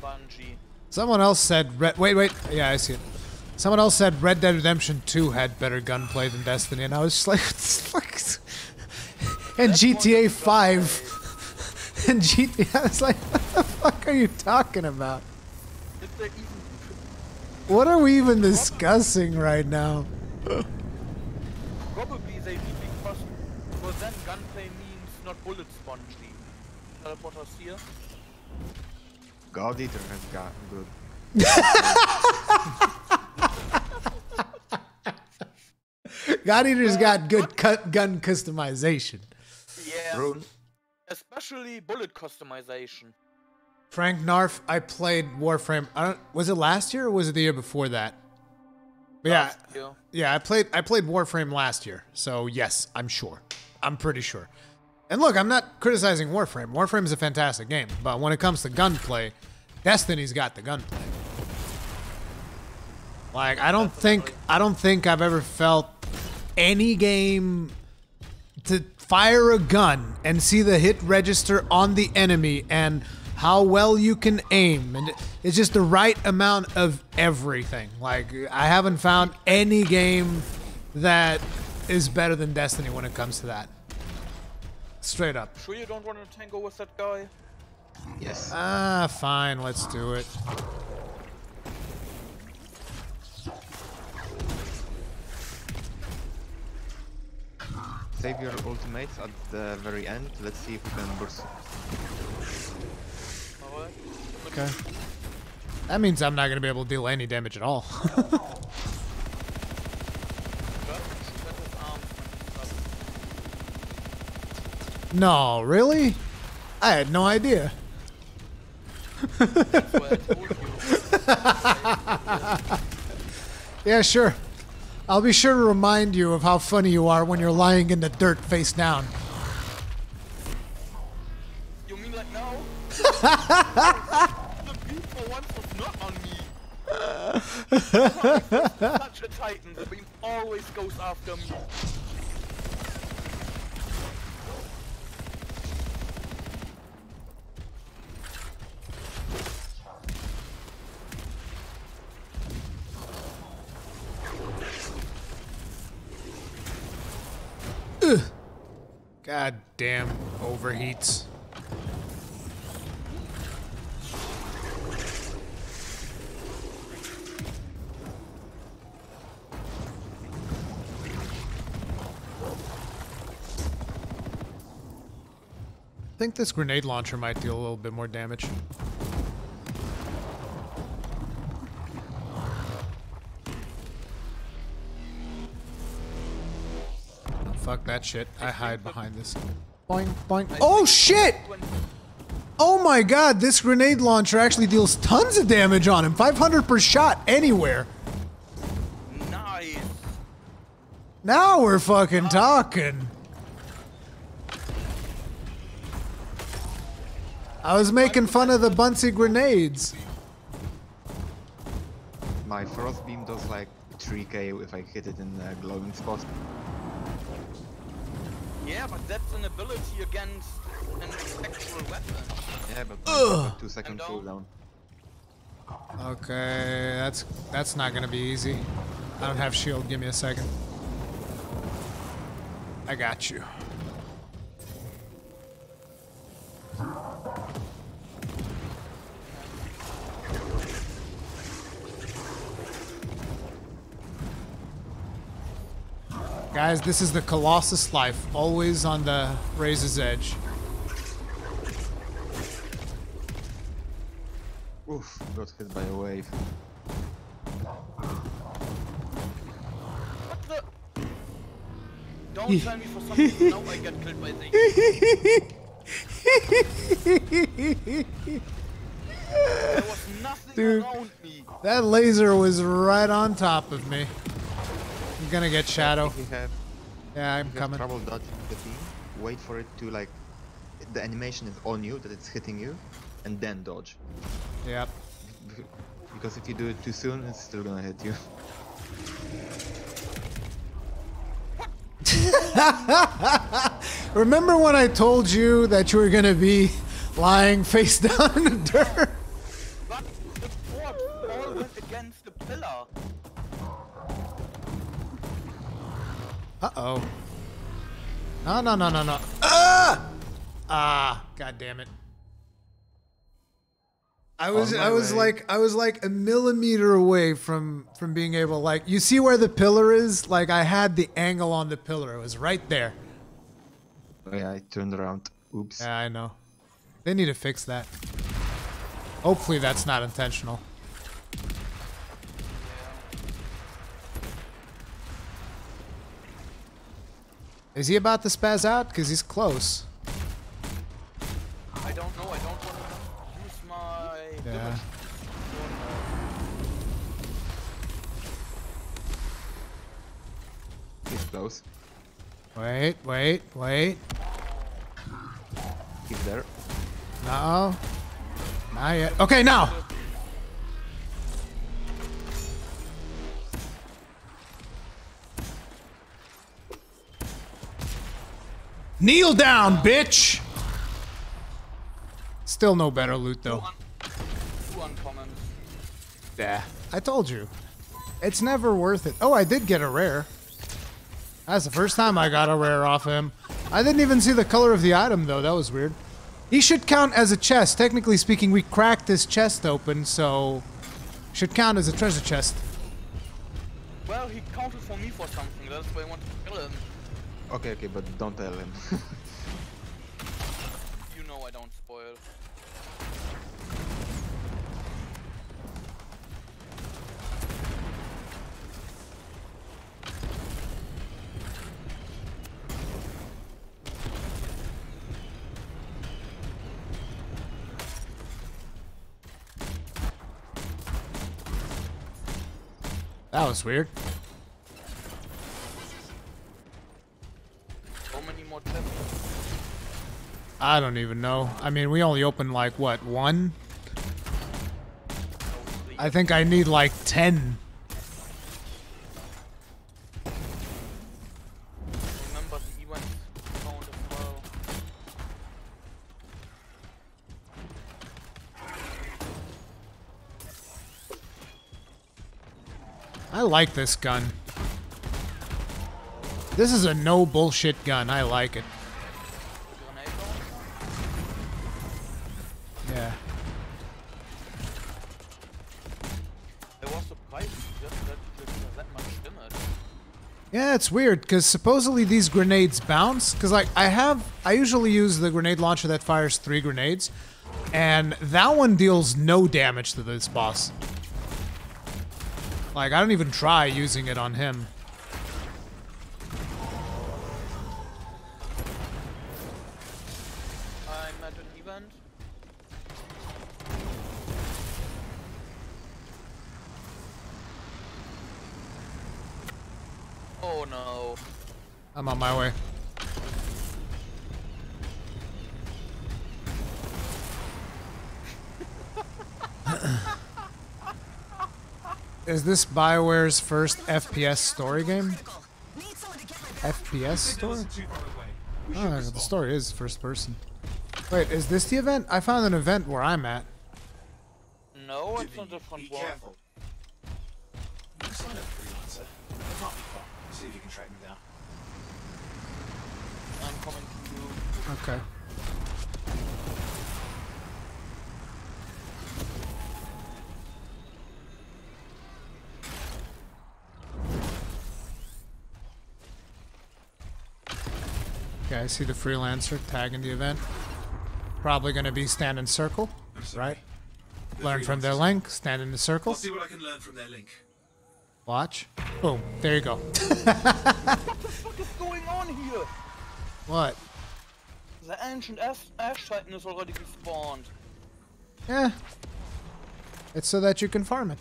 Bungie. Someone else said wait, yeah, I see it. Someone else said Red Dead Redemption 2 had better gunplay than Destiny, and I was just like, what the fuck? And GTA 5 and GTA, I was like, what the fuck are you talking about? What are we even discussing right now? Probably they really cost, but then gunplay means not bullet spongy. Teleporters here. God Eater has got good. God Eater's got good gun customization. Yeah. Rune. Especially bullet customization. Frank Narf, I played Warframe. Was it last year or was it the year before that? But yeah, I played Warframe last year. So yes, I'm sure. I'm pretty sure. And look, I'm not criticizing Warframe. Warframe is a fantastic game, but when it comes to gunplay, Destiny's got the gunplay. Like, I don't think I've ever felt any game to fire a gun and see the hit register on the enemy and how well you can aim, and it's just the right amount of everything. Like, I haven't found any game that is better than Destiny when it comes to that. Straight up. Sure you don't want to tangle with that guy? Yes. Ah, fine, let's do it. Save your ultimates at the very end. Let's see if we can burst. Okay. That means I'm not going to be able to deal any damage at all. No, really? I had no idea. Yeah, sure. I'll be sure to remind you of how funny you are when you're lying in the dirt face down. You mean like now? The beam for once was not on me. Such a titan, the beam always goes after me. Ugh. God damn overheats. I think this grenade launcher might deal a little bit more damage. Fuck that shit. I hide behind this. Boing, boing. Oh shit! Oh my god, this grenade launcher actually deals tons of damage on him. 500 per shot anywhere. Nice. Now we're fucking talking. I was making fun of the Bunsey grenades. My frost beam does like 3k if I hit it in a glowing spot. Yeah, but that's an ability against an actual weapon. Yeah, but 2-second cooldown. Okay, that's not gonna be easy. I don't have shield. Give me a second. I got you. Guys, this is the Colossus life, always on the razor's edge. Oof, got hit by a wave. What the? Don't tell me for something now I get killed by things. There was nothing Dude, that laser was right on top of me. I'm gonna get Shadow. Yeah, I'm coming. Trouble dodging the beam. Wait for it to like, the animation is on you, that it's hitting you, and then dodge. Yep. Because if you do it too soon, it's still gonna hit you. Remember when I told you that you were gonna be lying face down in the dirt? But the ball went against the pillar. Uh-oh. No, no, no, no, no. Ah! Ah, god damn it. I was like a millimeter away from being able, like, you see where the pillar is? Like, I had the angle on the pillar. It was right there. Oh yeah, I turned around. Oops. Yeah, I know. They need to fix that. Hopefully that's not intentional. Is he about to spaz out? Because he's close. I don't know. I don't want to use my... Yeah. He's close. Wait, wait, wait. He's there. No. Not yet. Okay, now! Kneel down, bitch! Still no better loot, though. Two uncommon. Yeah, I told you. It's never worth it. Oh, I did get a rare. That's the first time I got a rare off him. I didn't even see the color of the item, though. That was weird. He should count as a chest. Technically speaking, we cracked this chest open, so... should count as a treasure chest. Well, he counted for me for something. That's why I wanted to kill him. Okay, okay, but don't tell him. You know I don't spoil. That was weird. So many more chests. I don't even know. I mean, we only opened like, what, 1? I think I need like 10. Remember the event count as well. I like this gun. This is a no bullshit gun. I like it. Yeah. I was surprised just that there's that much damage. Yeah, it's weird because supposedly these grenades bounce. Because like I usually use the grenade launcher that fires 3 grenades, and that one deals no damage to this boss. Like I don't even try using it on him. I'm at an event. Oh no. I'm on my way. Is this BioWare's first FPS story game? FPS story? Oh, the story is first person. Wait, is this the event? I found an event where I'm at. No, it's a different one. Careful. You sign up freelancer. It can't be far. See if you can track me down. I'm coming to you. Okay. Okay, I see the freelancer tagging the event. Probably gonna be stand in circle, right? Learn from their link, stand in the circle. I'll see what I can learn from their link. Watch. Boom. There you go. What the fuck is going on here? What? The ancient Ash Titan is already respawned. Yeah. It's so that you can farm it.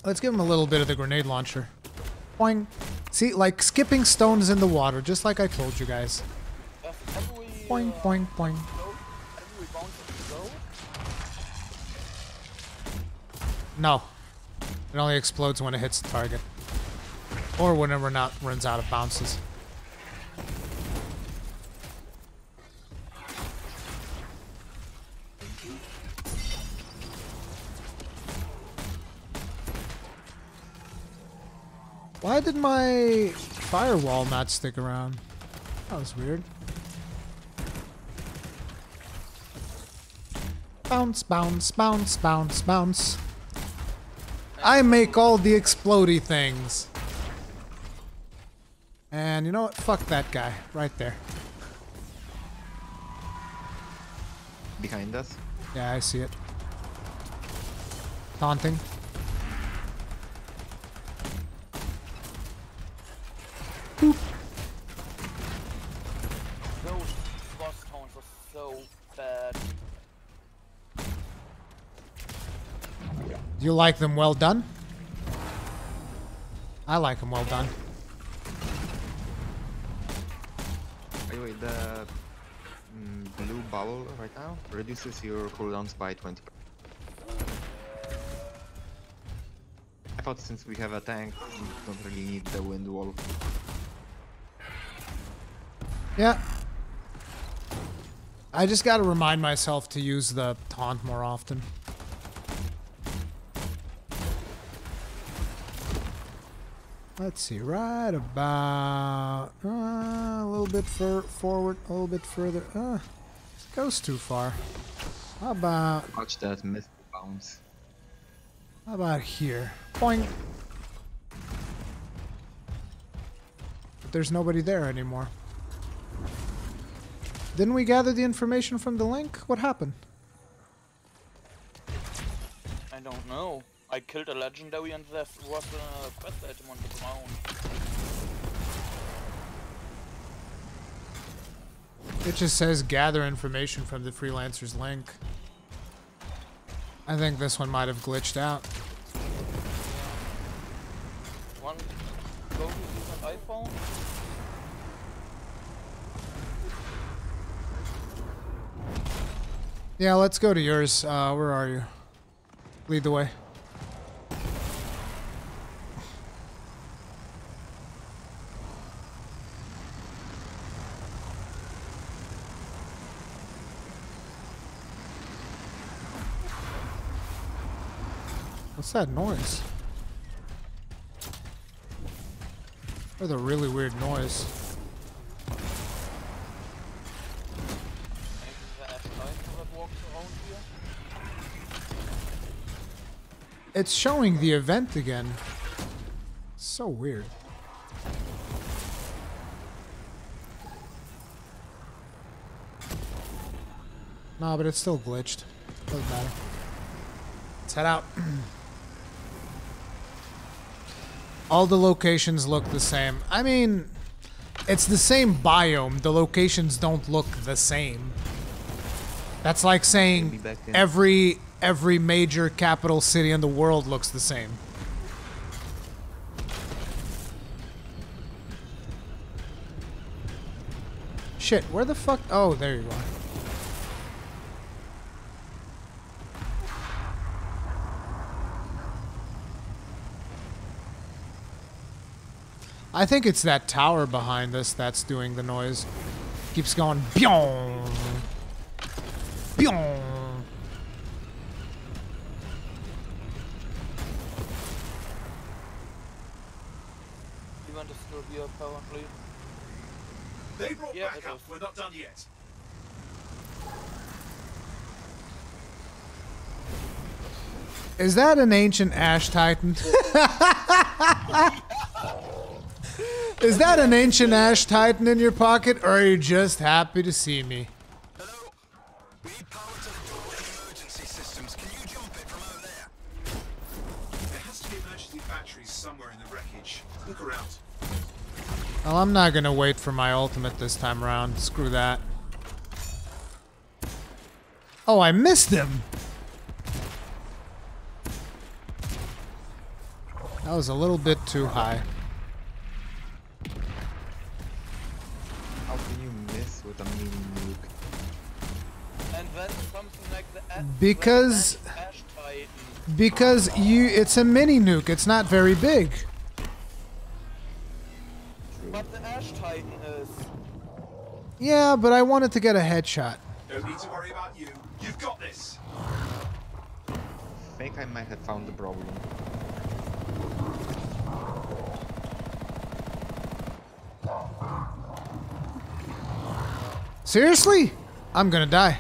Let's give him a little bit of the grenade launcher. Boing. See, like skipping stones in the water, just like I told you guys. Boing, boing, boing. No. It only explodes when it hits the target. Or whenever it runs out of bounces. Why did my firewall not stick around? That was weird. Bounce, bounce, bounce, bounce, bounce. I make all the explodey things. And you know what? Fuck that guy. Right there. Behind us? Yeah, I see it. Taunting. Boop. Those boss taunts are so bad. Do you like them well done? I like them well done. Anyway, the blue bubble right now reduces your cooldowns by 20%. I thought since we have a tank, we don't really need the wind wall. Yeah. I just gotta remind myself to use the taunt more often. Let's see, right about a little bit forward, a little bit further. It goes too far. How about... Watch that missed bounce. How about here? Boing. But there's nobody there anymore. Didn't we gather the information from the link? What happened? I don't know. I killed a legendary and there was a quest item on the ground. It just says gather information from the freelancer's link. I think this one might have glitched out. One go to use an iPhone? Yeah, let's go to yours. Where are you? Lead the way. What's that noise? That's a really weird noise. It's showing the event again. So weird. No, but it's still glitched. Doesn't matter. Let's head out. All the locations look the same. I mean, it's the same biome. The locations don't look the same. That's like saying every major capital city in the world looks the same. Shit, where the fuck? Oh, there you are. I think it's that tower behind us that's doing the noise. Keeps going byong, byong. Event is still here apparently. They brought back up. We're not done yet. Is that an ancient ash titan? Is that an ancient ash titan in your pocket, or are you just happy to see me? Hello? We need power to the door and emergency systems. Can you jump it from over there? There has to be emergency backup batteries somewhere in the wreckage. Look around. Well, I'm not gonna wait for my ultimate this time around. Screw that. Oh, I missed him! That was a little bit too high. How can you miss with a mini nuke? And then something like the Because it's a mini nuke. It's not very big. But the Ash Titan is. Yeah, but I wanted to get a headshot. Don't need to worry about you. You've got this. I think I might have found the problem. Seriously? I'm gonna die.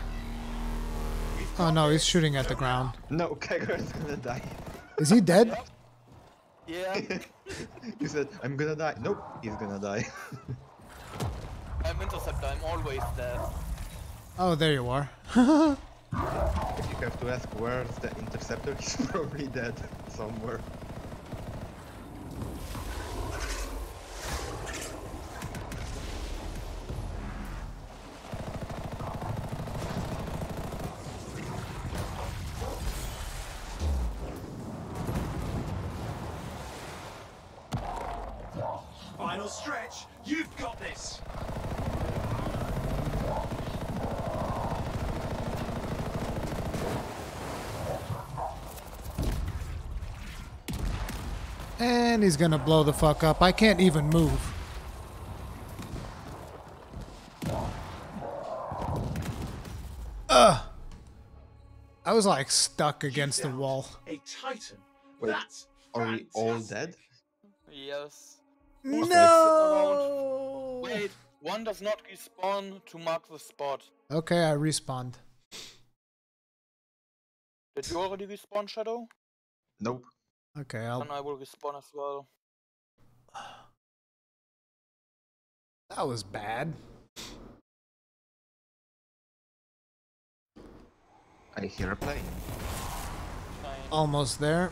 Oh no, he's shooting at the ground. No, Kegger's gonna die. Is he dead? Yeah. You said, I'm gonna die. Nope, he's gonna die. I'm Interceptor, I'm always dead. Oh, there you are. If you have to ask where's the Interceptor, he's probably dead somewhere. Final stretch. You've got this. And he's gonna blow the fuck up. I can't even move. Ugh. I was like stuck against the wall. A Titan. Wait, That's are we all dead? Yes. No! Wait, one does not respawn to mark the spot. Okay, I respawned. Did you already respawn, Shadow? Nope. Okay, Then I will respawn as well. That was bad. I hear a plane. Almost there.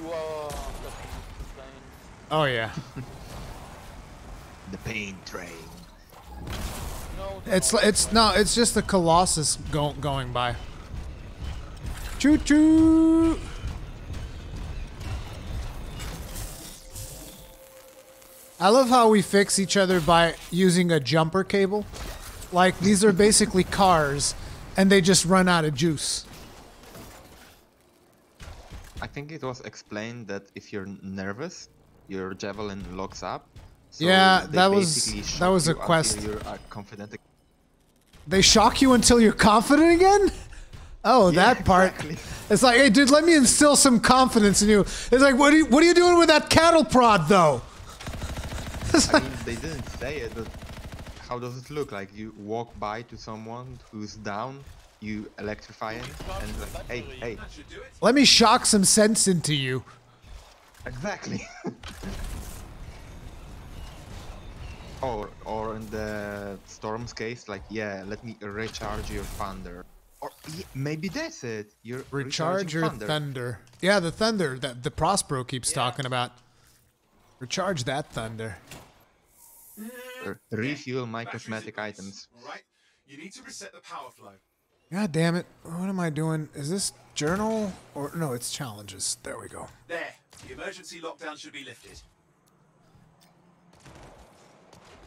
You are Oh yeah. The pain train. It's just the Colossus going by. Choo choo. I love how we fix each other by using a jumper cable. Like, these are basically cars, and they just run out of juice. I think it was explained that if you're nervous, your javelin locks up. So yeah, they that was a quest. You're confident. They shock you until you're confident again? Oh, Yeah, that part. exactly. It's like, hey, dude, let me instill some confidence in you. It's like, what are you doing with that cattle prod, though? I mean, they didn't say it, but how does it look? Like you walk by to someone who's down, you electrify him, and like, hey, hey. Let me shock some sense into you. Exactly. Or in the Storm's case, like, yeah, let me recharge your thunder. Or maybe that's it. You're Recharge your thunder. Yeah, the thunder that the Prospero keeps talking about. Recharge that thunder. Refuel my cosmetic items. Right. You need to reset the power flow. God damn it. What am I doing? Is this journal? Or no, it's challenges. There we go. There. The emergency lockdown should be lifted.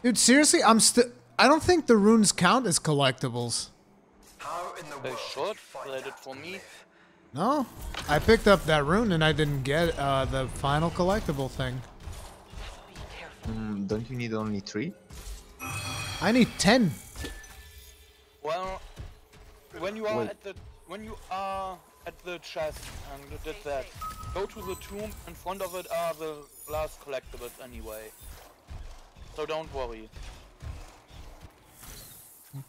Dude, seriously, I don't think the runes count as collectibles. They should. They did for me. No? I picked up that rune and I didn't get the final collectible thing. Don't you need only 3? I need 10. Well, when you are at the chest and you did that, go to the tomb. In front of it are the last collectibles anyway. So don't worry.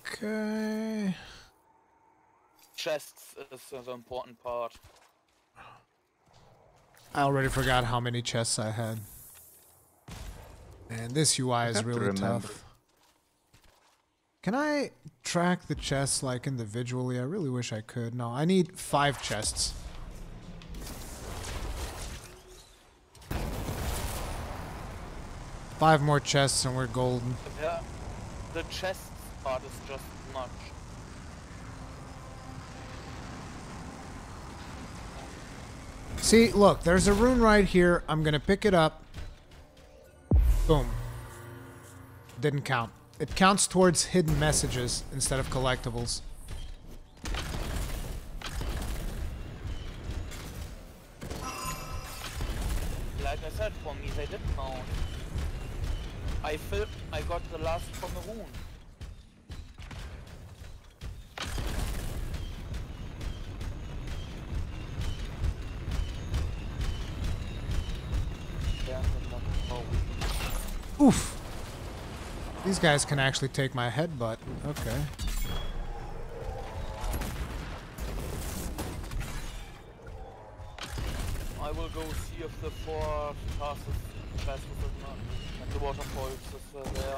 Okay. Chests is the important part. I already forgot how many chests I had. And this UI is really tough. Can I track the chests like individually? I really wish I could. No, I need 5 chests. Five more chests and we're golden. Yeah, the chest part is just much. See, look, there's a rune right here. I'm gonna pick it up. Boom. Didn't count. It counts towards hidden messages instead of collectibles. Like I said, for me they did count. I got the last from the rune. Oof. These guys can actually take my headbutt. Okay. I will go see if the 4 passes chests and the waterfalls is there.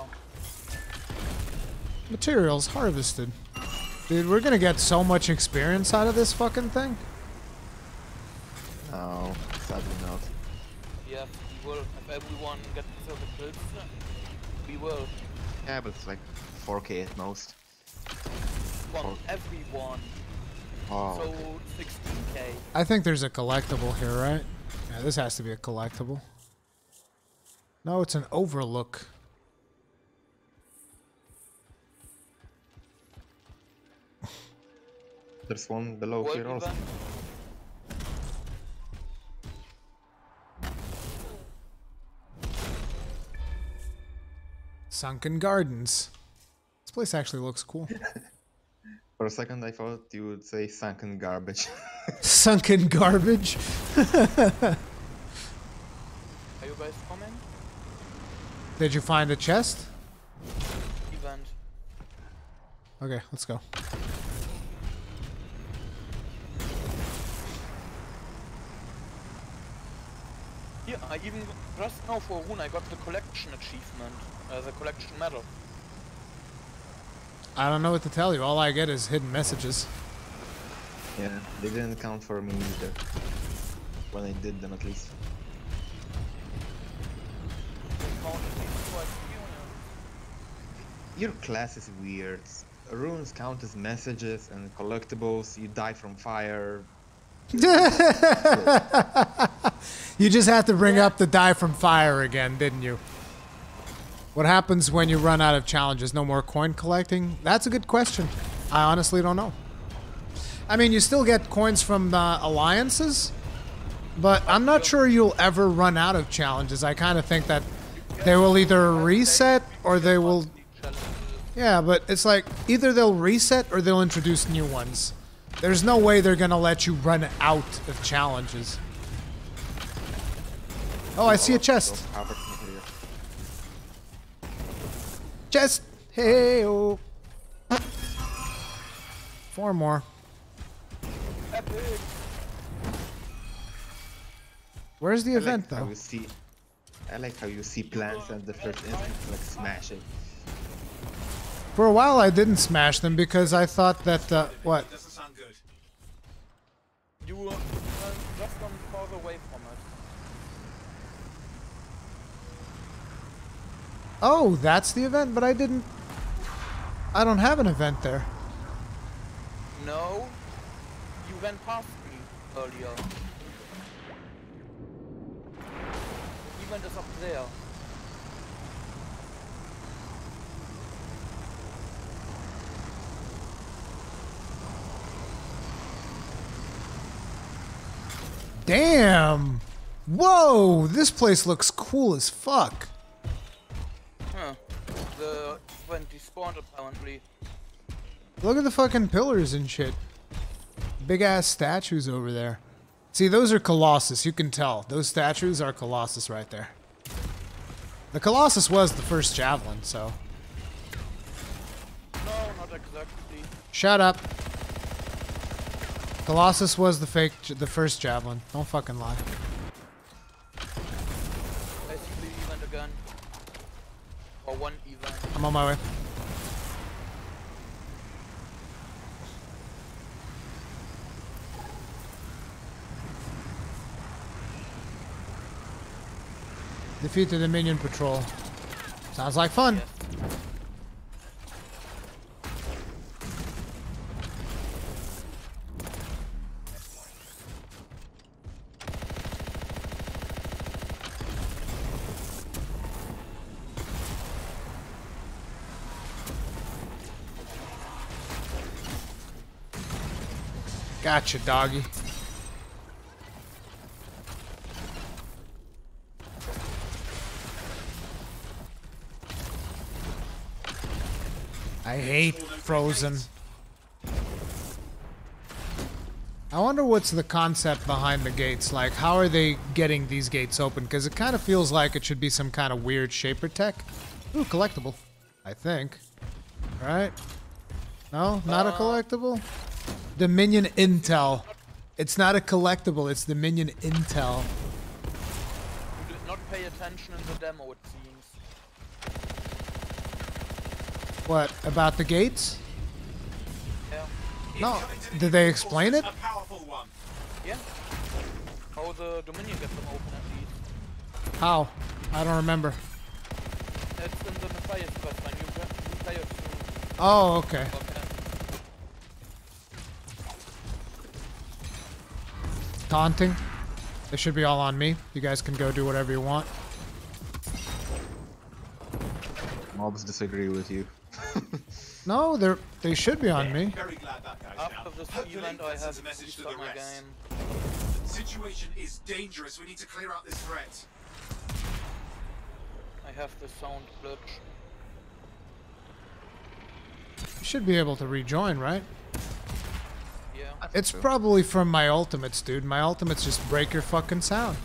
Materials harvested. Dude, we're gonna get so much experience out of this fucking thing. No, sadly not. Yeah, we will. If everyone gets the kills, we will. Yeah, but it's like 4k at most. Everyone. Oh, so okay. 16k. I think there's a collectible here, right? Yeah, this has to be a collectible. No, it's an overlook. There's one below here also. Sunken Gardens. This place actually looks cool. For a second I thought you would say sunken garbage. Sunken garbage? Are you guys coming? Did you find a chest? Event. Okay, let's go. Yeah, I even just now for Rune I got the collection achievement, the collection medal. I don't know what to tell you. All I get is hidden messages. Yeah, they didn't count for me either. When I did them at least. Your class is weird. Runes count as messages and collectibles. You die from fire. You just have to bring up the die from fire again, didn't you? What happens when you run out of challenges? No more coin collecting? That's a good question. I honestly don't know. I mean, you still get coins from the alliances, but I'm not sure you'll ever run out of challenges. I kind of think that they will either reset or they will... Yeah, but it's like either they'll reset or they'll introduce new ones. There's no way they're gonna let you run out of challenges. Oh, I see a chest. Chest! Hey, oh. 4 more. Where's the event, though? I like how you see plants and the first instinct like smash it. For a while, I didn't smash them because I thought that what? Doesn't sound good. You were just on farther away from it. Oh, that's the event, but I didn't. I don't have an event there. No, you went past me earlier. The event is up there. Damn! Whoa! This place looks cool as fuck. Huh. The event despawned apparently. Look at the fucking pillars and shit. Big ass statues over there. See, those are Colossus, you can tell. Those statues are Colossus right there. The Colossus was the first javelin, so. No, not exactly. Shut up. Colossus was the first javelin. Don't fucking lie. I see the event again. Or one event. I'm on my way. Defeat the Dominion Patrol. Sounds like fun. Yes. Gotcha, doggy. I hate Frozen. I wonder what's the concept behind the gates. Like, how are they getting these gates open? Because it kind of feels like it should be some kind of weird shaper tech. Ooh, collectible. I think. Right? No? Not a collectible? Dominion Intel. It's not a collectible, it's Dominion Intel. You did not pay attention in the demo, it seems. What, about the gates? Yeah. No. Did they explain it? Yeah. How the Dominion gets them open at least. How? I don't remember. It's in the Messiah's quest line. You play it through. Oh, okay. Taunting. They should be all on me. You guys can go do whatever you want. Mobs disagree with you. No, they should be on me. Very glad that guy's After down. this Hopefully event, I that sends have a message to restart the my rest. game. The situation is dangerous. We need to clear out this threat. I have the sound glitch. You should be able to rejoin, right? Yeah. It's probably from my ultimates, dude. My ultimates just break your fucking sound.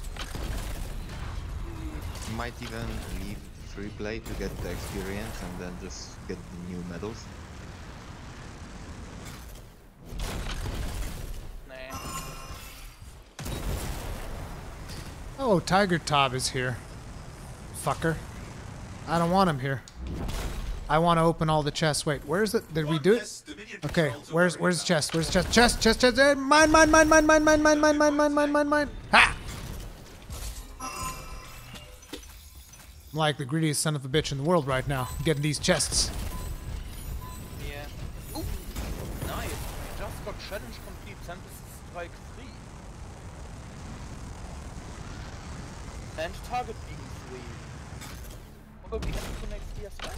You might even leave free play to get the experience and then just get the new medals. Nah. Oh, Tiger Tob is here. Fucker. I don't want him here. I want to open all the chests. Wait, where's it? Did we do it? Okay, where's the chest? Where's the chest? Chest. Mine. Ha! I'm like the greediest son of a bitch in the world right now, getting these chests. Yeah. Ooh, nice. We just got challenge complete. Tempest Strike 3. And target beam 3. Probably have to next year as well.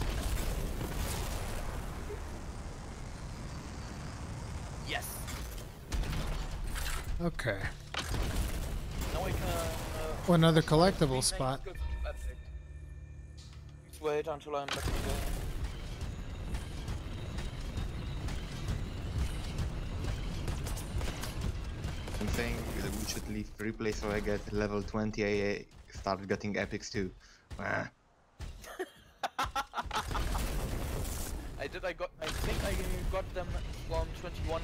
Yes. Okay. Now I can. Oh, another collectible spot. Please wait until I'm back again. I'm saying that we should leave free play so I get level 20 AA, start getting epics too. Ah. I think I got them from 21-20.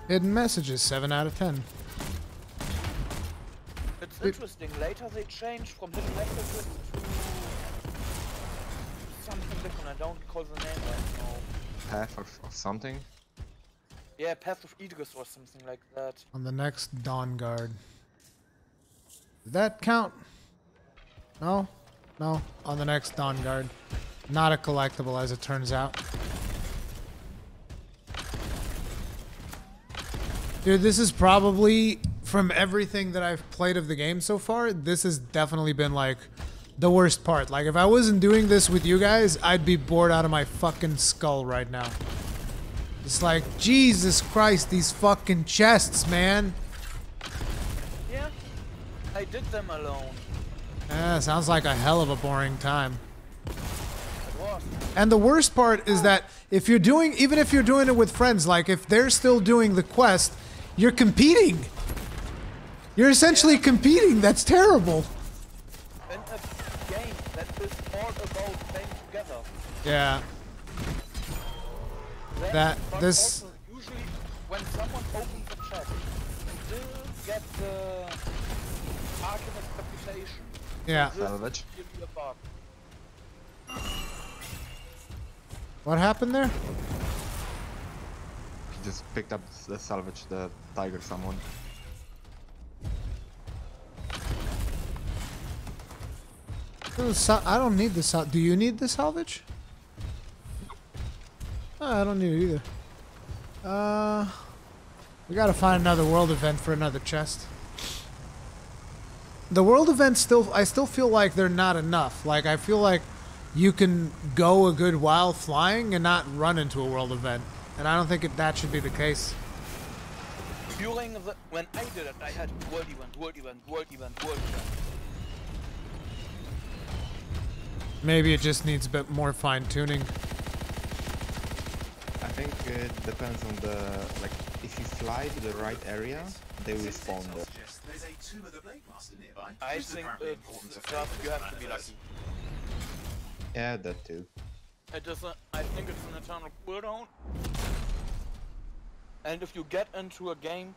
Hidden messages, 7 out of 10. It's interesting. Later they changed from hidden messages to something different. I don't recall the name right now. Path of something? Yeah, Path of Idris or something like that. On the next Dawn Guard. Did that count? No? No. On the next Dawn Guard. Not a collectible as it turns out. Dude, this is probably, from everything that I've played of the game so far, this has definitely been like the worst part. Like if I wasn't doing this with you guys, I'd be bored out of my fucking skull right now. It's like, Jesus Christ, these fucking chests, man. Yeah, I did them alone. Yeah, sounds like a hell of a boring time. It was. And the worst part is that if you're doing, even if you're doing it with friends, like if they're still doing the quest, you're competing. You're essentially competing. That's terrible. In a game that is all about playing together. Yeah. This. Also, usually, when someone opens a chest, you still get the Archivist reputation. Yeah. Salvage. What happened there? He just picked up the salvage, the tiger someone. I don't need the salvage. Do you need the salvage? Oh, I don't need it either. We gotta find another world event for another chest. The world events I still feel like they're not enough. Like, I feel like you can go a good while flying and not run into a world event. And I don't think that should be the case. When I did it, I had world event, world event, world event, world event. Maybe it just needs a bit more fine-tuning. I think it depends on the, like, if you fly to the right area, they will spawn there. There's a tomb of the Blade Master nearby. I think it's just you have to be lucky. Yeah, that too. I think it's an eternal cooldown. And if you get into a game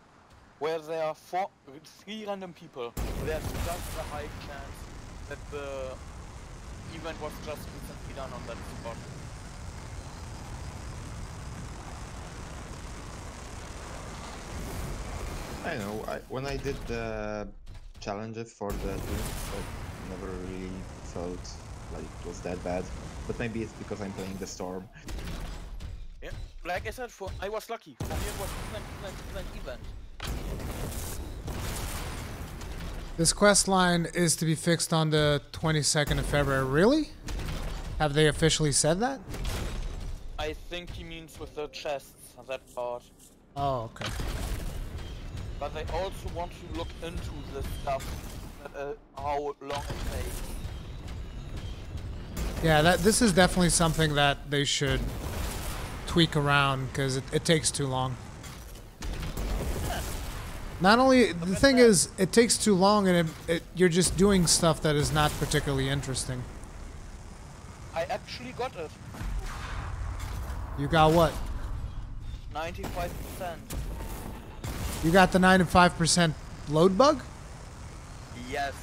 where there are 3 random people, there's just a high chance that the event was just recently done on that spot. I know, when I did the challenges for the teams, I never really felt like it was that bad. But maybe it's because I'm playing the Storm. Yeah, like I said, I was lucky. For me it was an event. This quest line is to be fixed on the 22nd of February. Really? Have they officially said that? I think he means with the chests, that part. Oh, okay. But they also want to look into this stuff, how long it takes. Yeah, this is definitely something that they should tweak around, because it takes too long. Not only, the thing is, it takes too long and you're just doing stuff that is not particularly interesting. I actually got it. You got what? 95%. You got the 95% load bug? Yes.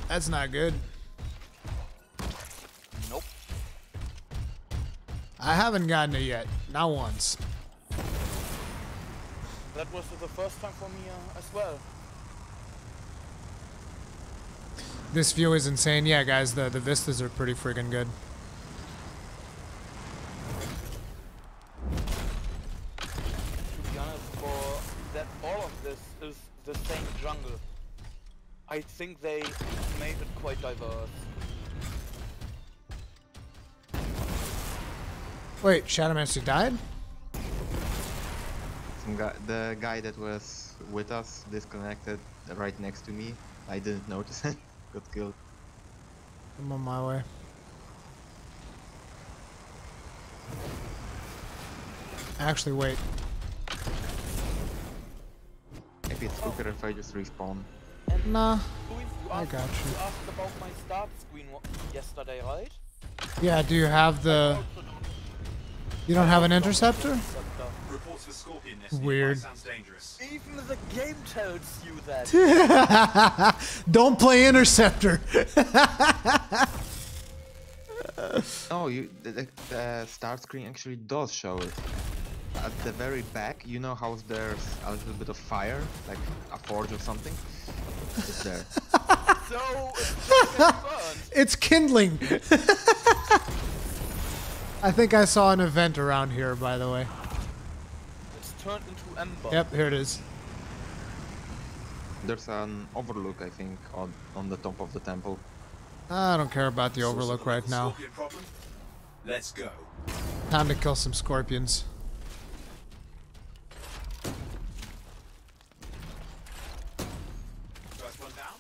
That's not good. Nope. I haven't gotten it yet. Not once. That was the first time for me as well. This view is insane. Yeah, guys, the vistas are pretty freaking good. To be honest, for that all of this is the same jungle. I think they made it quite diverse. Wait, Shadowmaster died? The guy that was with us disconnected right next to me. I didn't notice it. Got killed. I'm on my way. Actually, wait. Maybe it's quicker if I just respawn. Nah, You I got you. You asked about my start screen yesterday, right? Yeah, do you have the... You don't have an interceptor? Reports for scorpion nest Weird. sounds dangerous. Even the game tells you that. Don't play interceptor. Oh, the start screen actually does show it. At the very back, you know how there's a little bit of fire, like a forge or something? It's there. So, It's kindling. I think I saw an event around here, by the way. It's turned into ember. Yep, here it is. There's an overlook, I think, on the top of the temple. I don't care about the overlook right now. Let's go. Time to kill some scorpions. First one down.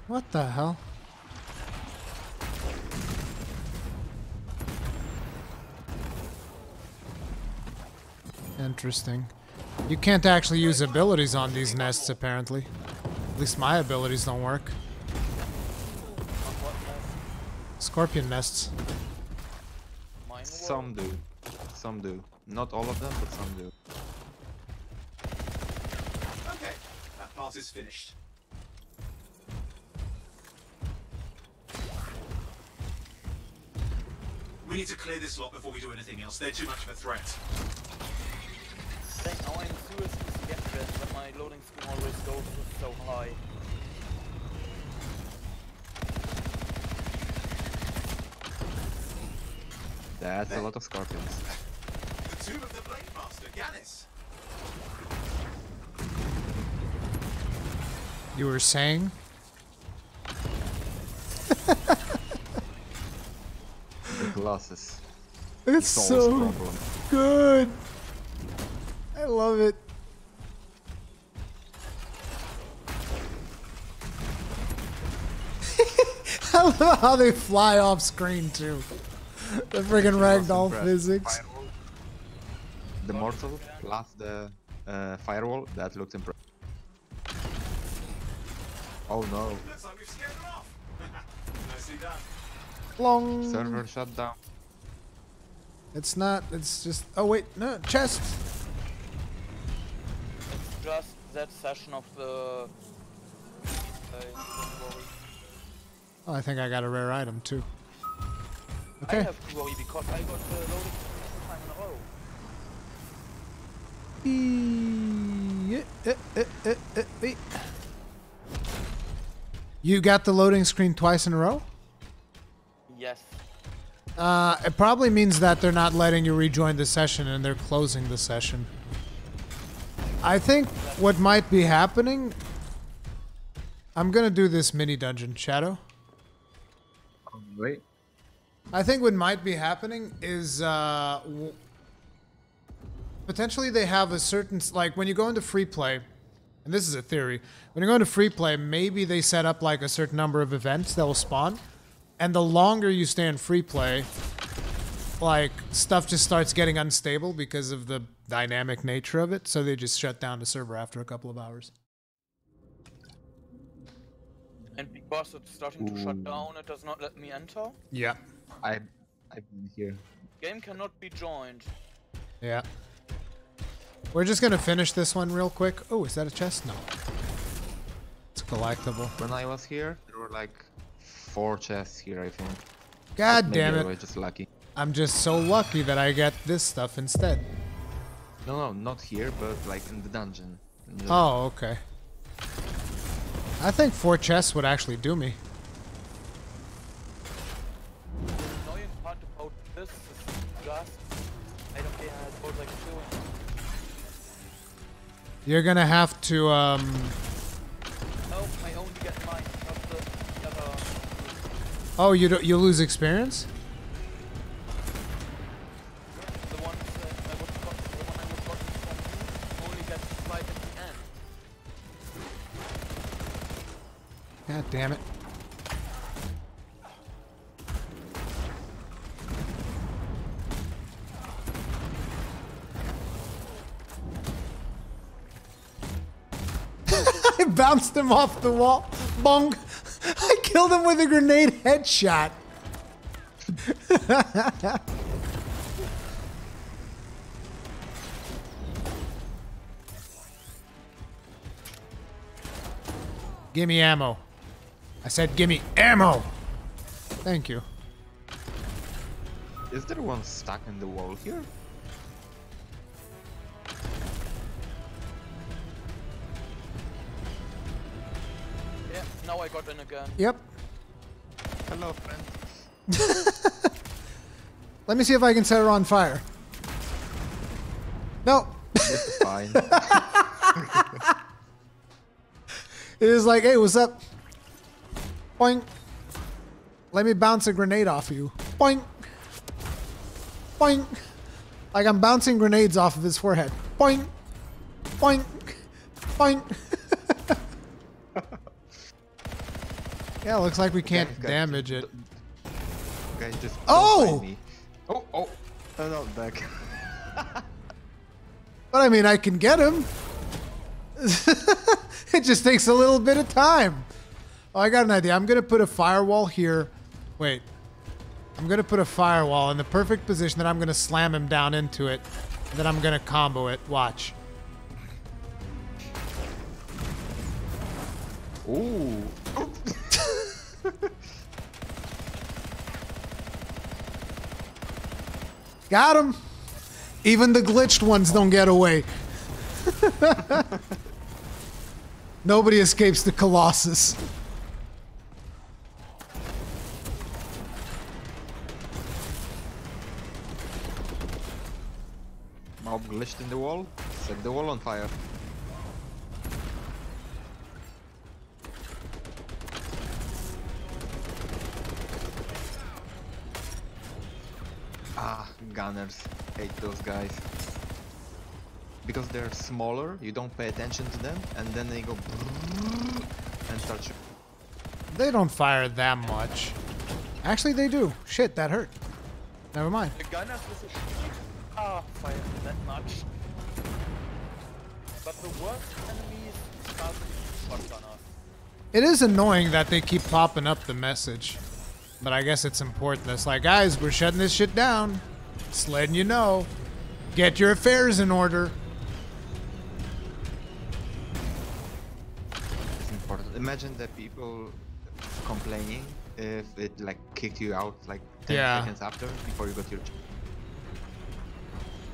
What the hell? Interesting. You can't actually use abilities on these nests, apparently. At least my abilities don't work. Scorpion nests. Some do. Some do. Not all of them, but some do. Okay, that part is finished. We need to clear this lot before we do anything else. They're too much of a threat. Now I'm seriously scared that my loading screen always goes so high. That's a lot of scorpions. The tomb of the Blade Master, Gannis. You were saying? The Colossus. It's so good. I love it. I love how they fly off screen too. The friggin' ragdoll physics. The mortal plus the firewall, that looked impressive. Oh no. Looks like we've scared them off. Nicely done. Long. Server shut down. It's not, it's just, oh wait, no, chest. It's just that session of the... Oh, I think I got a rare item too. Okay. I have to worry because I got the loading screen 2 times in a row. You got the loading screen twice in a row? Yes. It probably means that they're not letting you rejoin the session and they're closing the session. I think what might be happening... I'm gonna do this mini dungeon, Shadow. Wait. I think what might be happening is potentially they have a certain, like when you go into free play, and this is a theory, when you go into free play, maybe they set up like a certain number of events that will spawn, and the longer you stay in free play, like stuff just starts getting unstable because of the dynamic nature of it, so they just shut down the server after a couple of hours. And because it's starting to shut down, it does not let me enter? Yeah. I've been here. Game cannot be joined. Yeah. We're just gonna finish this one real quick. Oh, is that a chest? No. It's collectible. When I was here, there were like 4 chests here, I think. God damn it. I was just lucky. I'm just so lucky that I get this stuff instead. No, not here, but like in the dungeon. Oh, okay. I think 4 chests would actually do me. The annoying part about this is just I don't care how it's like doing. You're gonna have to No, I only get mine of the other. Oh, you lose experience? The ones that I would got, the one I would got from you only gets right at the end. God damn it. I bounced him off the wall. Bong. I killed him with a grenade headshot. Gimme ammo. I said gimme ammo. Thank you. Is there one stuck in the wall here? Yeah, now I got in again. Yep. Hello, friend. Let me see if I can set her on fire. No. It's fine. It is like, hey, what's up? Boing. Let me bounce a grenade off you. Boing. Boing. Like I'm bouncing grenades off of his forehead. Boing. Boing. Boing. Yeah, looks like we can't damage it. Okay, just oh! me. Oh! Oh, no, back. But I mean, I can get him. It just takes a little bit of time. Oh, I got an idea. I'm going to put a firewall here. Wait. I'm gonna put a firewall in the perfect position that I'm gonna slam him down into it. And then I'm gonna combo it. Watch. Ooh. Got him. Even the glitched ones don't get away. Nobody escapes the Colossus. Mob glitched in the wall. Set the wall on fire. Ah, gunners. Hate those guys. Because they're smaller, you don't pay attention to them, and then they go and start shooting. They don't fire that much. Actually, they do. Shit, that hurt. Never mind. The gunners with the shield are firing that much. But the worst enemies are the shotgunners. It is annoying that they keep popping up the message. But I guess it's important. It's like, guys, we're shutting this shit down. Just letting you know. Get your affairs in order. It's important. Imagine the people complaining if it like kicked you out like 10 seconds after before you got your...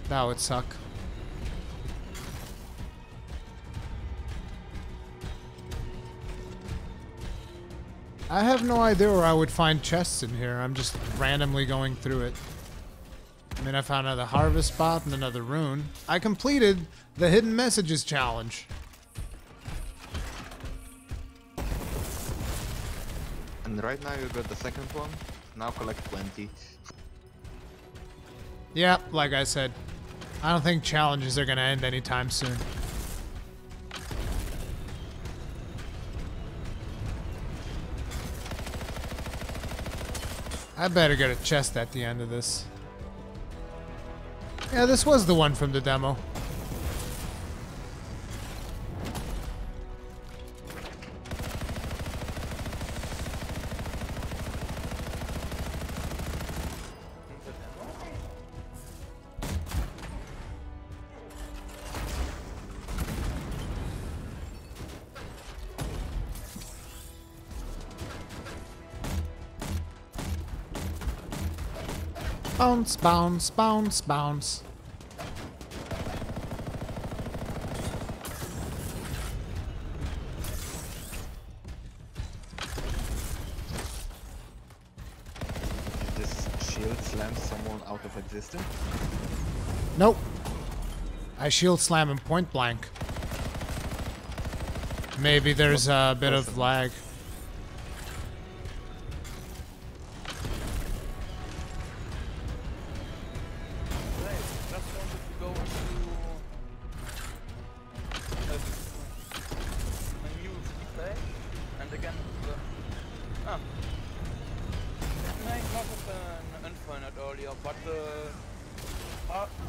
That would suck. I have no idea where I would find chests in here. I'm just randomly going through it. I mean, I found another harvest spot and another rune. I completed the hidden messages challenge. And right now you got the second one. Now collect 20. Yeah, like I said, I don't think challenges are gonna end anytime soon. I better get a chest at the end of this. Yeah, this was the one from the demo. Bounce, bounce, bounce, bounce. Did this shield slam someone out of existence? Nope. I shield slam him point blank. Maybe there's a bit of lag. But the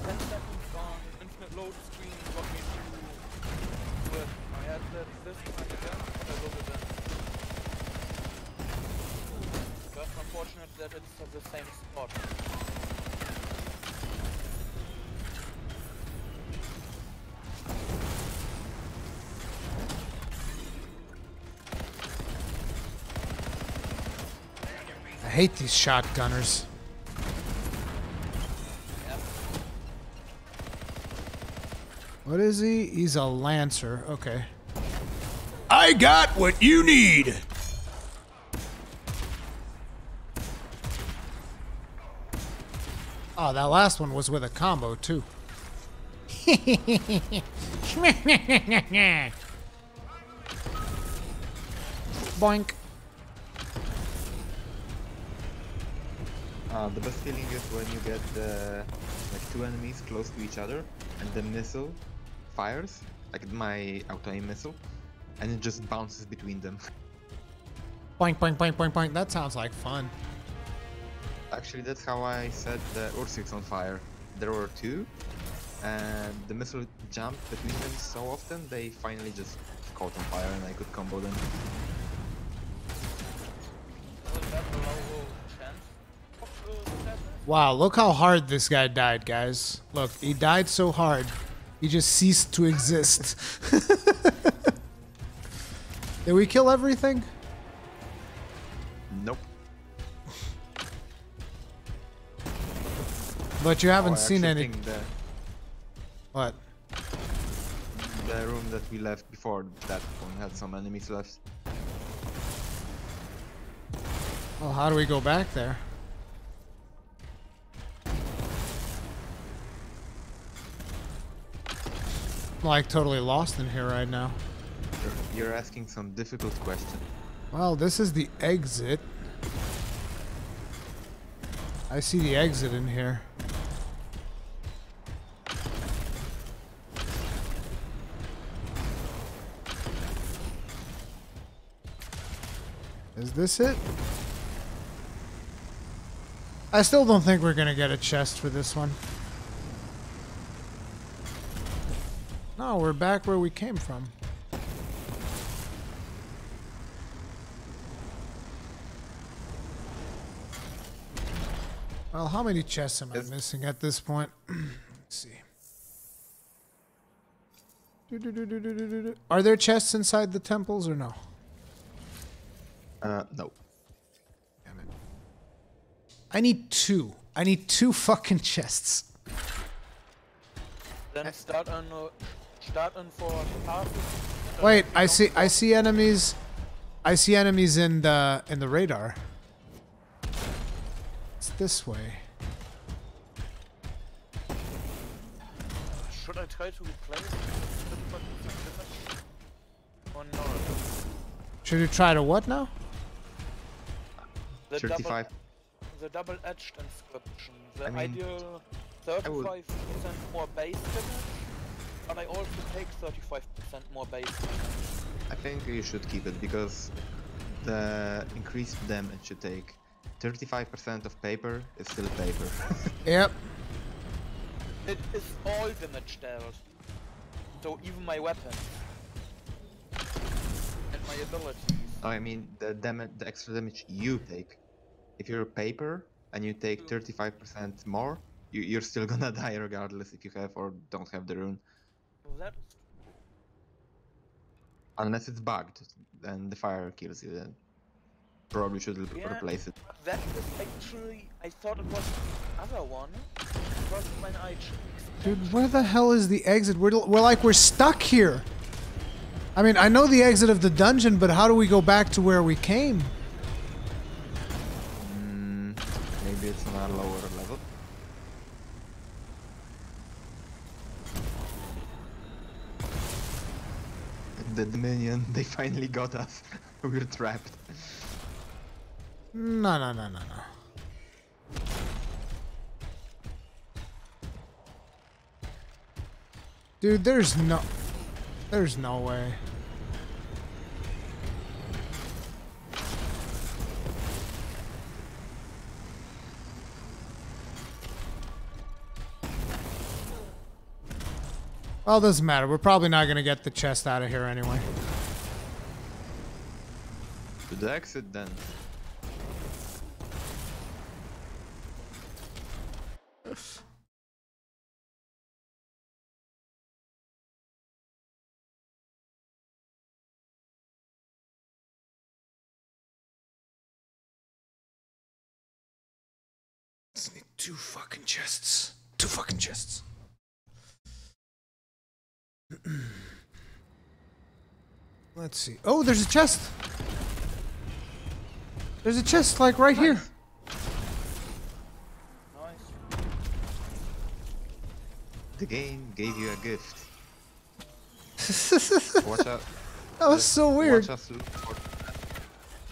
10 seconds on infinite load screen got me through with my headset this time again, but I will again. Just unfortunate that it's at the same spot. I hate these shotgunners. What is he? He's a lancer. Okay. I got what you need. Oh, that last one was with a combo too. Boink. The best feeling is when you get like two enemies close to each other and the missile fires, like my auto-aim missile, and it just bounces between them. Boink, boink, boink, boink, boink. That sounds like fun. Actually, that's how I set the Ursix on fire. There were two, and the missile jumped between them so often, they finally just caught on fire and I could combo them. Was that a low chance of Wow, look how hard this guy died, guys. Look, he died so hard. He just ceased to exist. Did we kill everything? Nope. But you haven't seen any... What? The room that we left before that one had some enemies left. Oh, how do we go back there? I'm like totally lost in here right now. You're asking some difficult question. Well, this is the exit. I see the exit in here. Is this it? I still don't think we're gonna get a chest for this one. No, we're back where we came from. Well, how many chests am I missing at this point? Let's see. Are there chests inside the temples or no? No. Damn it. I need 2. I need 2 fucking chests. Then start on for passes. Wait, I see enemies. I see enemies in the radar. It's this way. Should I try to replace or not? Should you try to what now? The 35. The double-edged inscription. The ideal 35% more base damage, but I also take 35% more base damage. I think you should keep it because the increased damage you take, 35% of paper is still paper. Yep. It is all damage dealt. So even my weapons. And my abilities. I mean the extra damage you take. If you're paper and you take 35% more, you're still gonna die regardless if you have or don't have the rune. That is... Unless it's bugged, then the fire kills you. Then probably should replace it. That is actually... I thought it was the other one. It was when I... Dude, where the hell is the exit? We're stuck here. I mean, I know the exit of the dungeon, but how do we go back to where we came? Maybe it's on a lower level. The Dominion, they finally got us. We're trapped. No. Dude, there's no way. Well, it doesn't matter. We're probably not going to get the chest out of here anyway. To the exit then. Just need 2 fucking chests. 2 fucking chests. Let's see. Oh, there's a chest. There's a chest like right here. Nice. The game gave you a gift. Watch out. That was so weird.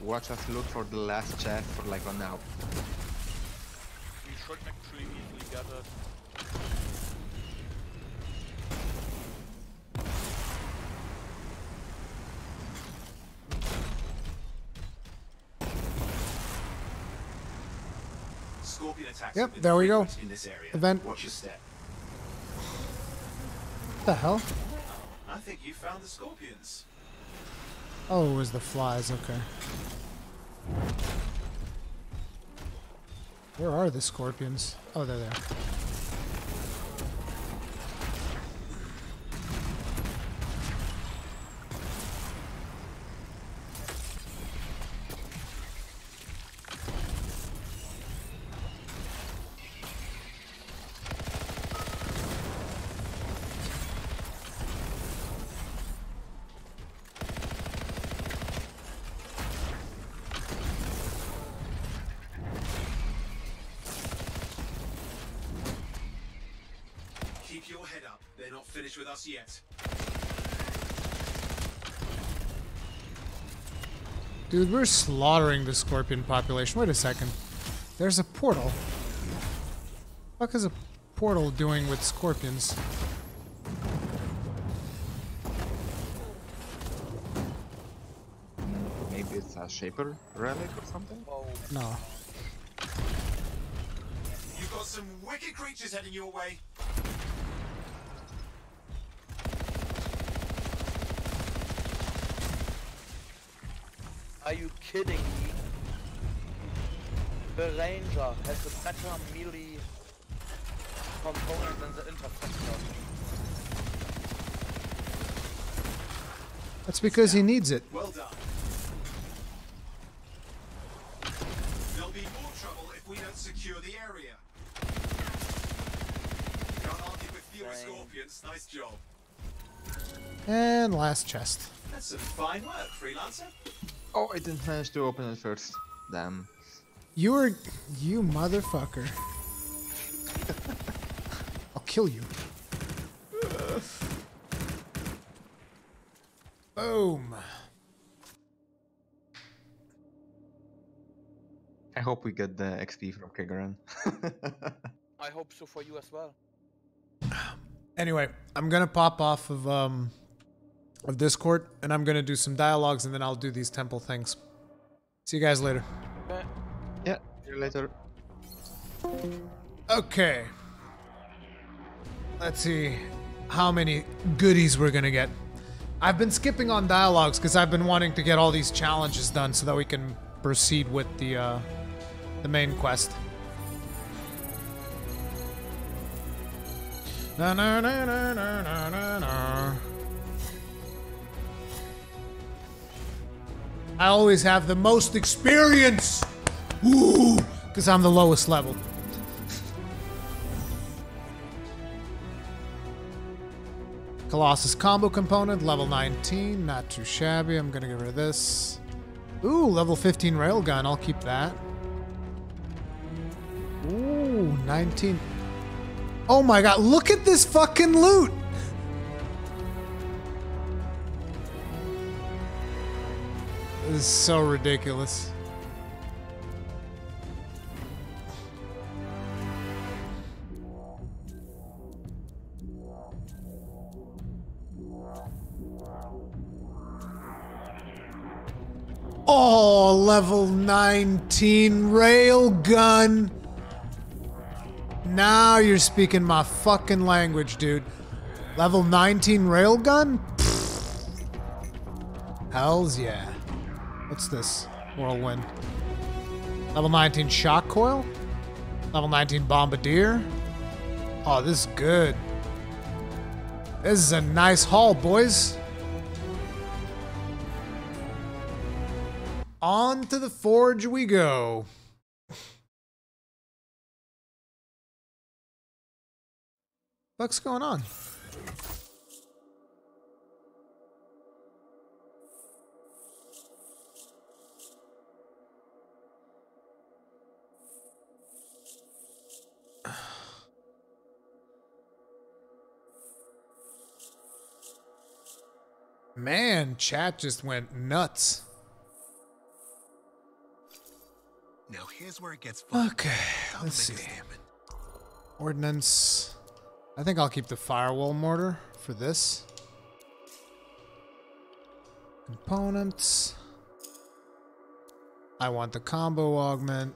Watch us look for the last chest for like 1 hour. We should actually easily get it. Scorpion attacks. Yep, there we go. In this area. Event. Watch your step. What the hell? I think you found the scorpions. Oh, it was the flies. Okay. Where are the scorpions? Oh, they're there. Keep your head up. They're not finished with us yet. Dude, we're slaughtering the scorpion population. Wait a second. There's a portal. What the fuck is a portal doing with scorpions? Maybe it's a shaper relic or something? No. You've got some wicked creatures heading your way. Are you kidding me? The Ranger has a better melee component than the Interceptor. That's because he needs it. Well done. There'll be more trouble if we don't secure the area. Can't argue with fewer scorpions. Nice job. And last chest. That's some fine work, freelancer. Oh, I didn't manage to open it first. Damn. You motherfucker. I'll kill you. Boom. I hope we get the XP from Kagaran. I hope so for you as well. Anyway, I'm gonna pop off of Discord, and I'm gonna do some dialogues, and then I'll do these temple things. See you guys later. Yeah, see you later. Okay. Let's see how many goodies we're gonna get. I've been skipping on dialogues because I've been wanting to get all these challenges done so that we can proceed with the main quest. Na na na na na na na na. I always have the most experience! Ooh! Because I'm the lowest level. Colossus combo component, level 19. Not too shabby. I'm gonna get rid of this. Ooh, level 15 railgun. I'll keep that. Ooh, 19. Oh my god, look at this fucking loot! This is so ridiculous. Oh, level 19 railgun. Now you're speaking my fucking language, dude. Level 19 railgun? Hells yeah. What's this? Whirlwind. Level 19 shock coil? Level 19 bombardier? Oh, this is good. This is a nice haul, boys. On to the forge we go. What's going on? Man, chat just went nuts. Now here's where it gets fun. Okay, let's see. Ordnance. I think I'll keep the firewall mortar for this. Components. I want the combo augment.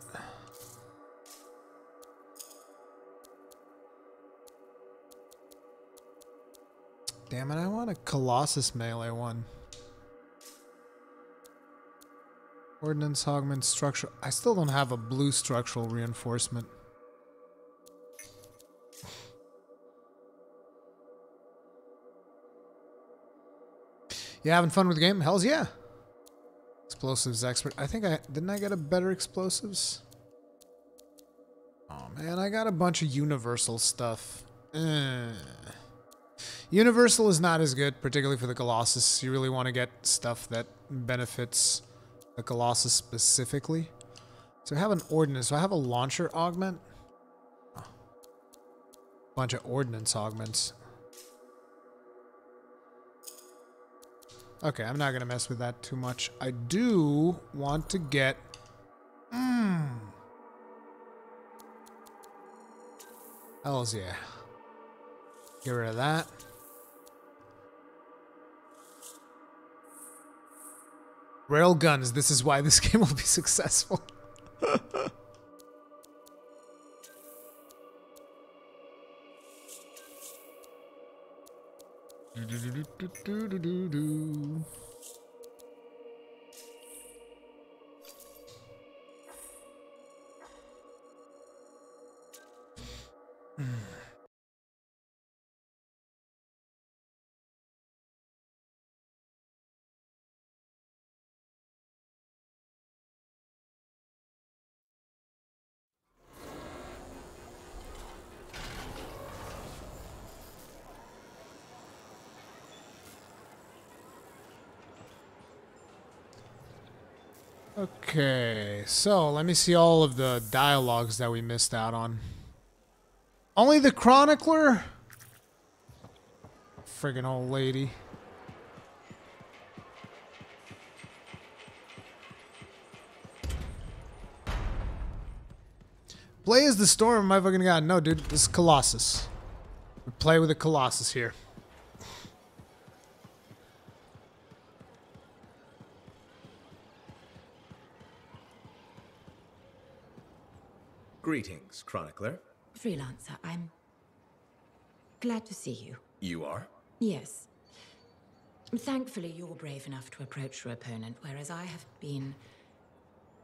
Damn it, I want a Colossus melee one. Ordnance augment structural. I still don't have a blue structural reinforcement. You having fun with the game? Hells yeah. Explosives expert. I think didn't I get a better explosives? Oh man, I got a bunch of universal stuff. Universal is not as good, particularly for the Colossus. You really want to get stuff that benefits the Colossus specifically. So I have an ordnance. So I have a launcher augment. Oh. Bunch of ordnance augments. Okay, I'm not going to mess with that too much. I do want to get... Hells yeah. Get rid of that. Railguns. This is why this game will be successful. Okay, so let me see all of the dialogues that we missed out on. Only the Chronicler? Friggin' old lady. Blaze the Storm, my fucking god. No, dude, this is Colossus. We play with a Colossus here. Greetings, Chronicler. Freelancer, I'm glad to see you. You are? Yes. Thankfully, you're brave enough to approach your opponent, whereas I have been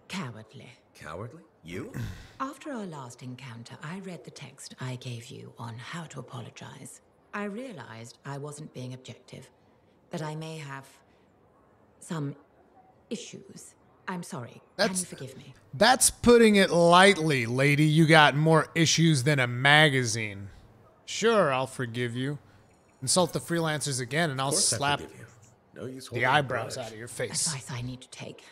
cowardly. Cowardly? You? After our last encounter, I read the text I gave you on how to apologize. I realized I wasn't being objective, that I may have some issues. I'm sorry. Can you forgive me? That's putting it lightly, lady. You got more issues than a magazine. Sure, I'll forgive you. Insult the freelancers again and I'll slap No use the eyebrows out of your face. Advice I need to take.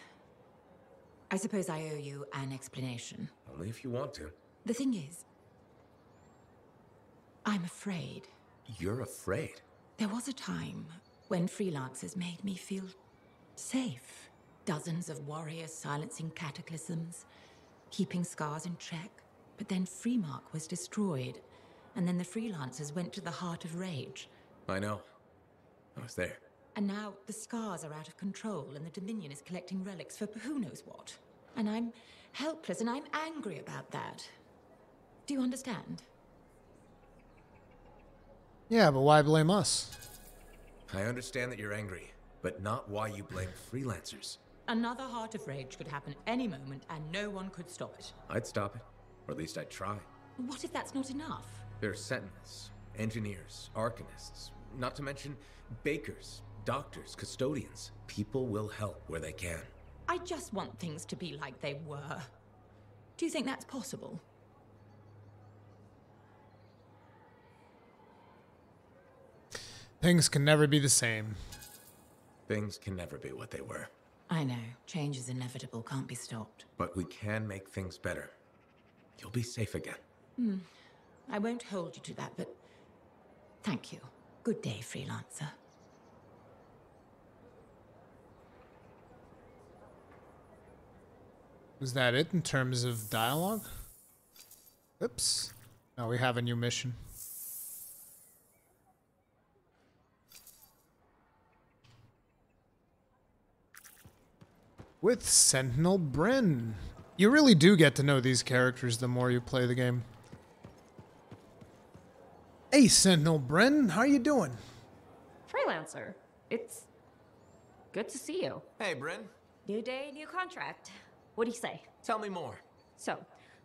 I suppose I owe you an explanation. Only if you want to. The thing is, I'm afraid. You're afraid? There was a time when freelancers made me feel safe. Dozens of warriors silencing cataclysms, keeping scars in check. But then Freemark was destroyed, and then the freelancers went to the heart of rage. I know. I was there. And now the scars are out of control, and the Dominion is collecting relics for who knows what. And I'm helpless, and I'm angry about that. Do you understand? Yeah, but why blame us? I understand that you're angry, but not why you blame freelancers. Another heart of rage could happen any moment, and no one could stop it. I'd stop it, or at least I'd try. What if that's not enough? There are sentinels, engineers, arcanists, not to mention bakers, doctors, custodians. People will help where they can. I just want things to be like they were. Do you think that's possible? Things can never be the same. Things can never be what they were. I know. Change is inevitable, can't be stopped. But we can make things better. You'll be safe again. I won't hold you to that, but thank you. Good day, freelancer. Was that it in terms of dialogue? Oops. Now we have a new mission. With Sentinel Bryn. You really do get to know these characters the more you play the game. Hey, Sentinel Bryn, how are you doing? Freelancer, it's good to see you. Hey, Bryn. New day, new contract. What do you say? Tell me more. So,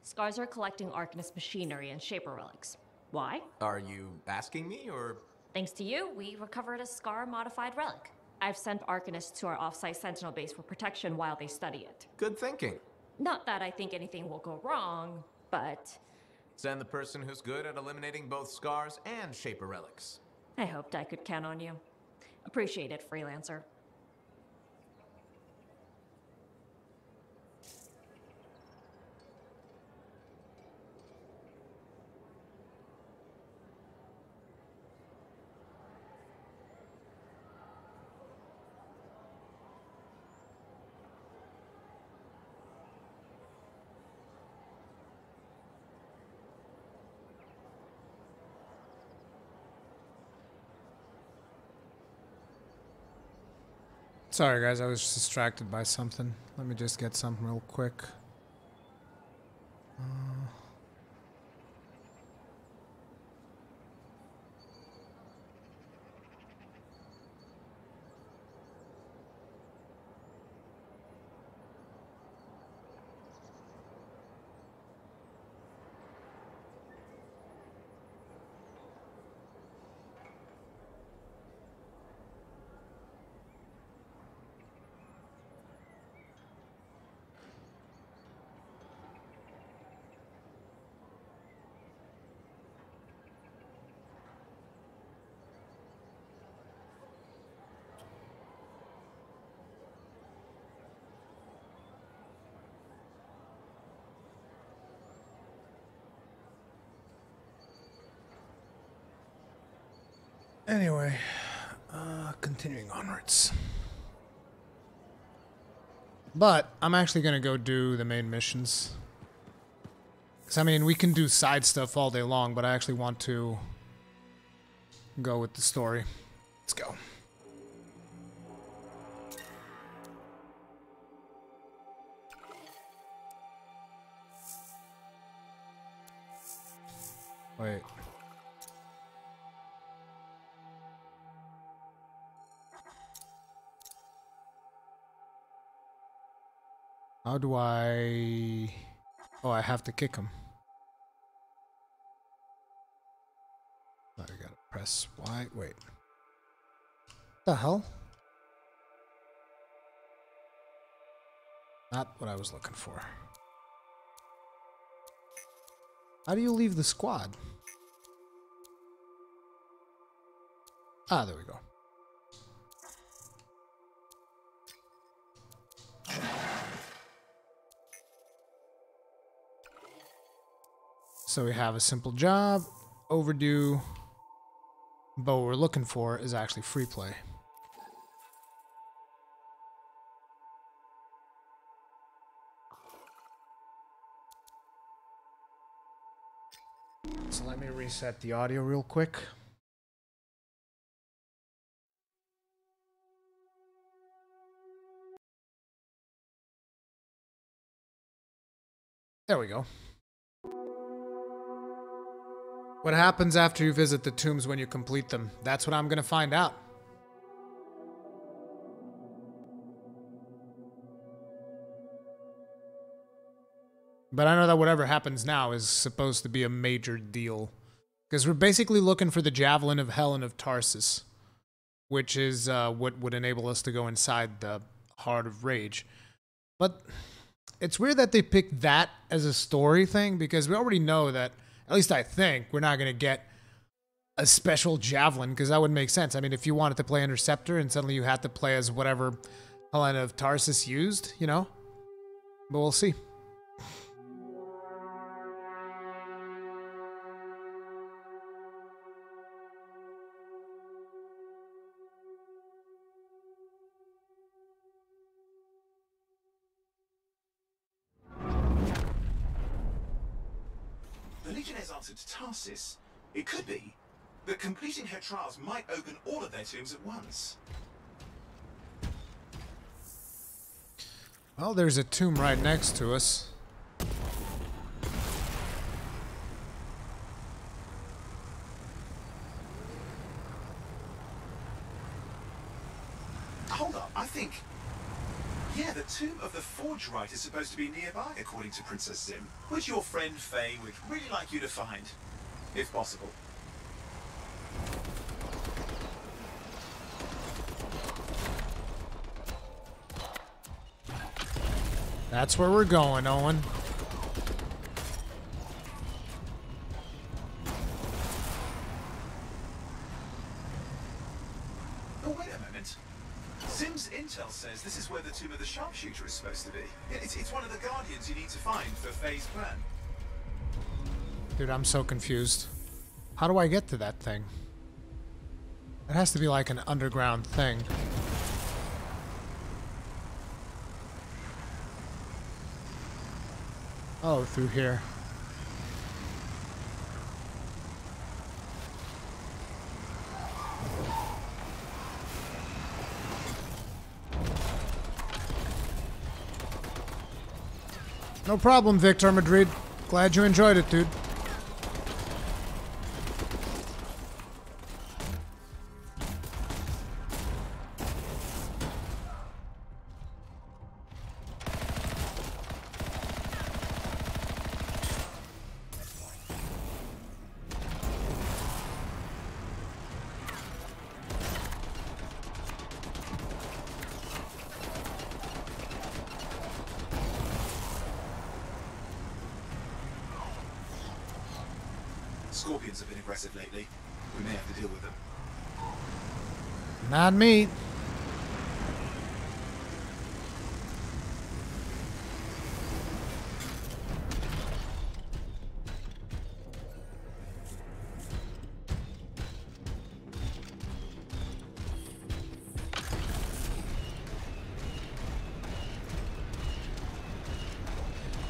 Scars are collecting Arcanist machinery and Shaper relics. Why? Are you asking me, or...? Thanks to you, we recovered a Scar-modified relic. I've sent Arcanists to our off-site Sentinel base for protection while they study it. Good thinking. Not that I think anything will go wrong, but... Send the person who's good at eliminating both Scars and Shaper relics. I hoped I could count on you. Appreciate it, freelancer. Sorry guys, I was distracted by something. Let me just get something real quick. Anyway, continuing onwards. But I'm actually gonna go do the main missions. Cause I mean, we can do side stuff all day long, but I actually want to go with the story. Let's go. Wait. How do I... Oh, I have to kick him. I gotta press Y. Wait. What the hell? Not what I was looking for. How do you leave the squad? Ah, there we go. So we have a simple job, overdue, but what we're looking for is actually free play. So let me reset the audio real quick. There we go. What happens after you visit the tombs when you complete them? That's what I'm gonna find out. But I know that whatever happens now is supposed to be a major deal. Because we're basically looking for the Javelin of Helen of Tarsus. Which is what would enable us to go inside the Heart of Rage. But it's weird that they picked that as a story thing. Because we already know that, at least I think, we're not going to get a special Javelin. Because that would make sense. I mean, if you wanted to play Interceptor and suddenly you had to play as whatever Helen of Tarsus used, you know. But we'll see. To Tarsus. It could be that completing her trials might open all of their tombs at once. Well, there's a tomb right next to us. Hold up, I think Yeah, the tomb of the Forge Rite is supposed to be nearby, according to Princess Zim, which your friend Faye would really like you to find, if possible. That's where we're going, Owen. Oh, wait a moment. Zim's intel says this is where the tomb of the sharpshooter is supposed to be. It's one of the guardians you need to find for Faye's plan. Dude, I'm so confused. How do I get to that thing? It has to be like an underground thing. Oh, through here. No problem, Victor Madrid. Glad you enjoyed it, dude. Scorpions have been aggressive lately. We may have to deal with them. Not me.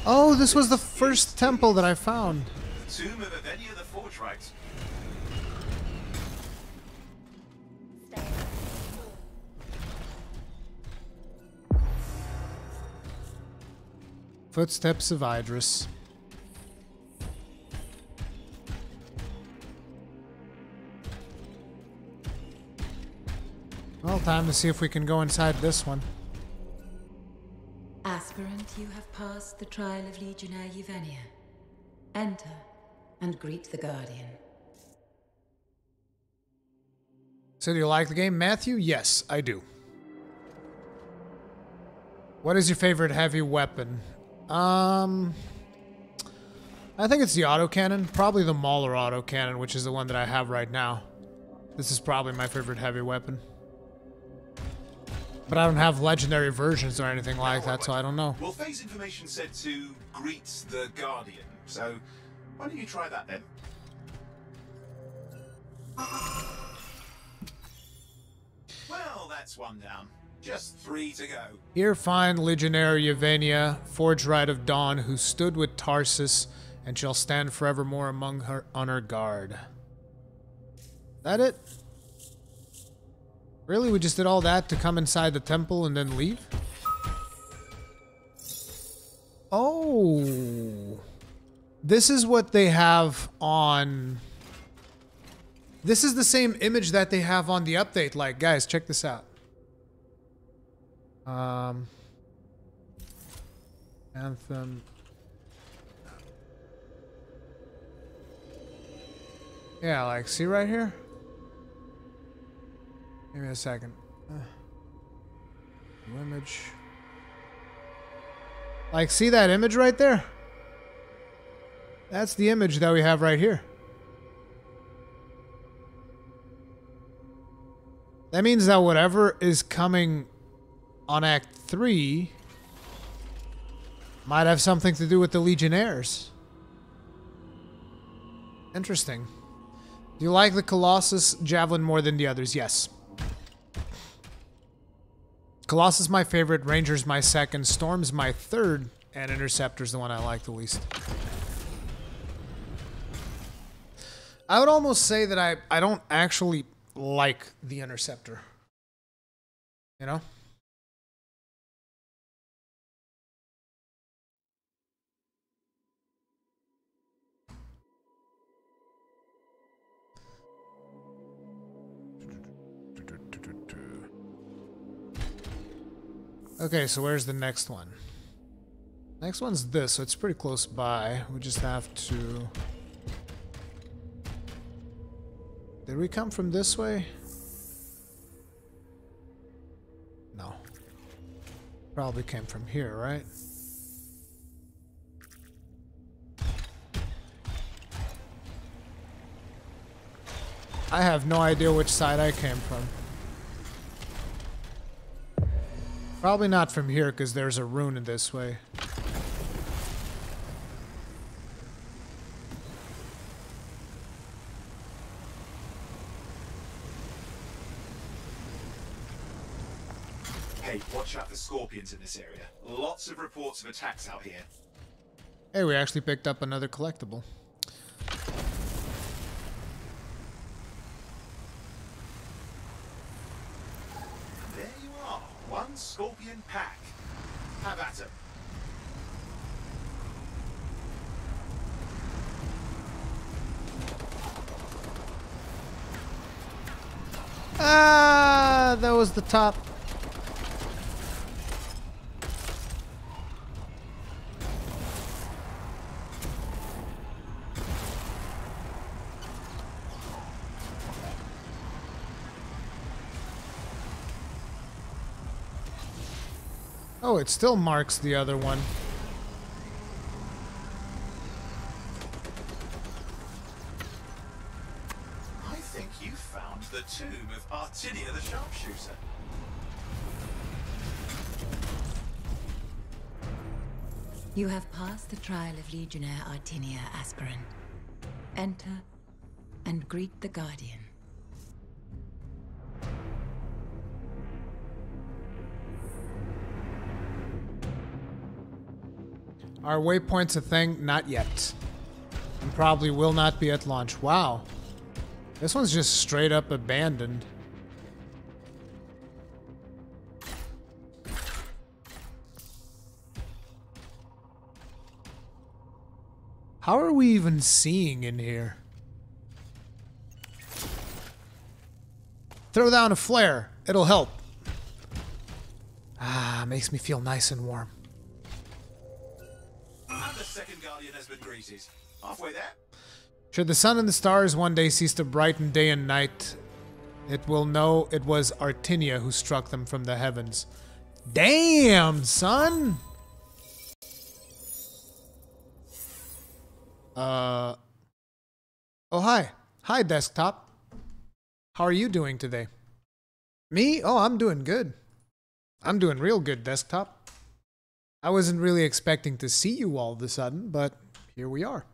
Oh, this was the first temple that I found. Tomb of Avenia the Forge Rite. Footsteps of Idris. Well, time to see if we can go inside this one. Aspirant, you have passed the trial of Legionnaire Yevenia. Enter and greet the Guardian. So do you like the game, Matthew? Yes, I do. What is your favorite heavy weapon? I think it's the autocannon. Probably the Mauler autocannon, which is the one that I have right now. This is probably my favorite heavy weapon. But I don't have legendary versions or anything like that, so I don't know. Well, Faye's information said to greet the Guardian, so why don't you try that then? Well, that's one down. Just 3 to go. Here find Legionnaire Yevenia, Forge Rite of Dawn, who stood with Tarsus and shall stand forevermore among her on her guard. That it? Really? We just did all that to come inside the temple and then leave? Oh. This is what they have on... This is the same image that they have on the update. Like, guys, check this out. Anthem. Yeah, like, see right here? Give me a second. New image. Like, see that image right there? That's the image that we have right here. That means that whatever is coming on Act 3 might have something to do with the Legionnaires. Interesting. Do you like the Colossus Javelin more than the others? Yes. Colossus my favorite, Ranger's my second, Storm's my third, and Interceptor's the one I like the least. I would almost say that I don't actually like the Interceptor. You know? Okay, so where's the next one? Next one's this, so it's pretty close by. We just have to... Did we come from this way? No. Probably came from here, right? I have no idea which side I came from. Probably not from here, because there's a rune in this way. Hey, watch out for scorpions in this area. Lots of reports of attacks out here. Hey, we actually picked up another collectible. There you are. One scorpion pack. Have at it. Ah, that was the top. Oh, it still marks the other one. I think you found the tomb of Artinia the Sharpshooter. You have passed the trial of Legionnaire Artinia, aspirant. Enter and greet the Guardian. Are waypoints a thing? Not yet. And probably will not be at launch. Wow. This one's just straight up abandoned. How are we even seeing in here? Throw down a flare. It'll help. Ah, makes me feel nice and warm. And the second Guardian has been greeted. Halfway there. Should the sun and the stars one day cease to brighten day and night, it will know it was Artinia who struck them from the heavens. Damn, son! Oh, hi. Hi, desktop. How are you doing today? Me? Oh, I'm doing good. I'm doing real good, desktop. I wasn't really expecting to see you all of a sudden, but here we are.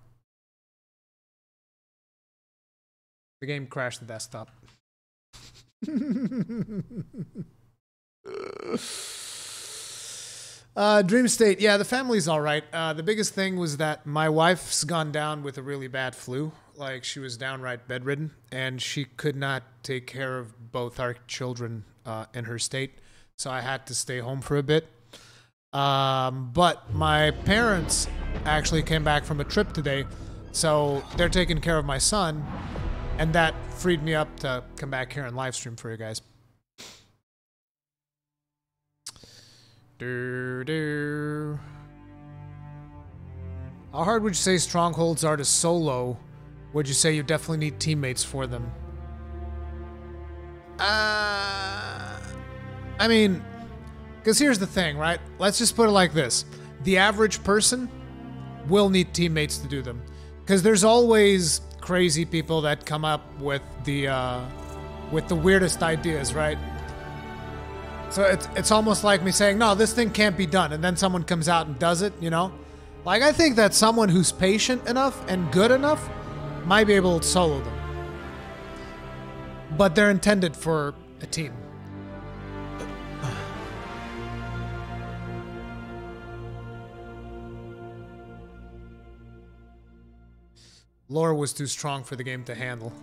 The game crashed the desktop. Dream State. Yeah, the family's all right. The biggest thing was that my wife's gone down with a really bad flu. Like, she was downright bedridden, and she could not take care of both our children in her state. So I had to stay home for a bit. But my parents actually came back from a trip today, so they're taking care of my son, and that freed me up to come back here and live stream for you guys. How hard would you say strongholds are to solo? Would you say you definitely need teammates for them? I mean, because here's the thing, right? Let's just put it like this. The average person will need teammates to do them. Because there's always crazy people that come up with the weirdest ideas, right? So it's almost like me saying, no, this thing can't be done. And then someone comes out and does it, you know? Like, I think that someone who's patient enough and good enough might be able to solo them. But they're intended for a team. Lore was too strong for the game to handle.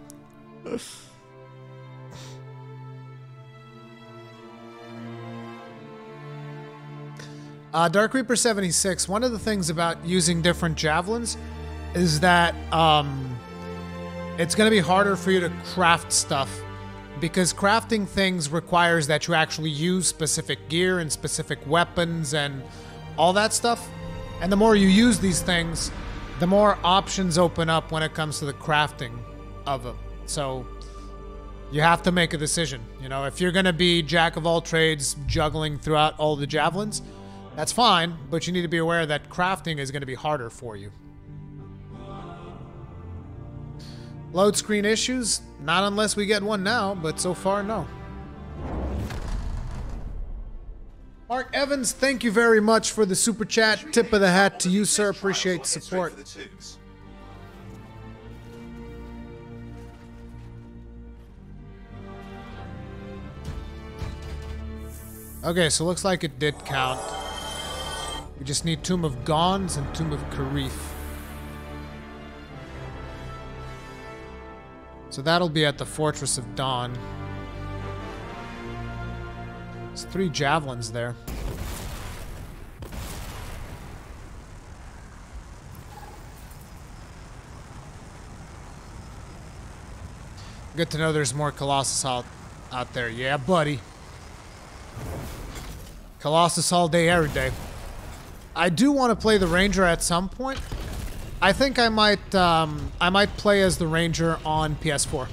Dark Reaper 76, one of the things about using different javelins is that it's going to be harder for you to craft stuff because crafting things requires that you actually use specific gear and specific weapons and all that stuff. And the more you use these things, the more options open up when it comes to the crafting of them. So you have to make a decision. You know, if you're going to be jack of all trades, juggling throughout all the javelins, that's fine, but you need to be aware that crafting is going to be harder for you. Load screen issues? Not unless we get one now, but so far, no. Mark Evans, thank you very much for the super chat. Tip of the hat to you, sir. Appreciate the support. Okay, so looks like it did count. We just need Tomb of Gons and Tomb of Karif. So that'll be at the Fortress of Dawn. There's 3 javelins there. Good to know there's more Colossus out there. Yeah, buddy. Colossus all day, every day. I do want to play the Ranger at some point. I think I might play as the Ranger on PS4.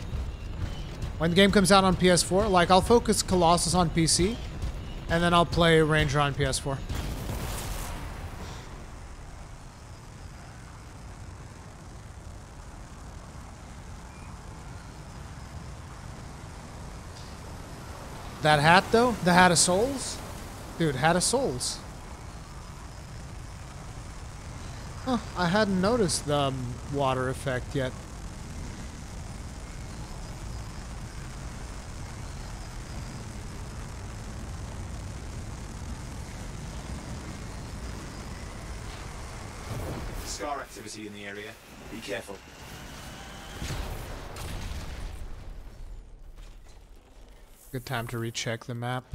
When the game comes out on PS4, like I'll focus Colossus on PC, and then I'll play Ranger on PS4. That hat though, the Hat of Souls? Dude, Hat of Souls. Huh, I hadn't noticed the water effect yet. Scar activity in the area. Be careful. Good time to recheck the map.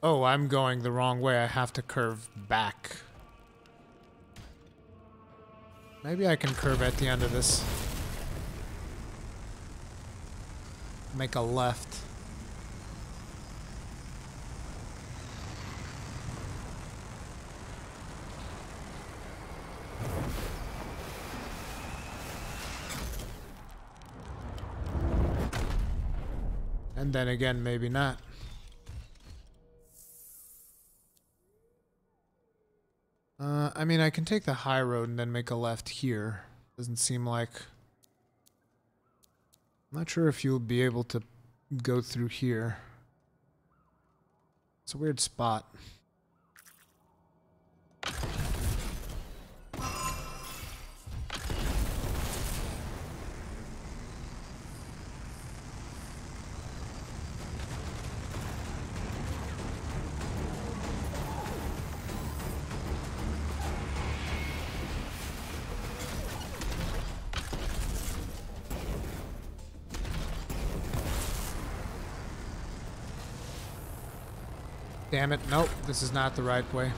Oh, I'm going the wrong way. I have to curve back. Maybe I can curve at the end of this. Make a left. And then again, maybe not. I mean, I can take the high road and then make a left here. Doesn't seem like... I'm not sure if you'll be able to go through here. It's a weird spot. Damn it, nope, this is not the right way.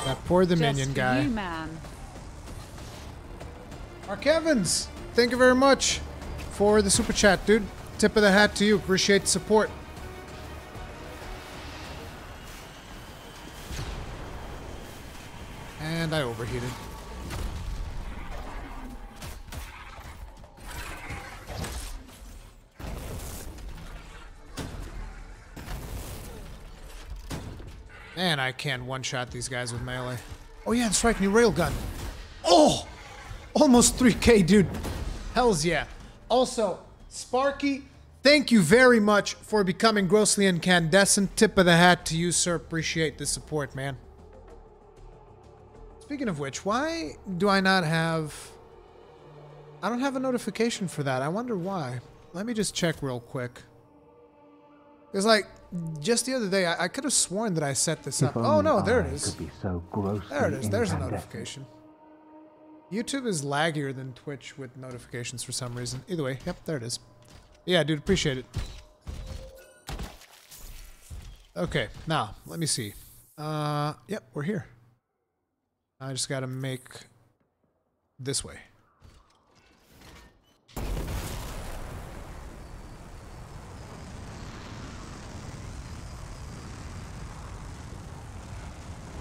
That poor Dominion guy. You, man. Mark Evans, thank you very much for the super chat, dude. Tip of the hat to you, appreciate the support. And I overheated. Man, I can one-shot these guys with melee. Oh yeah, that's right, new railgun. Oh! Almost 3K, dude. Hells yeah. Also, Sparky, thank you very much for becoming grossly incandescent. Tip of the hat to you, sir. Appreciate the support, man. Speaking of which, why do I not have... I don't have a notification for that. I wonder why. Let me just check real quick. Because, like, just the other day, I could have sworn that I set this up. Oh, no, there it is. There it is. There's a notification. YouTube is laggier than Twitch with notifications for some reason. Either way, yep, there it is. Yeah, dude, appreciate it. Okay, now, let me see. Yep, we're here. I just gotta make this way.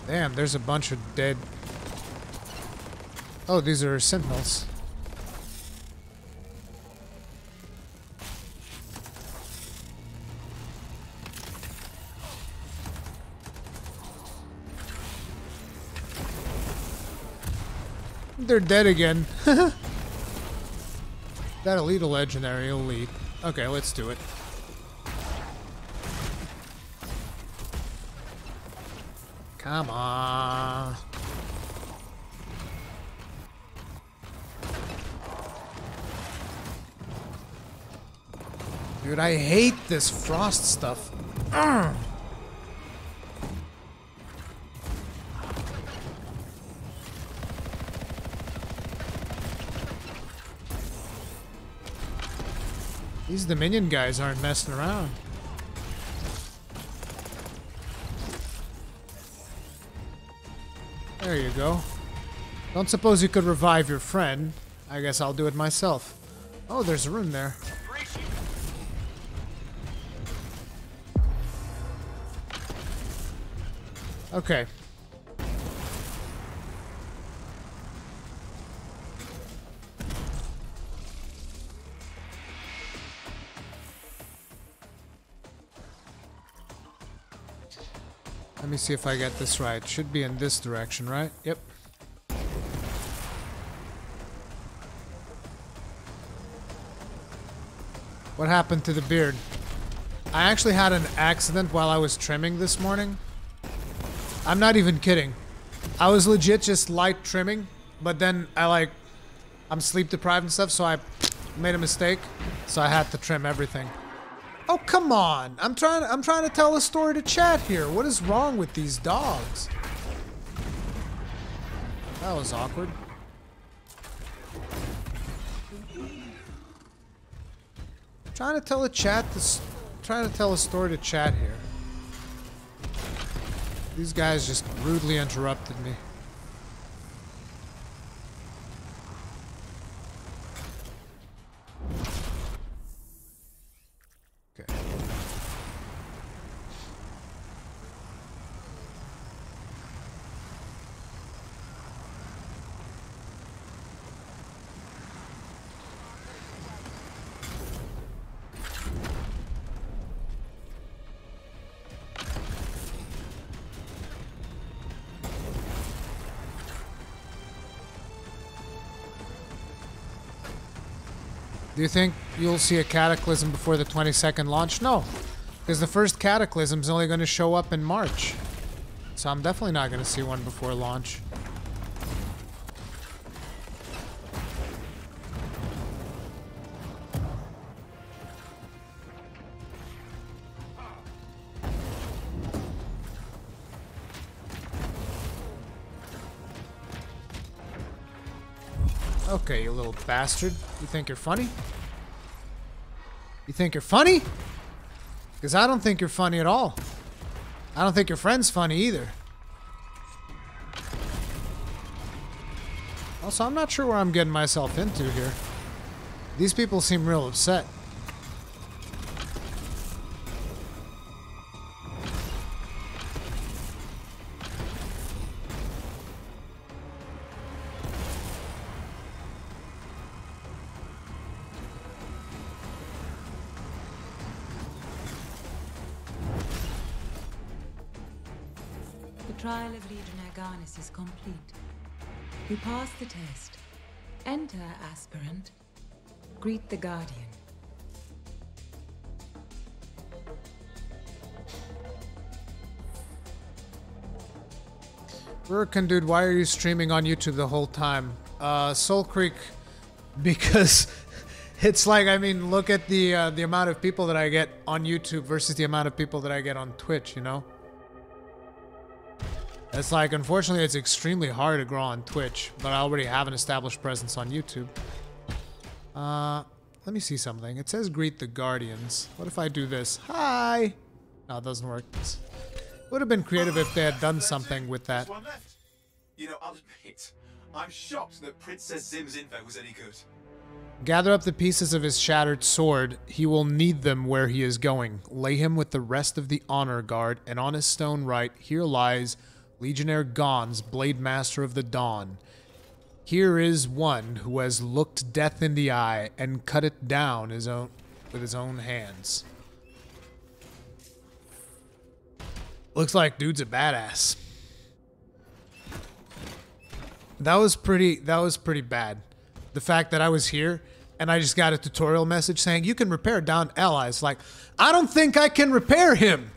Damn, there's a bunch of dead... Oh, these are sentinels. They're dead again. That elite a legendary elite. Okay, let's do it. Come on. Dude, I hate this frost stuff. Ugh. These Dominion guys aren't messing around. There you go. Don't suppose you could revive your friend. I guess I'll do it myself. Oh, there's a rune there. Okay. Let me see if I get this right. Should be in this direction, right? Yep. What happened to the beard? I actually had an accident while I was trimming this morning. I'm not even kidding. I was legit just light trimming, but then I'm sleep deprived and stuff, so I made a mistake. So I had to trim everything. Oh, come on. I'm trying to tell a story to chat here. What is wrong with these dogs? That was awkward. Trying to tell a story to chat here. These guys just rudely interrupted me. Okay. Do you think you'll see a cataclysm before the 22nd launch? No, because the first cataclysm is only going to show up in March. So I'm definitely not going to see one before launch. Okay, you little bastard. You think you're funny? You think you're funny? Because I don't think you're funny at all. I don't think your friend's funny either. Also, I'm not sure where I'm getting myself into here. These people seem real upset. The trial of Legionnaire Garnis is complete. You pass the test. Enter, aspirant. Greet the Guardian. Rurikan, dude, why are you streaming on YouTube the whole time? Soul Creek, because it's like, I mean, look at the amount of people that I get on YouTube versus the amount of people that I get on Twitch, you know? It's like, unfortunately, it's extremely hard to grow on Twitch, but I already have an established presence on YouTube. Let me see something. It says greet the Guardians. What if I do this? Hi! No, it doesn't work. It would have been creative if they had done something with that. One left. You know, I'll admit, I'm shocked that Princess Zim's info was any good. Gather up the pieces of his shattered sword. He will need them where he is going. Lay him with the rest of the honor guard, and on his stone right, here lies Legionnaire Gons, Blade Master of the Dawn. Here is one who has looked death in the eye and cut it down with his own hands. Looks like dude's a badass. That was pretty bad. The fact that I was here and I just got a tutorial message saying you can repair downed allies. Like, I don't think I can repair him.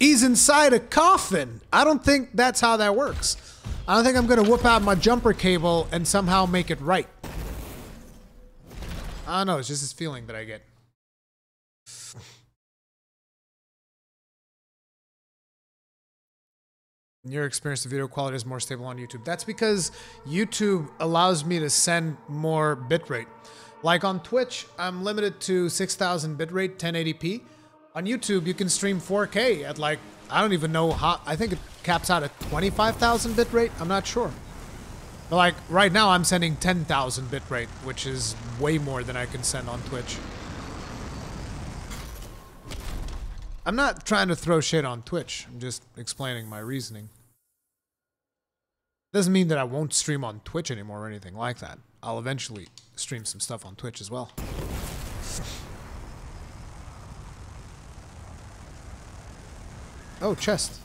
He's inside a coffin. I don't think that's how that works. I don't think I'm gonna whip out my jumper cable and somehow make it right. I don't know, it's just this feeling that I get. In your experience, the video quality is more stable on YouTube. That's because YouTube allows me to send more bitrate. Like on Twitch, I'm limited to 6,000 bitrate, 1080p. On YouTube, you can stream 4K at like, I don't even know how, I think it caps out at 25,000 bitrate. I'm not sure. But like right now I'm sending 10,000 bitrate, which is way more than I can send on Twitch. I'm not trying to throw shit on Twitch. I'm just explaining my reasoning. Doesn't mean that I won't stream on Twitch anymore or anything like that. I'll eventually stream some stuff on Twitch as well. Oh, chest.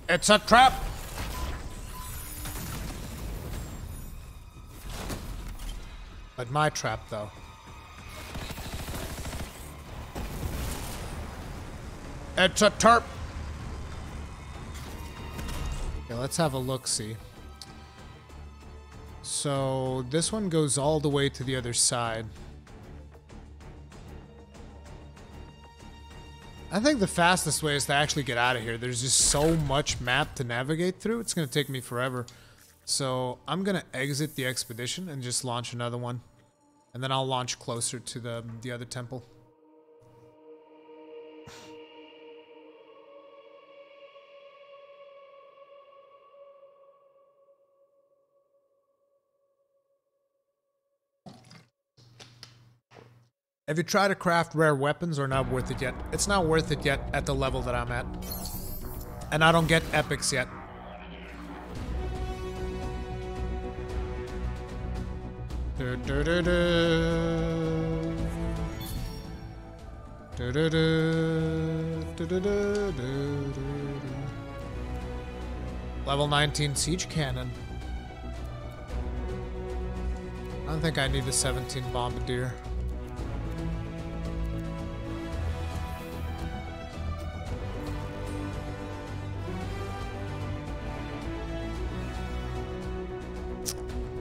It's a trap! But my trap, though. It's a tarp! Okay, let's have a look-see. So, this one goes all the way to the other side. I think the fastest way is to actually get out of here. There's just so much map to navigate through. It's going to take me forever. So, I'm going to exit the expedition and just launch another one. And then I'll launch closer to the other temple. Have you tried to craft rare weapons or not worth it yet? It's not worth it yet at the level that I'm at. And I don't get epics yet. Level 19 siege cannon. I don't think I need a 17 bombardier.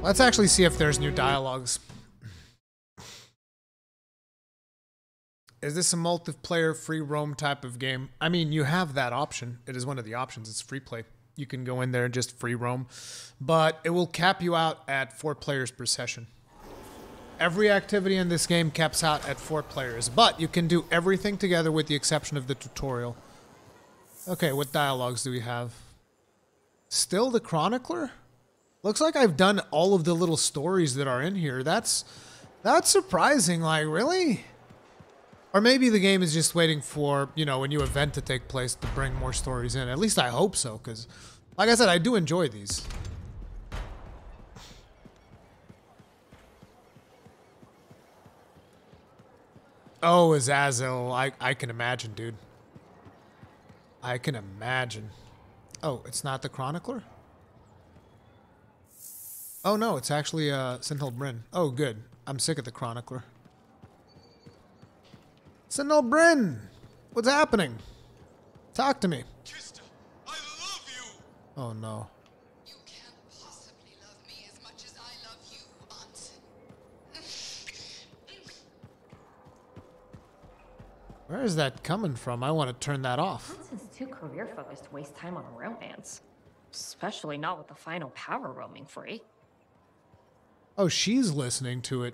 Let's actually see if there's new dialogues. Is this a multiplayer free roam type of game? I mean, you have that option. It is one of the options. It's free play. You can go in there and just free roam. But it will cap you out at 4 players per session. Every activity in this game caps out at 4 players. But you can do everything together with the exception of the tutorial. Okay, what dialogues do we have? Still the Chronicler? Looks like I've done all of the little stories that are in here. That's surprising. Like, really? Or maybe the game is just waiting for, you know, a new event to take place to bring more stories in. At least I hope so, because, like I said, I do enjoy these. Oh, Azazel. I can imagine, dude. I can imagine. Oh, it's not the Chronicler? Oh no, it's actually Sentinel Bryn. Oh good. I'm sick of the Chronicler. Sentinel Bryn! What's happening? Talk to me. Kista, I love you! Oh no. You can't possibly love me as much as I love you, Aunt. Where is that coming from? I want to turn that off. This is too career-focused to waste time on romance. Especially not with the final power roaming free. Oh, she's listening to it.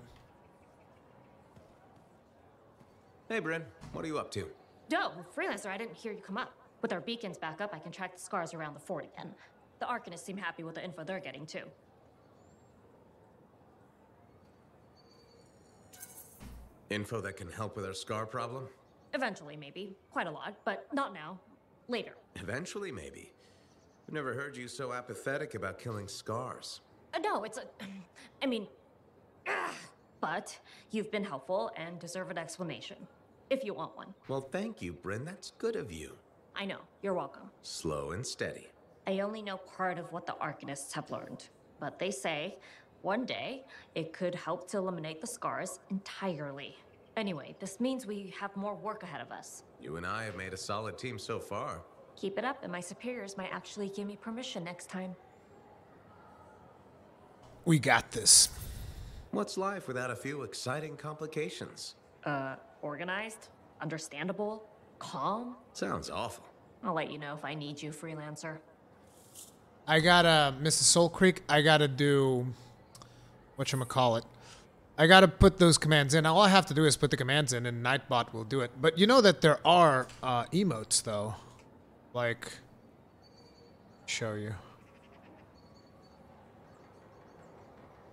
Hey, Bryn. What are you up to? No, Freelancer, I didn't hear you come up. With our beacons back up, I can track the scars around the fort again. The Arcanists seem happy with the info they're getting, too. Info that can help with our scar problem? Eventually, maybe. Quite a lot, but not now. Later. Eventually, maybe. I've never heard you so apathetic about killing scars. No, it's a... I mean... But you've been helpful and deserve an explanation. If you want one. Well, thank you, Bryn. That's good of you. I know. You're welcome. Slow and steady. I only know part of what the Arcanists have learned. But they say, one day, it could help to eliminate the scars entirely. Anyway, this means we have more work ahead of us. You and I have made a solid team so far. Keep it up, and my superiors might actually give me permission next time. We got this. What's life without a few exciting complications? Organized, understandable, calm. Sounds awful. I'll let you know if I need you, Freelancer. I gotta, Mrs. Soul Creek, I gotta do, whatchamacallit. I gotta put those commands in. All I have to do is put the commands in and Nightbot will do it. But you know that there are emotes though. Like, show you.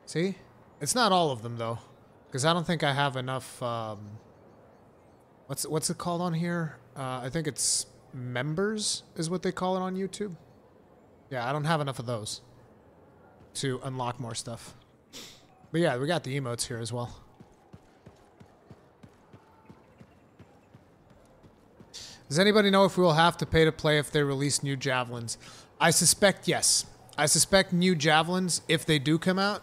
See? It's not all of them though. Because I don't think I have enough, what's it called on here? I think it's members is what they call it on YouTube. Yeah, I don't have enough of those to unlock more stuff. But yeah, we got the emotes here as well. Does anybody know if we will have to pay to play if they release new javelins? I suspect yes. I suspect new javelins, if they do come out,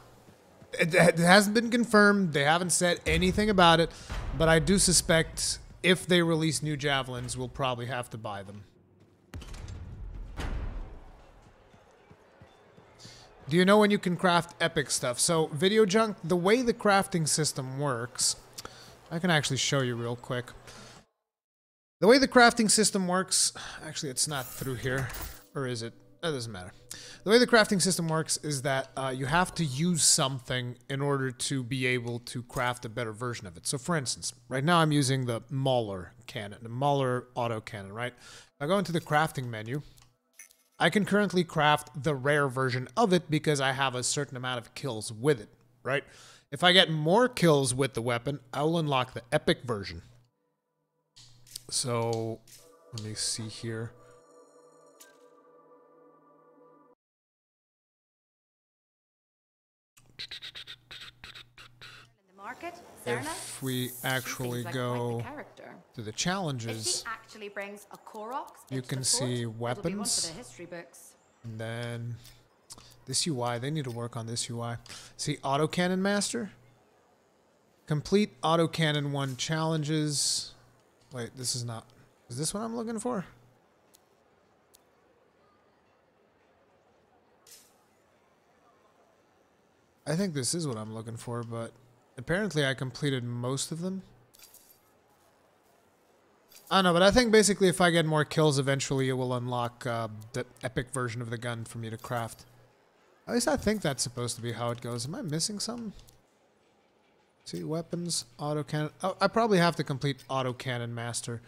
it hasn't been confirmed. They haven't said anything about it. But I do suspect if they release new javelins, we'll probably have to buy them. Do you know when you can craft epic stuff? So, Video Junk, the way the crafting system works, I can actually show you real quick. The way the crafting system works, actually it's not through here, or is it? That doesn't matter. The way the crafting system works is that you have to use something in order to be able to craft a better version of it. So for instance, right now I'm using the Mauler cannon, the Mauler auto cannon, right? If I go into the crafting menu, I can currently craft the rare version of it because I have a certain amount of kills with it, right? If I get more kills with the weapon, I will unlock the epic version. So, let me see here. If we actually go to the challenges, you can see weapons, and then this UI, they need to work on this UI. See Autocannon Master? Complete Autocannon 1 challenges. Wait, this is not, is this what I'm looking for? I think this is what I'm looking for, but apparently I completed most of them. I don't know, but I think basically if I get more kills, eventually it will unlock the epic version of the gun for me to craft. At least I think that's supposed to be how it goes. Am I missing something? See, weapons, autocannon. Oh, I probably have to complete Autocannon Master,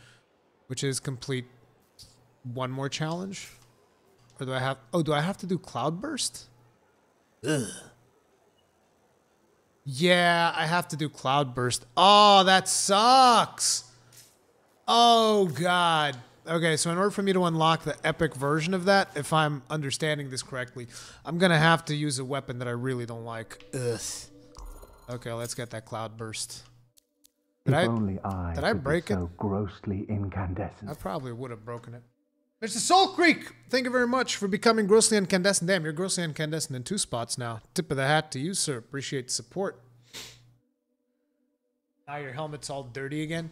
which is complete one more challenge. Or do I have... Oh, do I have to do Cloudburst? Ugh. Yeah, I have to do Cloudburst. Oh, that sucks! Oh, God. Okay, so in order for me to unlock the epic version of that, if I'm understanding this correctly, I'm gonna have to use a weapon that I really don't like. Ugh. Okay, let's get that Cloudburst. Did I break it? So grossly incandescent. I probably would have broken it. Mr. Soul Creek, thank you very much for becoming grossly incandescent. Damn, you're grossly incandescent in 2 spots now. Tip of the hat to you, sir. Appreciate the support. Now your helmet's all dirty again.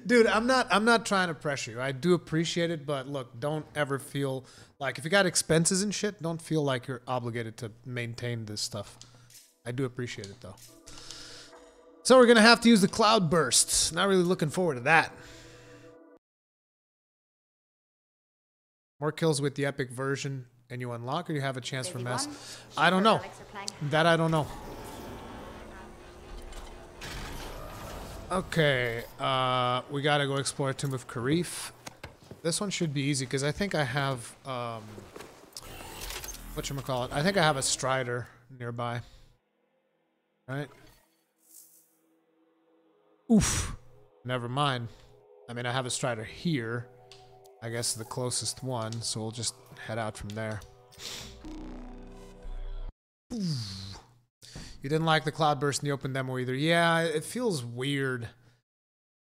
Dude, I'm not trying to pressure you. I do appreciate it, but look, don't ever feel like if you got expenses and shit, don't feel like you're obligated to maintain this stuff. I do appreciate it though. So we're gonna have to use the Cloudburst. Not really looking forward to that. More kills with the epic version and you unlock, or you have a chance for mess. I don't know. That I don't know. Okay, we gotta go explore Tomb of Karif. This one should be easy because I think I have whatchamacallit? I think I have a Strider nearby. Right? Oof. Never mind. I mean, I have a Strider here. I guess the closest one, so we'll just head out from there. You didn't like the Cloudburst in the open demo either. Yeah, it feels weird.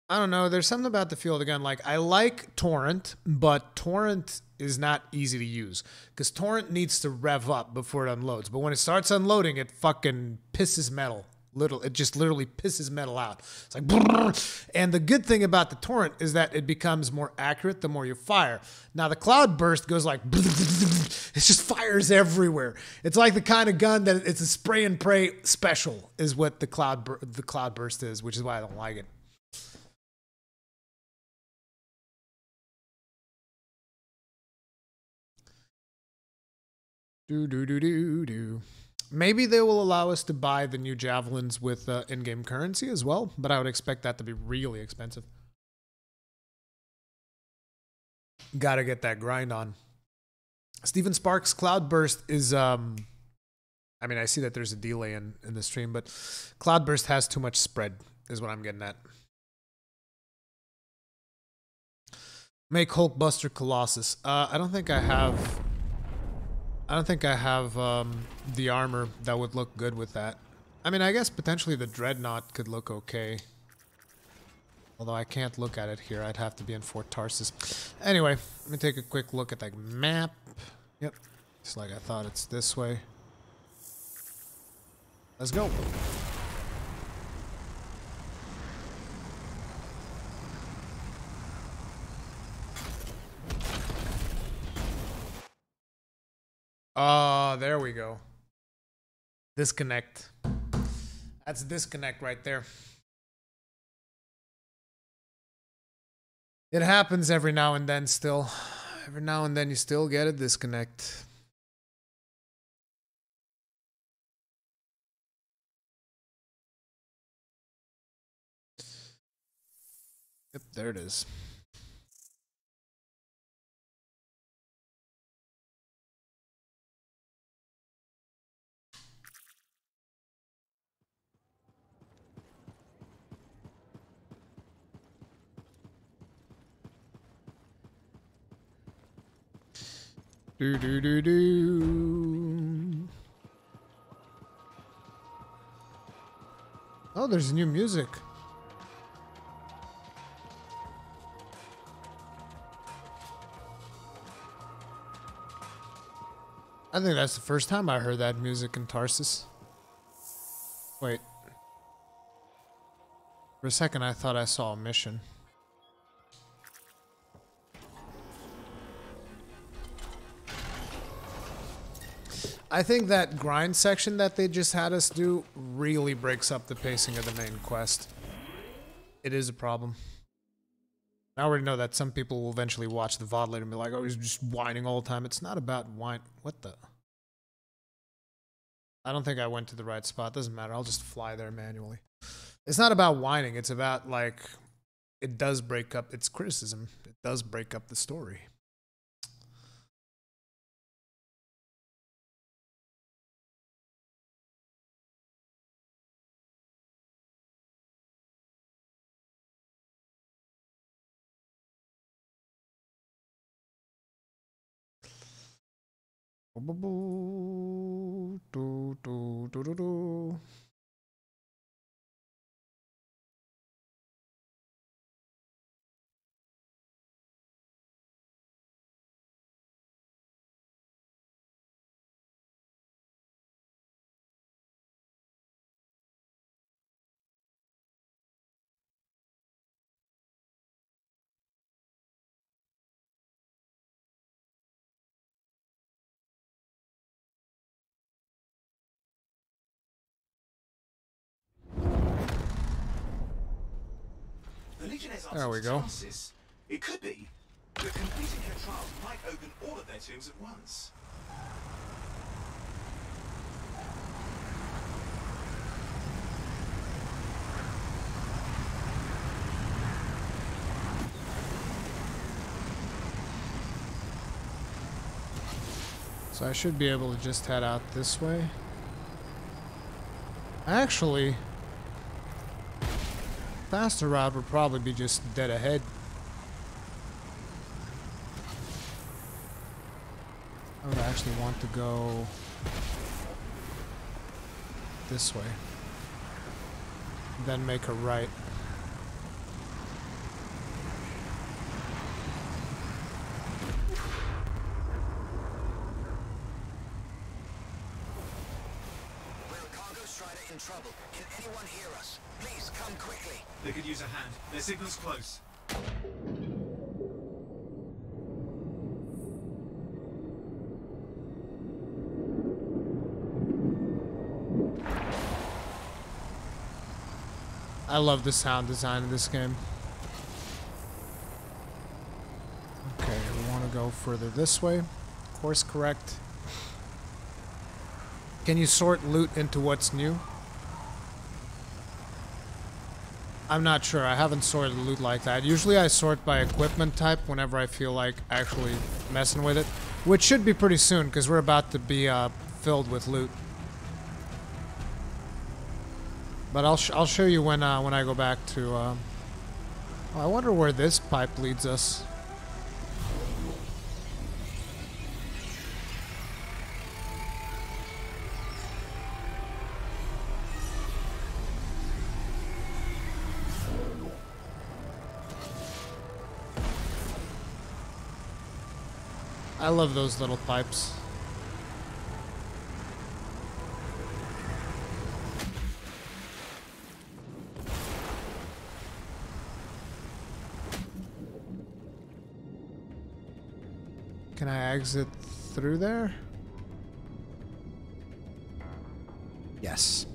I don't know. There's something about the feel of the gun. Like, I like Torrent, but Torrent is not easy to use. Because Torrent needs to rev up before it unloads. But when it starts unloading, it fucking pisses metal. It just literally pisses metal out. It's like, brrr. And the good thing about the Torrent is that it becomes more accurate the more you fire. Now the Cloudburst goes like, brrr. It just fires everywhere. It's like the kind of gun that it's a spray and pray special is what the Cloudburst is, which is why I don't like it. Do. Maybe they will allow us to buy the new javelins with in-game currency as well, but I would expect that to be really expensive. Gotta get that grind on. Steven Sparks Cloudburst is, I mean, I see that there's a delay in the stream, but Cloudburst has too much spread, is what I'm getting at. Make Hulkbuster Colossus. I don't think I have the armor that would look good with that. I mean, I guess potentially the Dreadnought could look okay. Although I can't look at it here. I'd have to be in Fort Tarsus. Anyway, let me take a quick look at the map. Yep. It's like I thought it's this way. Let's go. There we go. Disconnect. That's disconnect right there. It happens every now and then still. Every now and then you still get a disconnect. Yep, there it is. Do. Oh, there's new music. I think that's the first time I heard that music in Tarsus. Wait. For a second, I thought I saw a mission. I think that grind section that they just had us do really breaks up the pacing of the main quest. It is a problem. I already know that some people will eventually watch the VOD later and be like, oh, he's just whining all the time. It's not about whine. What the? I don't think I went to the right spot. Doesn't matter. I'll just fly there manually. It's not about whining. It's about, like, it does break up. It's criticism. It does break up the story. The Legionnaires There we aren't go. chances. It could be But completing her trials might open all of their tombs at once. So I should be able to just head out this way. Actually, faster route would probably be just dead ahead. I would actually want to go this way. Then make a right. In trouble. Can anyone hear us? Please come quickly. They could use a hand. Their signal's close. I love the sound design of this game. Okay, we want to go further this way. Course correct. Can you sort loot into what's new? I'm not sure. I haven't sorted loot like that. Usually I sort by equipment type whenever I feel like actually messing with it. Which should be pretty soon, because we're about to be filled with loot. But I'll show you when I go back to... Oh, I wonder where this pipe leads us. I love those little pipes. Can I exit through there? Yes.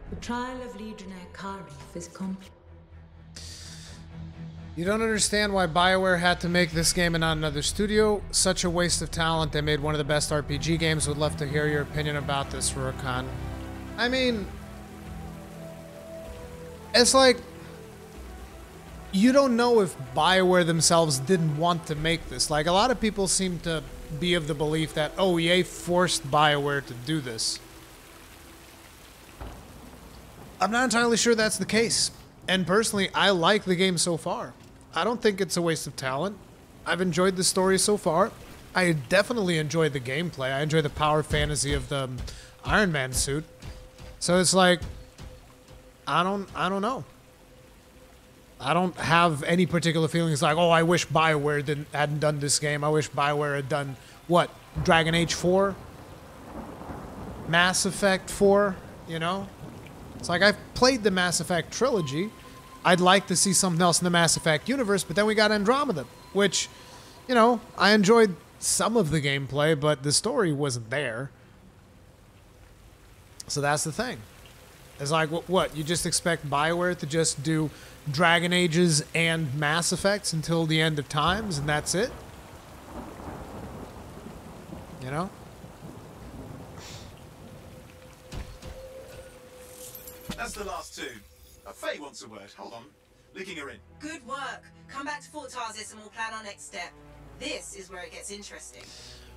The trial of Legionnaire Karif is complete. You don't understand why BioWare had to make this game and not another studio. Such a waste of talent. They made one of the best RPG games. Would love to hear your opinion about this, Rurokan. I mean, it's like, you don't know if BioWare themselves didn't want to make this. Like, a lot of people seem to be of the belief that, oh, EA forced BioWare to do this. I'm not entirely sure that's the case. And personally, I like the game so far. I don't think it's a waste of talent. I've enjoyed the story so far. I definitely enjoy the gameplay. I enjoy the power fantasy of the Iron Man suit. So it's like, I don't know. I don't have any particular feelings like, oh, I wish BioWare hadn't done this game. I wish BioWare had done, what, Dragon Age 4? Mass Effect 4, you know? It's like, I've played the Mass Effect trilogy. I'd like to see something else in the Mass Effect universe, but then we got Andromeda, which, you know, I enjoyed some of the gameplay, but the story wasn't there. So that's the thing. It's like, what? You just expect BioWare to just do Dragon Ages and Mass Effects until the end of times, and that's it? You know? That's the last two. Faye wants a word. Hold on. Licking her in. Good work. Come back to Fort Tarsis and we'll plan our next step. This is where it gets interesting.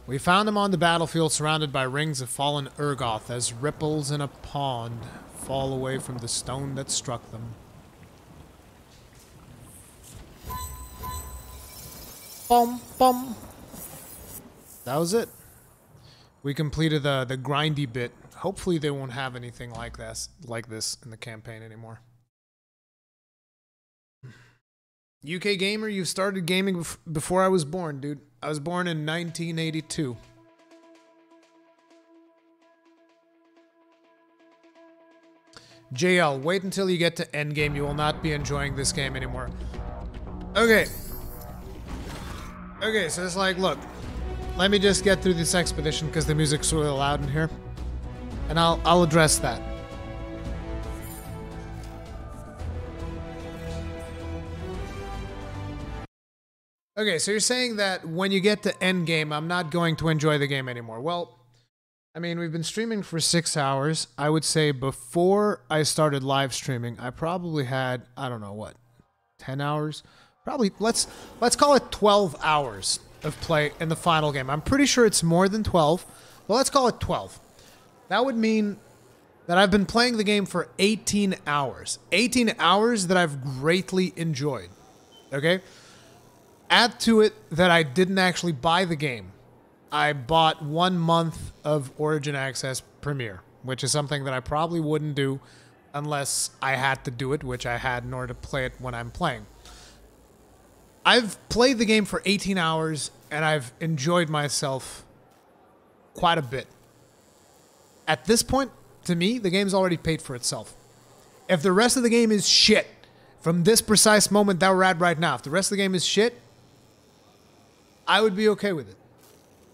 We found him on the battlefield surrounded by rings of fallen Urgoth as ripples in a pond fall away from the stone that struck them. Bum, bum. That was it. We completed the grindy bit. Hopefully they won't have anything like this in the campaign anymore. UK gamer, you started gaming before I was born, dude. I was born in 1982. JL, wait until you get to endgame. You will not be enjoying this game anymore. Okay. Okay, so it's like, look. Let me just get through this expedition because the music's really loud in here. And I'll address that. Okay, so you're saying that when you get to endgame, I'm not going to enjoy the game anymore. Well, I mean, we've been streaming for 6 hours. I would say before I started live streaming, I probably had, I don't know what, 10 hours? Probably, let's call it 12 hours of play in the final game. I'm pretty sure it's more than 12, but let's call it 12. That would mean that I've been playing the game for 18 hours. 18 hours that I've greatly enjoyed. Okay? Add to it that I didn't actually buy the game. I bought 1 month of Origin Access Premiere, which is something that I probably wouldn't do unless I had to do it, which I had in order to play it when I'm playing. I've played the game for 18 hours, and I've enjoyed myself quite a bit. At this point, to me, the game's already paid for itself. If the rest of the game is shit, from this precise moment that we're at right now, if the rest of the game is shit, I would be okay with it.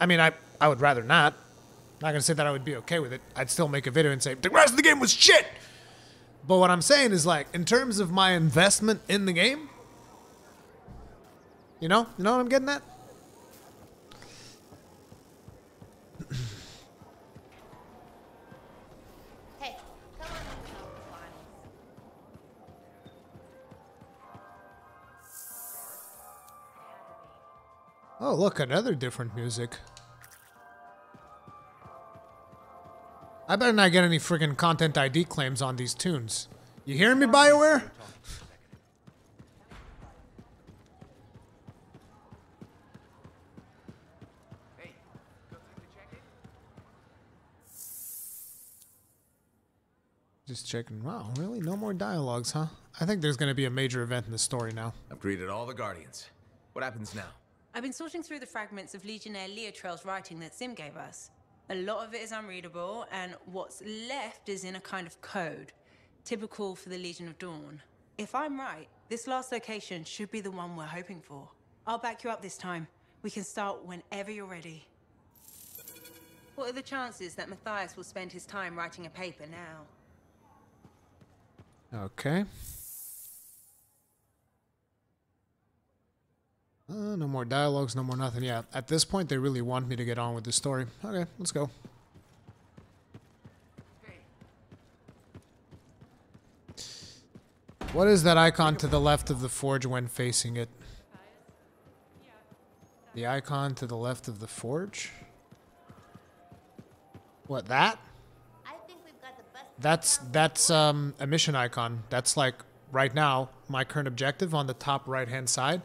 I mean, I would rather not. I'm not going to say that I would be okay with it. I'd still make a video and say, the rest of the game was shit! But what I'm saying is, like, in terms of my investment in the game, you know what I'm getting at? Hey, come on over to the finals. Oh, look, another different music. I better not get any friggin' content ID claims on these tunes. You hearing me, BioWare? Just checking. Wow, really? No more dialogues, huh? I think there's going to be a major event in the story now. I've greeted all the Guardians. What happens now? I've been sorting through the fragments of Legionnaire Leotrail's writing that Sim gave us. A lot of it is unreadable, and what's left is in a kind of code, typical for the Legion of Dawn. If I'm right, this last location should be the one we're hoping for. I'll back you up this time. We can start whenever you're ready. What are the chances that Matthias will spend his time writing a paper now? Okay. No more dialogues, no more nothing. Yeah, at this point, they really want me to get on with the story. Okay, let's go. What is that icon to the left of the forge when facing it? The icon to the left of the forge? What, that? That's a mission icon. That's like right now, my current objective on the top right-hand side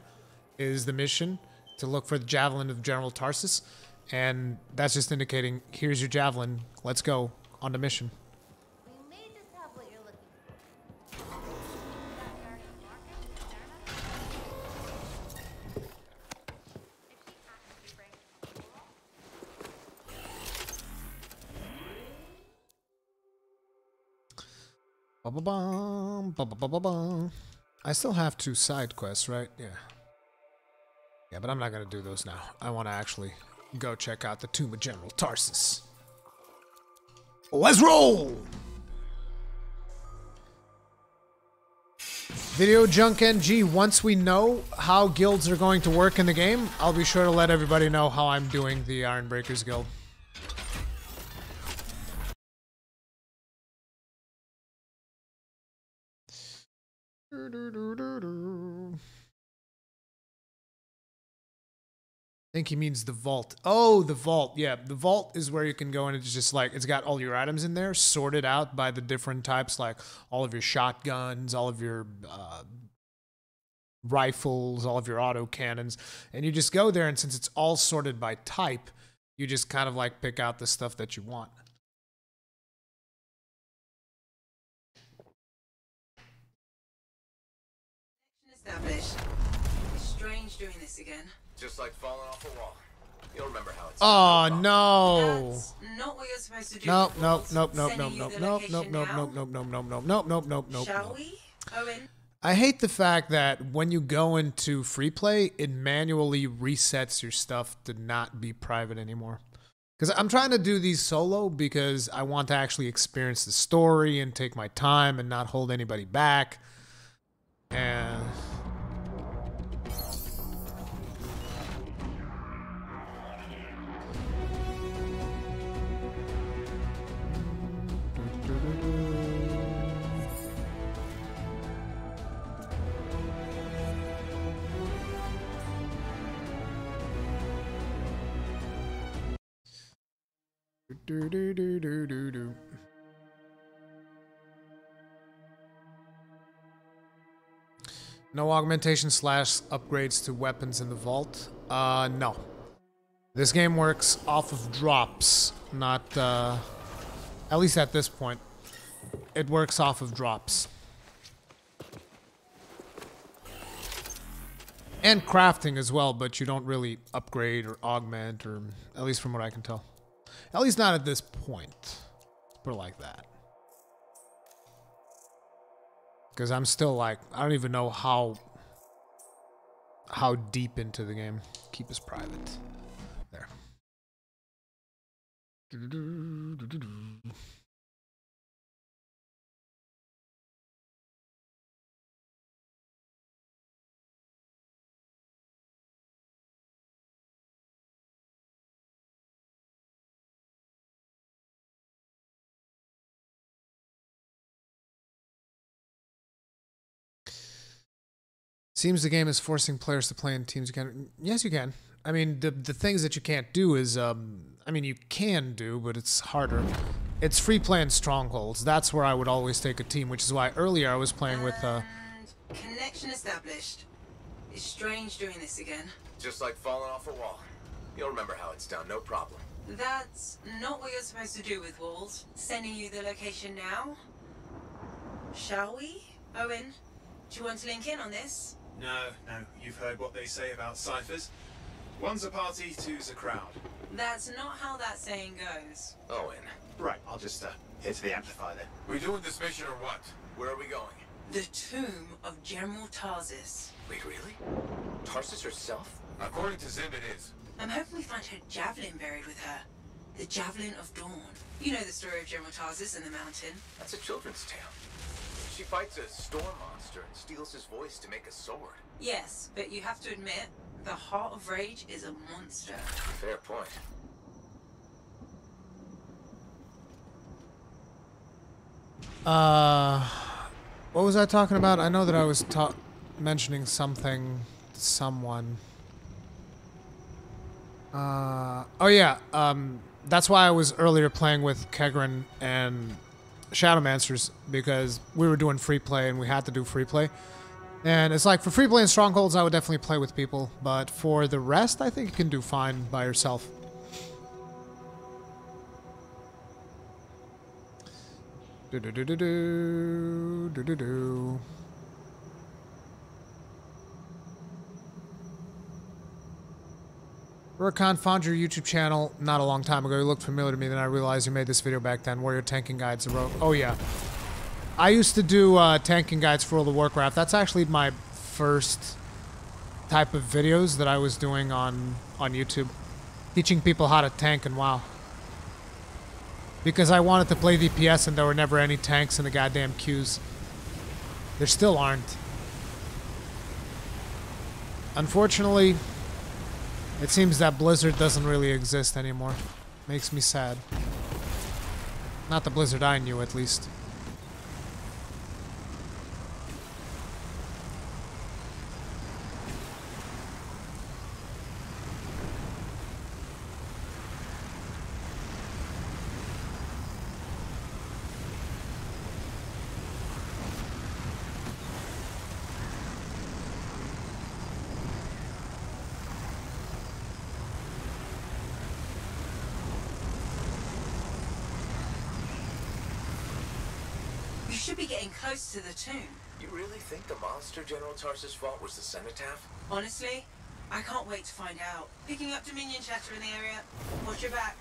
is the mission to look for the javelin of General Tarsus, and that's just indicating here's your javelin. Let's go on the mission. We may just have what you're looking Ba-ba-bum, ba-ba-ba-ba-bum. I still have 2 side quests, right? Yeah. Yeah, but I'm not going to do those now. I want to actually go check out the Tomb of General Tarsus. Let's roll! Video Junk NG, once we know how guilds are going to work in the game, I'll be sure to let everybody know how I'm doing the Ironbreakers Guild. think he means the vault. Oh, the vault. Yeah, the vault is where you can go and it's just like, it's got all your items in there sorted out by the different types, like all of your shotguns, all of your rifles, all of your auto cannons. And you just go there, and since it's all sorted by type, you just kind of like pick out the stuff that you want. Established. It's strange doing this again. Just like falling off a wall. You'll remember how it's Oh, no. That's not what you're supposed to do. Nope, with nope, walls. nope, nope, Sending nope, you nope, the nope, nope, location nope, now. nope, nope, nope, nope, nope, nope, nope, nope, Shall nope. we, Owen? I hate the fact that when you go into free play, it manually resets your stuff to not be private anymore. Because I'm trying to do these solo because I want to actually experience the story and take my time and not hold anybody back. And... No augmentation / upgrades to weapons in the vault. No. This game works off of drops, not, at least at this point. It works off of drops. And crafting as well, but you don't really upgrade or augment, or at least from what I can tell. At least not at this point. Let's put it like that. Because I'm still like, I don't even know how deep into the game. Keep us private. There. Seems the game is forcing players to play in teams. You can, yes, you can. I mean, the things that you can't do is, I mean, you can do, but it's harder. It's free play in strongholds. That's where I would always take a team, which is why earlier I was playing with. Connection established. It's strange doing this again. Just like falling off a wall. You'll remember how it's done, no problem. That's not what you're supposed to do with walls. Sending you the location now. Shall we, Owen? Do you want to link in on this? No, you've heard what they say about ciphers. One's a party, two's a crowd. That's not how that saying goes. Owen. Right, I'll just hit the amplifier then. We doing this mission or what? Where are we going? The tomb of General Tarsus. Wait, really? Tarsus herself? According to Zim, it is. I'm hoping we find her javelin buried with her. The Javelin of Dawn. You know the story of General Tarsus and the mountain. That's a children's tale. She fights a storm monster and steals his voice to make a sword. Yes, but you have to admit, the Heart of Rage is a monster. Fair point. What was I talking about? I know that I was mentioning something to someone. Oh yeah, that's why I was earlier playing with Kegrin and Shadowmancers, because we were doing free play and we had to do free play. And it's like, for free play and strongholds, I would definitely play with people, but for the rest, I think you can do fine by yourself. Do-do-do-do-do. Rurikhan found your YouTube channel not a long time ago. You looked familiar to me, then I realized you made this video back then. Warrior tanking guides. Oh yeah. I used to do tanking guides for World of Warcraft. That's actually my first type of videos that I was doing on YouTube. Teaching people how to tank in WoW. Because I wanted to play DPS and there were never any tanks in the goddamn queues. There still aren't. Unfortunately, it seems that Blizzard doesn't really exist anymore. Makes me sad. Not the Blizzard I knew, at least. should be getting close to the tomb. You really think the monster General Tarsus fought was the cenotaph? Honestly, I can't wait to find out. Picking up Dominion chatter in the area. Watch your back.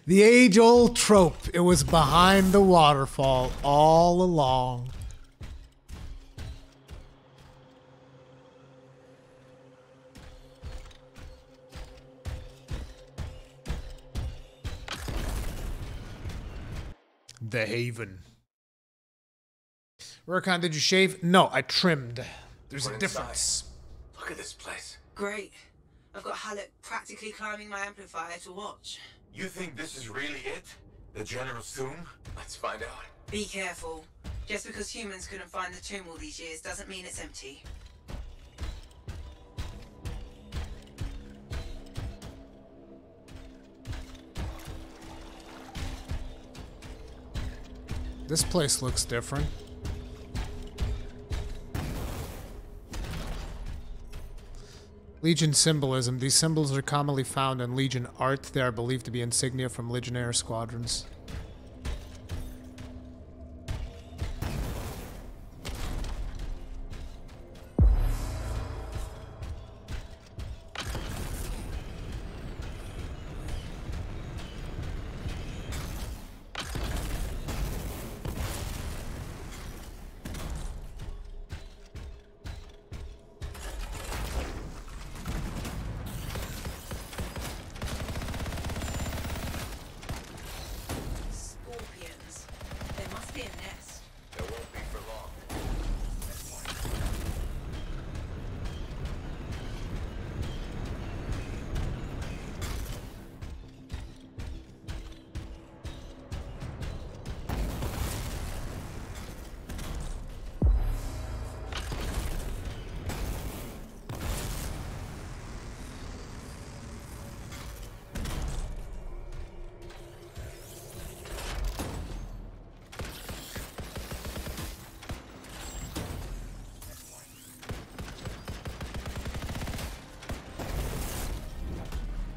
The age-old trope. It was behind the waterfall all along. The Haven. Rurkon, did you shave? No, I trimmed. There's a difference. Look at this place. Great. I've got Halleck practically climbing my amplifier to watch. You think this is really it? The General's tomb? Let's find out. Be careful. Just because humans couldn't find the tomb all these years doesn't mean it's empty. This place looks different. Legion symbolism. These symbols are commonly found in Legion art. They are believed to be insignia from Legionnaire squadrons.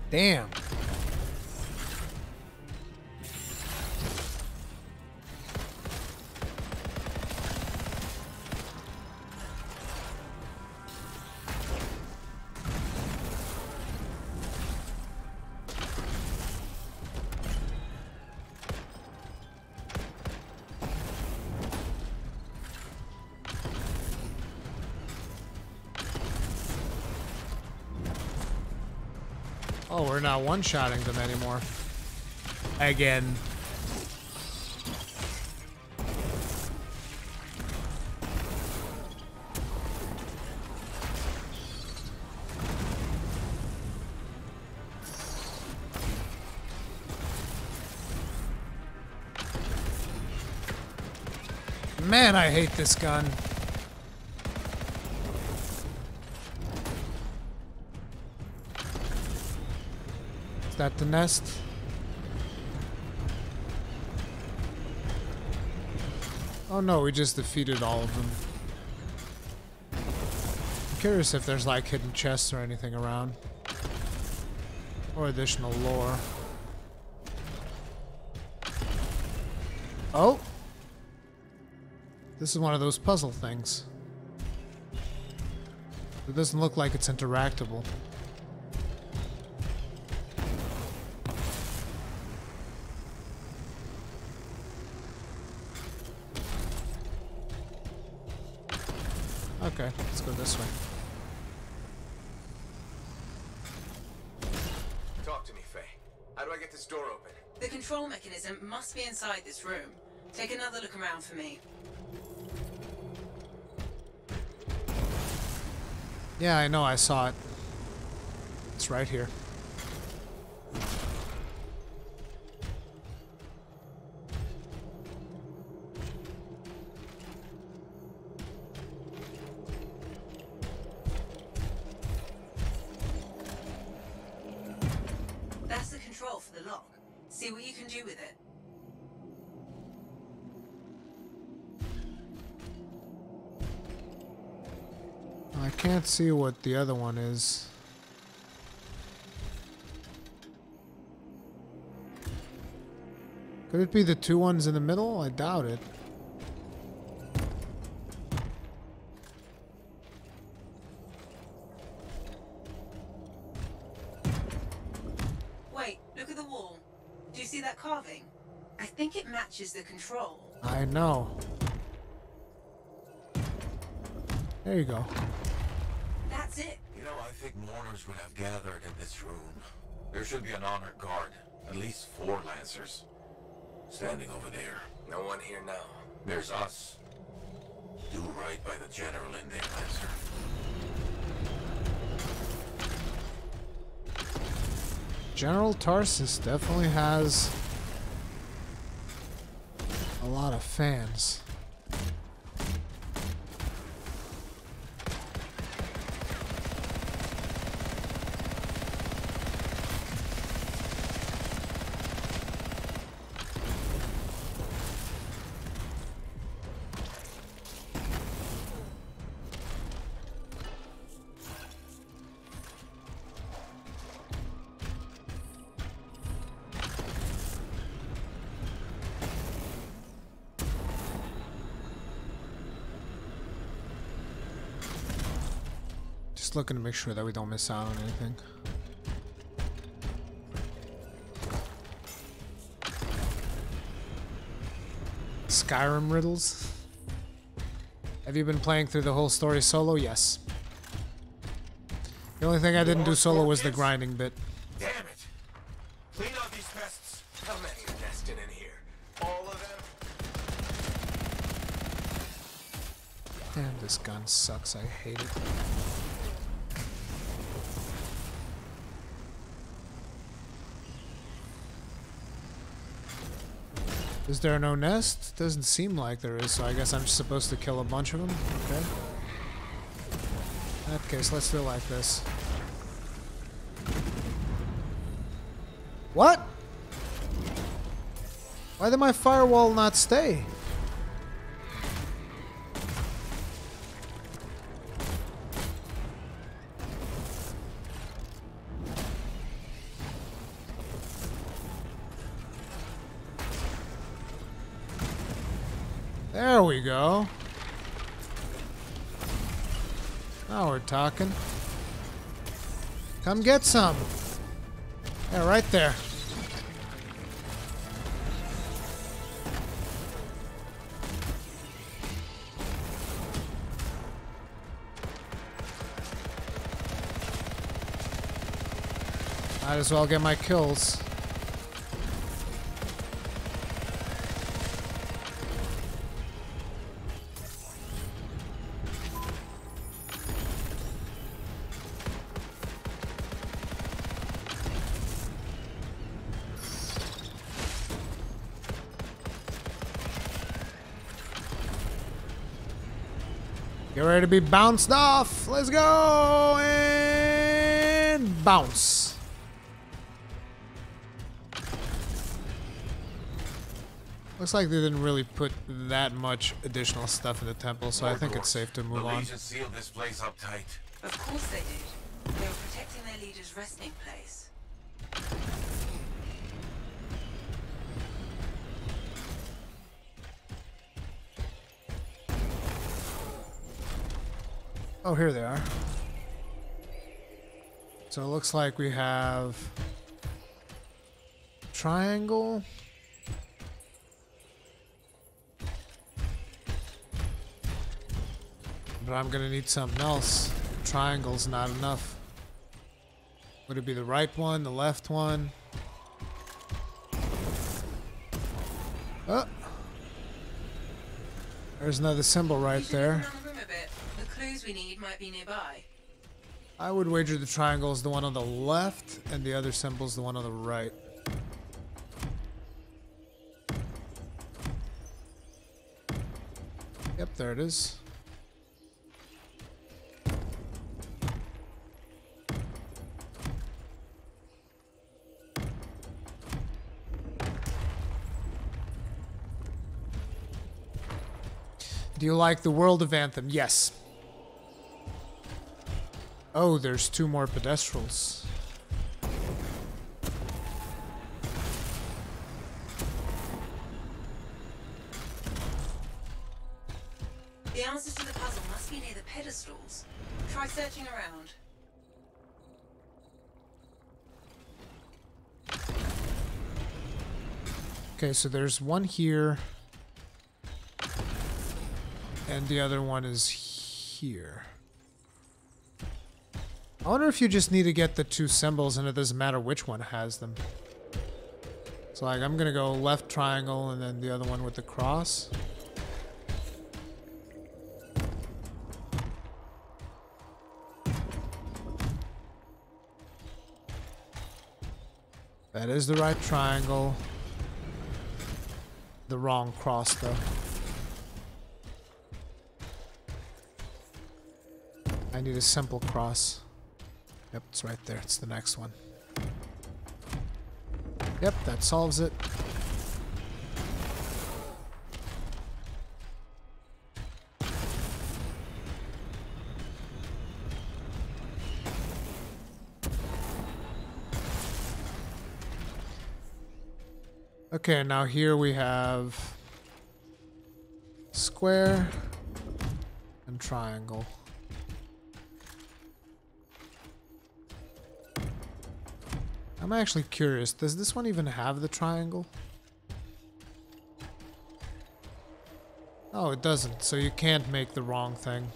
Damn. Oh, we're not one-shotting them anymore. Again. Man, I hate this gun. Is that the nest? Oh no, we just defeated all of them. I'm curious if there's like hidden chests or anything around. Or additional lore. Oh! This is one of those puzzle things. It doesn't look like it's interactable. Okay, let's go this way. Talk to me, Faye. How do I get this door open? The control mechanism must be inside this room. Take another look around for me. Yeah, I know, I saw it. It's right here. That's the control for the lock. See what you can do with it. I can't see what the other one is. Could it be the two ones in the middle? I doubt it. Wait, look at the wall. Do you see that carving? I think it matches the control. I know. There you go. That's it. You know, I think mourners would have gathered in this room. There should be an honored guard. At least 4 Lancers. Standing over there. No one here now. There's us. Do right by the General in there, Lancer. General Tarsus definitely has a lot of fans. Looking to make sure that we don't miss out on anything. Skyrim riddles. Have you been playing through the whole story solo? Yes. The only thing I didn't do solo was the grinding bit. Damn it! Clean out these pests. How many are nested in here? All of them? Damn, this gun sucks. I hate it. Is there no nest? Doesn't seem like there is, so I guess I'm just supposed to kill a bunch of them? Okay. In that case, let's do it like this. What? Why did my firewall not stay? There we go. Now we're talking. Come get some. Yeah, right there. Might as well get my kills. Get ready to be bounced off. Let's go and bounce. Looks like they didn't really put that much additional stuff in the temple, so I think it's safe to move on. The Legion sealed this place up tight. Of course they did. They were protecting their leader's resting place. Oh, here they are. So it looks like we have triangle. But I'm gonna need something else. Triangle's not enough. Would it be the right one, the left one? Oh! There's another symbol right there. The clues we need might be nearby. I would wager the triangle is the one on the left, and the other symbol is the one on the right. Yep, there it is. Do you like the world of Anthem? Yes. Oh, there's 2 more pedestrians. The answers to the puzzle must be near the pedestals. Try searching around. Okay, so there's one here. And the other one is here. I wonder if you just need to get the 2 symbols and it doesn't matter which one has them. So like, I'm gonna go left triangle and then the other one with the cross. That is the right triangle. The wrong cross, though. I need a simple cross. Yep, it's right there. It's the next one. Yep, that solves it. Okay, now here we have square and triangle. I'm actually curious, does this one even have the triangle? Oh, it doesn't, so you can't make the wrong thing.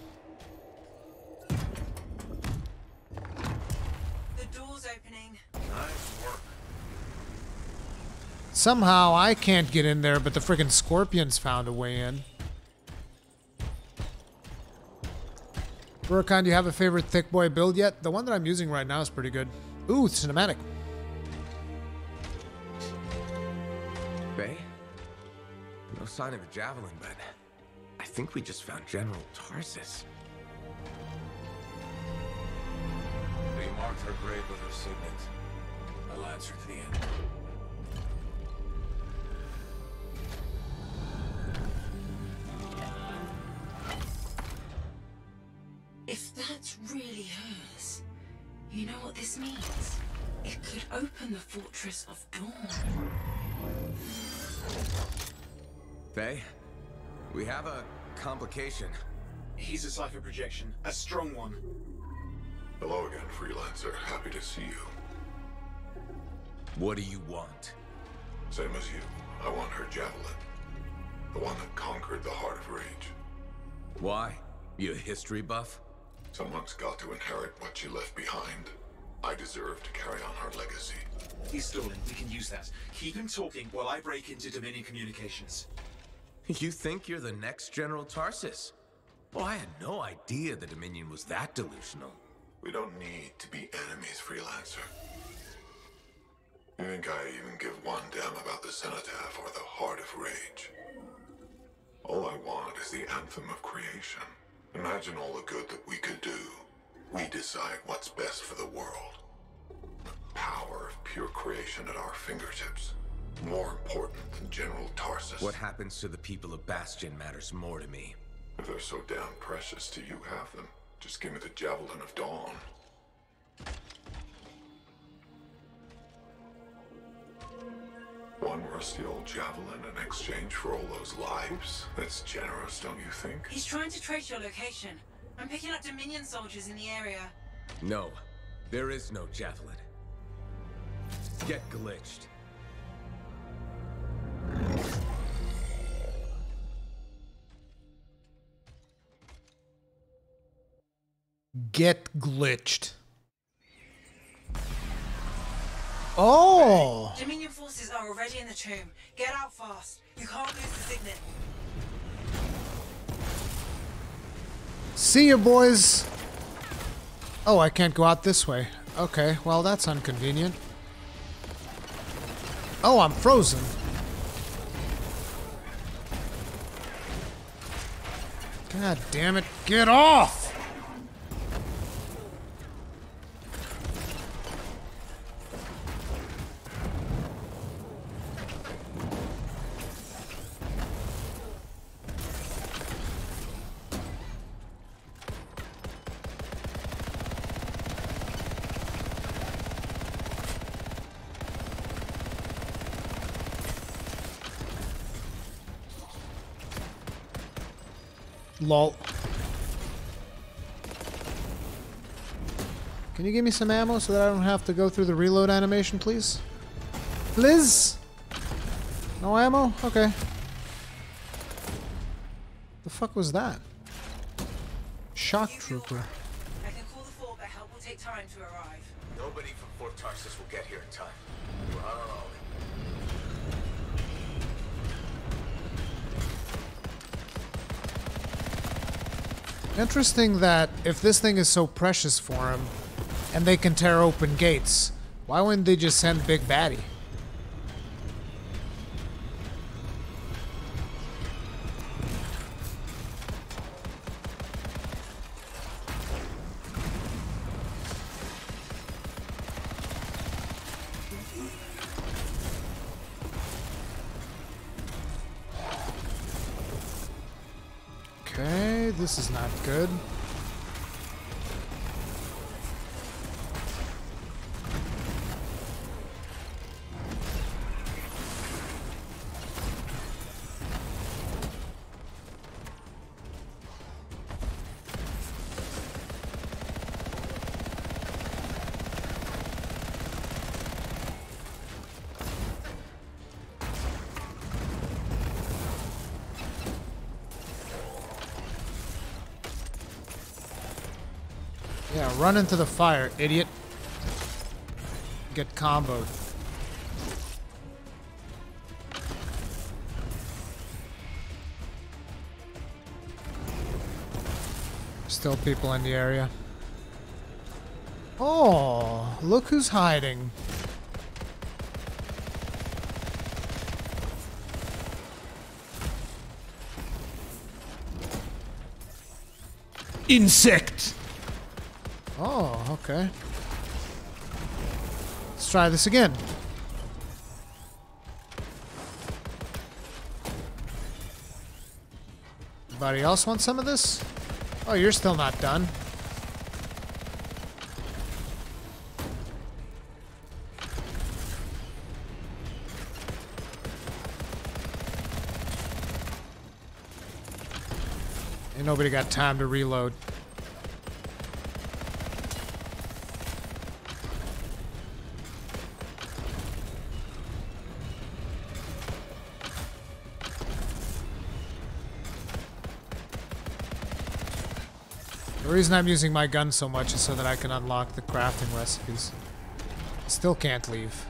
The door's opening. Nice work. Somehow I can't get in there, but the freaking scorpions found a way in. Burkhan, do you have a favorite thick boy build yet? The one that I'm using right now is pretty good. Ooh, cinematic. Bay? No sign of a javelin, but I think we just found General Tarsus. They marked her grave with her signet. A lancer to the end. If that's really hers, you know what this means? It could open the Fortress of Dawn. Faye, we have a complication. He's a cipher projection, a strong one. Hello again, Freelancer. Happy to see you. What do you want? Same as you. I want her javelin. The one that conquered the Heart of Rage. Why? You a history buff? Someone's got to inherit what she left behind. I deserve to carry on her legacy. He's stalling. We can use that. Keep him talking while I break into Dominion communications. You think you're the next General Tarsus? Well, I had no idea the Dominion was that delusional. We don't need to be enemies, Freelancer. You think I even give one damn about the Cenotaph or the Heart of Rage? All I want is the Anthem of Creation. Imagine all the good that we could do. We decide what's best for the world. The power of pure creation at our fingertips. More important than General Tarsus. What happens to the people of Bastion matters more to me. If they're so damn precious to you have them, just give me the Javelin of Dawn. One rusty old javelin in exchange for all those lives? That's generous, don't you think? He's trying to trace your location. I'm picking up Dominion soldiers in the area. No, there is no javelin. Get glitched. Get glitched. Oh! Dominion forces are already in the tomb. Get out fast. You can't lose the signet. See ya, boys. Oh, I can't go out this way. Okay, well, that's inconvenient. Oh, I'm frozen. God damn it. Get off! Lol. Can you give me some ammo so that I don't have to go through the reload animation, please? Liz? No ammo? Okay. The fuck was that? Shock trooper. I can call the fort, but help will take time to arrive. Nobody from Fort Tarsus will get here in time. We're on our own. Interesting that if this thing is so precious for him, and they can tear open gates, why wouldn't they just send Big Baddie? Okay, this is not good. Yeah, run into the fire, idiot. Get comboed. Still people in the area. Oh, look who's hiding. Insect! Oh, okay. Let's try this again. Anybody else want some of this? Oh, you're still not done. Ain't nobody got time to reload. The reason I'm using my gun so much is so that I can unlock the crafting recipes. Still can't leave.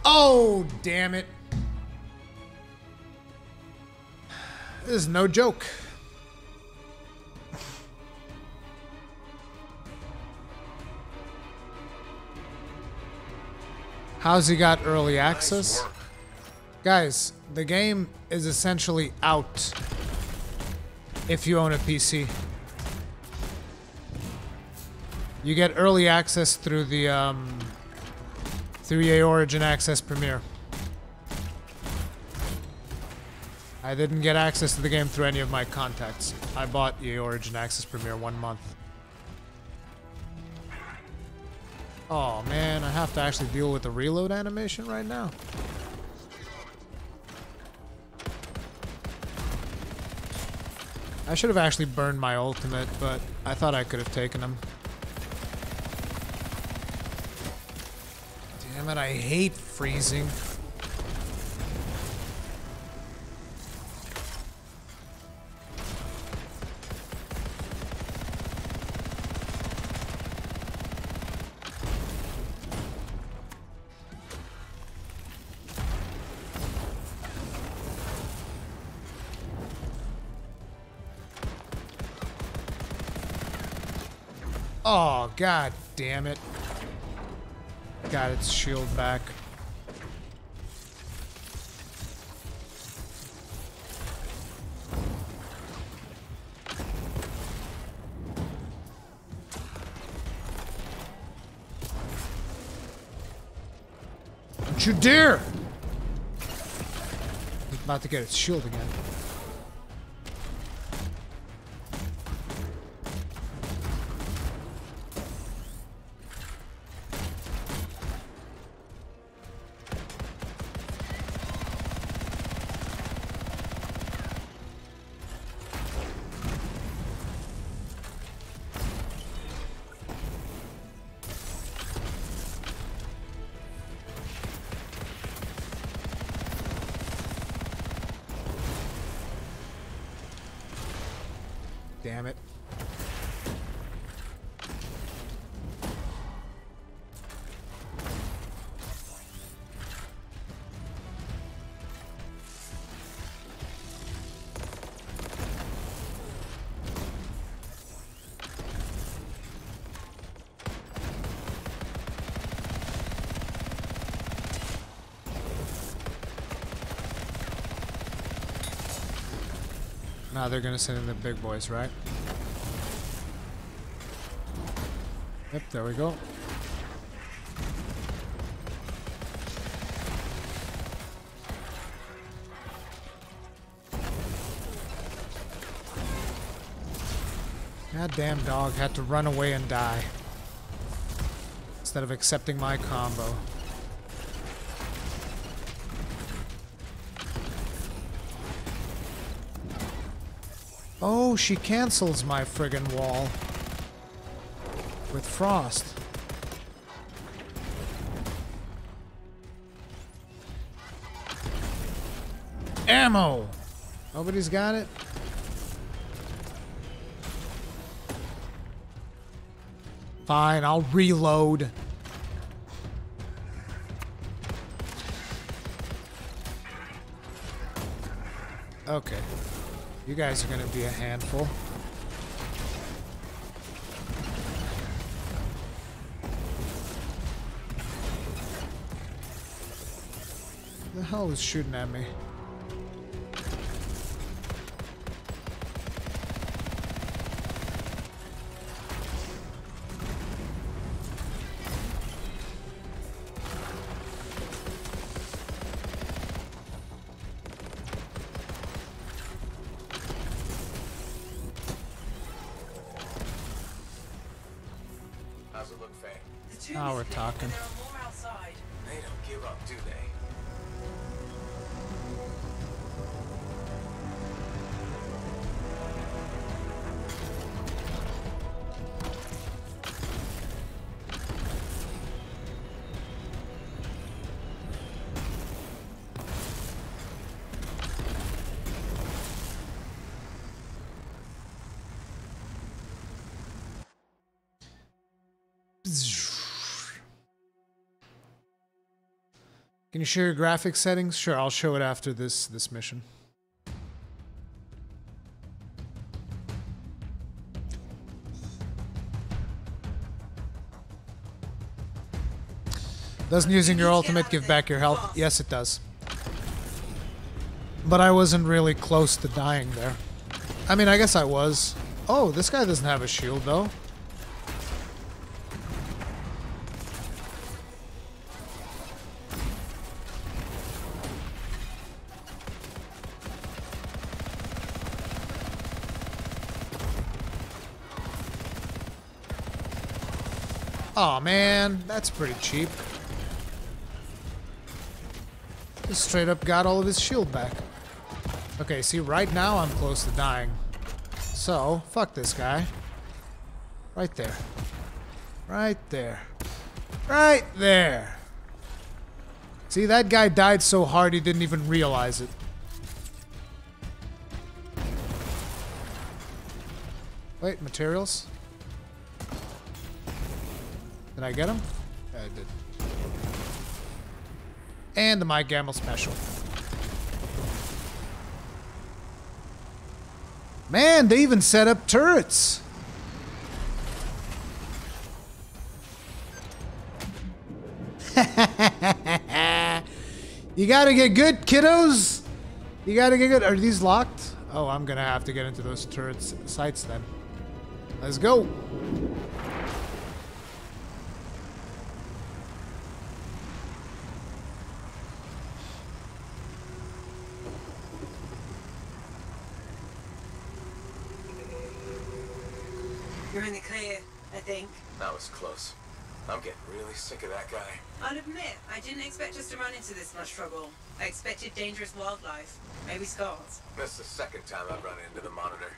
Oh, damn it. This is no joke. How's he got early access? Guys, the game is essentially out if you own a PC. You get early access through the through EA Origin Access Premier. I didn't get access to the game through any of my contacts. I bought EA Origin Access Premier 1 month. Oh man, I have to actually deal with the reload animation right now. I should have actually burned my ultimate, but I thought I could have taken him. Damn it, I hate freezing. Oh, god damn it. Got its shield back. Don't you dare! It's about to get its shield again. Damn it. Now they're gonna send in the big boys, right? Yep, there we go. Goddamn dog had to run away and die instead of accepting my combo. Oh, she cancels my friggin' wall with frost. Ammo! Nobody's got it? Fine, I'll reload. Okay. You guys are gonna be a handful. The hell was shooting at me? How's it look, Faye? Now we're talking. They don't give up, do they? Can you share your graphics settings? Sure, I'll show it after this mission. Doesn't using your ultimate give back your health? Yes, it does. But I wasn't really close to dying there. I mean, I guess I was. Oh, this guy doesn't have a shield, though. Aw, man, that's pretty cheap. Just straight up got all of his shield back. Okay, see, right now I'm close to dying. So, fuck this guy. Right there. Right there. Right there. See, that guy died so hard he didn't even realize it. Wait, materials? Did I get him? Yeah, I did. And the My Gamble special. Man, they even set up turrets. You gotta get good, kiddos. You gotta get good. Are these locked? Oh, I'm gonna have to get into those turrets sites then. Let's go. You're in the clear, I think. That was close. I'm getting really sick of that guy. I'll admit, I didn't expect us to run into this much trouble. I expected dangerous wildlife. Maybe scars. That's the second time I've run into the Monitor.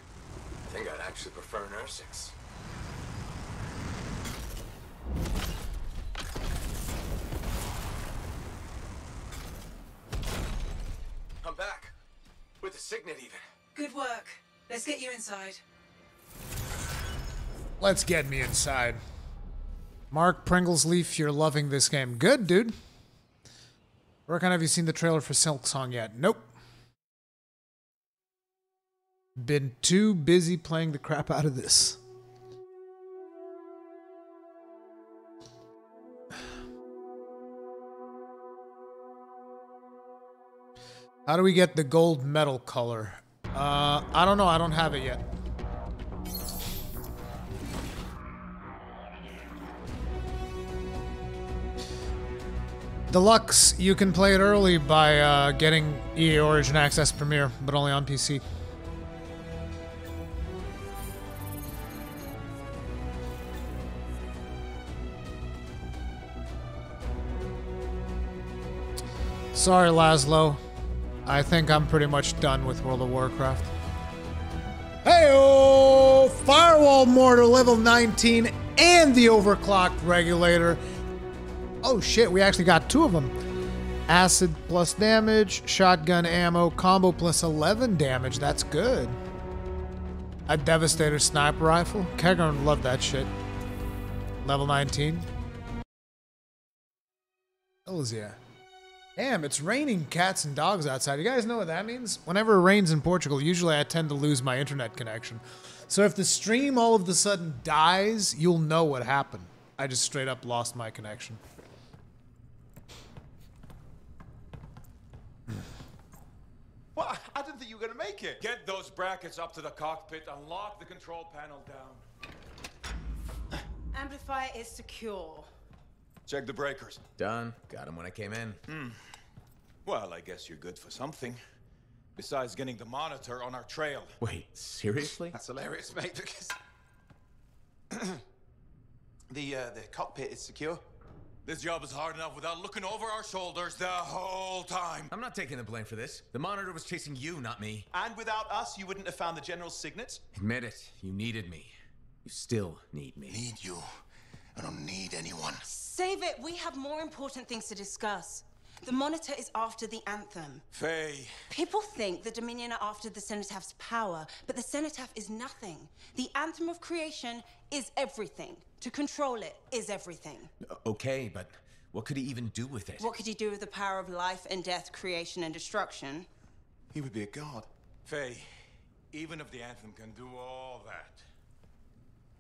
I think I'd actually prefer nursings. I'm back. With the Signet even. Good work. Let's get you inside. Let's get me inside. Mark Pringlesleaf, you're loving this game. Good, dude. Reckon, have you seen the trailer for Silk Song yet? Nope. Been too busy playing the crap out of this. How do we get the gold medal color? I don't know. I don't have it yet. Deluxe, you can play it early by getting EA Origin Access Premier, but only on PC. Sorry, Laszlo. I think I'm pretty much done with World of Warcraft. Hey-oh! Firewall Mortar level 19 and the overclocked regulator. Oh shit, we actually got two of them. Acid plus damage, shotgun ammo, combo plus 11 damage. That's good. A Devastator sniper rifle. Kegger would love that shit. Level 19. Hells yeah. Damn, it's raining cats and dogs outside. You guys know what that means? Whenever it rains in Portugal, usually I tend to lose my internet connection. So if the stream all of a sudden dies, you'll know what happened. I just straight up lost my connection. What? I didn't think you were going to make it. Get those brackets up to the cockpit and lock the control panel down. Amplifier is secure. Check the breakers. Done. Got him when I came in. Well, I guess you're good for something. Besides getting the Monitor on our trail. Wait, seriously? That's hilarious, mate, because... the cockpit is secure. This job is hard enough without looking over our shoulders the whole time. I'm not taking the blame for this. The Monitor was chasing you, not me. And without us, you wouldn't have found the General's signet? Admit it. You needed me. You still need me. Need you. I don't need anyone. Save it. We have more important things to discuss. The Monitor is after the Anthem. Faye. People think the Dominion are after the Cenotaph power, but the Cenotaph is nothing. The Anthem of Creation is everything. To control it is everything. Okay, but what could he even do with it? What could he do with the power of life and death, creation and destruction? He would be a god. Faye, even if the Anthem can do all that,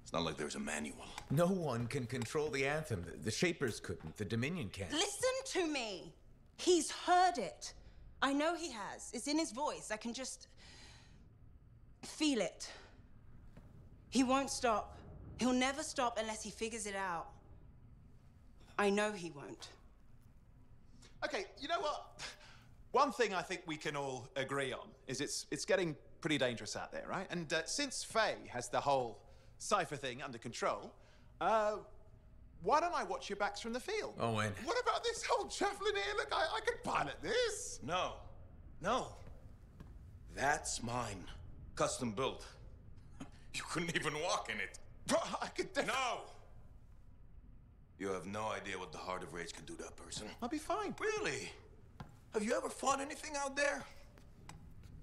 it's not like there's a manual. No one can control the Anthem. The Shapers couldn't. The Dominion can't. Listen to me. He's heard it. I know he has. It's in his voice. I can just feel it. He won't stop. He'll never stop unless he figures it out. I know he won't. Okay, you know what? One thing I think we can all agree on is it's getting pretty dangerous out there, right? And since Faye has the whole cipher thing under control, why don't I watch your backs from the field? Owen. What about this whole javelin here? Look, I could pilot this. No. No. That's mine. Custom built. You couldn't even walk in it. But I could No! You have no idea what the Heart of Rage can do to a person. I'll be fine. Really? Have you ever fought anything out there?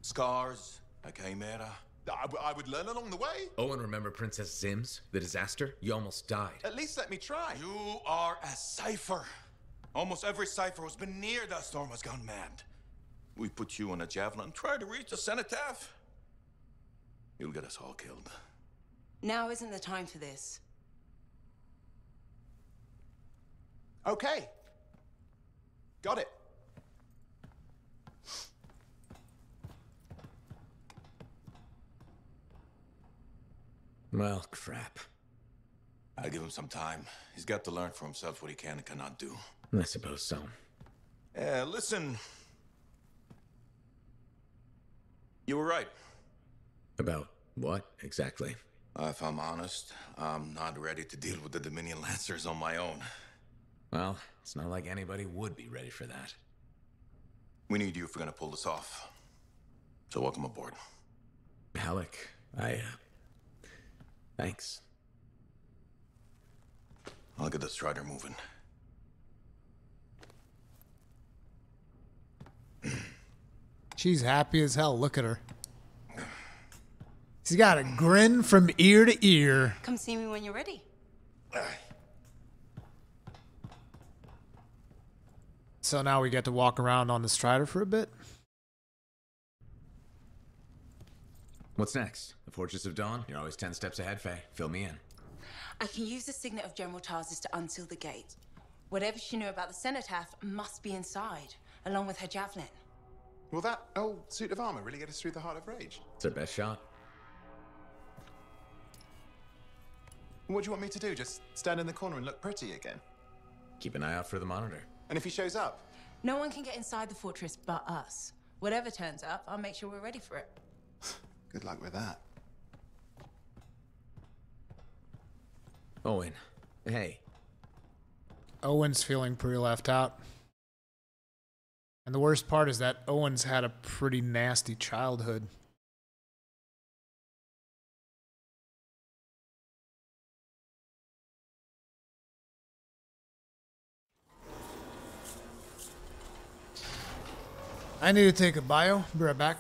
Scars, a chimera. I would learn along the way. Owen, remember Princess Zim's? The disaster? You almost died. At least let me try. You are a cipher. Almost every cipher who's been near that storm has gone mad. We put you on a javelin and try to reach the cenotaph. You'll get us all killed. Now isn't the time for this. Okay. Got it. Well, crap. I give him some time. He's got to learn for himself what he can and cannot do. I suppose so. Listen. You were right. About what, exactly? If I'm honest, I'm not ready to deal with the Dominion Lancers on my own. Well, it's not like anybody would be ready for that. We need you if we're gonna pull this off. So welcome aboard. Alec, thanks. I'll get the Strider moving. She's happy as hell. Look at her. She's got a grin from ear to ear. Come see me when you're ready. So now we get to walk around on the Strider for a bit. What's next? The Fortress of Dawn? You're always 10 steps ahead, Faye. Fill me in. I can use the signet of General Tarsus to unseal the gate. Whatever she knew about the cenotaph must be inside, along with her javelin. Will that old suit of armor really get us through the Heart of Rage? It's our best shot. What do you want me to do? Just stand in the corner and look pretty again? Keep an eye out for the monitor. And if he shows up? No one can get inside the fortress but us. Whatever turns up, I'll make sure we're ready for it. Good luck with that. Owen, hey. Owen's feeling pretty left out. And the worst part is that Owen's had a pretty nasty childhood. I need to take a bio. Be right back.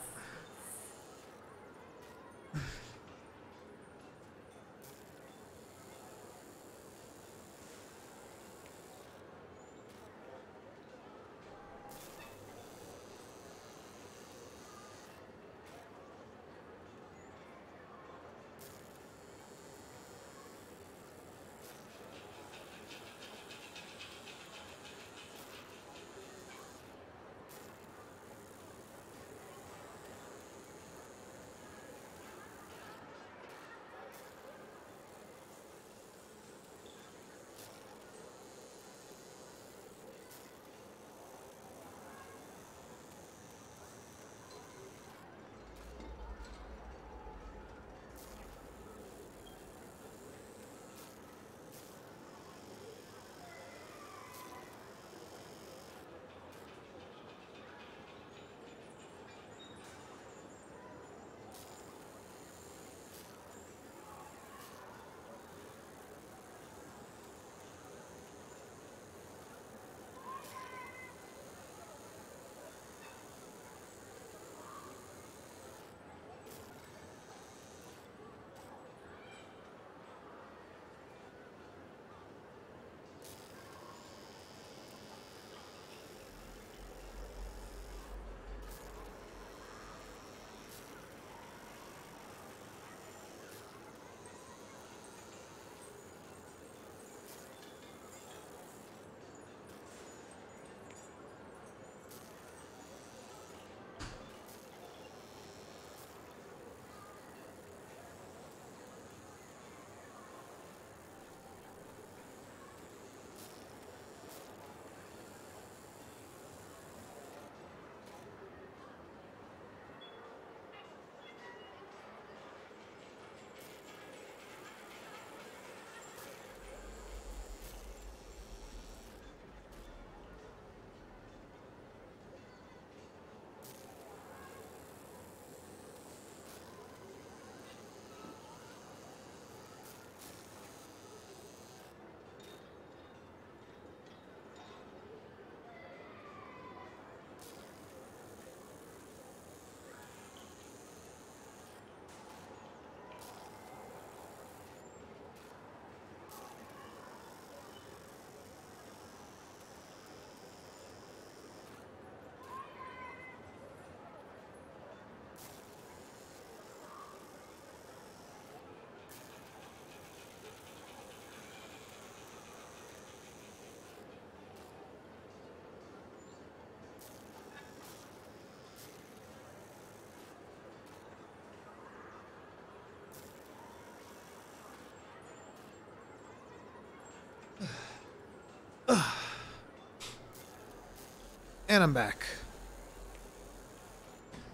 And I'm back.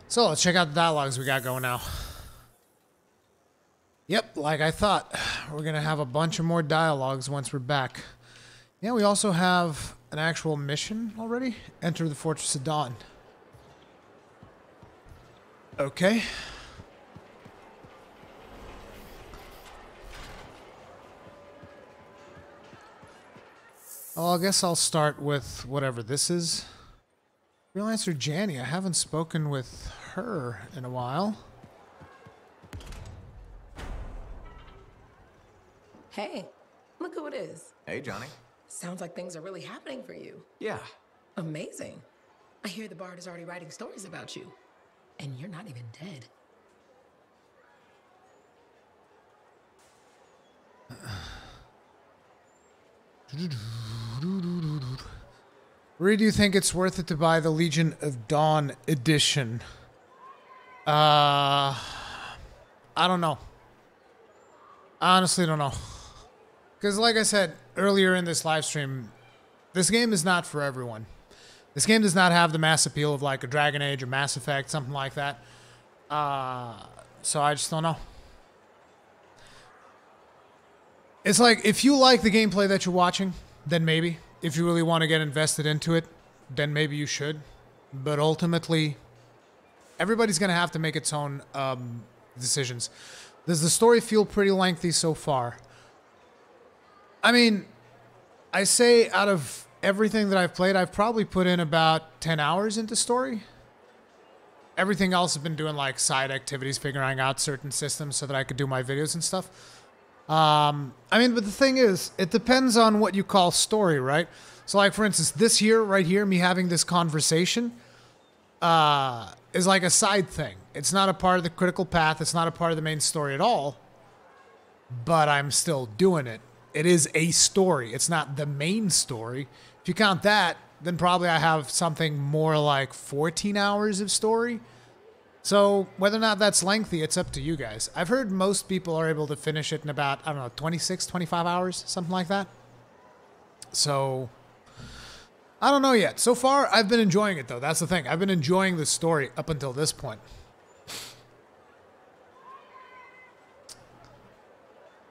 So let's check out the dialogues we got going now. Yep, like I thought. We're going to have a bunch of more dialogues once we're back. Yeah, we also have an actual mission already. Enter the Fortress of Dawn. Okay. Well, I guess I'll start with whatever this is. Freelancer Janny, I haven't spoken with her in a while. Hey, look who it is. Hey, Johnny. Sounds like things are really happening for you. Yeah. Amazing. I hear the Bard is already writing stories about you. And you're not even dead. Where do you think it's worth it to buy the Legion of Dawn edition? I don't know. I honestly don't know. Because like I said earlier in this live stream, this game is not for everyone. This game does not have the mass appeal of like a Dragon Age or Mass Effect, something like that. So I just don't know. It's like, if you like the gameplay that you're watching, then maybe. If you really want to get invested into it, then maybe you should. But ultimately, everybody's going to have to make its own decisions. Does the story feel pretty lengthy so far? I mean, I say out of everything that I've played, I've probably put in about 10 hours into story. Everything else has been doing like side activities, figuring out certain systems so that I could do my videos and stuff. I mean, but the thing is, it depends on what you call story, right? So like, for instance, this here, right here, me having this conversation, is like a side thing. It's not a part of the critical path. It's not a part of the main story at all, but I'm still doing it. It is a story. It's not the main story. If you count that, then probably I have something more like 14 hours of story. So whether or not that's lengthy, it's up to you guys. I've heard most people are able to finish it in about, I don't know, 26, 25 hours, something like that. So I don't know yet. So far, I've been enjoying it, though. That's the thing. I've been enjoying the story up until this point.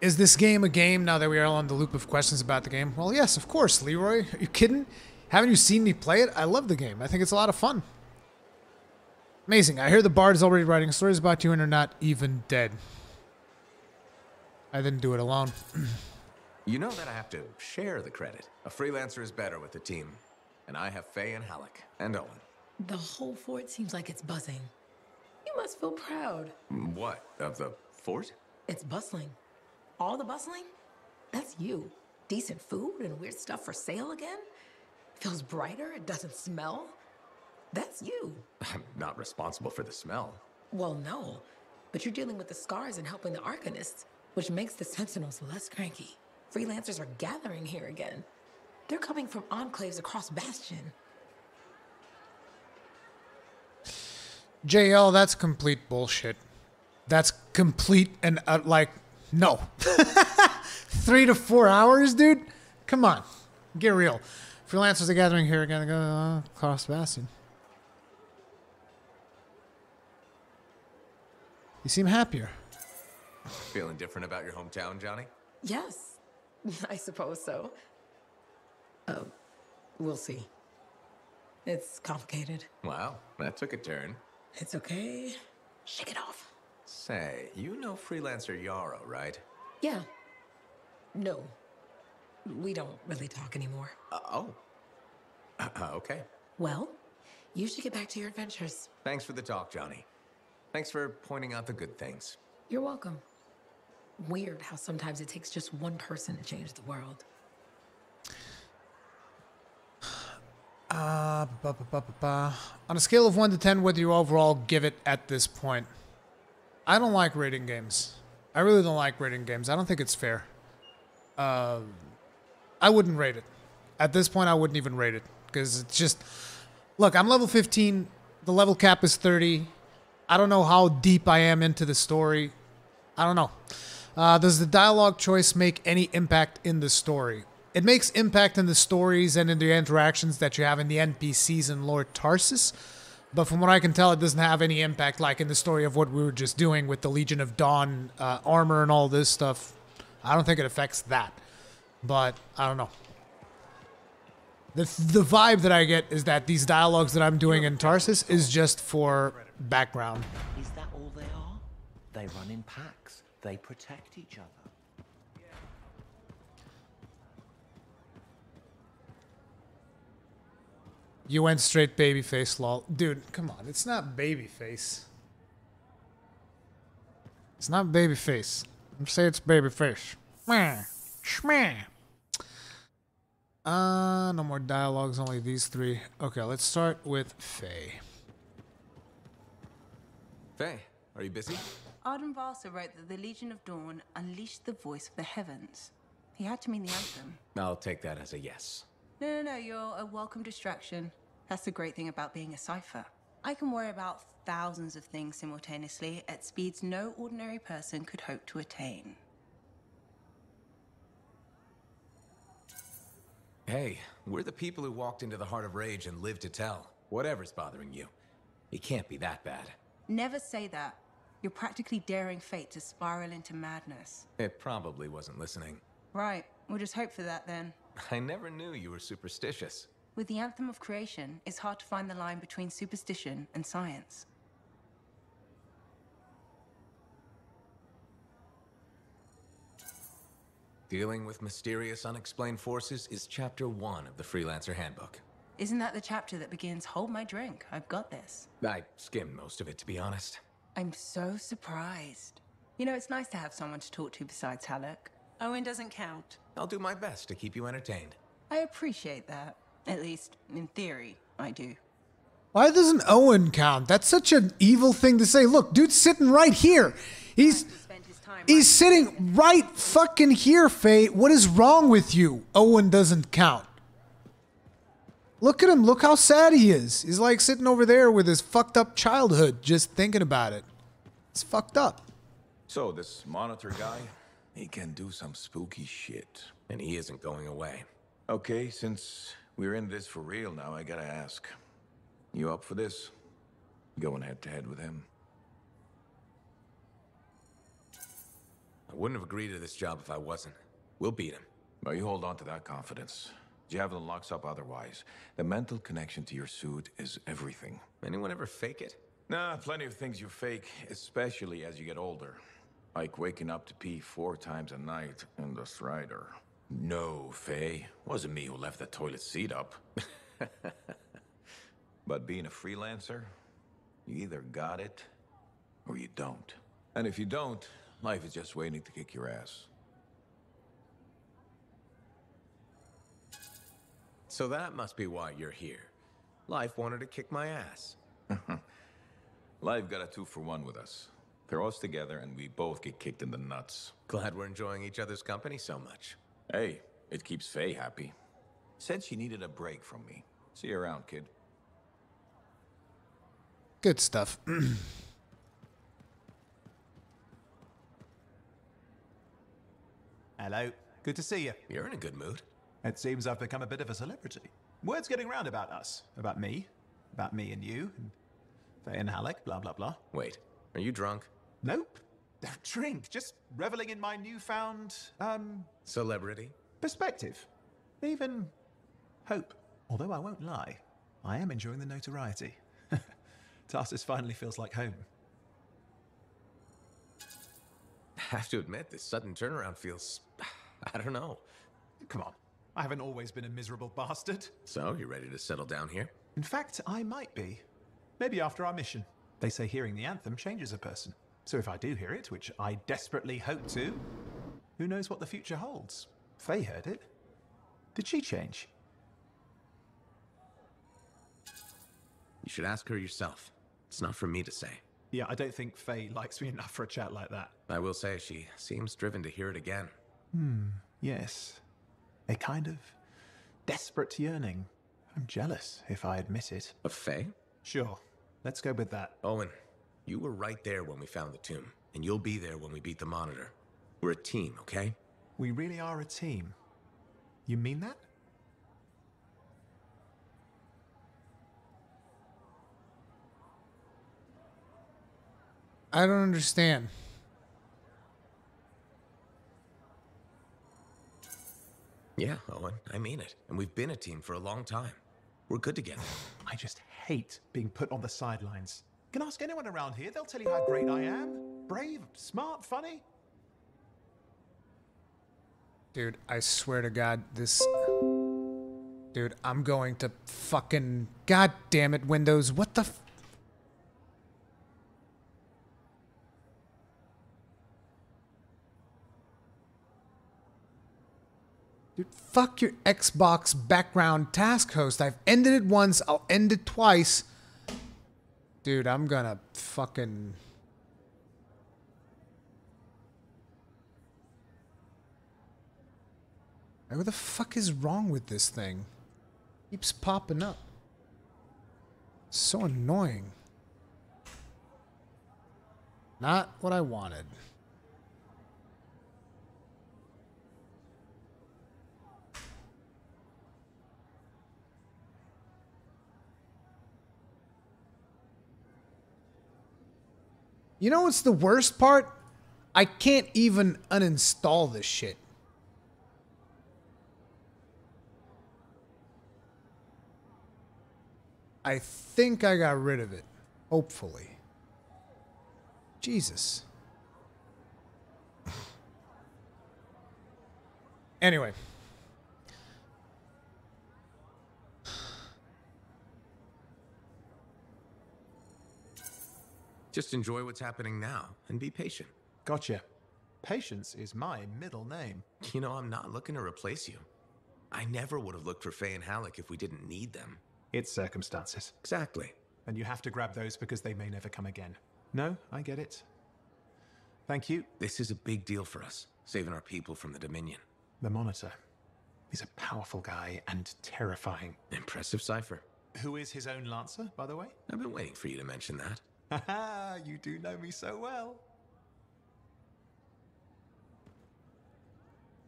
Is this game a game now that we are on the loop of questions about the game? Well, yes, of course, Leroy. Are you kidding? Haven't you seen me play it? I love the game. I think it's a lot of fun. Amazing. I hear the Bard is already writing stories about you and are not even dead. I didn't do it alone. You know that I have to share the credit. A freelancer is better with the team. And I have Faye and Halleck and Owen. The whole fort seems like it's buzzing. You must feel proud. What? Of the fort? It's bustling. All the bustling? That's you. Decent food and weird stuff for sale again? Feels brighter, it doesn't smell. That's you. I'm not responsible for the smell. Well, no. But you're dealing with the scars and helping the Arcanists, which makes the Sentinels less cranky. Freelancers are gathering here again. They're coming from enclaves across Bastion. JL, that's complete bullshit. That's complete and like, no. 3 to 4 hours, dude? Come on. Get real. Freelancers are gathering here again across Bastion. You seem happier. Feeling different about your hometown, Johnny? Yes, I suppose so. We'll see. It's complicated. Wow, that took a turn. It's okay. Shake it off. Say, you know freelancer Yarrow, right? Yeah. No. We don't really talk anymore. Okay. Well, you should get back to your adventures. Thanks for the talk, Johnny. Thanks for pointing out the good things. You're welcome. Weird how sometimes it takes just one person to change the world. On a scale of 1 to 10, what do you overall give it at this point? I don't like rating games. I really don't like rating games. I don't think it's fair. I wouldn't rate it. At this point, I wouldn't even rate it. Because it's just... Look, I'm level 15. The level cap is 30. I don't know how deep I am into the story. I don't know. Does the dialogue choice make any impact in the story? It makes impact in the stories and in the interactions that you have in the NPCs in Lord Tarsus. But from what I can tell, it doesn't have any impact like in the story of what we were just doing with the Legion of Dawn armor and all this stuff. I don't think it affects that. But I don't know. The vibe that I get is that these dialogues that I'm doing in Tarsus is just for background. Is that all they are? They run in packs. They protect each other. You went straight babyface, lol. Dude, come on. It's not babyface. It's not babyface. I'm saying it's babyface. No more dialogues, only these three. Okay, let's start with Faye. Faye, are you busy? Arden Varsa wrote that the Legion of Dawn unleashed the voice of the heavens. He had to mean the anthem. I'll take that as a yes. No, you're a welcome distraction. That's the great thing about being a cipher. I can worry about thousands of things simultaneously at speeds no ordinary person could hope to attain. Hey, we're the people who walked into the Heart of Rage and lived to tell. Whatever's bothering you. It can't be that bad. Never say that. You're practically daring fate to spiral into madness. It probably wasn't listening. Right, we'll just hope for that then. I never knew you were superstitious. With the Anthem of Creation, it's hard to find the line between superstition and science. Dealing with mysterious unexplained forces is chapter 1 of the Freelancer Handbook. Isn't that the chapter that begins, "Hold my drink, I've got this"? I skimmed most of it, to be honest. I'm so surprised. You know, it's nice to have someone to talk to besides Halleck. Owen doesn't count. I'll do my best to keep you entertained. I appreciate that. At least, in theory, I do. Why doesn't Owen count? That's such an evil thing to say. Look, dude's sitting right here. He's sitting right fucking here, Faye. What is wrong with you? Owen doesn't count. Look at him. Look how sad he is. He's like sitting over there with his fucked up childhood, just thinking about it. It's fucked up. So this monitor guy, he can do some spooky shit. And he isn't going away. Okay, since we're in this for real now, I gotta ask. You up for this? Going head to head with him? I wouldn't have agreed to this job if I wasn't. We'll beat him. Well, you hold on to that confidence. Javelin locks up otherwise. The mental connection to your suit is everything. Anyone ever fake it? Nah, plenty of things you fake, especially as you get older. Like waking up to pee 4 times a night in the Strider. No, Faye. Wasn't me who left the toilet seat up. But being a freelancer, you either got it or you don't. And if you don't, life is just waiting to kick your ass. So that must be why you're here. Life wanted to kick my ass. Life got a 2-for-1 with us. Throw us together and we both get kicked in the nuts. Glad we're enjoying each other's company so much. Hey, it keeps Faye happy. Said she needed a break from me. See you around, kid. Good stuff. Hello. Good to see you. You're in a good mood. It seems I've become a bit of a celebrity. Word's getting round about us. About me and you, and Faye and Halleck, blah, blah, blah. Wait, are you drunk? Nope. Don't drink. Just reveling in my newfound, Celebrity? perspective. Even hope. Although I won't lie, I am enjoying the notoriety. Tarsus finally feels like home. I have to admit, this sudden turnaround feels... I don't know. Come on. I haven't always been a miserable bastard. So, you ready to settle down here? In fact, I might be. Maybe after our mission. They say hearing the anthem changes a person. So if I do hear it, which I desperately hope to, who knows what the future holds? Faye heard it. Did she change? You should ask her yourself. It's not for me to say. Yeah, I don't think Faye likes me enough for a chat like that. I will say she seems driven to hear it again. Yes. A kind of desperate yearning. I'm jealous, if I admit it. Of Faye? Sure. Let's go with that. Owen, you were right there when we found the tomb, and you'll be there when we beat the Monitor. We're a team, okay? We really are a team. You mean that? I don't understand. Yeah, Owen, I mean it. And we've been a team for a long time. We're good together. I just hate being put on the sidelines. You can ask anyone around here, they'll tell you how great I am. Brave, smart, funny. Dude, I swear to God, this... Dude, I'm going to fucking... God damn it, Windows. What the... Dude, fuck your Xbox background task host. I've ended it once, I'll end it twice. Dude, I'm gonna fucking... What the fuck is wrong with this thing? Keeps popping up. So annoying. Not what I wanted. You know what's the worst part? I can't even uninstall this shit. I think I got rid of it. Hopefully. Jesus. Anyway. Just enjoy what's happening now and be patient. Gotcha. Patience is my middle name. You know, I'm not looking to replace you. I never would have looked for Faye and Halleck if we didn't need them. It's circumstances. Exactly. And you have to grab those because they may never come again. No, I get it. Thank you. This is a big deal for us, saving our people from the Dominion. The Monitor. He's a powerful guy and terrifying. Impressive cipher. Who is his own Lancer, by the way? I've been waiting for you to mention that. Haha, you do know me so well.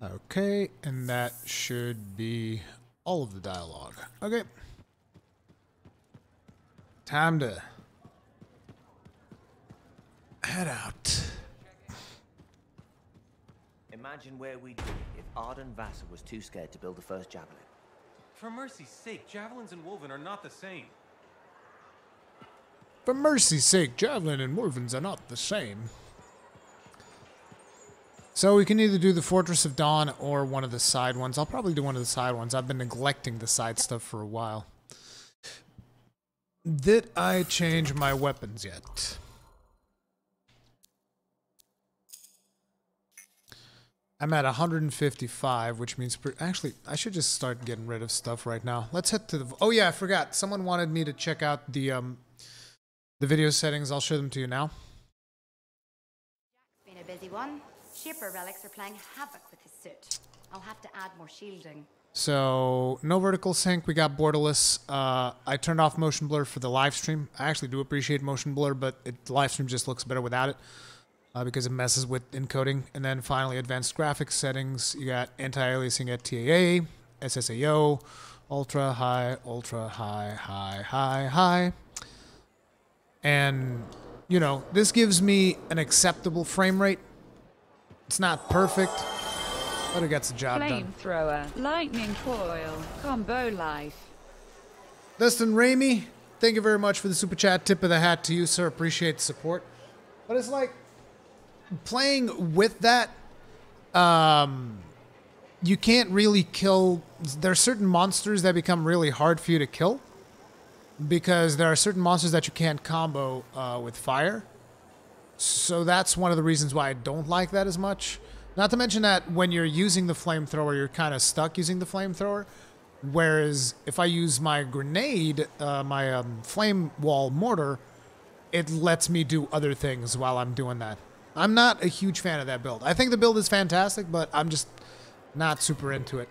Okay, and that should be all of the dialogue. Okay. Time to head out. Imagine where we'd be if Arden Vassar was too scared to build the first javelin. For mercy's sake, javelins and woven are not the same. For mercy's sake, javelin and wovens are not the same. So we can either do the Fortress of Dawn or one of the side ones. I'll probably do one of the side ones. I've been neglecting the side stuff for a while. Did I change my weapons yet? I'm at 155, which means... Actually, I should just start getting rid of stuff right now. Let's head to the... Oh yeah, I forgot. Someone wanted me to check out the video settings. I'll show them to you now. Jack's been a busy one. Shaper relics are playing havoc with his suit. I'll have to add more shielding. So, no vertical sync. We got borderless. I turned off motion blur for the live stream. I actually do appreciate motion blur, but the live stream just looks better without it because it messes with encoding. And then finally, advanced graphics settings. You got anti-aliasing at TAA, SSAO, ultra, high, high, high, high. And, you know, this gives me an acceptable frame rate. It's not perfect, but it gets the job done. Flamethrower, lightning coil, combo life. Dustin Ramey, thank you very much for the super chat. Tip of the hat to you, sir. Appreciate the support. But it's like playing with that. You can't really kill. There are certain monsters that become really hard for you to kill because there are certain monsters that you can't combo with fire. So that's one of the reasons why I don't like that as much. Not to mention that when you're using the flamethrower, you're kind of stuck using the flamethrower. Whereas if I use my grenade, my flame wall mortar, it lets me do other things while I'm doing that. I'm not a huge fan of that build. I think the build is fantastic, but I'm just not super into it.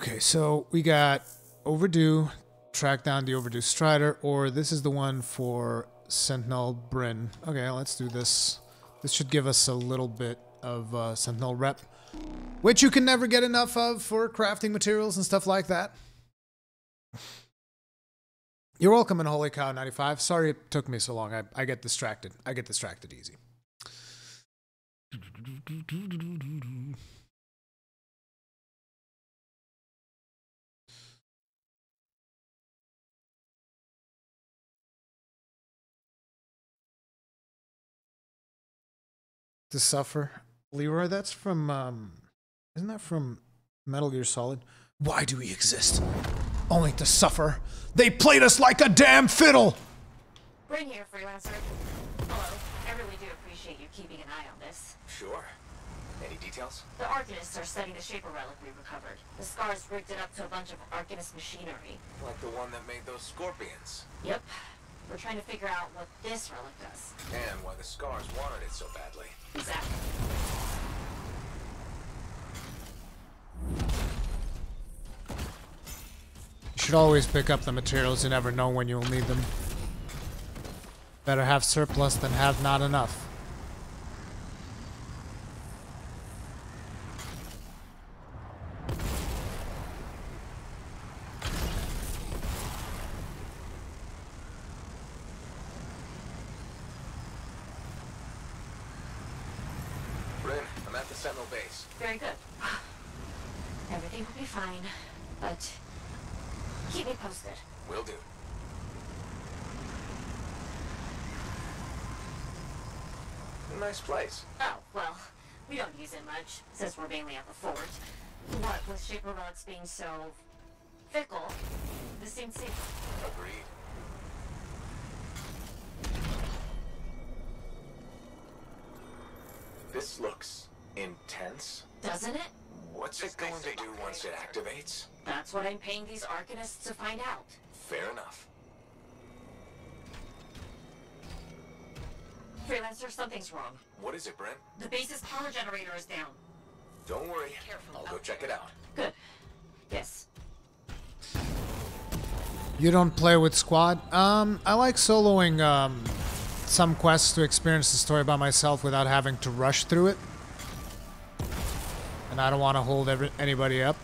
Okay, so we got Overdue, track down the Overdue Strider, or this is the one for Sentinel Bryn. Okay, let's do this. This should give us a little bit of Sentinel rep, which you can never get enough of for crafting materials and stuff like that. You're welcome in Holy Cow 95. Sorry it took me so long. I get distracted. I get distracted easy. To Suffer. Leroy, that's from, isn't that from Metal Gear Solid? Why do we exist? Only to suffer. They played us like a damn fiddle! Bring here, Freelancer. Hello. I really do appreciate you keeping an eye on this. Sure. Any details? The Arcanists are studying the Shaper relic we recovered. The Scars rigged it up to a bunch of Arcanist machinery. Like the one that made those scorpions. Yep. We're trying to figure out what this relic does. And why the Scars wanted it so badly. Exactly. You should always pick up the materials. You never know when you'll need them. Better have surplus than have not enough. Bryn, I'm at the Sentinel base. Very good. Everything will be fine, but keep me posted. Will do. Nice place. Oh, well, we don't use it much, since we're mainly at the fort. What with Shaper relics being so fickle, this seems safe. Agreed. This looks intense. Doesn't it? What's it going to do once it activates? That's what I'm paying these Arcanists to find out. Fair enough. Freelancer, something's wrong. What is it, Bryn? The base's power generator is down. Don't worry. Careful. I'll go check it out. Good. Yes. You don't play with squad? I like soloing some quests to experience the story by myself without having to rush through it. And I don't want to hold anybody up.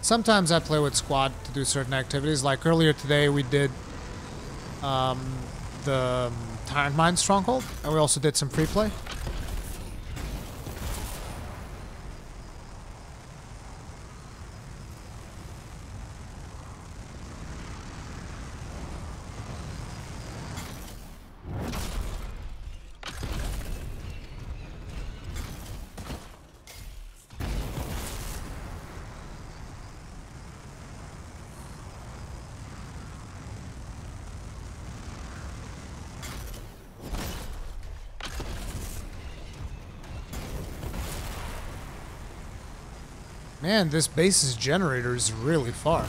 Sometimes I play with squad to do certain activities. Like earlier today we did the Tyrant Mine Stronghold, and we also did some free play. Man, this base's generator is really far.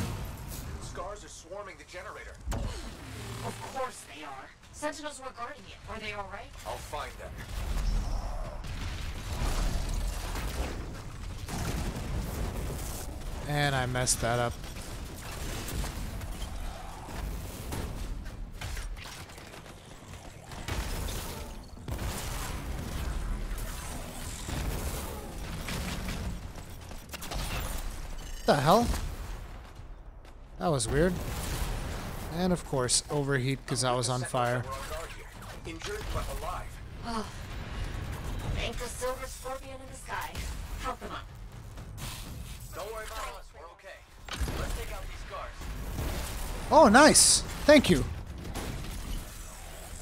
Scars are swarming the generator. Of course they are. Sentinels were guarding it. Are they alright? I'll find them. And I messed that up. What the hell? That was weird. And of course, overheat because I was on fire. Injured but alive. Oh. Thank the silver scorpion in the sky. Help them up. Don't worry about us, we're okay. Let's take out these Scars. Oh, nice! Thank you.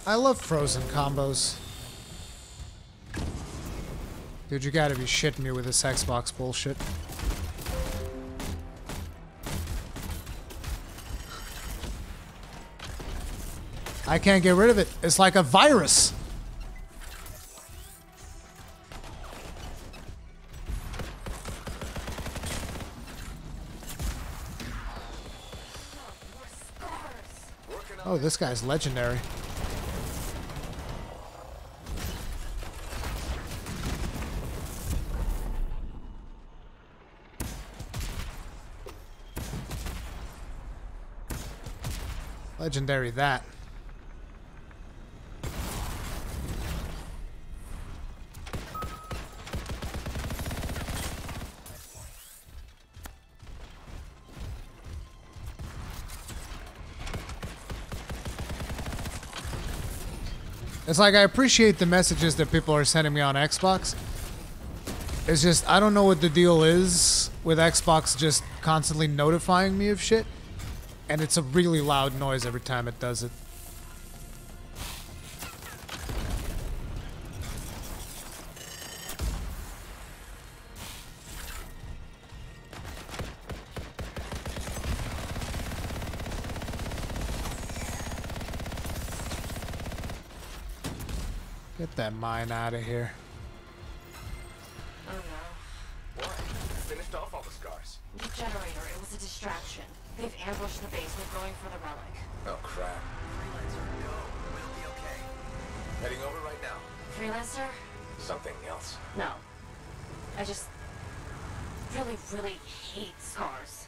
I love frozen combos. Dude, you gotta be shitting me with this Xbox bullshit. I can't get rid of it. It's like a virus. Oh, this guy's legendary. Legendary that. It's like I appreciate the messages that people are sending me on Xbox. It's just I don't know what the deal is with Xbox just constantly notifying me of shit. And it's a really loud noise every time it does it. Get that mine out of here. Oh no. What? Finished off all the scars. The generator, it was a distraction. They've ambushed the basement going for the relic. Oh crap. Freelancer, go. We'll be okay. Heading over right now. Freelancer? Something else. No. I just really, really hate scars.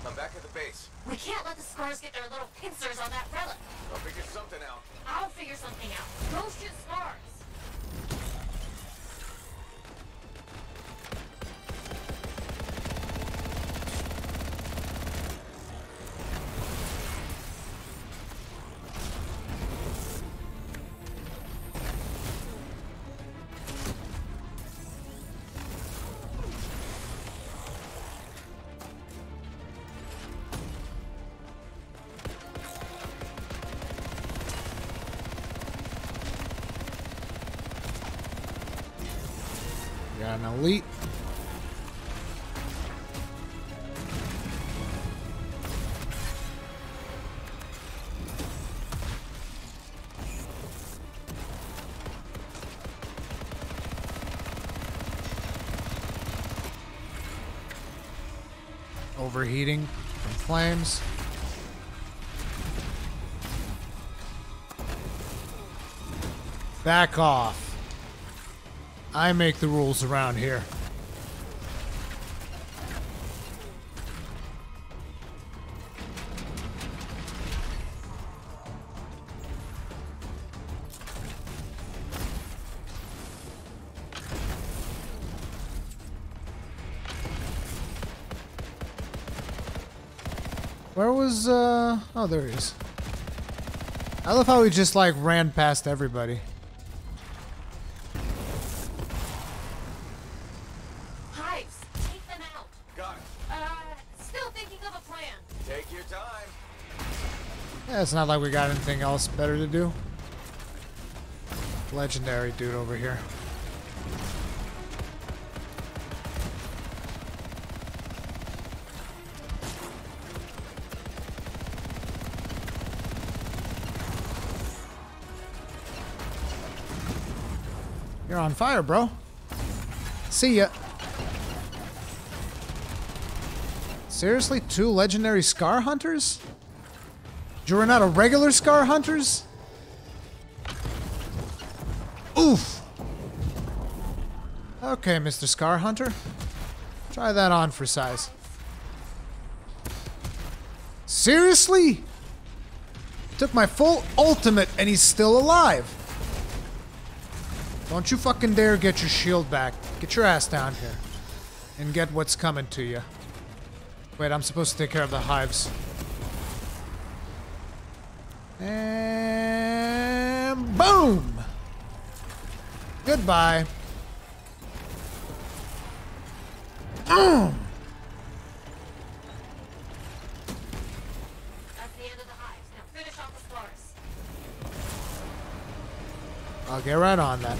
I'm back at the base. We can't let the scars get their little pincers on that relic. I'll figure something out. I'll figure something out. Go shoot scars. Got an elite. Overheating from flames. Back off. I make the rules around here. Where was, oh, there he is. I love how he just, like, ran past everybody. Hives, take them out. Got it. Still thinking of a plan. Take your time. Yeah, it's not like we got anything else better to do. Legendary dude over here. You're on fire, bro. See ya. Seriously? 2 legendary Scar Hunters? Did you run out of regular Scar Hunters? Oof! Okay, Mr. Scar Hunter. Try that on for size. Seriously? Took my full ultimate and he's still alive. Don't you fucking dare get your shield back. Get your ass down here. And get what's coming to you. Wait, I'm supposed to take care of the hives. And boom! Goodbye. Finish off the scars. I'll get right on that.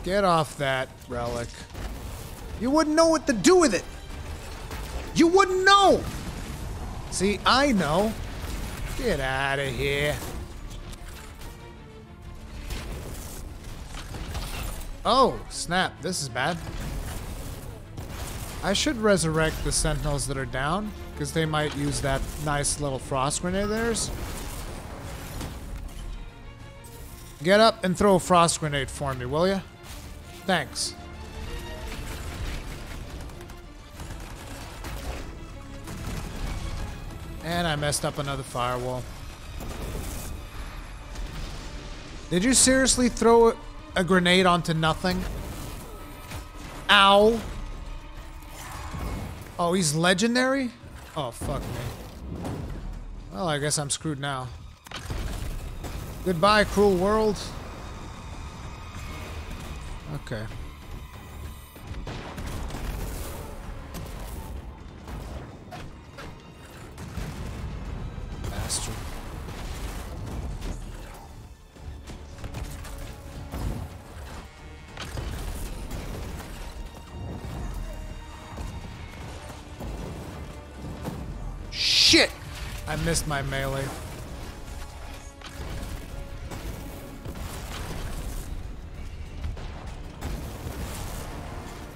Get off that relic. You wouldn't know what to do with it. You wouldn't know. See, I know. Get out of here. Oh, snap. This is bad. I should resurrect the sentinels that are down, because they might use that nice little frost grenade of theirs. Get up and throw a frost grenade for me, will ya? Thanks. And I messed up another firewall. Did you seriously throw a grenade onto nothing? Ow. Oh, he's legendary? Oh, fuck me. Well, I guess I'm screwed now. Goodbye, cruel world. Okay. Bastard. Shit! I missed my melee.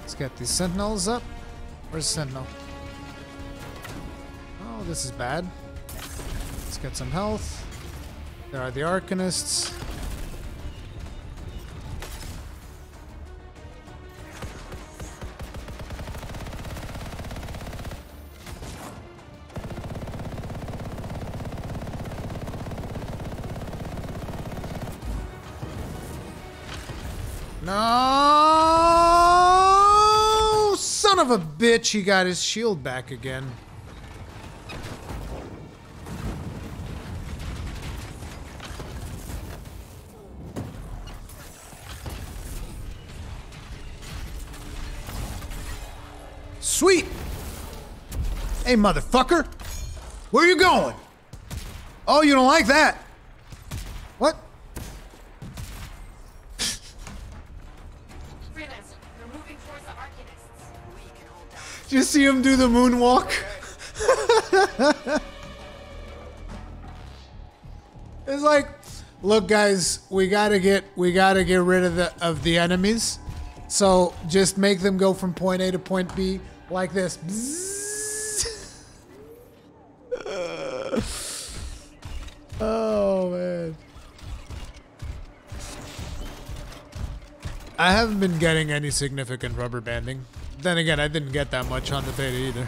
Let's get these sentinels up. Where's the sentinel? Oh, this is bad. Let's get some health. There are the Arcanists. No! Son of a bitch, he got his shield back again. Sweet! Hey, motherfucker! Where you going? Oh, you don't like that? What? Did you see him do the moonwalk? It's like, look, guys, we gotta get rid of the enemies. So just make them go from point A to point B like this. Oh man. I haven't been getting any significant rubber banding. Then again, I didn't get that much on the beta either.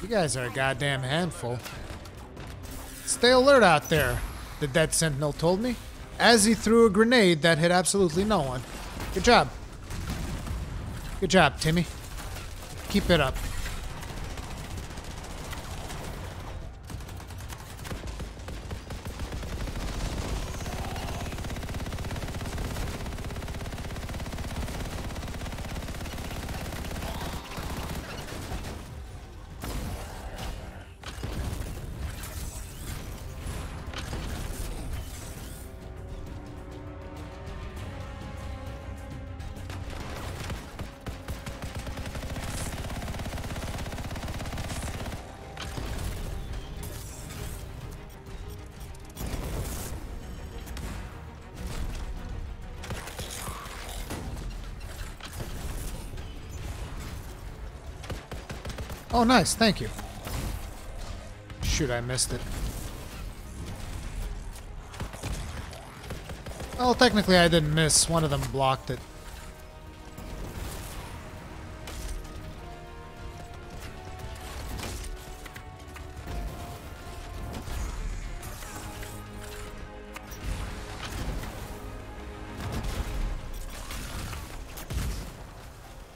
You guys are a goddamn handful. Stay alert out there, the dead sentinel told me, as he threw a grenade that hit absolutely no one. Good job. Good job, Timmy. Keep it up. Oh, nice. Thank you. Shoot, I missed it. Well, technically I didn't miss. One of them blocked it.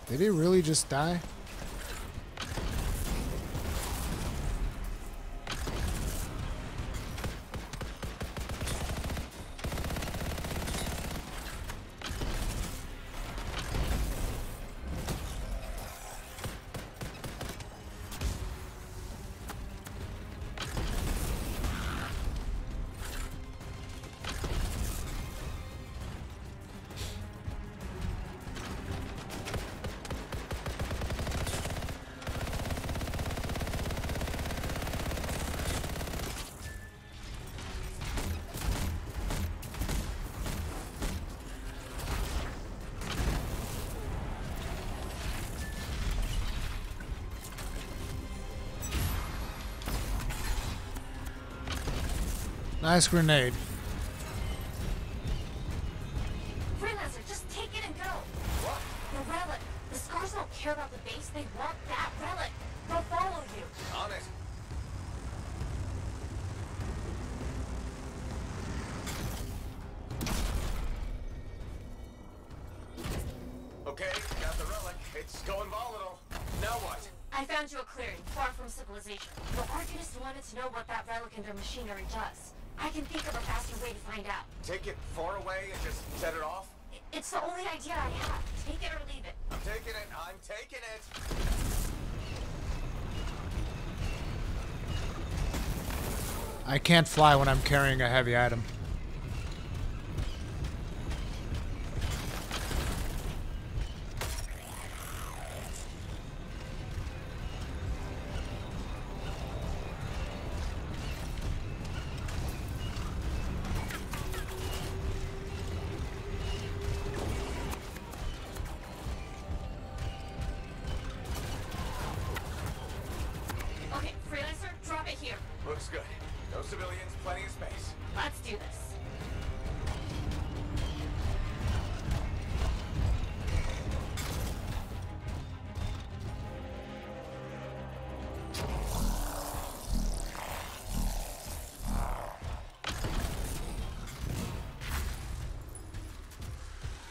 Did he really just die? Nice grenade. Freelancer, just take it and go. What? The relic. The Scars don't care about the base. They want that relic. They'll follow you. On it. Okay, got the relic. It's going volatile. Now what? I found you a clearing, far from civilization. The Arcanists wanted to know what that relic in their machinery does. I can think of a faster way to find out. Take it far away and just set it off? It's the only idea I have. Take it or leave it. I'm taking it. I'm taking it. I can't fly when I'm carrying a heavy item. Okay, Freelancer, drop it here. Looks good. No civilians, plenty of space. Let's do this.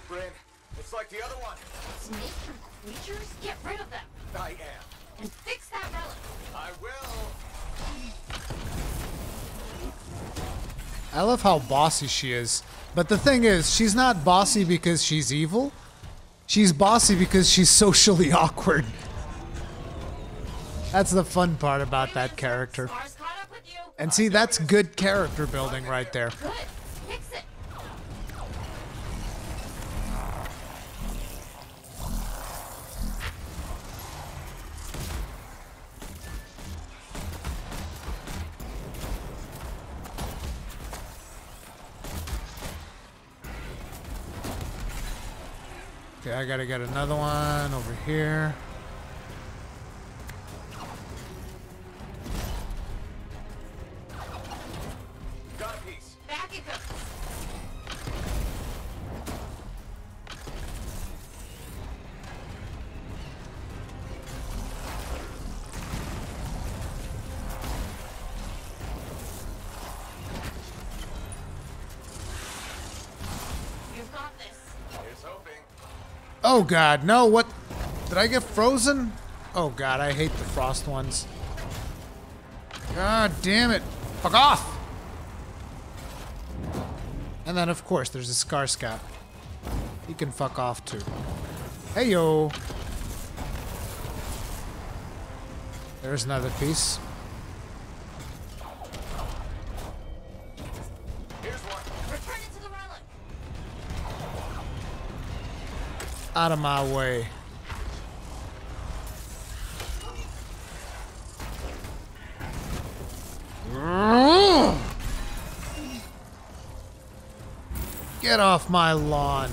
Bryn, it's like the other one. Snake from creatures? Get rid of them. I am. And fix that relic. I will. I love how bossy she is. But the thing is, she's not bossy because she's evil. She's bossy because she's socially awkward. That's the fun part about that character. And see, that's good character building right there. Good. Fix it. Okay, I gotta get another one over here. Got a piece. Back it goes. You've got this. Here's hoping. Oh god, no, what? Did I get frozen? Oh god, I hate the frost ones. God damn it. Fuck off! And then of course there's a Scar Scout. He can fuck off too. Hey yo! There's another piece. Here's one. Return it to the relic. Out of my way. Get off my lawn.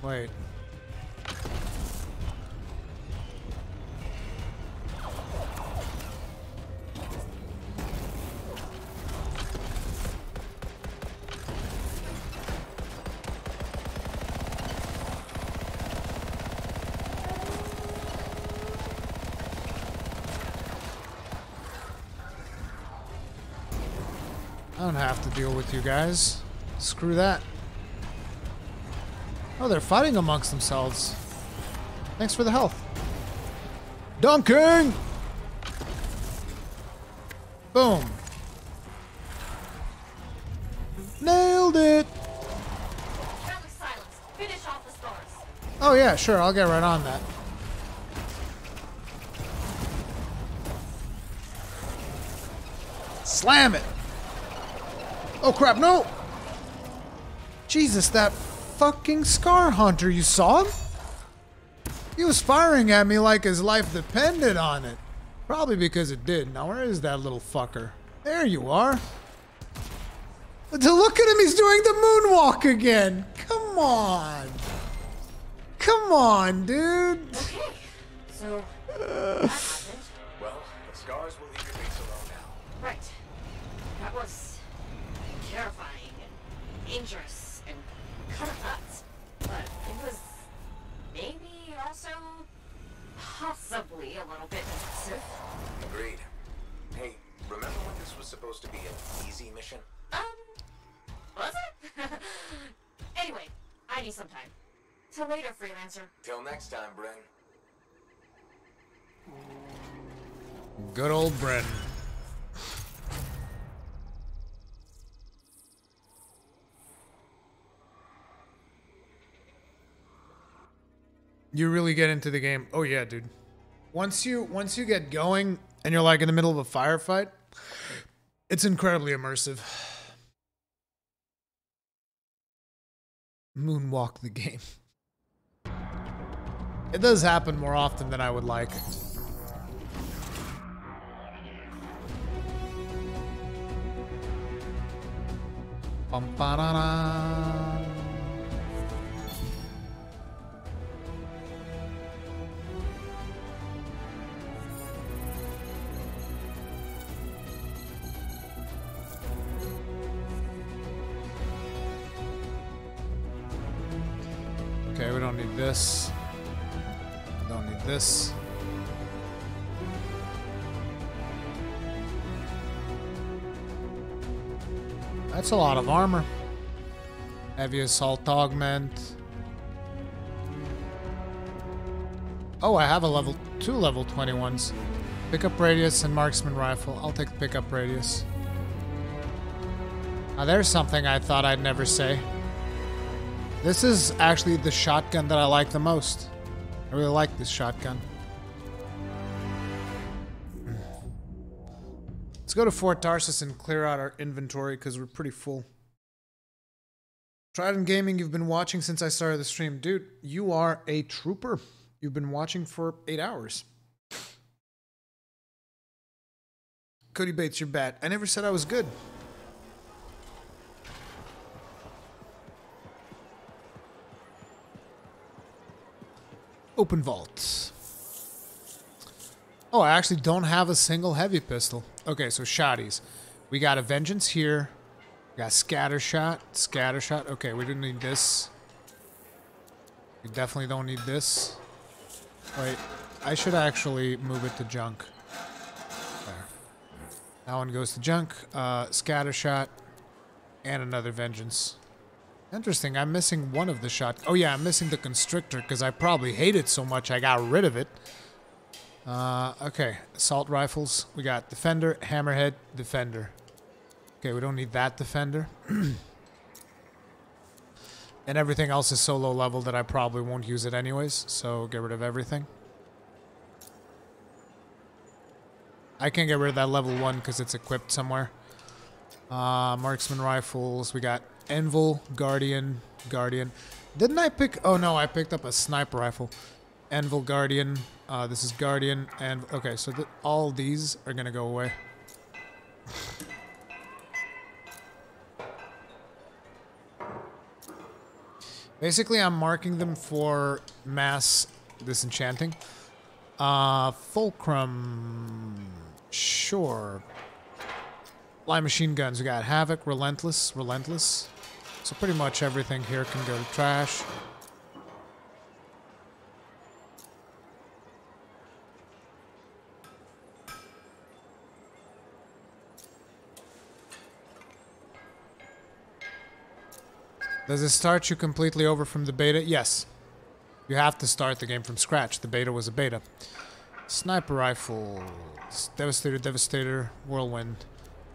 Wait. I don't have to deal with you guys. Screw that. Oh, they're fighting amongst themselves. Thanks for the health. Dunking! Boom. Nailed it! Relic silence. Finish off the Scars. Oh yeah, sure, I'll get right on that. Slam it! Oh crap, no! Jesus, that fucking Scar Hunter, you saw him? He was firing at me like his life depended on it. Probably because it did. Now where is that little fucker? There you are. Look at him, he's doing the moonwalk again. Come on. Come on, dude. Okay, so that happened. Well, the scars will leave your face alone now. Right. That was terrifying and dangerous and kind of nuts. But it was maybe also possibly a little bit impressive. Agreed. Hey, remember when this was supposed to be an easy mission? Was it? Anyway, I need some time. Till later, freelancer. Till next time, Bryn. Good old Bren. You really get into the game. Oh yeah, dude. Once you get going and you're like in the middle of a firefight, it's incredibly immersive. Moonwalk the game. It does happen more often than I would like. Bum-ba-da-da. Okay, we don't need this. Don't need this. That's a lot of armor. Heavy assault augment. Oh, I have a level 2 level 21s. Pickup radius and marksman rifle. I'll take the pickup radius. Now there's something I thought I'd never say. This is actually the shotgun that I like the most. I really like this shotgun. Let's go to Fort Tarsus and clear out our inventory because we're pretty full. Trident Gaming, you've been watching since I started the stream. Dude, you are a trooper. You've been watching for 8 hours. Cody Bates, you're bad. I never said I was good. Open vault. Oh, I actually don't have a single heavy pistol. Okay, so shotties. We got a vengeance here. We got scatter shot. Scatter shot. Okay, we don't need this. We definitely don't need this. Wait, I should actually move it to junk. There. That one goes to junk. Scatter shot. And another vengeance. Interesting, I'm missing one of the shot. Oh yeah, I'm missing the constrictor because I probably hate it so much I got rid of it. Okay, assault rifles. We got defender, hammerhead, defender. Okay, we don't need that defender. And everything else is so low level that I probably won't use it anyways, so get rid of everything. I can get rid of that level 1 because it's equipped somewhere. Marksman rifles. We got Envil, Guardian. Didn't I pick... Oh no, I picked up a sniper rifle. Envil, Guardian. This is Guardian. And okay, so all these are going to go away. Basically, I'm marking them for mass disenchanting. Fulcrum. Sure. Light machine guns. We got Havoc, Relentless. So pretty much everything here can go to trash. Does it start you completely over from the beta? Yes. You have to start the game from scratch. The beta was a beta. Sniper rifle. Devastator, Whirlwind.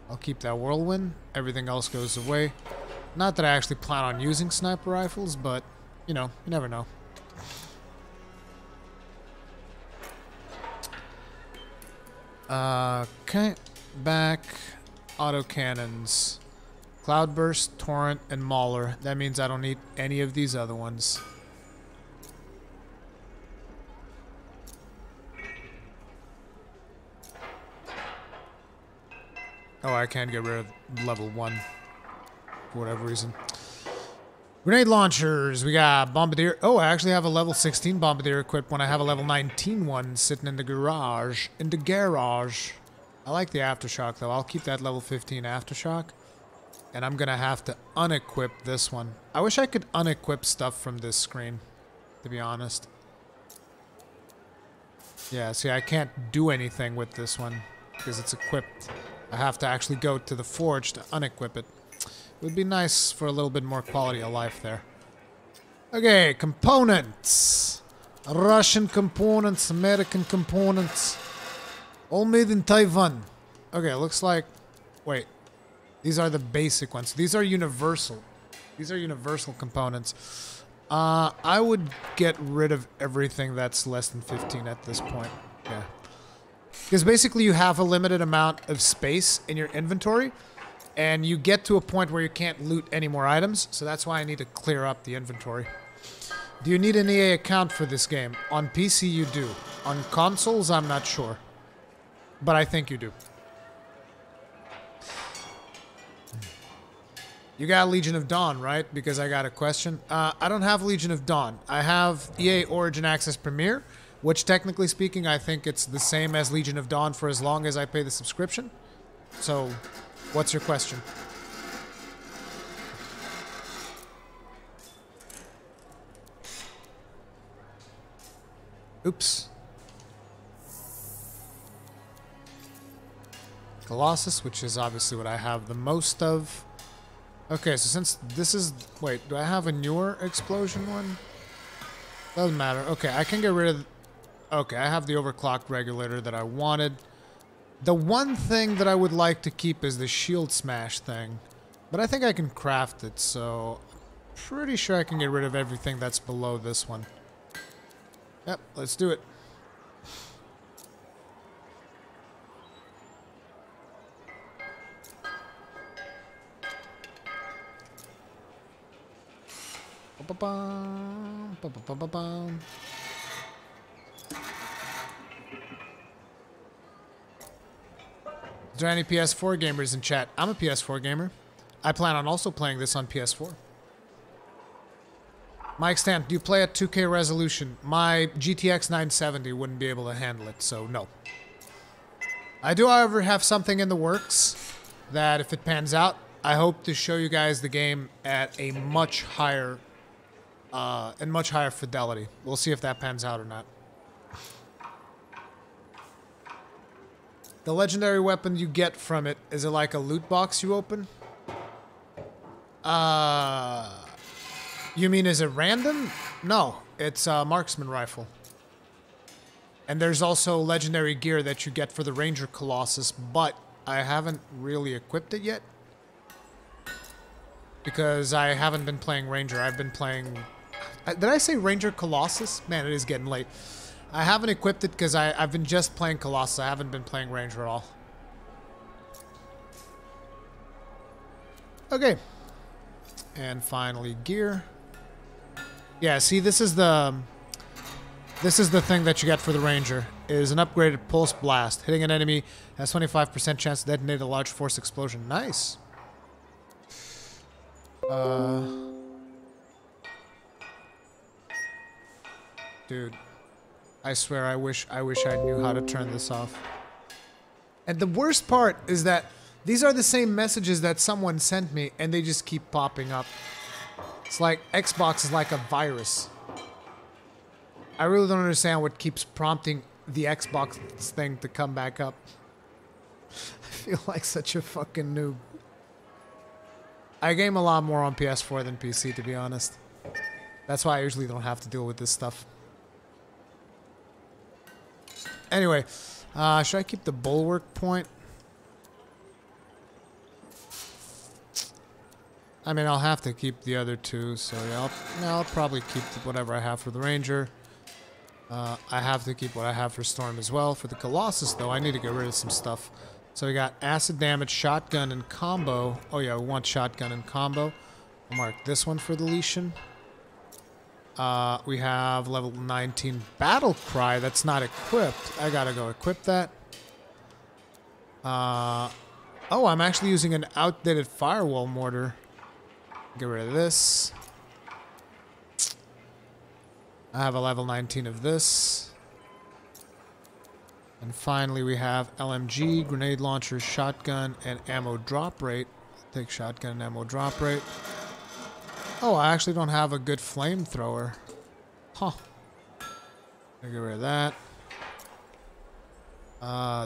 I'll keep that Whirlwind. Everything else goes away. Not that I actually plan on using sniper rifles, but, you know, you never know. Okay. Back. Autocannons. Cloudburst, Torrent, and Mauler. That means I don't need any of these other ones. Oh, I can get rid of level 1. for whatever reason. Grenade launchers. We got Bombardier. Oh, I actually have a level 16 Bombardier equipped when I have a level 19 one sitting in the garage. In the garage. I like the Aftershock, though. I'll keep that level 15 Aftershock. And I'm going to have to unequip this one. I wish I could unequip stuff from this screen, to be honest. Yeah, see, I can't do anything with this one because it's equipped. I have to actually go to the forge to unequip it. It would be nice for a little bit more quality of life there. Okay, components. Russian components, American components. All made in Taiwan. Okay, looks like... Wait. These are the basic ones. These are universal. These are universal components. I would get rid of everything that's less than 15 at this point. Yeah. Because basically you have a limited amount of space in your inventory, and you get to a point where you can't loot any more items, so that's why I need to clear up the inventory. Do you need an EA account for this game? On PC you do. On consoles, I'm not sure. But I think you do. You got Legion of Dawn, right? Because I got a question. I don't have Legion of Dawn. I have EA Origin Access Premier, which technically speaking, I think it's the same as Legion of Dawn for as long as I pay the subscription. So, what's your question? Oops. Colossus, which is obviously what I have the most of. Okay, so since this is... Wait, do I have a newer explosion one? Doesn't matter. Okay, I can get rid of... Okay, I have the overclocked regulator that I wanted. The one thing that I would like to keep is the shield smash thing. But I think I can craft it, so... Pretty sure I can get rid of everything that's below this one. Yep, let's do it. Is there any PS4 gamers in chat? I'm a PS4 gamer. I plan on also playing this on PS4. Mike Stamp, do you play at 2K resolution? My GTX 970 wouldn't be able to handle it, so no. I do, however, have something in the works that, if it pans out, I hope to show you guys the game at a much higher fidelity. We'll see if that pans out or not. The legendary weapon you get from it, is it like a loot box you open? You mean is it random? No, it's a marksman rifle. And there's also legendary gear that you get for the Ranger Colossus, but I haven't really equipped it yet. Because I haven't been playing Ranger, I've been playing... Did I say Ranger Colossus? Man, it is getting late. I haven't equipped it because I've been just playing Colossus. I haven't been playing Ranger at all. Okay. And finally, gear. Yeah, see, this is the thing that you get for the Ranger. Is an upgraded pulse blast. Hitting an enemy has 25% chance to detonate a large force explosion. Nice. Dude, I swear I wish I knew how to turn this off. And the worst part is that these are the same messages that someone sent me and they just keep popping up. It's like Xbox is like a virus. I really don't understand what keeps prompting the Xbox thing to come back up. I feel like such a fucking noob. I game a lot more on PS4 than PC, to be honest. That's why I usually don't have to deal with this stuff. Anyway, should I keep the bulwark point? I mean, I'll have to keep the other two, so yeah, I'll probably keep whatever I have for the Ranger. I have to keep what I have for Storm as well. For the Colossus, though, I need to get rid of some stuff. So we got acid damage, shotgun, and combo. Oh yeah, we want shotgun and combo. I'll mark this one for deletion. We have level 19 battle cry that's not equipped. I gotta go equip that. Oh, I'm actually using an outdated firewall mortar. Get rid of this. I have a level 19 of this. And finally we have LMG, grenade launcher, shotgun, and ammo drop rate. Take shotgun and ammo drop rate. Oh, I actually don't have a good flamethrower. Huh. Get rid of that.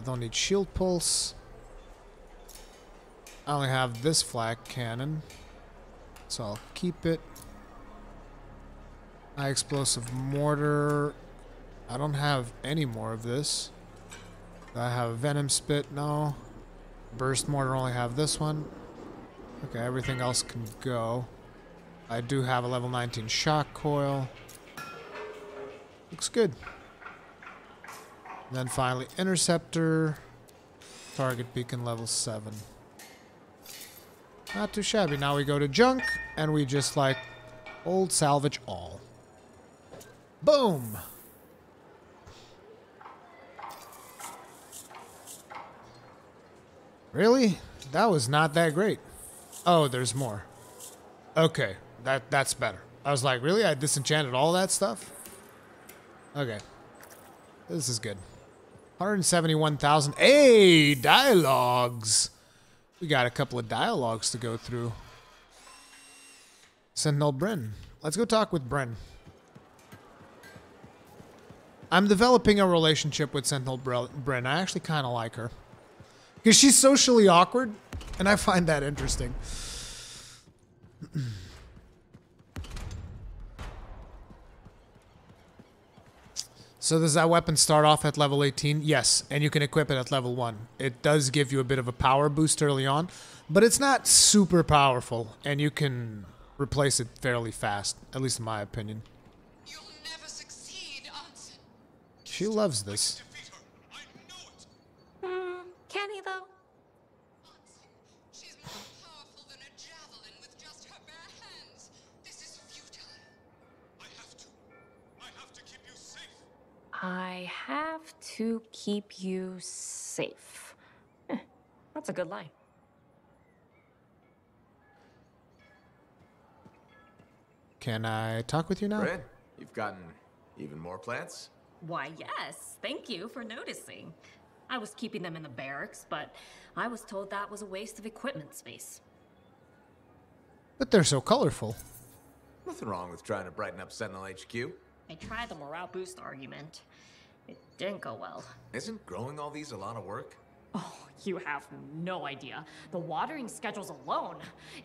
Don't need shield pulse. I only have this flak cannon, so I'll keep it. High explosive mortar. I don't have any more of this. Do I have a venom spit? No. Burst mortar, only have this one. Okay, everything else can go. I do have a level 19 shock coil. Looks good. And then finally, interceptor. Target beacon level 7. Not too shabby. Now we go to junk, and we just like old salvage all. Boom! Really? That was not that great. Oh, there's more. Okay, that's better. I was like, really? I disenchanted all that stuff? Okay. This is good. 171,000. Hey, dialogues! We got a couple of dialogues to go through. Sentinel Bryn. Let's go talk with Bryn. I'm developing a relationship with Sentinel Bryn. I actually kind of like her. Because she's socially awkward, and I find that interesting. So does that weapon start off at level 18? Yes, and you can equip it at level 1. It does give you a bit of a power boost early on, but it's not super powerful, and you can replace it fairly fast, at least in my opinion. You'll never succeed, Anson. She loves this. Can he though? She's more powerful than a javelin with just her bare hands. This is futile. I have to keep you safe. I have to keep you safe. That's a good line. Can I talk with you now? Bryn, you've gotten even more plants? Why, yes. Thank you for noticing. I was keeping them in the barracks, but I was told that was a waste of equipment space. But they're so colorful. Nothing wrong with trying to brighten up Sentinel HQ. I tried the morale boost argument. It didn't go well. Isn't growing all these a lot of work? Oh, you have no idea. The watering schedules alone.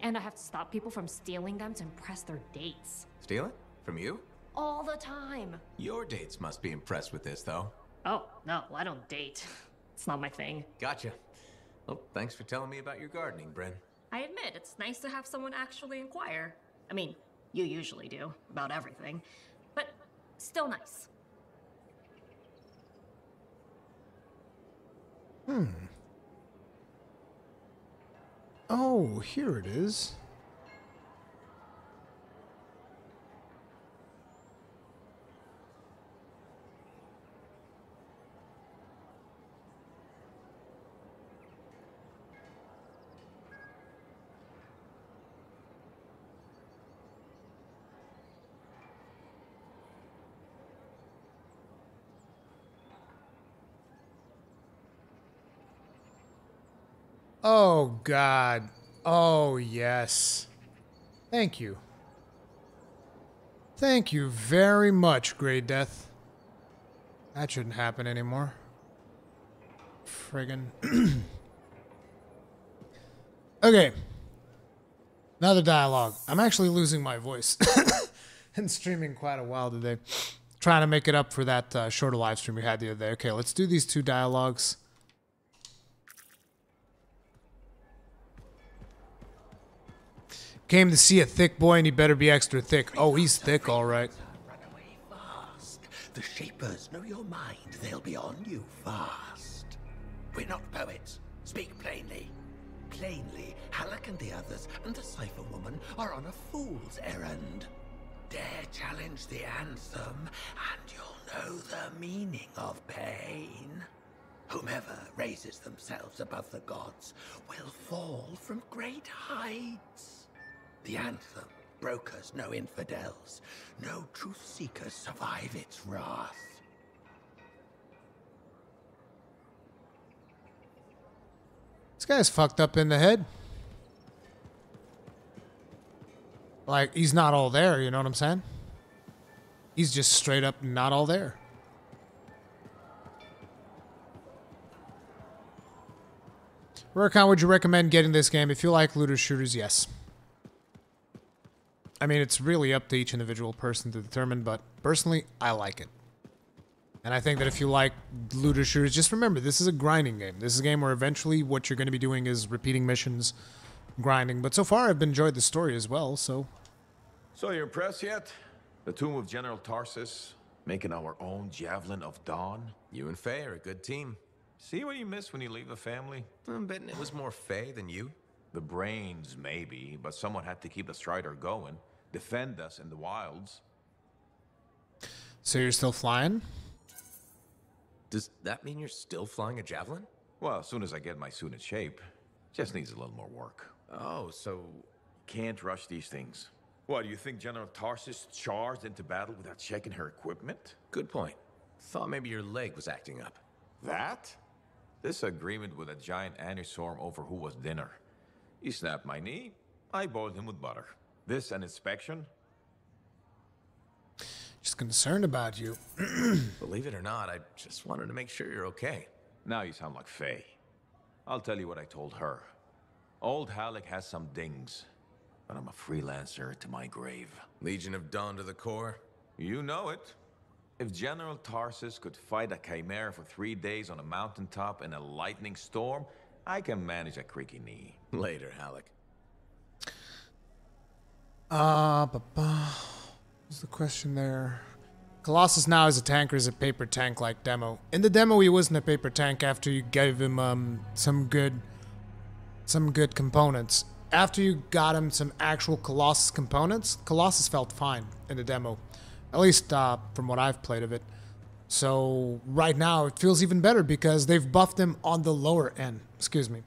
And I have to stop people from stealing them to impress their dates. Stealing? From you? All the time. Your dates must be impressed with this, though. Oh, no, I don't date. It's not my thing. Gotcha. Well, thanks for telling me about your gardening, Bryn. I admit, it's nice to have someone actually inquire. I mean, you usually do, about everything. But still nice. Oh, here it is. Oh, God. Oh, yes. Thank you. Thank you very much, Grey Death. That shouldn't happen anymore. Friggin'. Okay. Another dialogue. I'm actually losing my voice. And streaming quite a while today. Trying to make it up for that shorter live stream we had the other day. Okay, let's do these two dialogues. Came to see a thick boy and he better be extra thick. Oh, he's thick, all right. Run away fast. The Shapers know your mind. They'll be on you fast. We're not poets. Speak plainly. Plainly, Halleck and the others and the Cypher Woman are on a fool's errand. Dare challenge the anthem, and you'll know the meaning of pain. Whomever raises themselves above the gods will fall from great heights. The anthem. Brokers, no infidels. No truth seekers survive its wrath. This guy's fucked up in the head. Like, he's not all there, you know what I'm saying? He's just straight up not all there. Rurikon, would you recommend getting this game? If you like looter shooters, yes. I mean, it's really up to each individual person to determine, but personally, I like it. And I think that if you like looter shooters, just remember, this is a grinding game. This is a game where eventually what you're going to be doing is repeating missions, grinding. But so far, I've enjoyed the story as well, so... So you impressed yet? The tomb of General Tarsus, making our own Javelin of Dawn? You and Faye are a good team. See what you miss when you leave the family? I'm betting it was more Faye than you. The brains, maybe, but someone had to keep the Strider going. Defend us in the wilds. So you're still flying? Does that mean you're still flying a Javelin? Well, as soon as I get my suit in shape. Just needs a little more work. Oh, so... Can't rush these things. What, do you think General Tarsus charged into battle without checking her equipment? Good point. Thought maybe your leg was acting up. That? This agreement with a giant anistorm over who was dinner. He snapped my knee. I boiled him with butter. This an inspection? Just concerned about you. Believe it or not, I just wanted to make sure you're okay. Now you sound like Faye. I'll tell you what I told her. Old Halleck has some dings, but I'm a freelancer to my grave. Legion of Dawn to the core? You know it. If General Tarsus could fight a chimera for 3 days on a mountaintop in a lightning storm, I can manage a creaky knee. Later, Halleck. What's the question there? Colossus now is a tank or is a paper tank like demo? In the demo, he wasn't a paper tank after you gave him some good components. After you got him some actual Colossus components, Colossus felt fine in the demo. At least from what I've played of it. So right now it feels even better because they've buffed him on the lower end. Excuse me.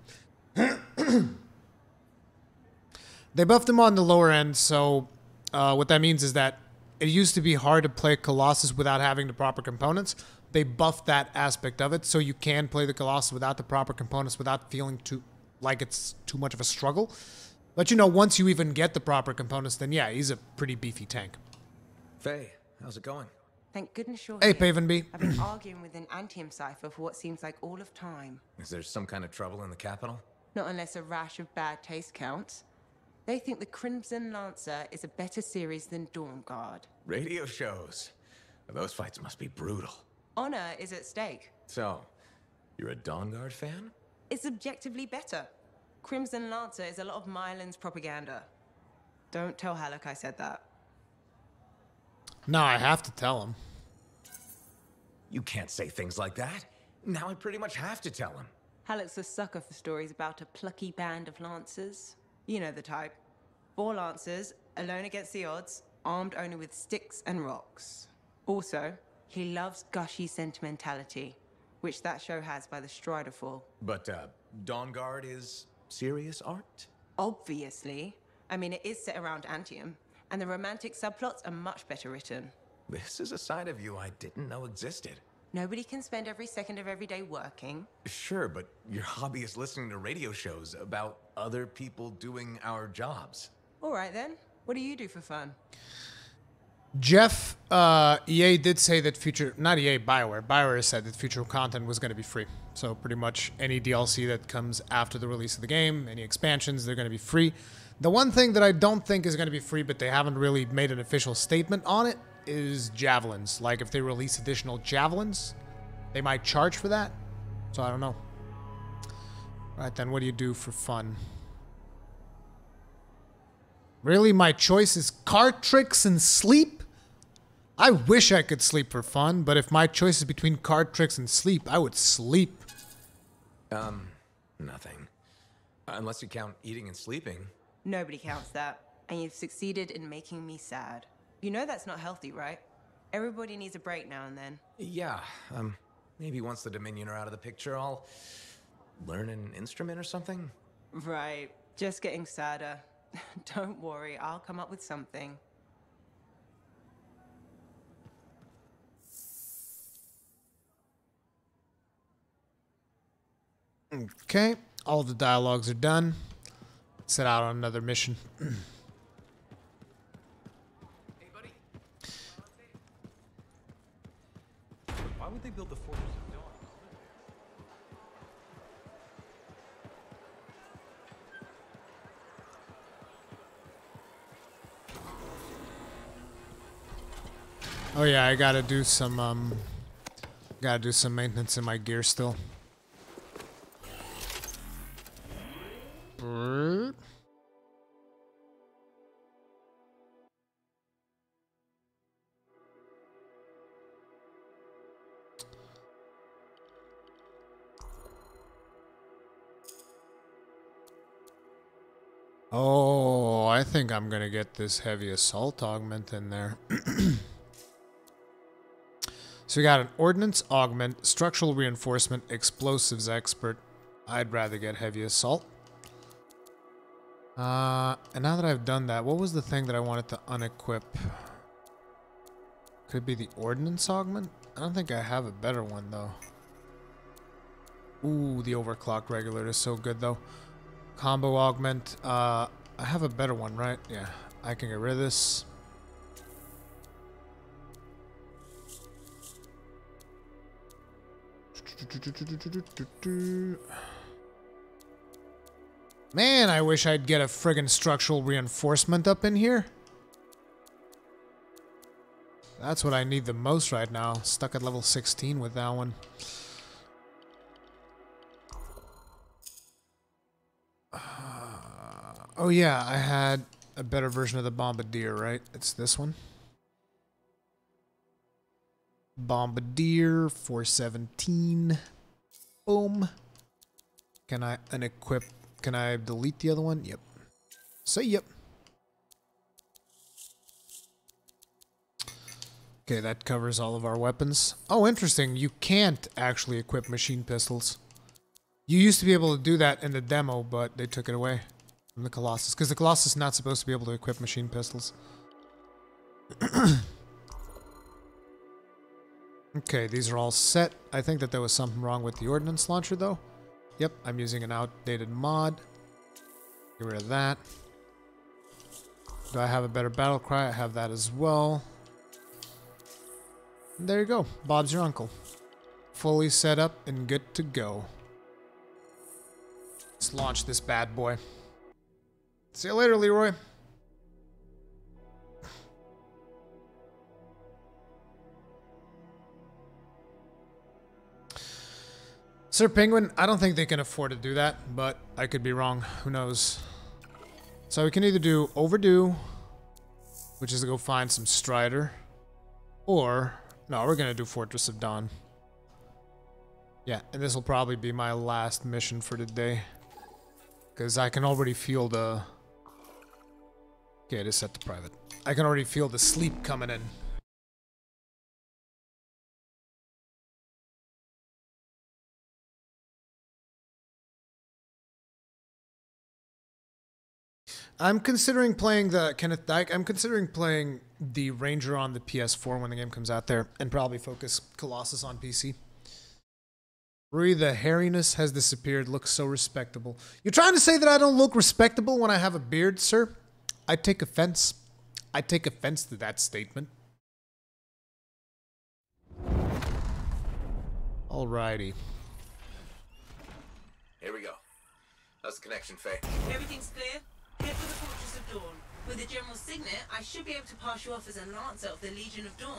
They buffed him on the lower end, so what that means is that it used to be hard to play Colossus without having the proper components. They buffed that aspect of it, so you can play the Colossus without the proper components without feeling like it's too much of a struggle. But you know, once you even get the proper components, then yeah, he's a pretty beefy tank. Faye, how's it going? Thank goodness you're Hey, here. Paven B. I've been arguing with an Antium cipher for what seems like all of time. Is there some kind of trouble in the capital? Not unless a rash of bad taste counts. They think the Crimson Lancer is a better series than Dawn Guard. Radio shows. Those fights must be brutal. Honor is at stake. So, you're a Dawn Guard fan? It's objectively better. Crimson Lancer is a lot of Mylan's propaganda. Don't tell Halleck I said that. No, I have to tell him. You can't say things like that. Now I pretty much have to tell him. Halleck's a sucker for stories about a plucky band of lancers. You know the type. 4 lancers, alone against the odds, armed only with sticks and rocks. Also, he loves gushy sentimentality, which that show has by the Strider Fall. But, Dawn Guard is serious art? Obviously. I mean, it is set around Antium, and the romantic subplots are much better written. This is a side of you I didn't know existed. Nobody can spend every second of every day working. Sure, but your hobby is listening to radio shows about other people doing our jobs. All right, then. What do you do for fun? Jeff, EA did say that not EA, BioWare. BioWare said that future content was going to be free. So pretty much any DLC that comes after the release of the game, any expansions, they're going to be free. The one thing that I don't think is going to be free, but they haven't really made an official statement on it, is javelins. Like if they release additional javelins, they might charge for that. So I don't know. All right, then what do you do for fun? Really, my choice is card tricks and sleep? I wish I could sleep for fun, but if my choice is between card tricks and sleep, I would sleep. Nothing. Unless you count eating and sleeping. Nobody counts that, and you've succeeded in making me sad. You know that's not healthy, right? Everybody needs a break now and then. Yeah, maybe once the Dominion are out of the picture, I'll learn an instrument or something. Right, just getting sadder. Don't worry, I'll come up with something. Okay, all the dialogues are done. Set out on another mission. Why would they build the Fortress of Dawn? Oh yeah, I gotta do some maintenance in my gear still. Oh, I think I'm gonna get this heavy assault augment in there. So we got an ordnance augment, structural reinforcement, explosives expert. I'd rather get heavy assault. And now that I've done that, what was the thing that I wanted to unequip? Could be the ordnance augment? I don't think I have a better one though. Ooh, the overclock regulator is so good though. Combo augment. I have a better one, right? Yeah, I can get rid of this. Man, I wish I'd get a friggin' structural reinforcement up in here. That's what I need the most right now. Stuck at level 16 with that one. Oh yeah, I had a better version of the Bombardier, right? It's this one. Bombardier 417. Boom. Can I unequip? Can I delete the other one? Yep. Say yep. Okay, that covers all of our weapons. Oh, interesting. You can't actually equip machine pistols. You used to be able to do that in the demo, but they took it away from the Colossus. Because the Colossus is not supposed to be able to equip machine pistols. Okay, these are all set. I think that there was something wrong with the ordnance launcher, though. Yep, I'm using an outdated mod. Get rid of that. Do I have a better battle cry? I have that as well. And there you go. Bob's your uncle. Fully set up and good to go. Let's launch this bad boy. See you later, Leroy. Sir Penguin, I don't think they can afford to do that, but I could be wrong. Who knows? So we can either do Overdue, which is to go find some Strider, or... No, we're gonna do Fortress of Dawn. Yeah, and this will probably be my last mission for the day. Because I can already feel the... Okay, it is set to private. I can already feel the sleep coming in. I'm considering playing the Kenneth Dyke. I'm considering playing the Ranger on the PS4 when the game comes out there, and probably focus Colossus on PC. Rui, the hairiness has disappeared. Looks so respectable. You're trying to say that I don't look respectable when I have a beard, sir? I take offense. I take offense to that statement. Alrighty. Here we go. How's the connection, Faye? Everything's clear? Head for the Fortress of Dawn. With the General's signet, I should be able to pass you off as a Lancer of the Legion of Dawn.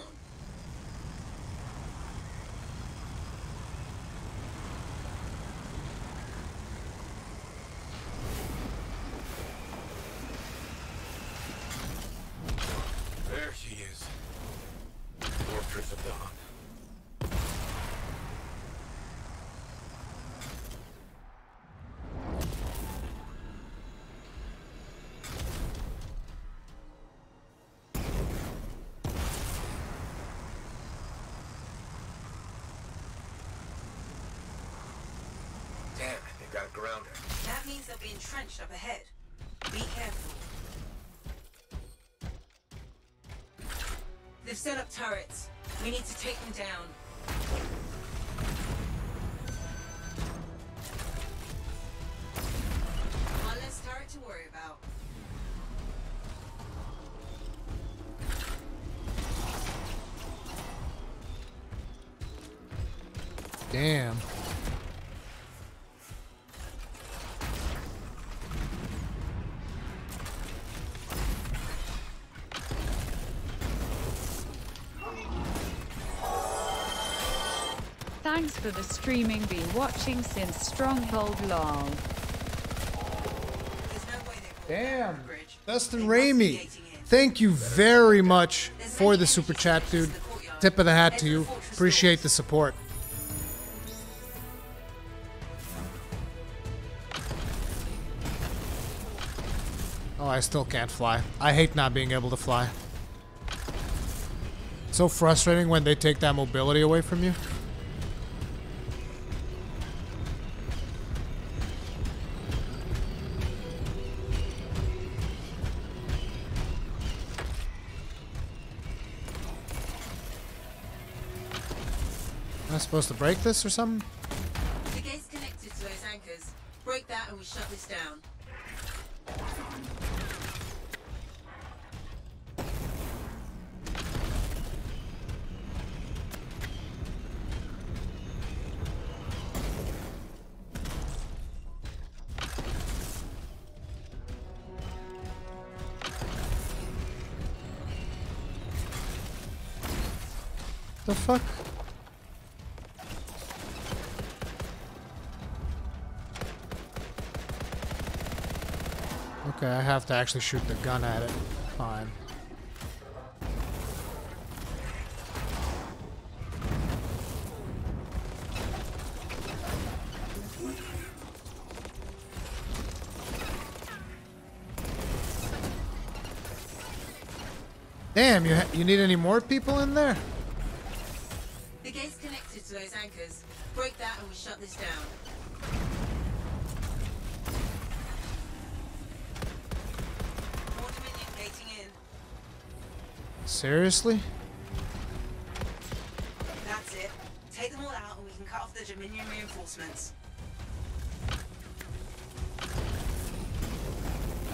There she is. Fortress of Dawn. Damn, they've got it grounded. That means they'll be entrenched up ahead. Be careful. They've set up turrets. We need to take them down. One less turret to worry about. Damn. Thanks for the streaming. Been watching since Stronghold lol. Damn. Dustin Ramey, thank you very much for the super chat, dude. Tip of the hat to you. Appreciate the support. Oh, I still can't fly. I hate not being able to fly. So frustrating when they take that mobility away from you. Am I supposed to break this or something? The gate's connected to those anchors. Break that and we shut this down. The fuck? Okay, I have to actually shoot the gun at it. Fine. Damn, you need any more people in there? The gate's connected to those anchors. Break that and we shut this down. More Dominion gating in. Seriously? That's it. Take them all out and we can cut off the Dominion reinforcements.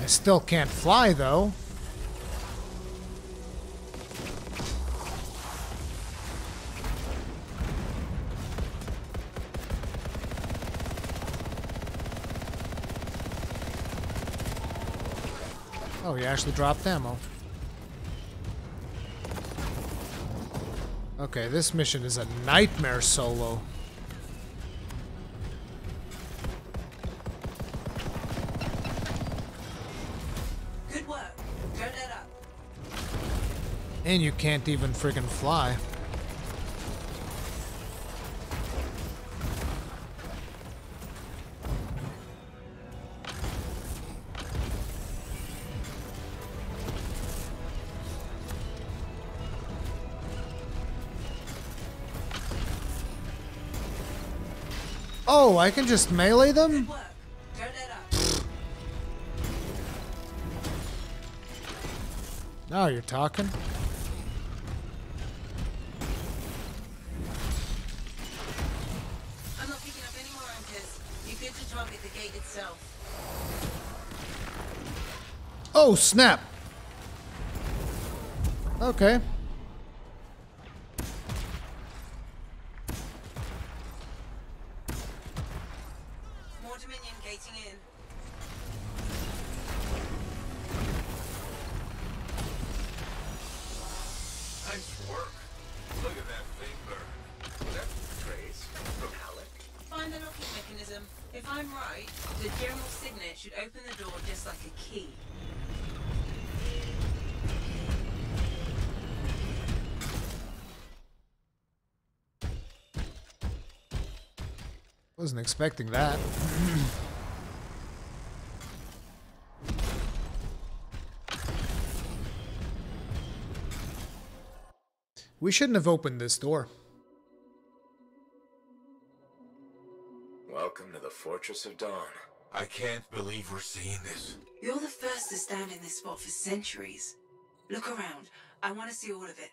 I still can't fly though. Oh, he actually dropped ammo. Okay, this mission is a nightmare solo. Good work. Don't let up. And you can't even friggin' fly. Oh, I can just melee them? Now you're talking. I'm not picking up any more anchors. You good to target the gate itself. Oh, snap. Okay. More Dominion gating in. Nice work. Look at that thing burn. Was that trace from Alec? Find the locking mechanism. If I'm right, the general signet should open the door just like a key. Wasn't expecting that. We shouldn't have opened this door. Welcome to the Fortress of Dawn. I can't believe we're seeing this. You're the first to stand in this spot for centuries. Look around. I want to see all of it.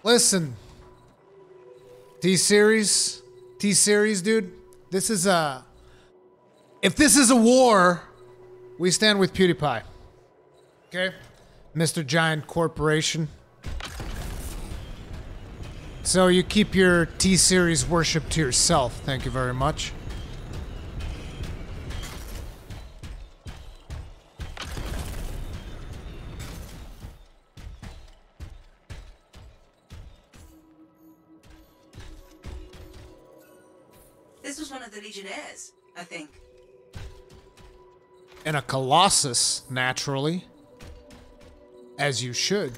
Listen. T-Series, dude. This is a... If this is a war, we stand with PewDiePie. Okay? Mr. Giant Corporation. So you keep your T-Series worship to yourself. Thank you very much. This was one of the Legionnaires, I think. And a Colossus, naturally. As you should.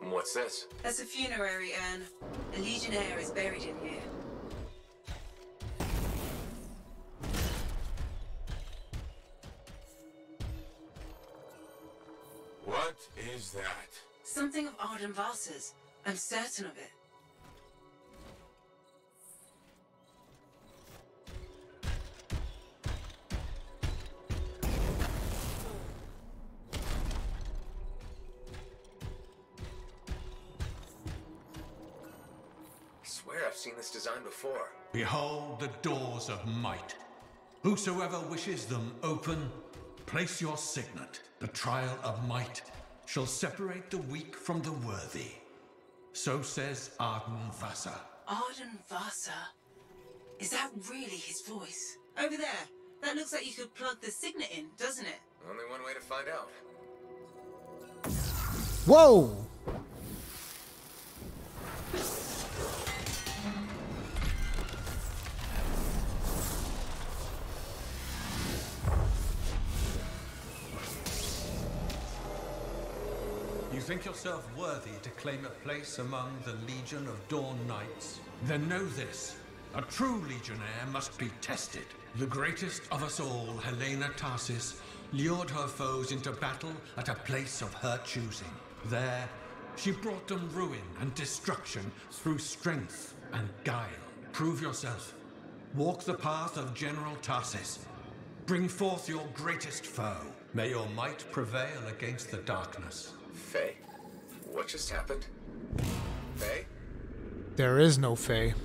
What's this? That's a funerary urn. A Legionnaire is buried in here. What is that? Something of Arden Vasa's. I'm certain of it. I swear I've seen this design before. Behold the doors of might. Whosoever wishes them open, place your signet. The trial of might shall separate the weak from the worthy. So says Arden Vasa. Arden Vasa? Is that really his voice? Over there. That looks like you could plug the signet in, doesn't it? Only one way to find out. Whoa! You think yourself worthy to claim a place among the Legion of Dawn Knights? Then know this. A true Legionnaire must be tested. The greatest of us all, Helena Tarsis, lured her foes into battle at a place of her choosing. There, she brought them ruin and destruction through strength and guile. Prove yourself. Walk the path of General Tarsis. Bring forth your greatest foe. May your might prevail against the darkness. Faye? What just happened? Faye? There is no Faye.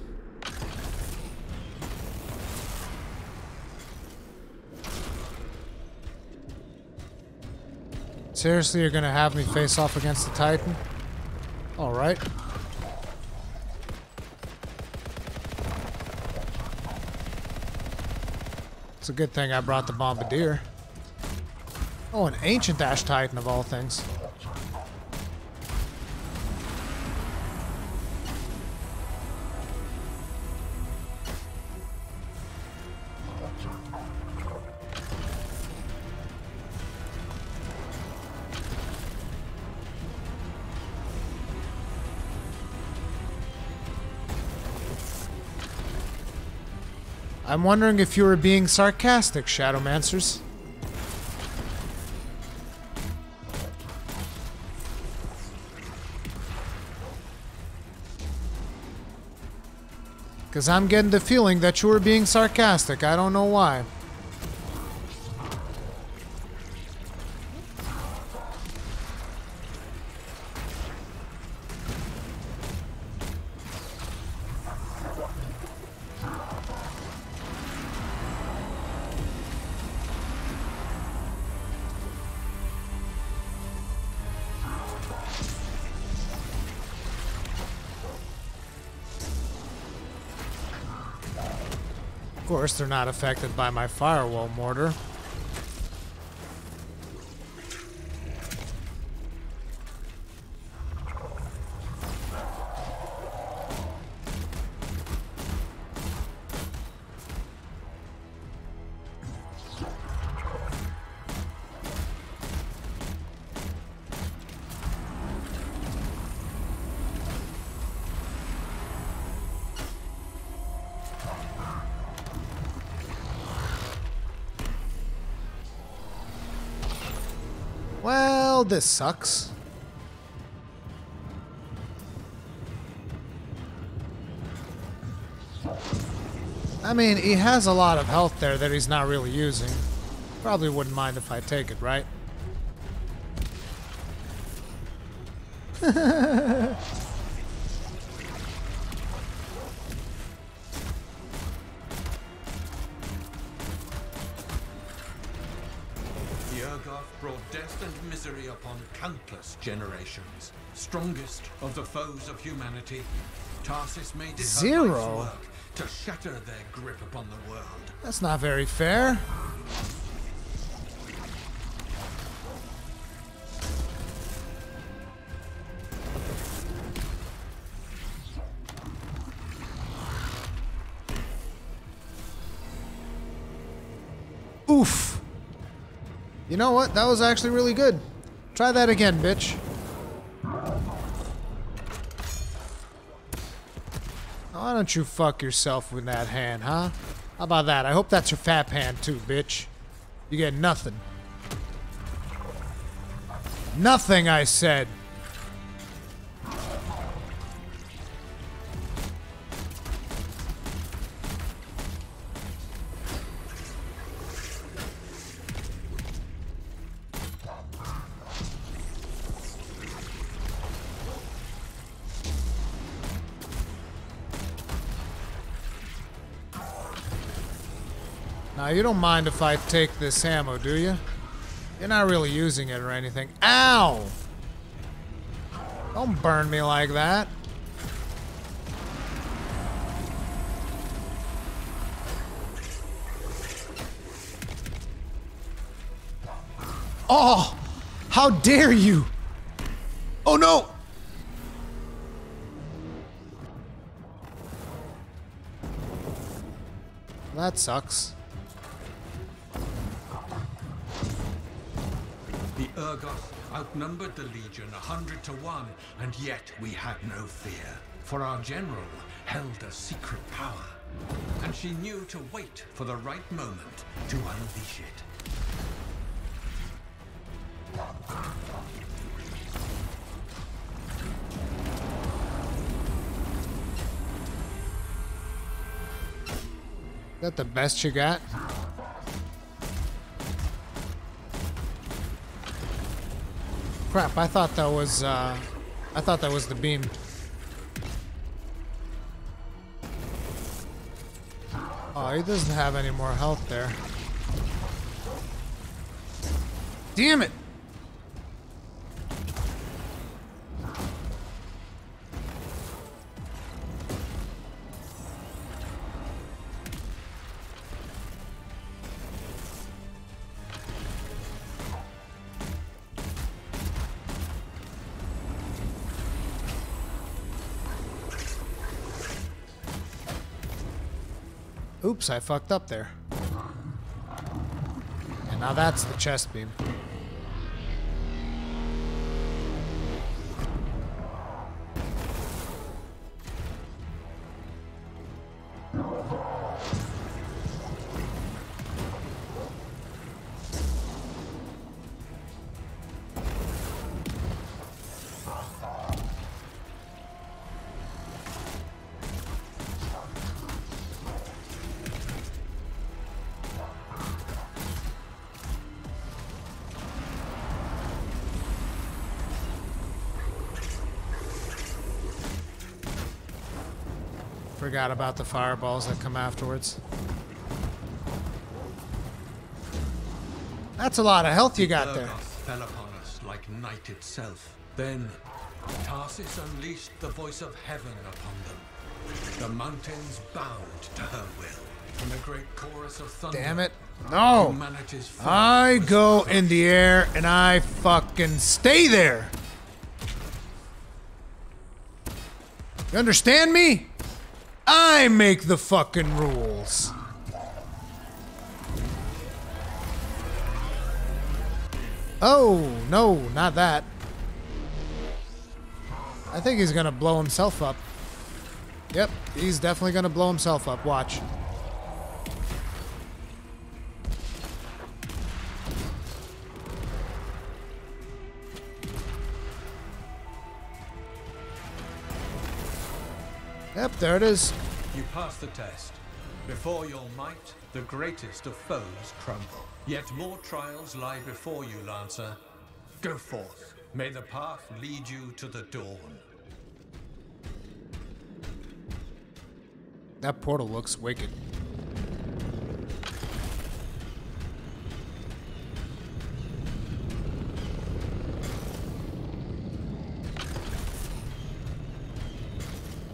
Seriously, you're gonna have me face off against the Titan? Alright. It's a good thing I brought the Bombardier. Oh, an ancient Ash Titan of all things. I'm wondering if you were being sarcastic, Shadowmancers. Because I'm getting the feeling that you were being sarcastic. I don't know why. Of course, they're not affected by my firewall mortar. Well, this sucks. I mean, he has a lot of health there that he's not really using. Probably wouldn't mind if I take it, right? The Urgoth brought death and misery upon countless generations. Strongest of the foes of humanity, Tarsus made it her Zero? life's work to shatter their grip upon the world. That's not very fair. Oof. You know what? That was actually really good. Try that again, bitch. Why don't you fuck yourself with that hand, huh? How about that? I hope that's your fap hand too, bitch. You get nothing. Nothing, I said. Now, you don't mind if I take this ammo, do you? You're not really using it or anything. Ow! Don't burn me like that. Oh! How dare you! Oh no! That sucks. The Urgoth outnumbered the Legion 100 to 1, and yet we had no fear. For our general held a secret power, and she knew to wait for the right moment to unleash it. Is that the best you got? Crap, I thought that was the beam. Oh, he doesn't have any more health there. Damn it! Oops, I fucked up there. And now that's the chest beam. Forgot about the fireballs that come afterwards. That's a lot of health you got there. Urgoth fell upon us like night itself. Then Tarsus unleashed the voice of heaven upon them. The mountains bowed to her will. In a great chorus of thunder. Damn it. No! I go in the air and I fucking stay there! You understand me? I make the fucking rules. Oh, no, not that. I think he's gonna blow himself up. Yep, he's definitely gonna blow himself up. Watch. Yep, there it is. You passed the test. Before your might, the greatest of foes crumble. Yet more trials lie before you, Lancer. Go forth. May the path lead you to the dawn. That portal looks wicked.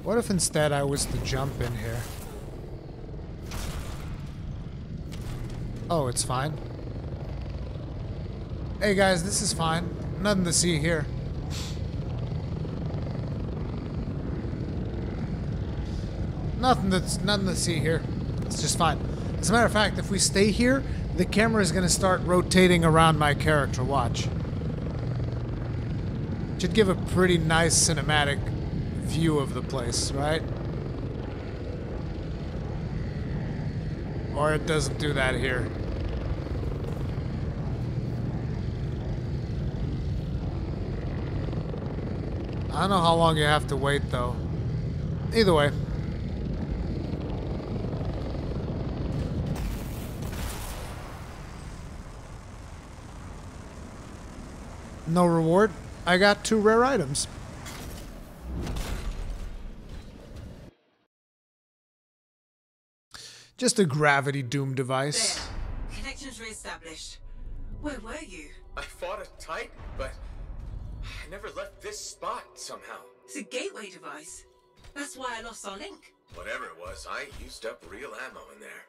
What if instead I was to jump in here? Oh, it's fine. Hey guys, this is fine. Nothing to see here. Nothing to see here. It's just fine. As a matter of fact, if we stay here, the camera is going to start rotating around my character. Watch. Should give a pretty nice cinematic view of the place, right? Or it doesn't do that here. I don't know how long you have to wait, though. Either way. No reward. I got 2 rare items. Just a gravity doom device. There. Connections re-established. Where were you? I fought a Titan, but I never left this spot somehow. It's a gateway device. That's why I lost our link. Whatever it was, I used up real ammo in there.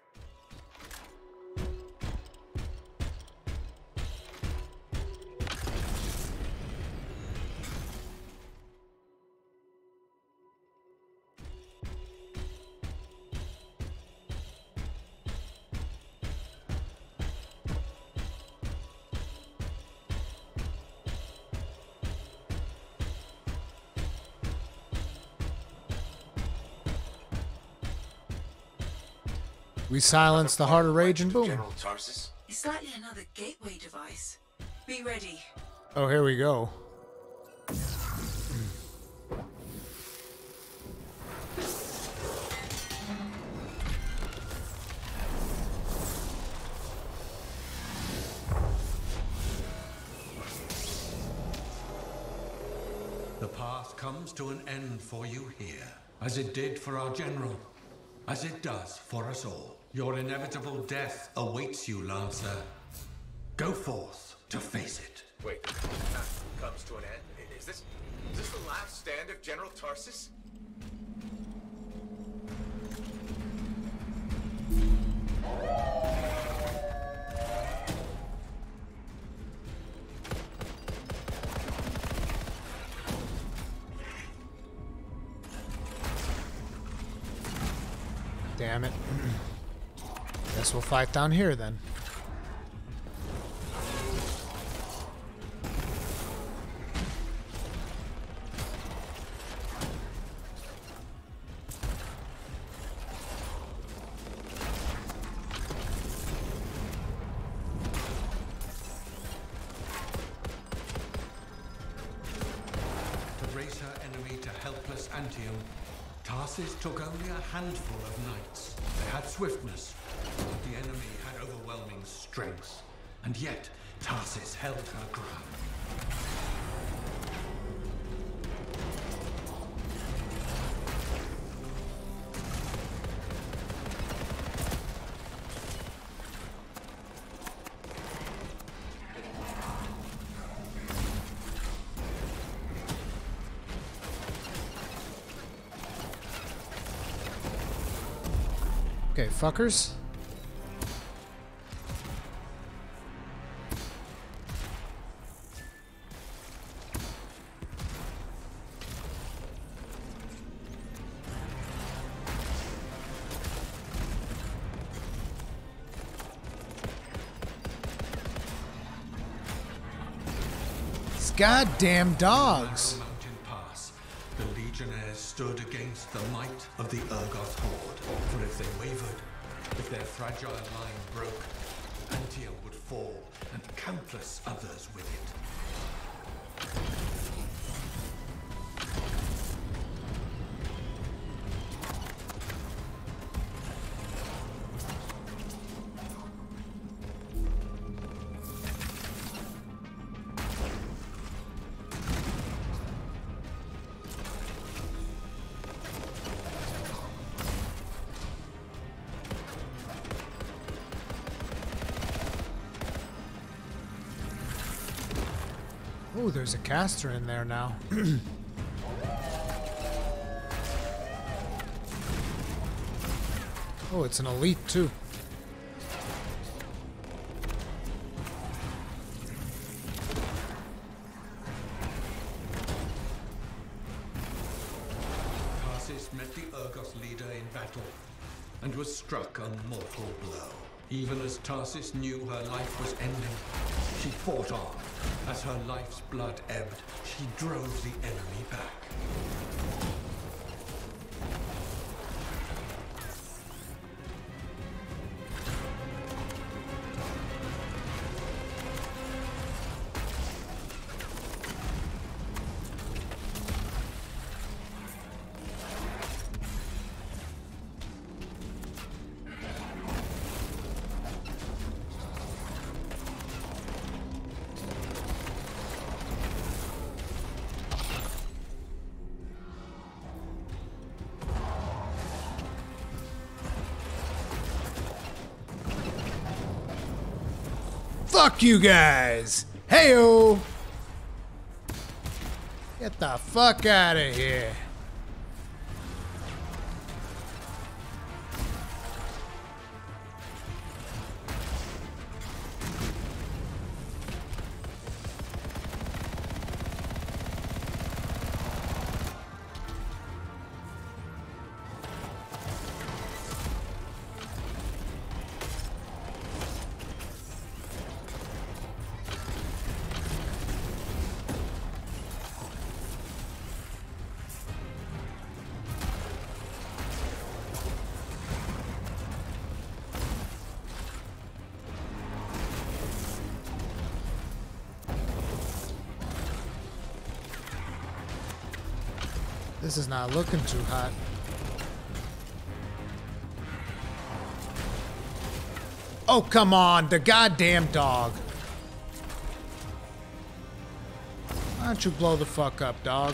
We silence the heart of rage and boom. General Tarsus? It's likely another gateway device. Be ready. Oh, here we go. The path comes to an end for you here, as it did for our general, as it does for us all. Your inevitable death awaits you, Lancer. Go forth to face it. Wait, path comes to an end? Is this the last stand of General Tarsus? Damn it. Guess we'll fight down here then. To raise her enemy to helpless Antium, Tarsus took only a handful of knights. They had swiftness, but the enemy had overwhelming strength. And yet, Tarsus held her ground. Okay, fuckers. These goddamn dogs. Mountain pass, the legionnaires stood against the might of the Urgoth horde. For if they wavered, if their fragile line broke, Antium would fall, and countless others with it. Oh, there's a caster in there now. Oh, it's an elite too. Tarsis met the Urgos leader in battle and was struck a mortal blow. Even as Tarsis knew her life was ending, she fought on. As her life's blood ebbed, she drove the enemy back. Fuck you guys! Heyo! Get the fuck out of here. This is not looking too hot. Oh, come on, the goddamn dog. Why don't you blow the fuck up, dog?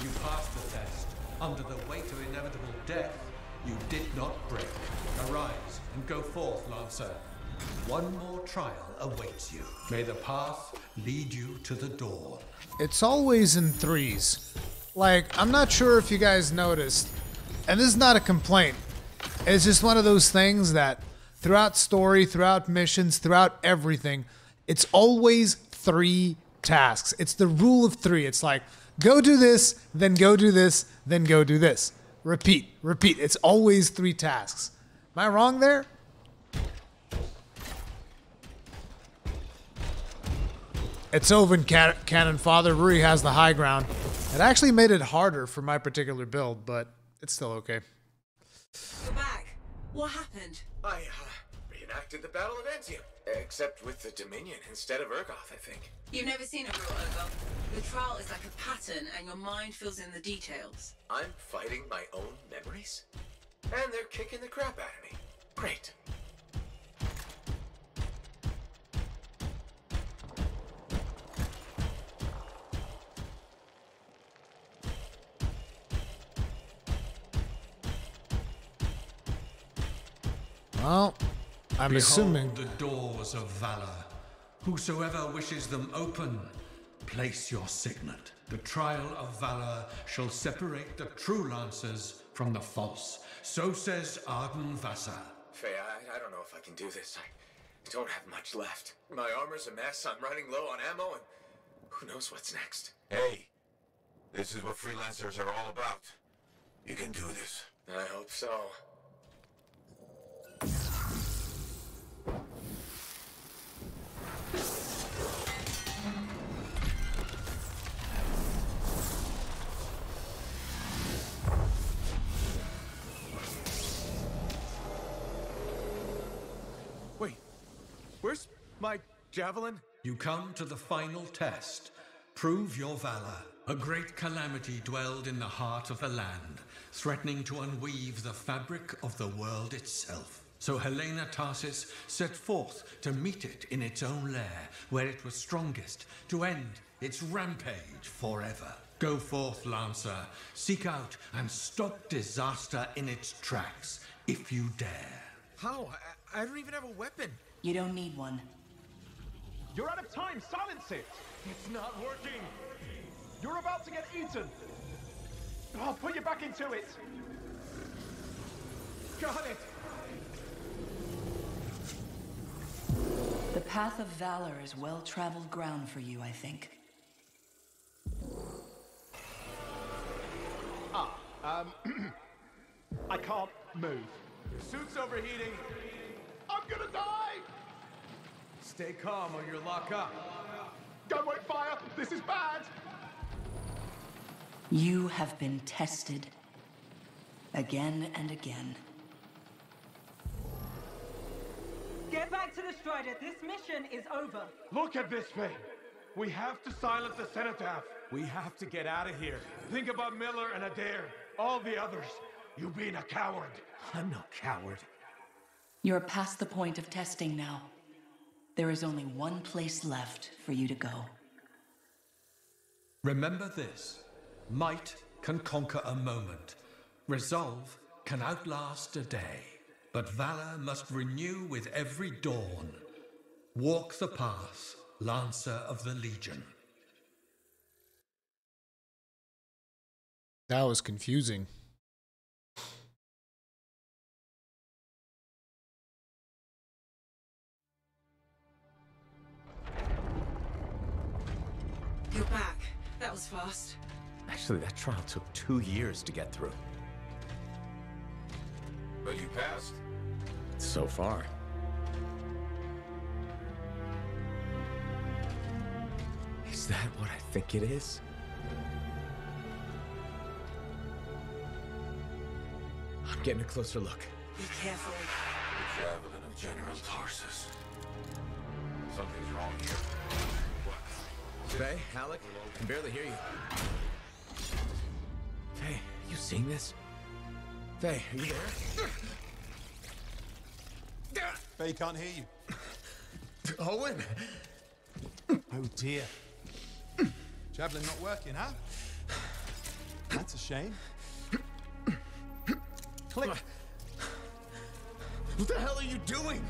You passed the test. Under the weight of inevitable death, you did not break. Arise and go forth, Lancer. One more trial awaits you. May the path lead you to the door. It's always in threes. Like, I'm not sure if you guys noticed, and this is not a complaint. It's just one of those things that throughout story, throughout missions, throughout everything, it's always 3 tasks. It's the rule of 3. It's like, go do this, then go do this, then go do this. Repeat, repeat. It's always 3 tasks. Am I wrong there? It's over, Cannon Father. Ruri has the high ground. It actually made it harder for my particular build, but it's still okay. You're back. What happened? I reenacted the Battle of Antium, except with the Dominion instead of Urgoth, I think. You've never seen a real ogre. The trial is like a pattern, and your mind fills in the details. I'm fighting my own memories, and they're kicking the crap out of me. Great. Well, I'm assuming. The doors of valor. Whosoever wishes them open, place your signet. The trial of valor shall separate the true lancers from the false. So says Arden Vassar. Faye, I don't know if I can do this. I don't have much left. My armor's a mess, I'm running low on ammo, and who knows what's next. Hey, this is what freelancers are all about. You can do this. I hope so. Wait, where's my javelin? You come to the final test. Prove your valor. A great calamity dwelled in the heart of the land, threatening to unweave the fabric of the world itself. So Helena Tarsis set forth to meet it in its own lair, where it was strongest, to end its rampage forever. Go forth, Lancer. Seek out and stop disaster in its tracks, if you dare. How? I don't even have a weapon. You don't need one. You're out of time! Silence it! It's not working! You're about to get eaten! I'll put you back into it! Got it! The path of valor is well-traveled ground for you, I think. I can't move. Your suit's overheating! I'm gonna die! Stay calm or you'll lock up. Don't wait fire! This is bad! You have been tested. Again and again. Get back to the Strider. This mission is over. Look at this thing! We have to silence the cenotaph. We have to get out of here. Think about Miller and Adair. All the others. You being a coward. I'm no coward. You're past the point of testing now. There is only one place left for you to go. Remember this. Might can conquer a moment. Resolve can outlast a day. But valor must renew with every dawn. Walk the path, Lancer of the Legion. That was confusing. You're back. That was fast. Actually, that trial took 2 years to get through. But you passed. So far. Is that what I think it is? I'm getting a closer look. Be careful. The javelin of General Tarsus. Something's wrong here. Faye, Alec, I can barely hear you. Faye, you seeing this? Faye, are you there? Faye can't hear you. Owen! Oh dear. Javelin not working, huh? That's a shame. Click. What the hell are you doing?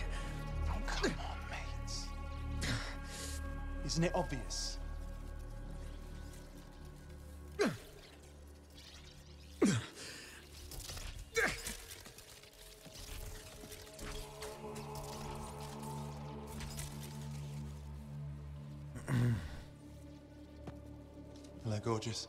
Oh, come on, mates. Isn't it obvious? Hello, gorgeous.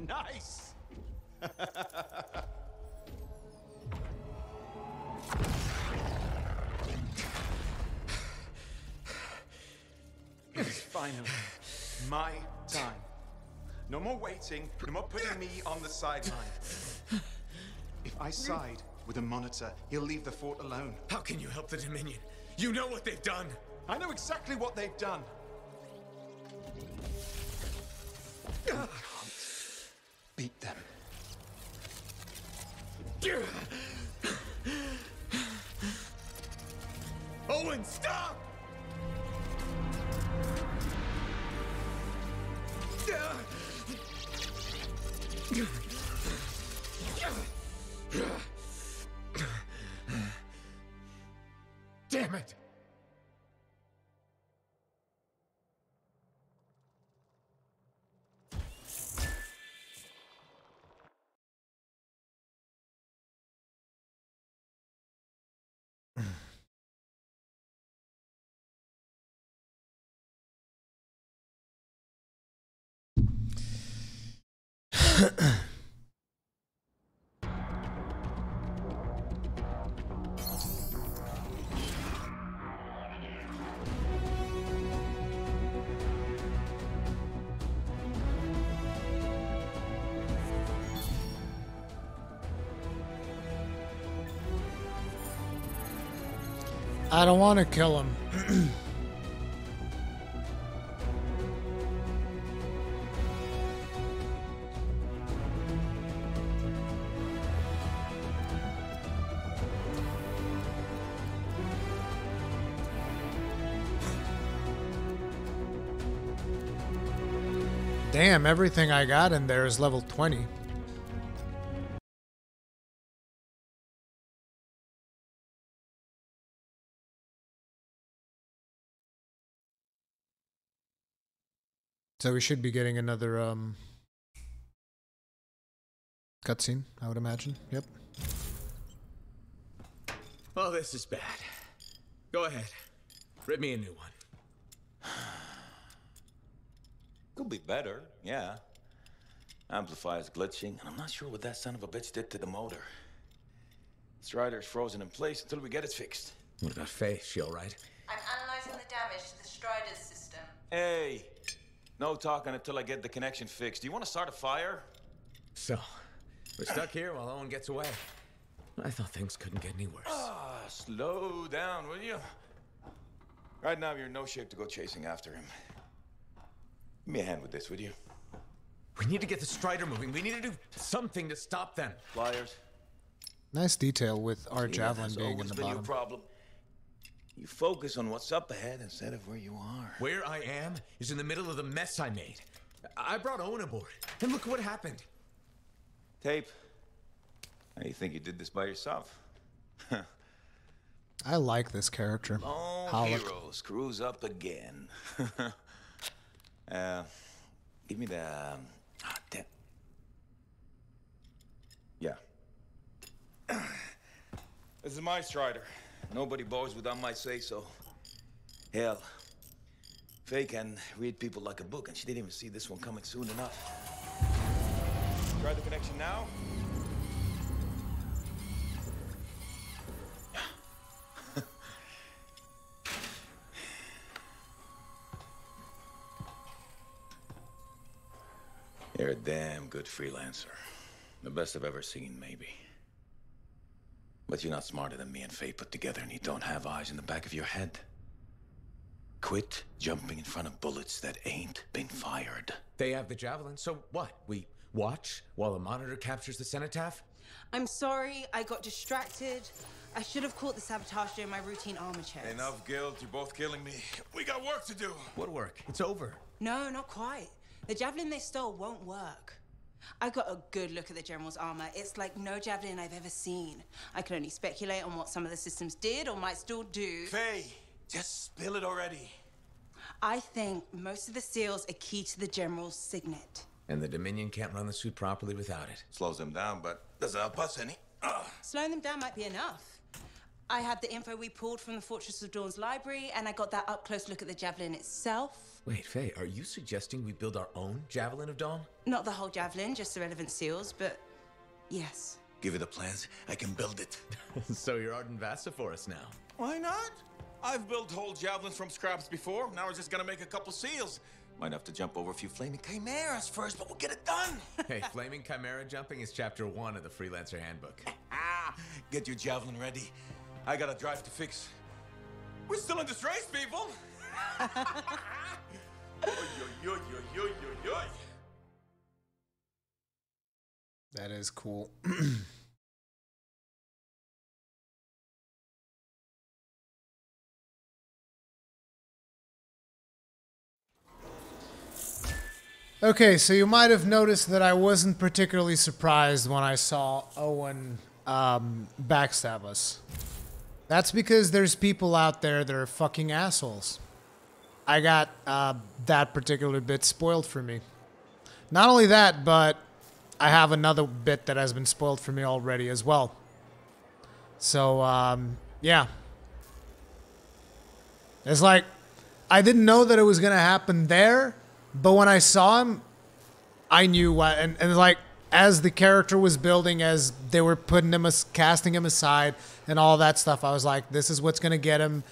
Nice! It is finally my time. No more waiting, no more putting me on the sideline. If I side with a monitor, he'll leave the fort alone. How can you help the Dominion? You know what they've done! I know exactly what they've done. I can't beat them. Owen, stop! Damn it! I don't want to kill him. Damn, everything I got in there is level 20. So we should be getting another cutscene, I would imagine. Yep. Oh, this is bad. Go ahead. Rip me a new one. Could be better, yeah. Amplifier's glitching, and I'm not sure what that son of a bitch did to the motor. Strider's frozen in place until we get it fixed. What about Faye? Is she all right? I'm analyzing the damage to the Strider's system. Hey, no talking until I get the connection fixed. Do you want to start a fire? So, we're stuck here while Owen gets away. I thought things couldn't get any worse. Slow down, will you? Right now, you're in no shape to go chasing after him. Give me a hand with this, would you? We need to get the Strider moving. We need to do something to stop them. Flyers. Nice detail with our javelin that's being in always the been your bottom. problem. You focus on what's up ahead instead of where you are. Where I am is in the middle of the mess I made. I brought Owen aboard, and look what happened. Tape. How do you think you did this by yourself? I like this character. Oh, Halleck. hero screws up again. Give me the... damn. Yeah. This is my Strider. Nobody boards without my say-so. Hell, Faye can read people like a book, and she didn't even see this one coming soon enough. Try the connection now. You're a damn good freelancer. The best I've ever seen, maybe. But you're not smarter than me and Faye put together, and you don't have eyes in the back of your head. Quit jumping in front of bullets that ain't been fired. They have the javelin, so what? We watch while a monitor captures the cenotaph? I'm sorry, I got distracted. I should have caught the sabotage during my routine armor checks. Enough guilt, you're both killing me. We got work to do. What work? It's over. No, not quite. The javelin they stole won't work. I got a good look at the General's armor. It's like no javelin I've ever seen. I can only speculate on what some of the systems did or might still do. Faye, just spill it already. I think most of the seals are key to the General's signet. And the Dominion can't run the suit properly without it. Slows them down, but doesn't help us any. Slowing them down might be enough. I have the info we pulled from the Fortress of Dawn's library, and I got that up-close look at the javelin itself. Wait, Faye, are you suggesting we build our own Javelin of Dawn? Not the whole javelin, just the relevant seals, but yes. Give me the plans, I can build it. So you're Arden Vassa for us now. Why not? I've built whole javelins from scraps before. Now we're just gonna make a couple seals. Might have to jump over a few flaming chimeras first, but we'll get it done. Hey, flaming chimera jumping is chapter 1 of the Freelancer Handbook. Get your javelin ready. I got a drive to fix. We're still in this race, people. That is cool. Okay, so you might have noticed that I wasn't particularly surprised when I saw Owen backstab us. That's because there's people out there that are fucking assholes. I got that particular bit spoiled for me. Not only that, but I have another bit that has been spoiled for me already as well. So, yeah. It's like, I didn't know that it was going to happen there, but when I saw him, I knew what, and like, as the character was building, as they were putting him, casting him aside and all that stuff, I was like, this is what's going to get him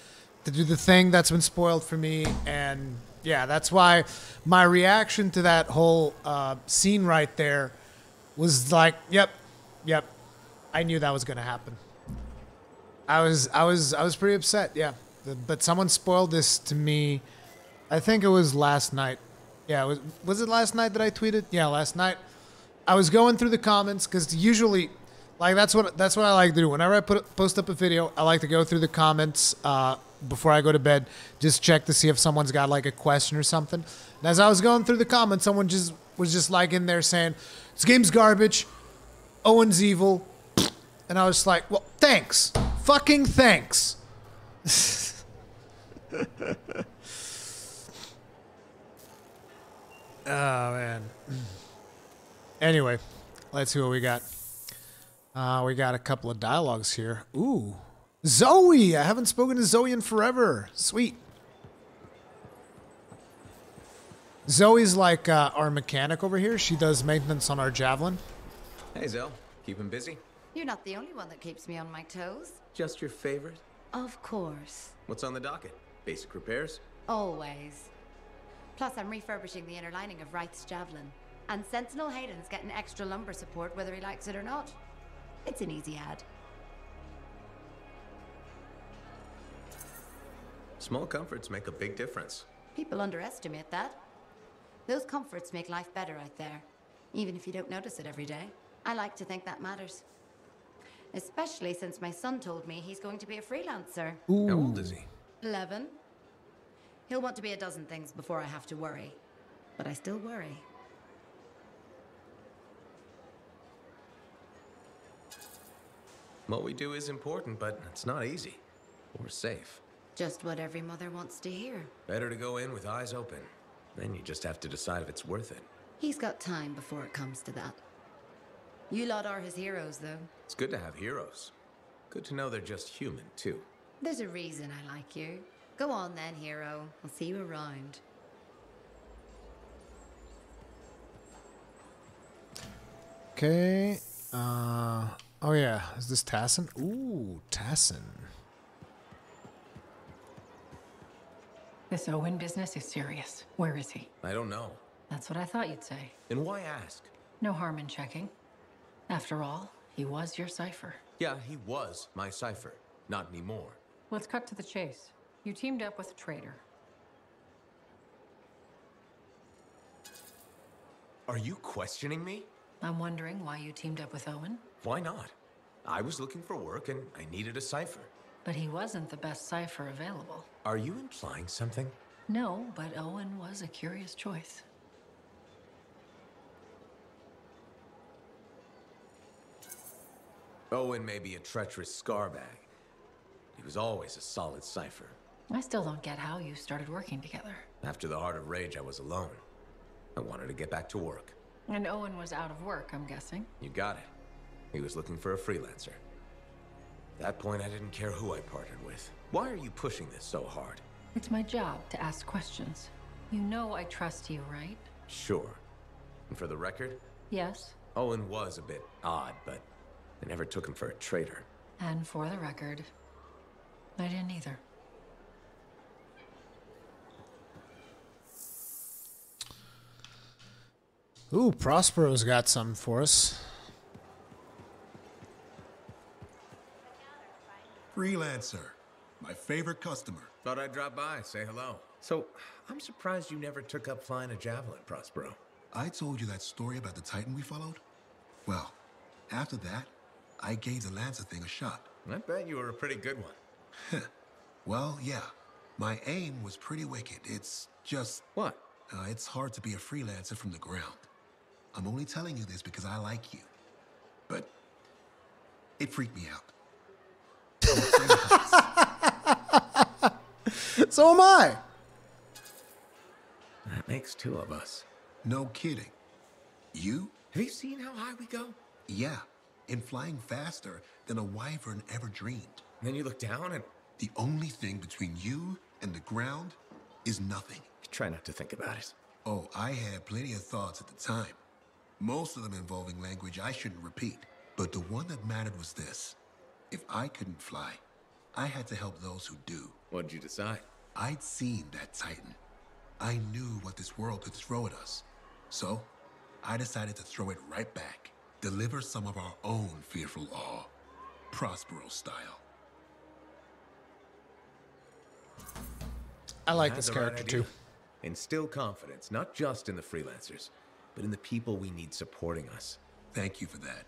to do the thing that's been spoiled for me. And yeah, that's why my reaction to that whole scene right there was like, yep, I knew that was going to happen. I was pretty upset, yeah. But someone spoiled this to me. I think it was last night. Yeah, was it last night that I tweeted? Yeah, last night. I was going through the comments because usually, like, that's what I like to do. Whenever I post up a video, I like to go through the comments before I go to bed, just check to see if someone's got like a question or something. And as I was going through the comments, someone was just like in there saying, "This game's garbage. Owen's evil." And I was just like, well, thanks. Fucking thanks. Oh, man. Anyway, let's see what we got. We got a couple of dialogues here. Ooh. Zoe! I haven't spoken to Zoe in forever. Sweet. Zoe's like our mechanic over here. She does maintenance on our Javelin. Hey, Zoe. Keep him busy? You're not the only one that keeps me on my toes. Just your favorite? Of course. What's on the docket? Basic repairs? Always. Plus, I'm refurbishing the inner lining of Wraith's Javelin. And Sentinel Hayden's getting extra lumbar support whether he likes it or not. It's an easy ad. Small comforts make a big difference. People underestimate that. Those comforts make life better out there, even if you don't notice it every day. I like to think that matters. Especially since my son told me he's going to be a freelancer. Ooh. How old is he? 11. He'll want to be a dozen things before I have to worry. But I still worry. What we do is important, but it's not easy. Or safe. Just what every mother wants to hear. Better to go in with eyes open. Then you just have to decide if it's worth it. He's got time before it comes to that. You lot are his heroes, though. It's good to have heroes. Good to know they're just human, too. There's a reason I like you. Go on then, hero. I'll see you around. Okay. Oh yeah. Is this Tassin? Ooh, Tassin. This Owen business is serious. Where is he? I don't know. That's what I thought you'd say. Then why ask? No harm in checking. After all, he was your cipher. Yeah, he was my cipher. Not anymore. Let's cut to the chase. You teamed up with a traitor. Are you questioning me? I'm wondering why you teamed up with Owen. Why not? I was looking for work and I needed a cipher. But he wasn't the best cipher available. Are you implying something? No, but Owen was a curious choice. Owen may be a treacherous scarbag. He was always a solid cipher. I still don't get how you started working together. After the Heart of Rage, I was alone. I wanted to get back to work. And Owen was out of work, I'm guessing. You got it. He was looking for a freelancer. At that point, I didn't care who I partnered with. Why are you pushing this so hard? It's my job to ask questions. You know I trust you, right? Sure. And for the record? Yes. Owen was a bit odd, but I never took him for a traitor. And for the record, I didn't either. Ooh, Prospero's got something for us. Freelancer. My favorite customer. Thought I'd drop by, say hello. So, I'm surprised you never took up flying a javelin, Prospero. I told you that story about the Titan we followed? Well, after that, I gave the Lancer thing a shot. I bet you were a pretty good one. Well, yeah. My aim was pretty wicked. It's just... What? It's hard to be a freelancer from the ground. I'm only telling you this because I like you. But it freaked me out. So am I. That makes two of us. No kidding. You? Have you seen how high we go? Yeah. And flying faster than a wyvern ever dreamed. And then you look down and... The only thing between you and the ground is nothing. Try not to think about it. Oh, I had plenty of thoughts at the time. Most of them involving language I shouldn't repeat. But the one that mattered was this. If I couldn't fly, I had to help those who do. What'd you decide? I'd seen that Titan. I knew what this world could throw at us. So, I decided to throw it right back. Deliver some of our own fearful awe. Prospero style. I like this character too. Instill confidence, not just in the freelancers, but in the people we need supporting us. Thank you for that.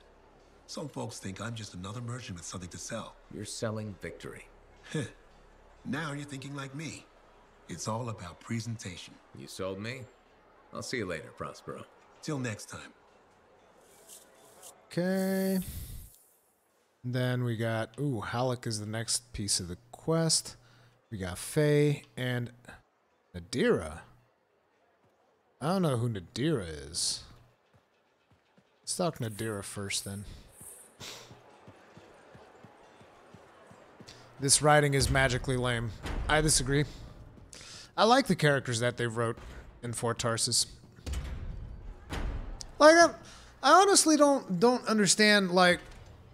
Some folks think I'm just another merchant with something to sell. You're selling victory. Now you're thinking like me. It's all about presentation. You sold me. I'll see you later, Prospero. Till next time. Okay. Then we got, ooh, Halleck is the next piece of the quest. We got Faye and Nadira. I don't know who Nadira is. Let's talk Nadira first then. This writing is magically lame. I disagree. I like the characters that they wrote in Fort Tarsus. Like, I honestly don't understand, like,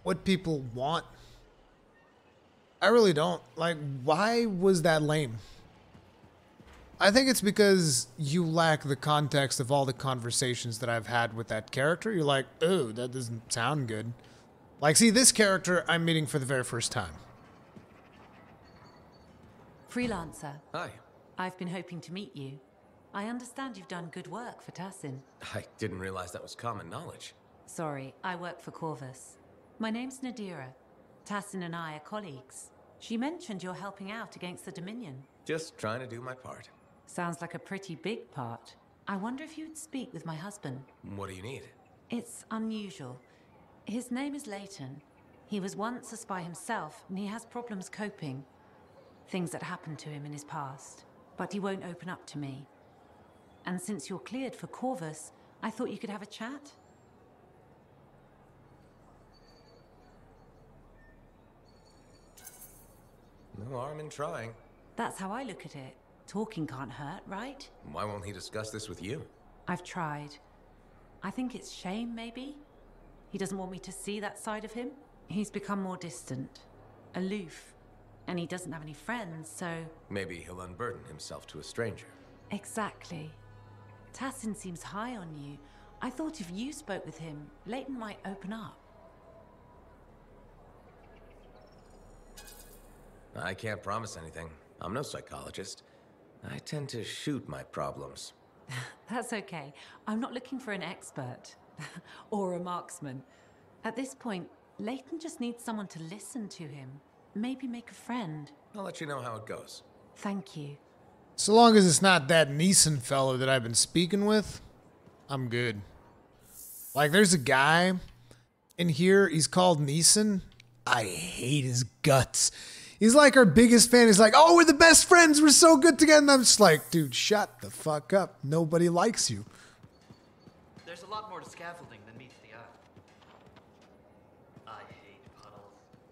what people want. I really don't. Like, why was that lame? I think it's because you lack the context of all the conversations that I've had with that character. You're like, ooh, that doesn't sound good. Like, see, this character I'm meeting for the very first time. Freelancer. Hi. I've been hoping to meet you. I understand you've done good work for Tassin. I didn't realize that was common knowledge. Sorry, I work for Corvus. My name's Nadira. Tassin and I are colleagues. She mentioned you're helping out against the Dominion. Just trying to do my part. Sounds like a pretty big part. I wonder if you'd speak with my husband. What do you need? It's unusual. His name is Leighton. He was once a spy himself, and he has problems coping. Things that happened to him in his past. But he won't open up to me. And since you're cleared for Corvus, I thought you could have a chat. No harm in trying. That's how I look at it. Talking can't hurt, right? Why won't he discuss this with you? I've tried. I think it's shame, maybe. He doesn't want me to see that side of him. He's become more distant, aloof, and he doesn't have any friends, so... Maybe he'll unburden himself to a stranger. Exactly. Tassin seems high on you. I thought if you spoke with him, Leighton might open up. I can't promise anything. I'm no psychologist. I tend to shoot my problems. That's okay. I'm not looking for an expert. Or a marksman. At this point, Leighton just needs someone to listen to him. Maybe make a friend. I'll let you know how it goes. Thank you. So long as it's not that Neeson fellow that I've been speaking with, I'm good. Like, there's a guy in here, he's called Neeson. I hate his guts. He's like our biggest fan. He's like, oh, we're the best friends. We're so good together. And I'm just like, dude, shut the fuck up. Nobody likes you. There's a lot more to scaffolding than meets the eye. I hate puddles.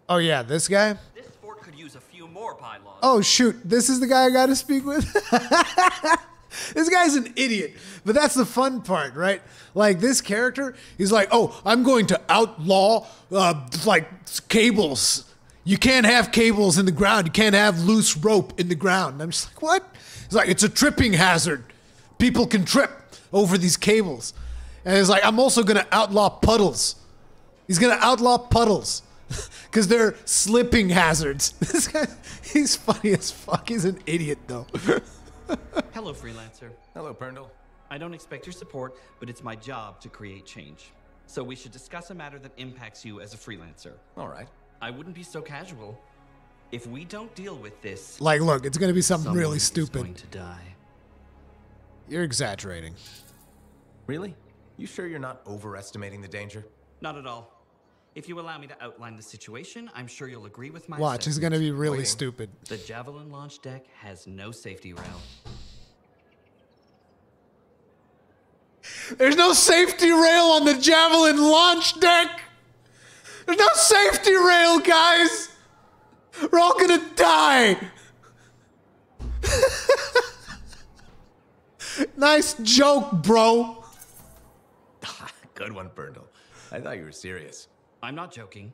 Oh, yeah, this guy? This fort could use a few more pylons. Oh, shoot. This is the guy I got to speak with? This guy's an idiot. But that's the fun part, right? Like, this character, he's like, oh, I'm going to outlaw, like, cables. You can't have cables in the ground. You can't have loose rope in the ground. And I'm just like, what? He's like, it's a tripping hazard. People can trip over these cables. And he's like, I'm also going to outlaw puddles. He's going to outlaw puddles because they're slipping hazards. This guy, he's funny as fuck. He's an idiot, though. Hello, Freelancer. Hello, Perndle. I don't expect your support, but it's my job to create change. So we should discuss a matter that impacts you as a freelancer. All right. I wouldn't be so casual. If we don't deal with this... Like, look, it's going to be something really stupid. Someone is going to die. You're exaggerating. Really? You sure you're not overestimating the danger? Not at all. If you allow me to outline the situation, I'm sure you'll agree with my Watch, it's going to be really stupid. The Javelin launch deck has no safety rail. There's no safety rail on the Javelin launch deck! There's no safety rail, guys! We're all gonna die! Nice joke, bro. Good one, Perndle. I thought you were serious. I'm not joking.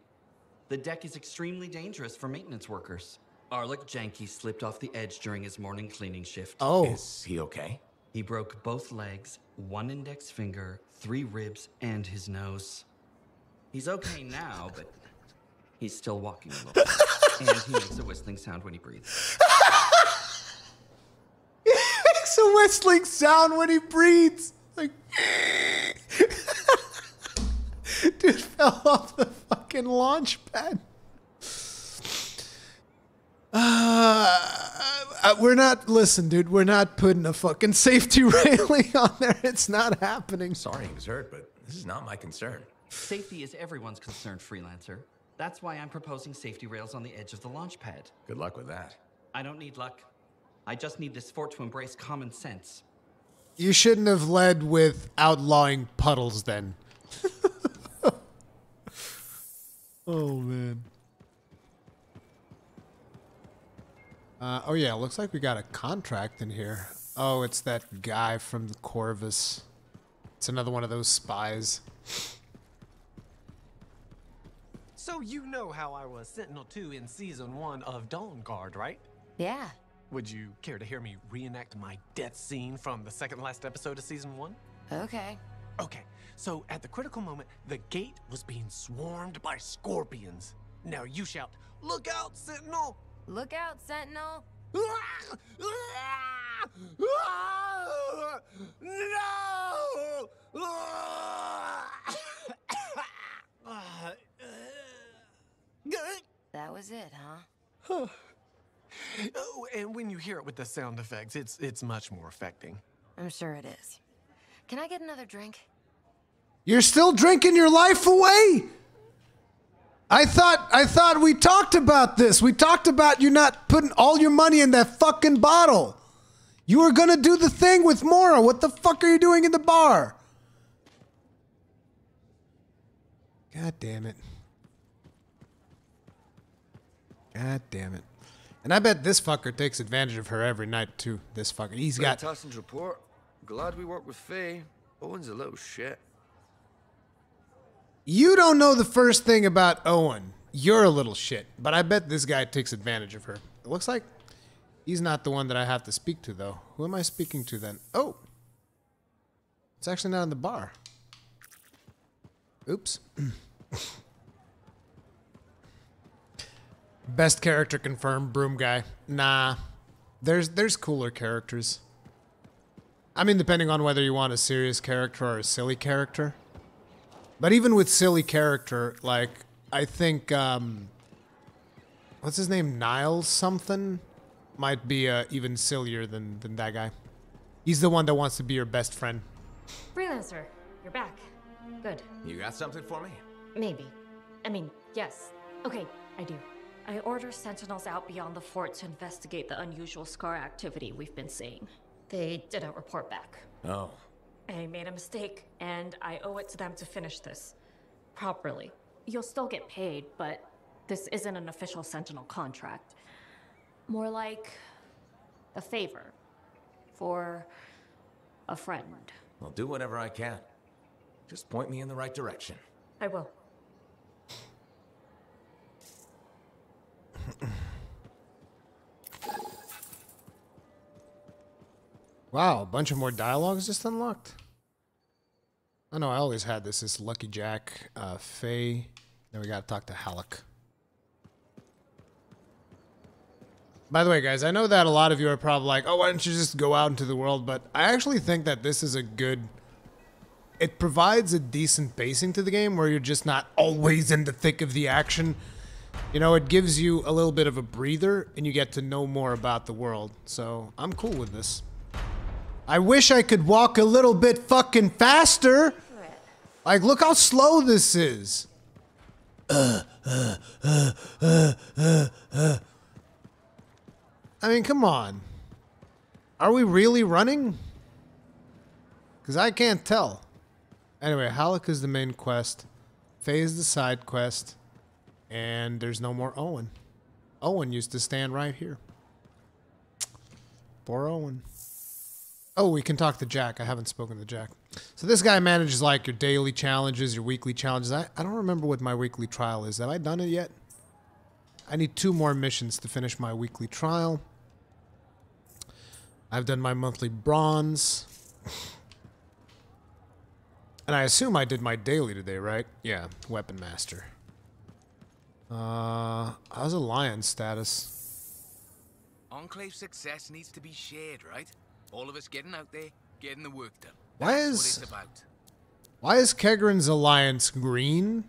The deck is extremely dangerous for maintenance workers. Arlik Janky slipped off the edge during his morning cleaning shift. Oh. Is he okay? He broke both legs, one index finger, 3 ribs, and his nose. He's okay now, but he's still walking a little. And he makes a whistling sound when he breathes. He makes a whistling sound when he breathes. Like, dude fell off the fucking launch pad. We're not, listen, dude, we're not putting a fucking safety railing on there. It's not happening. Sorry he was hurt, but this is not my concern. Safety is everyone's concern, Freelancer. That's why I'm proposing safety rails on the edge of the launch pad. Good luck with that. I don't need luck. I just need this fort to embrace common sense. You shouldn't have led with outlawing puddles then. Oh, man. Oh, yeah, looks like we got a contract in here. Oh, it's that guy from the Corvus. It's another one of those spies. So you know how I was Sentinel-2 in Season 1 of Dawn Guard, right? Yeah. Would you care to hear me reenact my death scene from the second last episode of Season 1? Okay. Okay, so at the critical moment, the gate was being swarmed by scorpions. Now you shout, "Look out, Sentinel!" Look out, Sentinel! No! That was it, huh? Oh, and when you hear it with the sound effects, it's much more affecting. I'm sure it is. Can I get another drink? You're still drinking your life away? I thought we talked about this. We talked about you not putting all your money in that fucking bottle. You were gonna do the thing with Mora. What the fuck are you doing in the bar? God damn it. God damn it. And I bet this fucker takes advantage of her every night too. This fucker. He's got... Fantastic report. Glad we worked with Faye. Owen's a little shit. You don't know the first thing about Owen. You're a little shit. But I bet this guy takes advantage of her. It looks like he's not the one that I have to speak to, though. Who am I speaking to, then? Oh. It's actually not in the bar. Oops. Best character confirmed, Broom Guy. Nah. There's cooler characters. I mean, depending on whether you want a serious character or a silly character. But even with silly character, like, I think, what's his name? Niles something? Might be even sillier than that guy. He's the one that wants to be your best friend. Freelancer, you're back. Good. You got something for me? Maybe. I mean, yes. Okay, I do. I order sentinels out beyond the fort to investigate the unusual scar activity we've been seeing. They didn't report back. Oh. I made a mistake, and I owe it to them to finish this properly. You'll still get paid, but this isn't an official Sentinel contract. More like a favor for a friend. I'll do whatever I can. Just point me in the right direction. I will. Wow, a bunch of more dialogues just unlocked. I know I always had this Lucky Jack, Faye. Then we gotta talk to Halleck. By the way, guys, I know that a lot of you are probably like, oh, why don't you just go out into the world? But I actually think that this is a good... It provides a decent pacing to the game where you're just not always in the thick of the action. You know, it gives you a little bit of a breather and you get to know more about the world. So I'm cool with this. I wish I could walk a little bit fucking faster. Like, look how slow this is. I mean, come on. Are we really running? Because I can't tell. Anyway, Halleck is the main quest. Faye is the side quest. And there's no more Owen. Owen used to stand right here. Poor Owen. Oh, we can talk to Jack. I haven't spoken to Jack. So this guy manages like your daily challenges, your weekly challenges. I don't remember what my weekly trial is. Have I done it yet? I need 2 more missions to finish my weekly trial. I've done my monthly bronze. And I assume I did my daily today, right? Yeah, Weapon Master. How's Alliance status? Enclave success needs to be shared, right? All of us getting out there, getting the work done. Why is Kegren's Alliance green?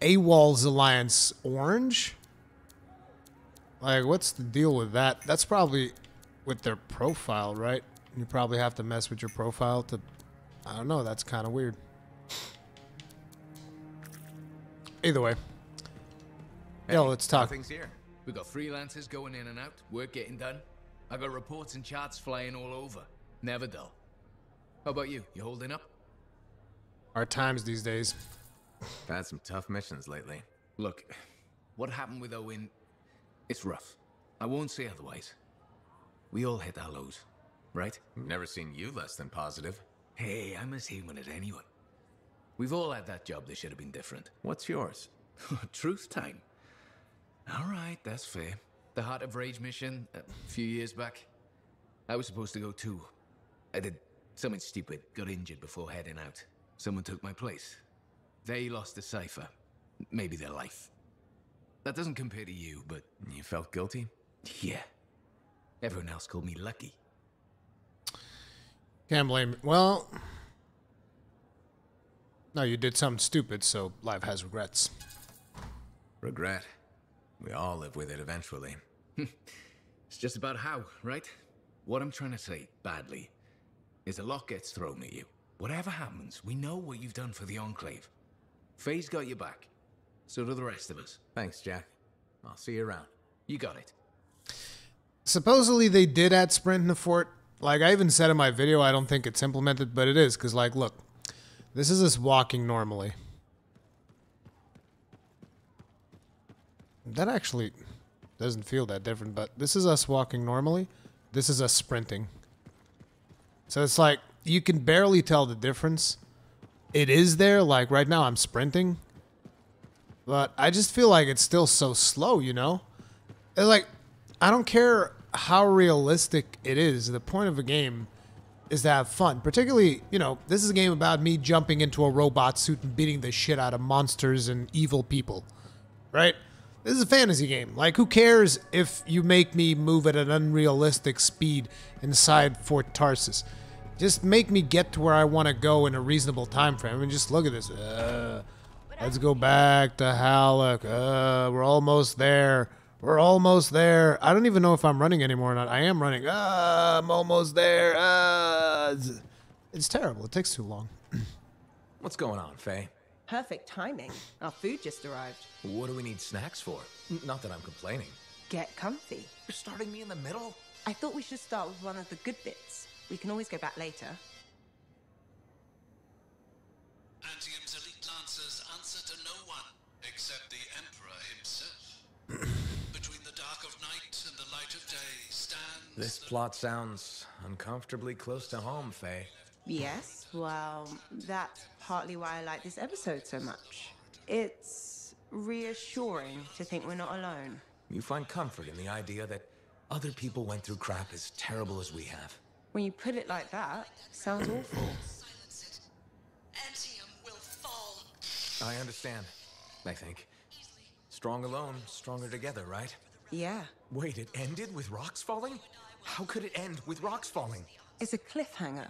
AWOL's Alliance orange? Like, what's the deal with that? That's probably... with their profile, right? You probably have to mess with your profile to... I don't know, that's kind of weird. Either way. Yo, let's talk. Things here. We got freelancers going in and out, work getting done. I got reports and charts flying all over. Never dull. How about you? You holding up? Our times these days. Had some tough missions lately. Look, what happened with Owen, it's rough. I won't say otherwise. We all hit our lows, right? Never seen you less than positive. Hey, I'm as human as anyone. We've all had that job that should have been different. What's yours? Truth time. All right, that's fair. The Heart of Rage mission, a few years back. I was supposed to go too. I did something stupid, got injured before heading out. Someone took my place. They lost the cipher. Maybe their life. That doesn't compare to you, but... You felt guilty? Yeah. Everyone else called me lucky. Can't blame me. Well... No, you did something stupid, so life has regrets. Regret? We all live with it eventually. It's just about how, right? What I'm trying to say, badly, is a lot gets thrown at you. Whatever happens, we know what you've done for the Enclave. Faye's got your back. So do the rest of us. Thanks, Jack. I'll see you around. You got it. Supposedly they did add sprint in the fort. Like, I even said in my video, I don't think it's implemented, but it is. Because, like, look. This is us walking normally. That actually doesn't feel that different, but this is us walking normally. This is us sprinting. So it's like, you can barely tell the difference. It is there, like right now I'm sprinting. But I just feel like it's still so slow, you know? It's like, I don't care how realistic it is. The point of a game is to have fun. Particularly, you know, this is a game about me jumping into a robot suit and beating the shit out of monsters and evil people. Right? This is a fantasy game. Like, who cares if you make me move at an unrealistic speed inside Fort Tarsus? Just make me get to where I want to go in a reasonable time frame. I mean, just look at this. Let's go back to Halleck. We're almost there. We're almost there. I don't even know if I'm running anymore or not. I am running. I'm almost there. It's terrible. It takes too long. What's going on, Faye? Perfect timing. Our food just arrived. What do we need snacks for? Not that I'm complaining. Get comfy. You're starting me in the middle? I thought we should start with one of the good bits. We can always go back later. Antium's elite lancers answer to no one except the Emperor himself. Between the dark of night and the light of day stands... This plot sounds uncomfortably close to home, Faye. Yes, well, that's partly why I like this episode so much. It's reassuring to think we're not alone. You find comfort in the idea that other people went through crap as terrible as we have. When you put it like that, sounds awful. Antium will fall. I understand, I think. Strong alone, stronger together, right? Yeah. Wait, it ended with rocks falling? How could it end with rocks falling? It's a cliffhanger.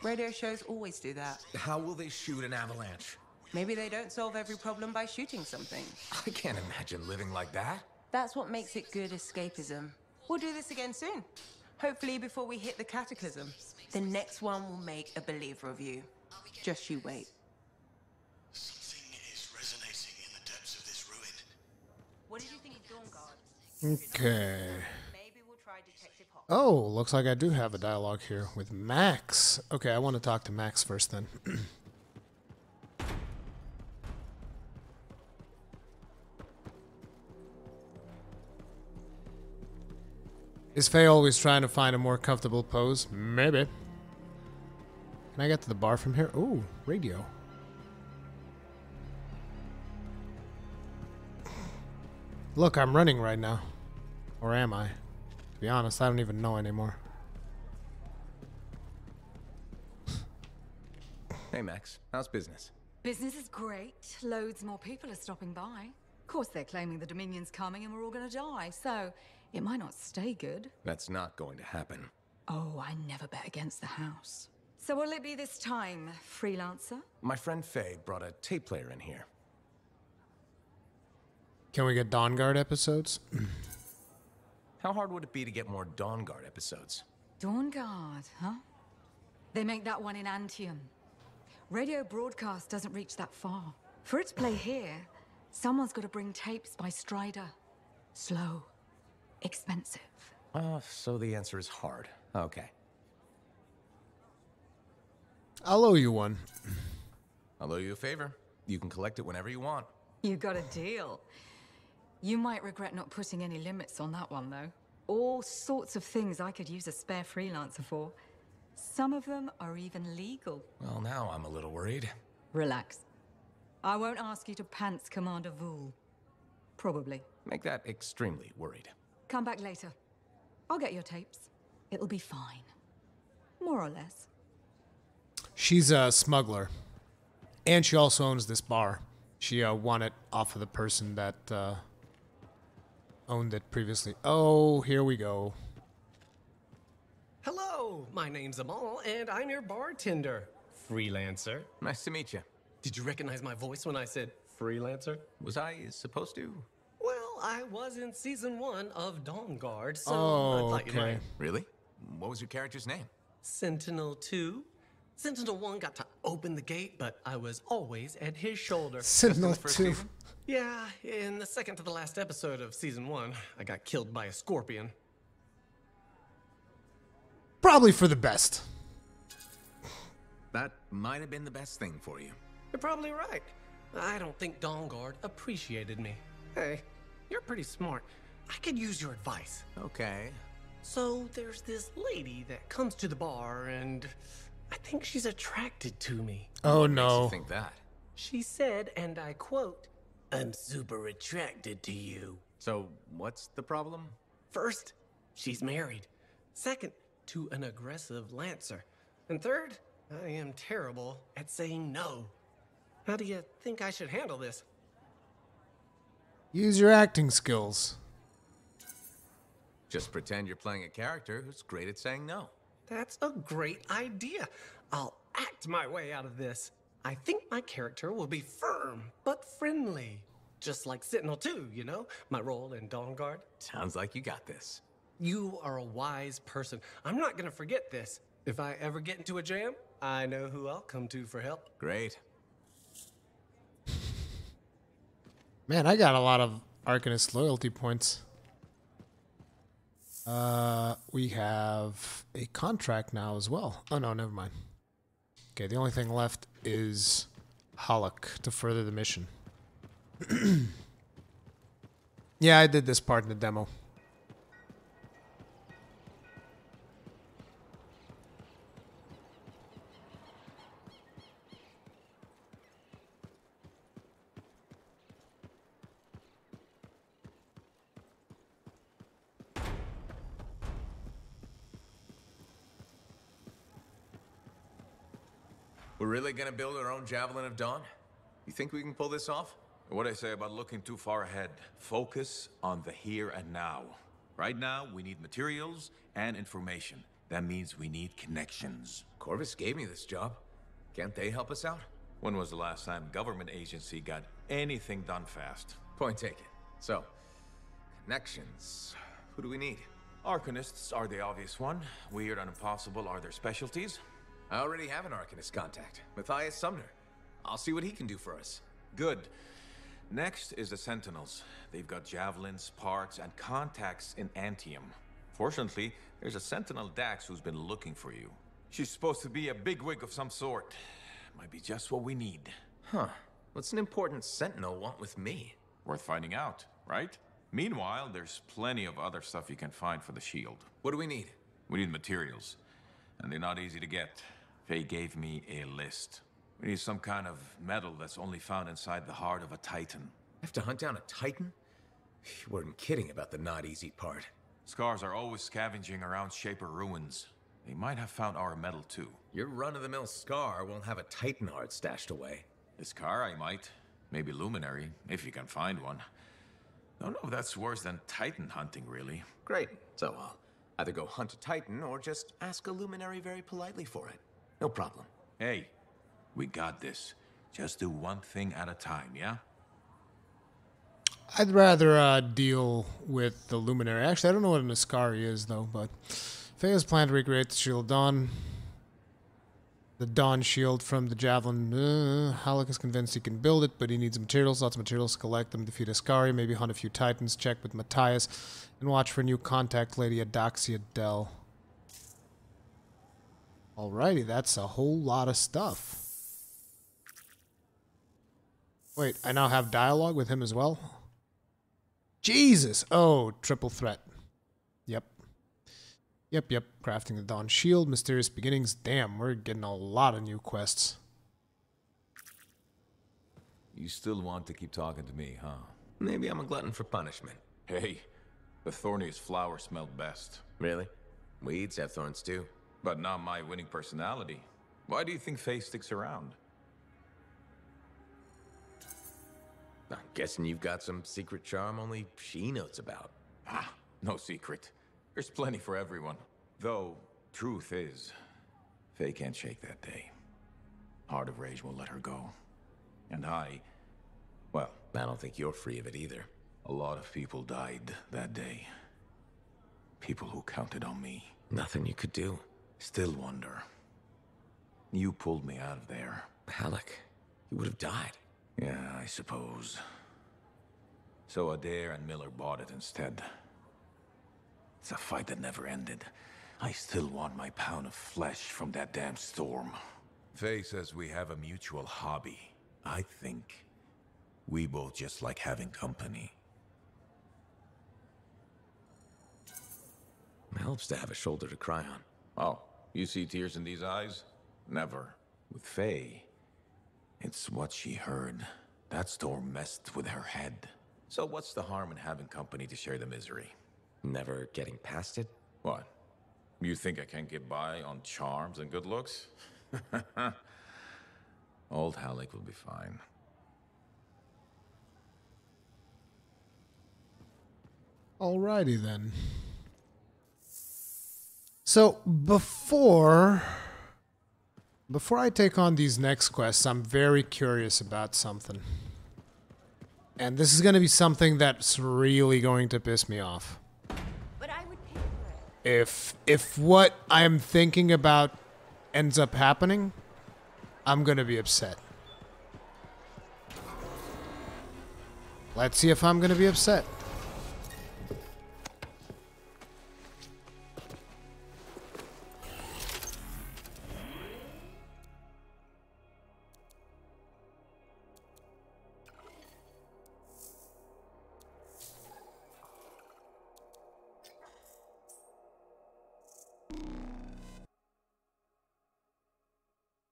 Radio shows always do that. How will they shoot an avalanche? Maybe they don't solve every problem by shooting something. I can't imagine living like that. That's what makes it good escapism. We'll do this again soon. Hopefully before we hit the cataclysm. The next one will make a believer of you. Just you wait. Something is resonating in the depths of this ruin. What did you think of Dawn Guard? Okay. Maybe we'll try Detective Hawk. Oh, looks like I do have a dialogue here with Max. Okay, I want to talk to Max first then. Is Faye always trying to find a more comfortable pose? Maybe. Can I get to the bar from here? Ooh, radio. Look, I'm running right now. Or am I? To be honest, I don't even know anymore. Hey, Max. How's business? Business is great. Loads more people are stopping by. Of course, they're claiming the Dominion's coming and we're all gonna die, so it might not stay good. That's not going to happen. Oh, I never bet against the house. So will it be this time, freelancer? My friend Faye brought a tape player in here. Can we get Dawn Guard episodes? How hard would it be to get more Dawn Guard episodes? Dawn Guard, huh? They make that one in Antium. Radio broadcast doesn't reach that far. For it to play here, someone's got to bring tapes by Strider. Slow. Expensive. So the answer is hard. Okay. I'll owe you one. I'll owe you a favor. You can collect it whenever you want. You got a deal. You might regret not putting any limits on that one, though. All sorts of things I could use a spare freelancer for. Some of them are even legal. Well, now I'm a little worried. Relax. I won't ask you to pants Commander Vool. Probably. Make that extremely worried. Come back later. I'll get your tapes. It'll be fine. More or less. She's a smuggler. And she also owns this bar. She won it off of the person that owned it previously. Oh, here we go. Hello, my name's Amal, and I'm your bartender. Freelancer. Nice to meet you. Did you recognize my voice when I said freelancer? Was I supposed to? Well, I was in season 1 of Dawn Guard, so Oh, I'd like you to okay. know. Really? What was your character's name? Sentinel 2. Sentinel 1 got to open the gate, but I was always at his shoulder. Sentinel Just in the first 2. season? Yeah, in the second to the last episode of season 1, I got killed by a scorpion. Probably for the best. That might have been the best thing for you. You're probably right. I don't think Dawn Guard appreciated me. Hey, you're pretty smart. I could use your advice. Okay. So there's this lady that comes to the bar, and I think she's attracted to me. Oh, What makes no. you think that? She said, and I quote, "I'm super attracted to you." So, what's the problem? First, she's married. Second, to an aggressive lancer. And third, I am terrible at saying no. How do you think I should handle this? Use your acting skills. Just pretend you're playing a character who's great at saying no. That's a great idea. I'll act my way out of this. I think my character will be firm, but friendly. Just like Sentinel 2, you know? My role in Dawn Guard. Sounds like you got this. You are a wise person. I'm not gonna forget this. If I ever get into a jam, I know who I'll come to for help. Great. Man, I got a lot of Arcanist loyalty points. We have a contract now as well. Oh no, never mind. Okay, the only thing left is Hollock to further the mission. Yeah, I did this part in the demo. We're really gonna build our own Javelin of Dawn? You think we can pull this off? What I say about looking too far ahead. Focus on the here and now. Right now, we need materials and information. That means we need connections. Corvus gave me this job. Can't they help us out? When was the last time a government agency got anything done fast? Point taken. So, connections. Who do we need? Arcanists are the obvious one. Weird and impossible are their specialties. I already have an Arcanist contact, Matthias Sumner. I'll see what he can do for us. Good. Next is the Sentinels. They've got javelins, parts, and contacts in Antium. Fortunately, there's a Sentinel Dax who's been looking for you. She's supposed to be a bigwig of some sort. Might be just what we need. Huh. What's an important Sentinel want with me? Worth finding out, right? Meanwhile, there's plenty of other stuff you can find for the shield. What do we need? We need materials, and they're not easy to get. Faye gave me a list. We need some kind of metal that's only found inside the heart of a Titan. Have to hunt down a Titan? You weren't kidding about the not easy part. Scars are always scavenging around Shaper ruins. They might have found our metal too. Your run-of-the-mill Scar won't have a Titan heart stashed away. The Scar I might. Maybe Luminary, if you can find one. Don't know if that's worse than Titan hunting, really. Great. So I'll either go hunt a Titan or just ask a Luminary very politely for it. No problem. Hey, we got this. Just do one thing at a time, yeah? I'd rather deal with the Luminary. Actually, I don't know what an Ascari is, though, but Faye has planned to recreate the Shield of Dawn. The Dawn Shield from the Javelin. Halleck is convinced he can build it, but he needs materials, lots of materials to collect them, defeat Ascari, maybe hunt a few Titans, check with Matthias, and watch for a new contact lady, Adoxia Dell. Alrighty, that's a whole lot of stuff. Wait, I now have dialogue with him as well? Jesus! Oh, triple threat. Yep. Yep. Crafting the Dawn Shield, Mysterious Beginnings. Damn, we're getting a lot of new quests. You still want to keep talking to me, huh? Maybe I'm a glutton for punishment. Hey, the thorniest flower smelled best. Really? Weeds have thorns too. But not my winning personality. Why do you think Faye sticks around? I'm guessing you've got some secret charm only she knows about. Ah, no secret. There's plenty for everyone. Though, truth is, Faye can't shake that day. Heart of Rage won't let her go. And well, I don't think you're free of it either. A lot of people died that day. People who counted on me. Nothing you could do. Still wonder. You pulled me out of there. Halleck, you would have died. Yeah, I suppose. So Adair and Miller bought it instead. It's a fight that never ended. I still want my pound of flesh from that damn storm. Faye says we have a mutual hobby. I think we both just like having company. It helps to have a shoulder to cry on. Oh, you see tears in these eyes? Never. With Faye, it's what she heard. That storm messed with her head. So what's the harm in having company to share the misery? Never getting past it? What? You think I can't get by on charms and good looks? Old Halleck will be fine. Alrighty then. So before I take on these next quests, I'm very curious about something. And this is going to be something that's really going to piss me off. But I would pay for it. If what I'm thinking about ends up happening, I'm going to be upset. Let's see if I'm going to be upset.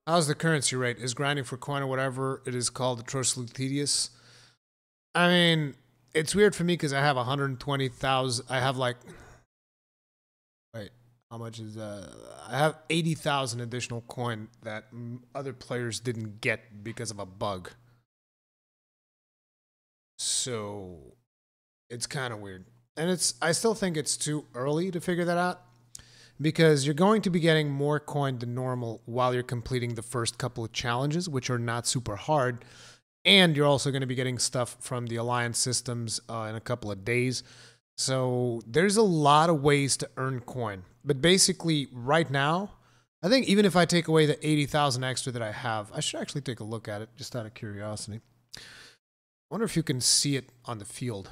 How's the currency rate? Is grinding for coin or whatever it is called atrociously tedious? I mean, it's weird for me because I have 120,000. I have like, wait, how much is I have 80,000 additional coin that other players didn't get because of a bug. So it's kind of weird. And I still think it's too early to figure that out. Because you're going to be getting more coin than normal while you're completing the first couple of challenges, which are not super hard. And you're also going to be getting stuff from the Alliance systems in a couple of days. So there's a lot of ways to earn coin. But basically, right now, I think even if I take away the 80,000 extra that I have, I should actually take a look at it, just out of curiosity. I wonder if you can see it on the field.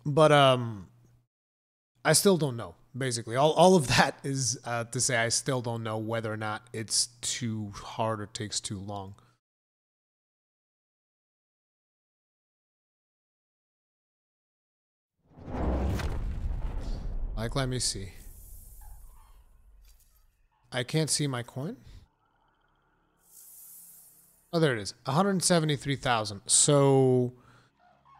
But I still don't know. Basically, all of that is to say I still don't know whether or not it's too hard or takes too long. Like, let me see. I can't see my coin. Oh, there it is. 173,000. So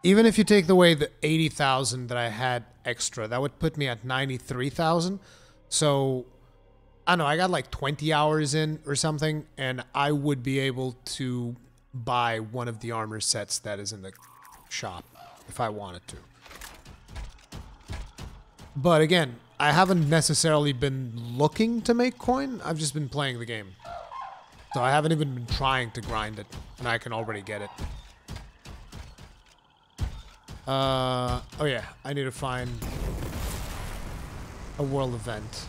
even if you take away the 80,000 that I had extra, that would put me at 93,000. So, I don't know, I got like 20 hours in or something, and I would be able to buy one of the armor sets that is in the shop if I wanted to. But again, I haven't necessarily been looking to make coin. I've just been playing the game. So I haven't even been trying to grind it, and I can already get it. Oh yeah, I need to find a world event.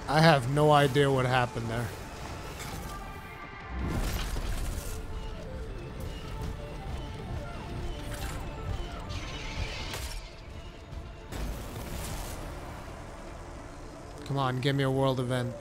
I have no idea what happened there. Come on, give me a world event.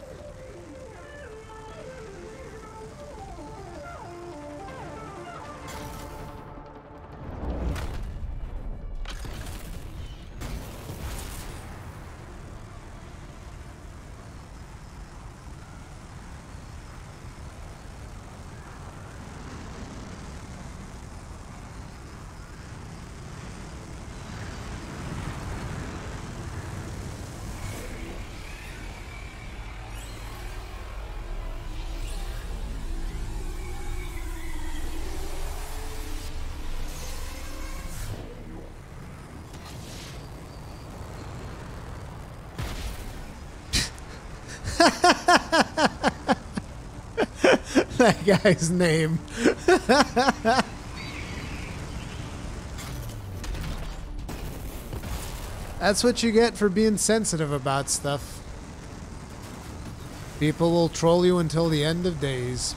That guy's name. That's what you get for being sensitive about stuff. People will troll you until the end of days.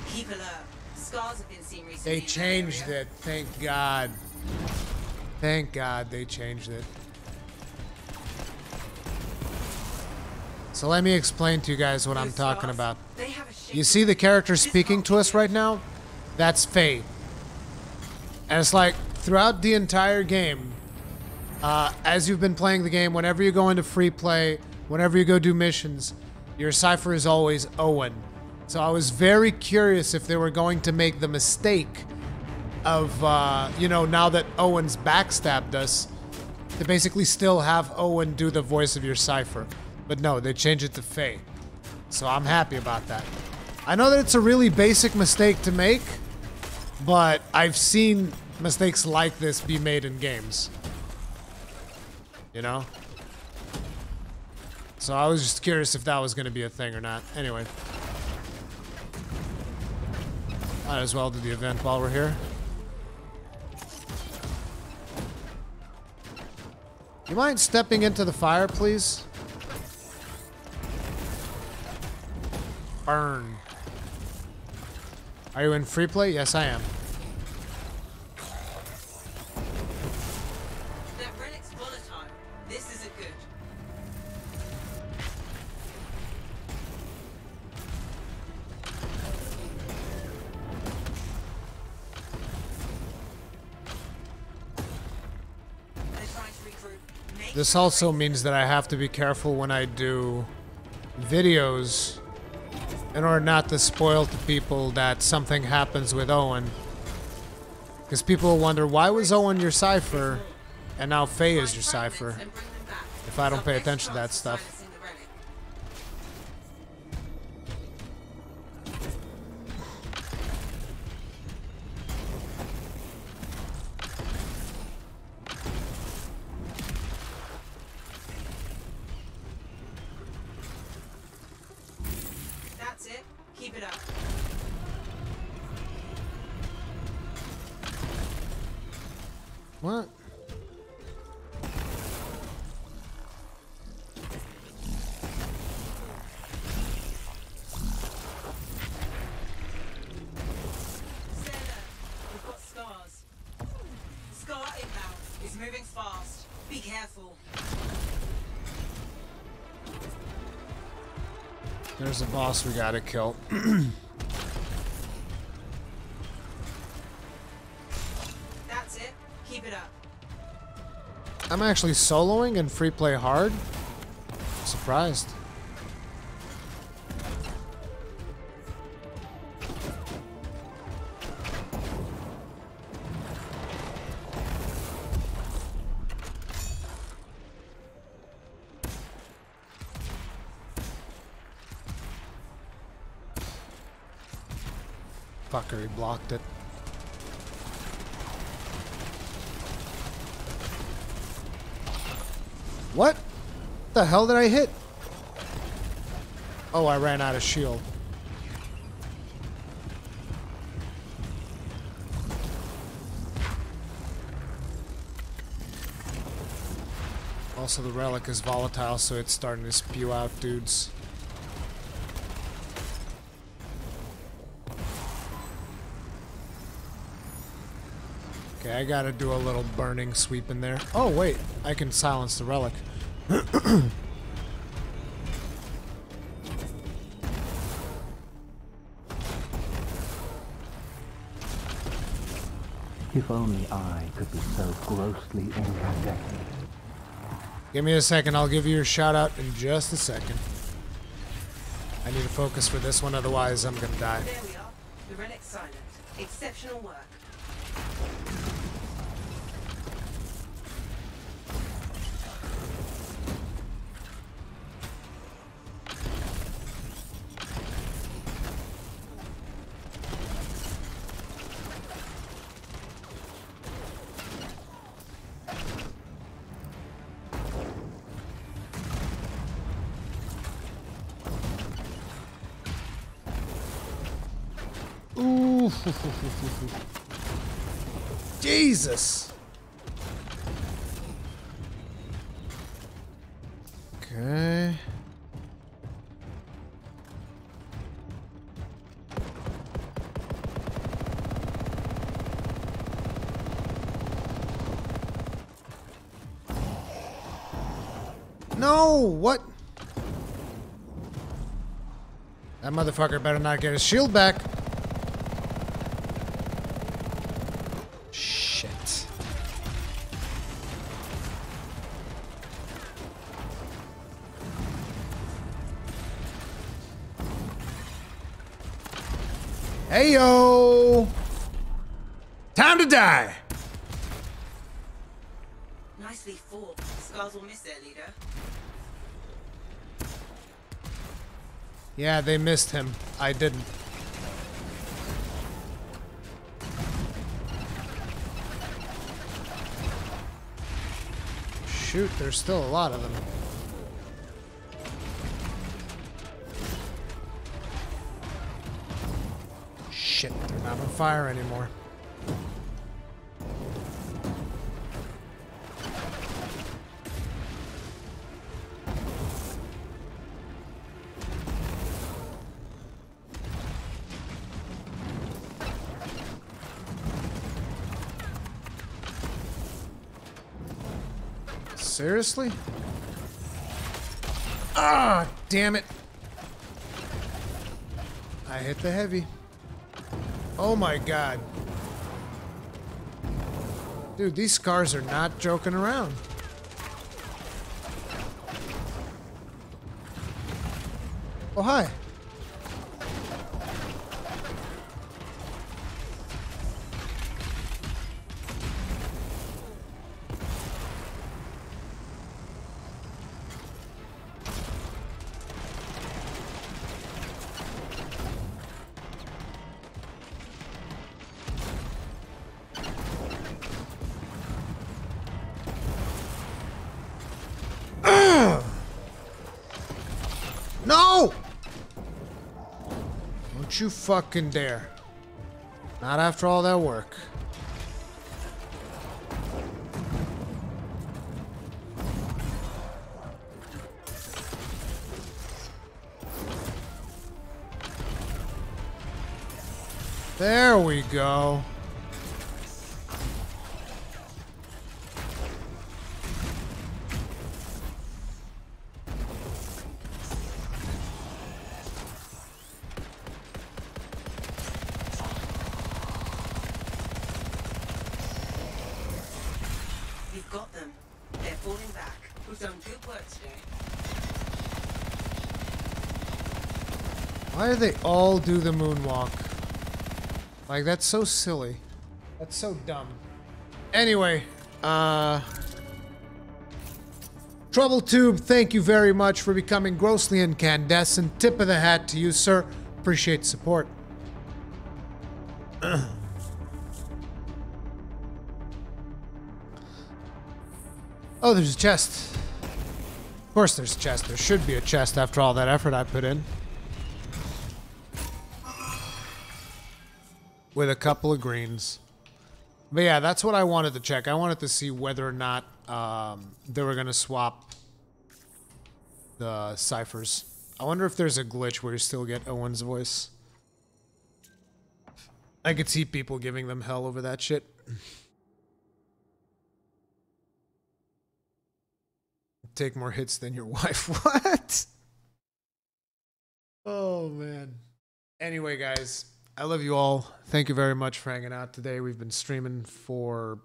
Keep alert. Scars have been seen recently. They changed it. Thank God. Thank God they changed it. So let me explain to you guys what I'm talking about. You see the character speaking to us right now? That's Faye. And it's like, throughout the entire game, as you've been playing the game, whenever you go into free play, whenever you go do missions, your cipher is always Owen. So I was very curious if they were going to make the mistake of, you know, now that Owen's backstabbed us, to basically still have Owen do the voice of your cipher. But no, they changed it to Faye. So I'm happy about that. I know that it's a really basic mistake to make, but I've seen mistakes like this be made in games. You know? So I was just curious if that was going to be a thing or not. Anyway. Might as well do the event while we're here. You mind stepping into the fire, please? Burn. Are you in free play? Yes, I am. That relic's volatile. This isn't good. They're trying to recruit. This also means that I have to be careful when I do videos in order not to spoil to people that something happens with Owen. Because people will wonder, why was Owen your cipher and now Faye is your cipher? If I don't pay attention to that stuff. Keep it up. What? We've got scars. Scar inbound. It's moving fast. Be careful. There's a boss we gotta kill. That's it. Keep it up. I'm actually soloing in free play hard. Surprised. Fucker, he blocked it. What the hell did I hit? Oh, I ran out of shield. Also, the relic is volatile, so it's starting to spew out dudes. Okay, I gotta do a little burning sweep in there. Oh, wait, I can silence the relic. If only I could be so grossly incandescent. Give me a second, I'll give you a shout out in just a second. I need to focus for this one, otherwise I'm gonna die. There we are. The relic's silent. Exceptional work. Ooh. Jesus. Okay. No, what? That motherfucker better not get his shield back. Shit. Hey yo! Time to die! Nicely fought. Scars will miss their leader. Yeah, they missed him. I didn't. Shoot, there's still a lot of them. Shit, they're not on fire anymore. Seriously? Ah, damn it. I hit the heavy. Oh my god. Dude, these scars are not joking around. Oh, hi. No! Don't you fucking dare. Not after all that work. There we go. We've got them. They're falling back. We've done good work today. Why do they all do the moonwalk? Like, that's so silly. That's so dumb. Anyway, TroubleTube, thank you very much for becoming grossly incandescent. Tip of the hat to you, sir. Appreciate the support. Oh, there's a chest. Of course there's a chest. There should be a chest after all that effort I put in. With a couple of greens. But yeah, that's what I wanted to check. I wanted to see whether or not they were going to swap the ciphers. I wonder if there's a glitch where you still get Owen's voice. I could see people giving them hell over that shit. Take more hits than your wife. What? Oh, man. Anyway, guys, I love you all. Thank you very much for hanging out today. We've been streaming for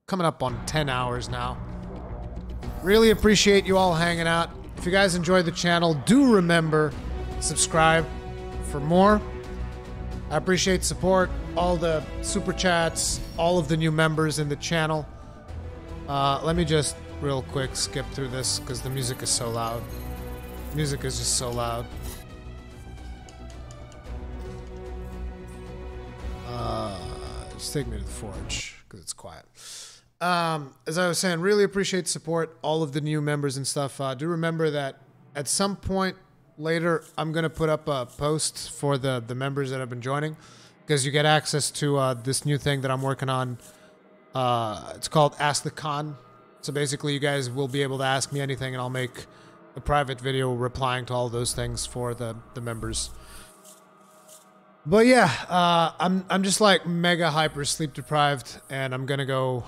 coming up on 10 hours now. Really appreciate you all hanging out. If you guys enjoyed the channel, do remember, subscribe for more. I appreciate support, all the super chats, all of the new members in the channel. Let me just real quick skip through this because the music is so loud. Music is just so loud. Just take me to the forge because it's quiet. As I was saying, really appreciate support, all of the new members and stuff. Do remember that at some point later, I'm going to put up a post for the members that have been joining because you get access to this new thing that I'm working on. It's called Ask the Con. So basically, you guys will be able to ask me anything, and I'll make a private video replying to all those things for the members. But yeah, I'm just like mega hyper sleep deprived, and I'm gonna go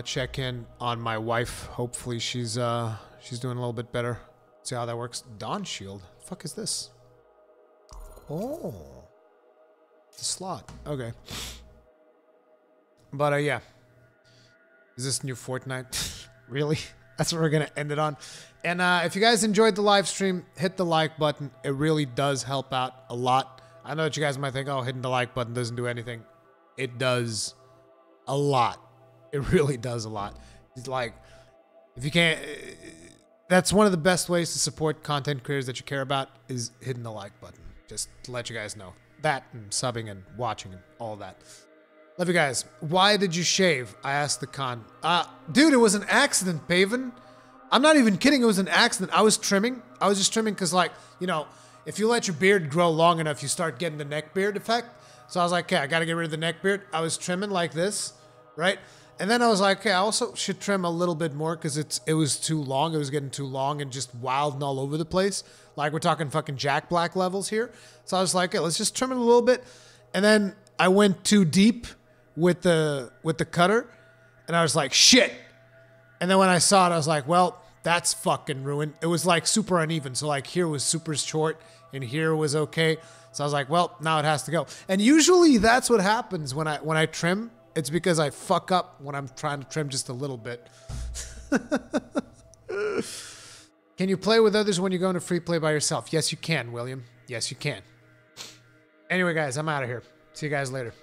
check in on my wife. Hopefully, she's doing a little bit better. See how that works. Dawn Shield. The fuck is this? Oh, it's a slot. Okay. But yeah, is this new Fortnite? Really? That's what we're gonna end it on. And if you guys enjoyed the live stream, hit the like button. It really does help out a lot. I know that you guys might think, oh, hitting the like button doesn't do anything. It does a lot. It really does a lot. It's like, if you can't, that's one of the best ways to support content creators that you care about is hitting the like button. Just to let you guys know. That and subbing and watching and all that. Love you guys. Why did you shave? I asked the con. Dude, it was an accident, Paven. I'm not even kidding. It was an accident. I was trimming. I was just trimming because, like, you know, if you let your beard grow long enough, you start getting the neck beard effect. So I was like, okay, I got to get rid of the neck beard. I was trimming like this, right? And then I was like, okay, I also should trim a little bit more because it was too long. It was getting too long and just wild and all over the place. Like, we're talking fucking Jack Black levels here. So I was like, okay, let's just trim it a little bit. And then I went too deep with the cutter, and I was like, shit. And then when I saw it, I was like, well, that's fucking ruined. It was like super uneven. So like here was super short and here was okay. So I was like, well, now it has to go. And usually that's what happens when I trim. It's because I fuck up when I'm trying to trim just a little bit. Can you play with others when you go into free play by yourself? Yes, you can, William. Yes, you can. Anyway, guys, I'm out of here. See you guys later.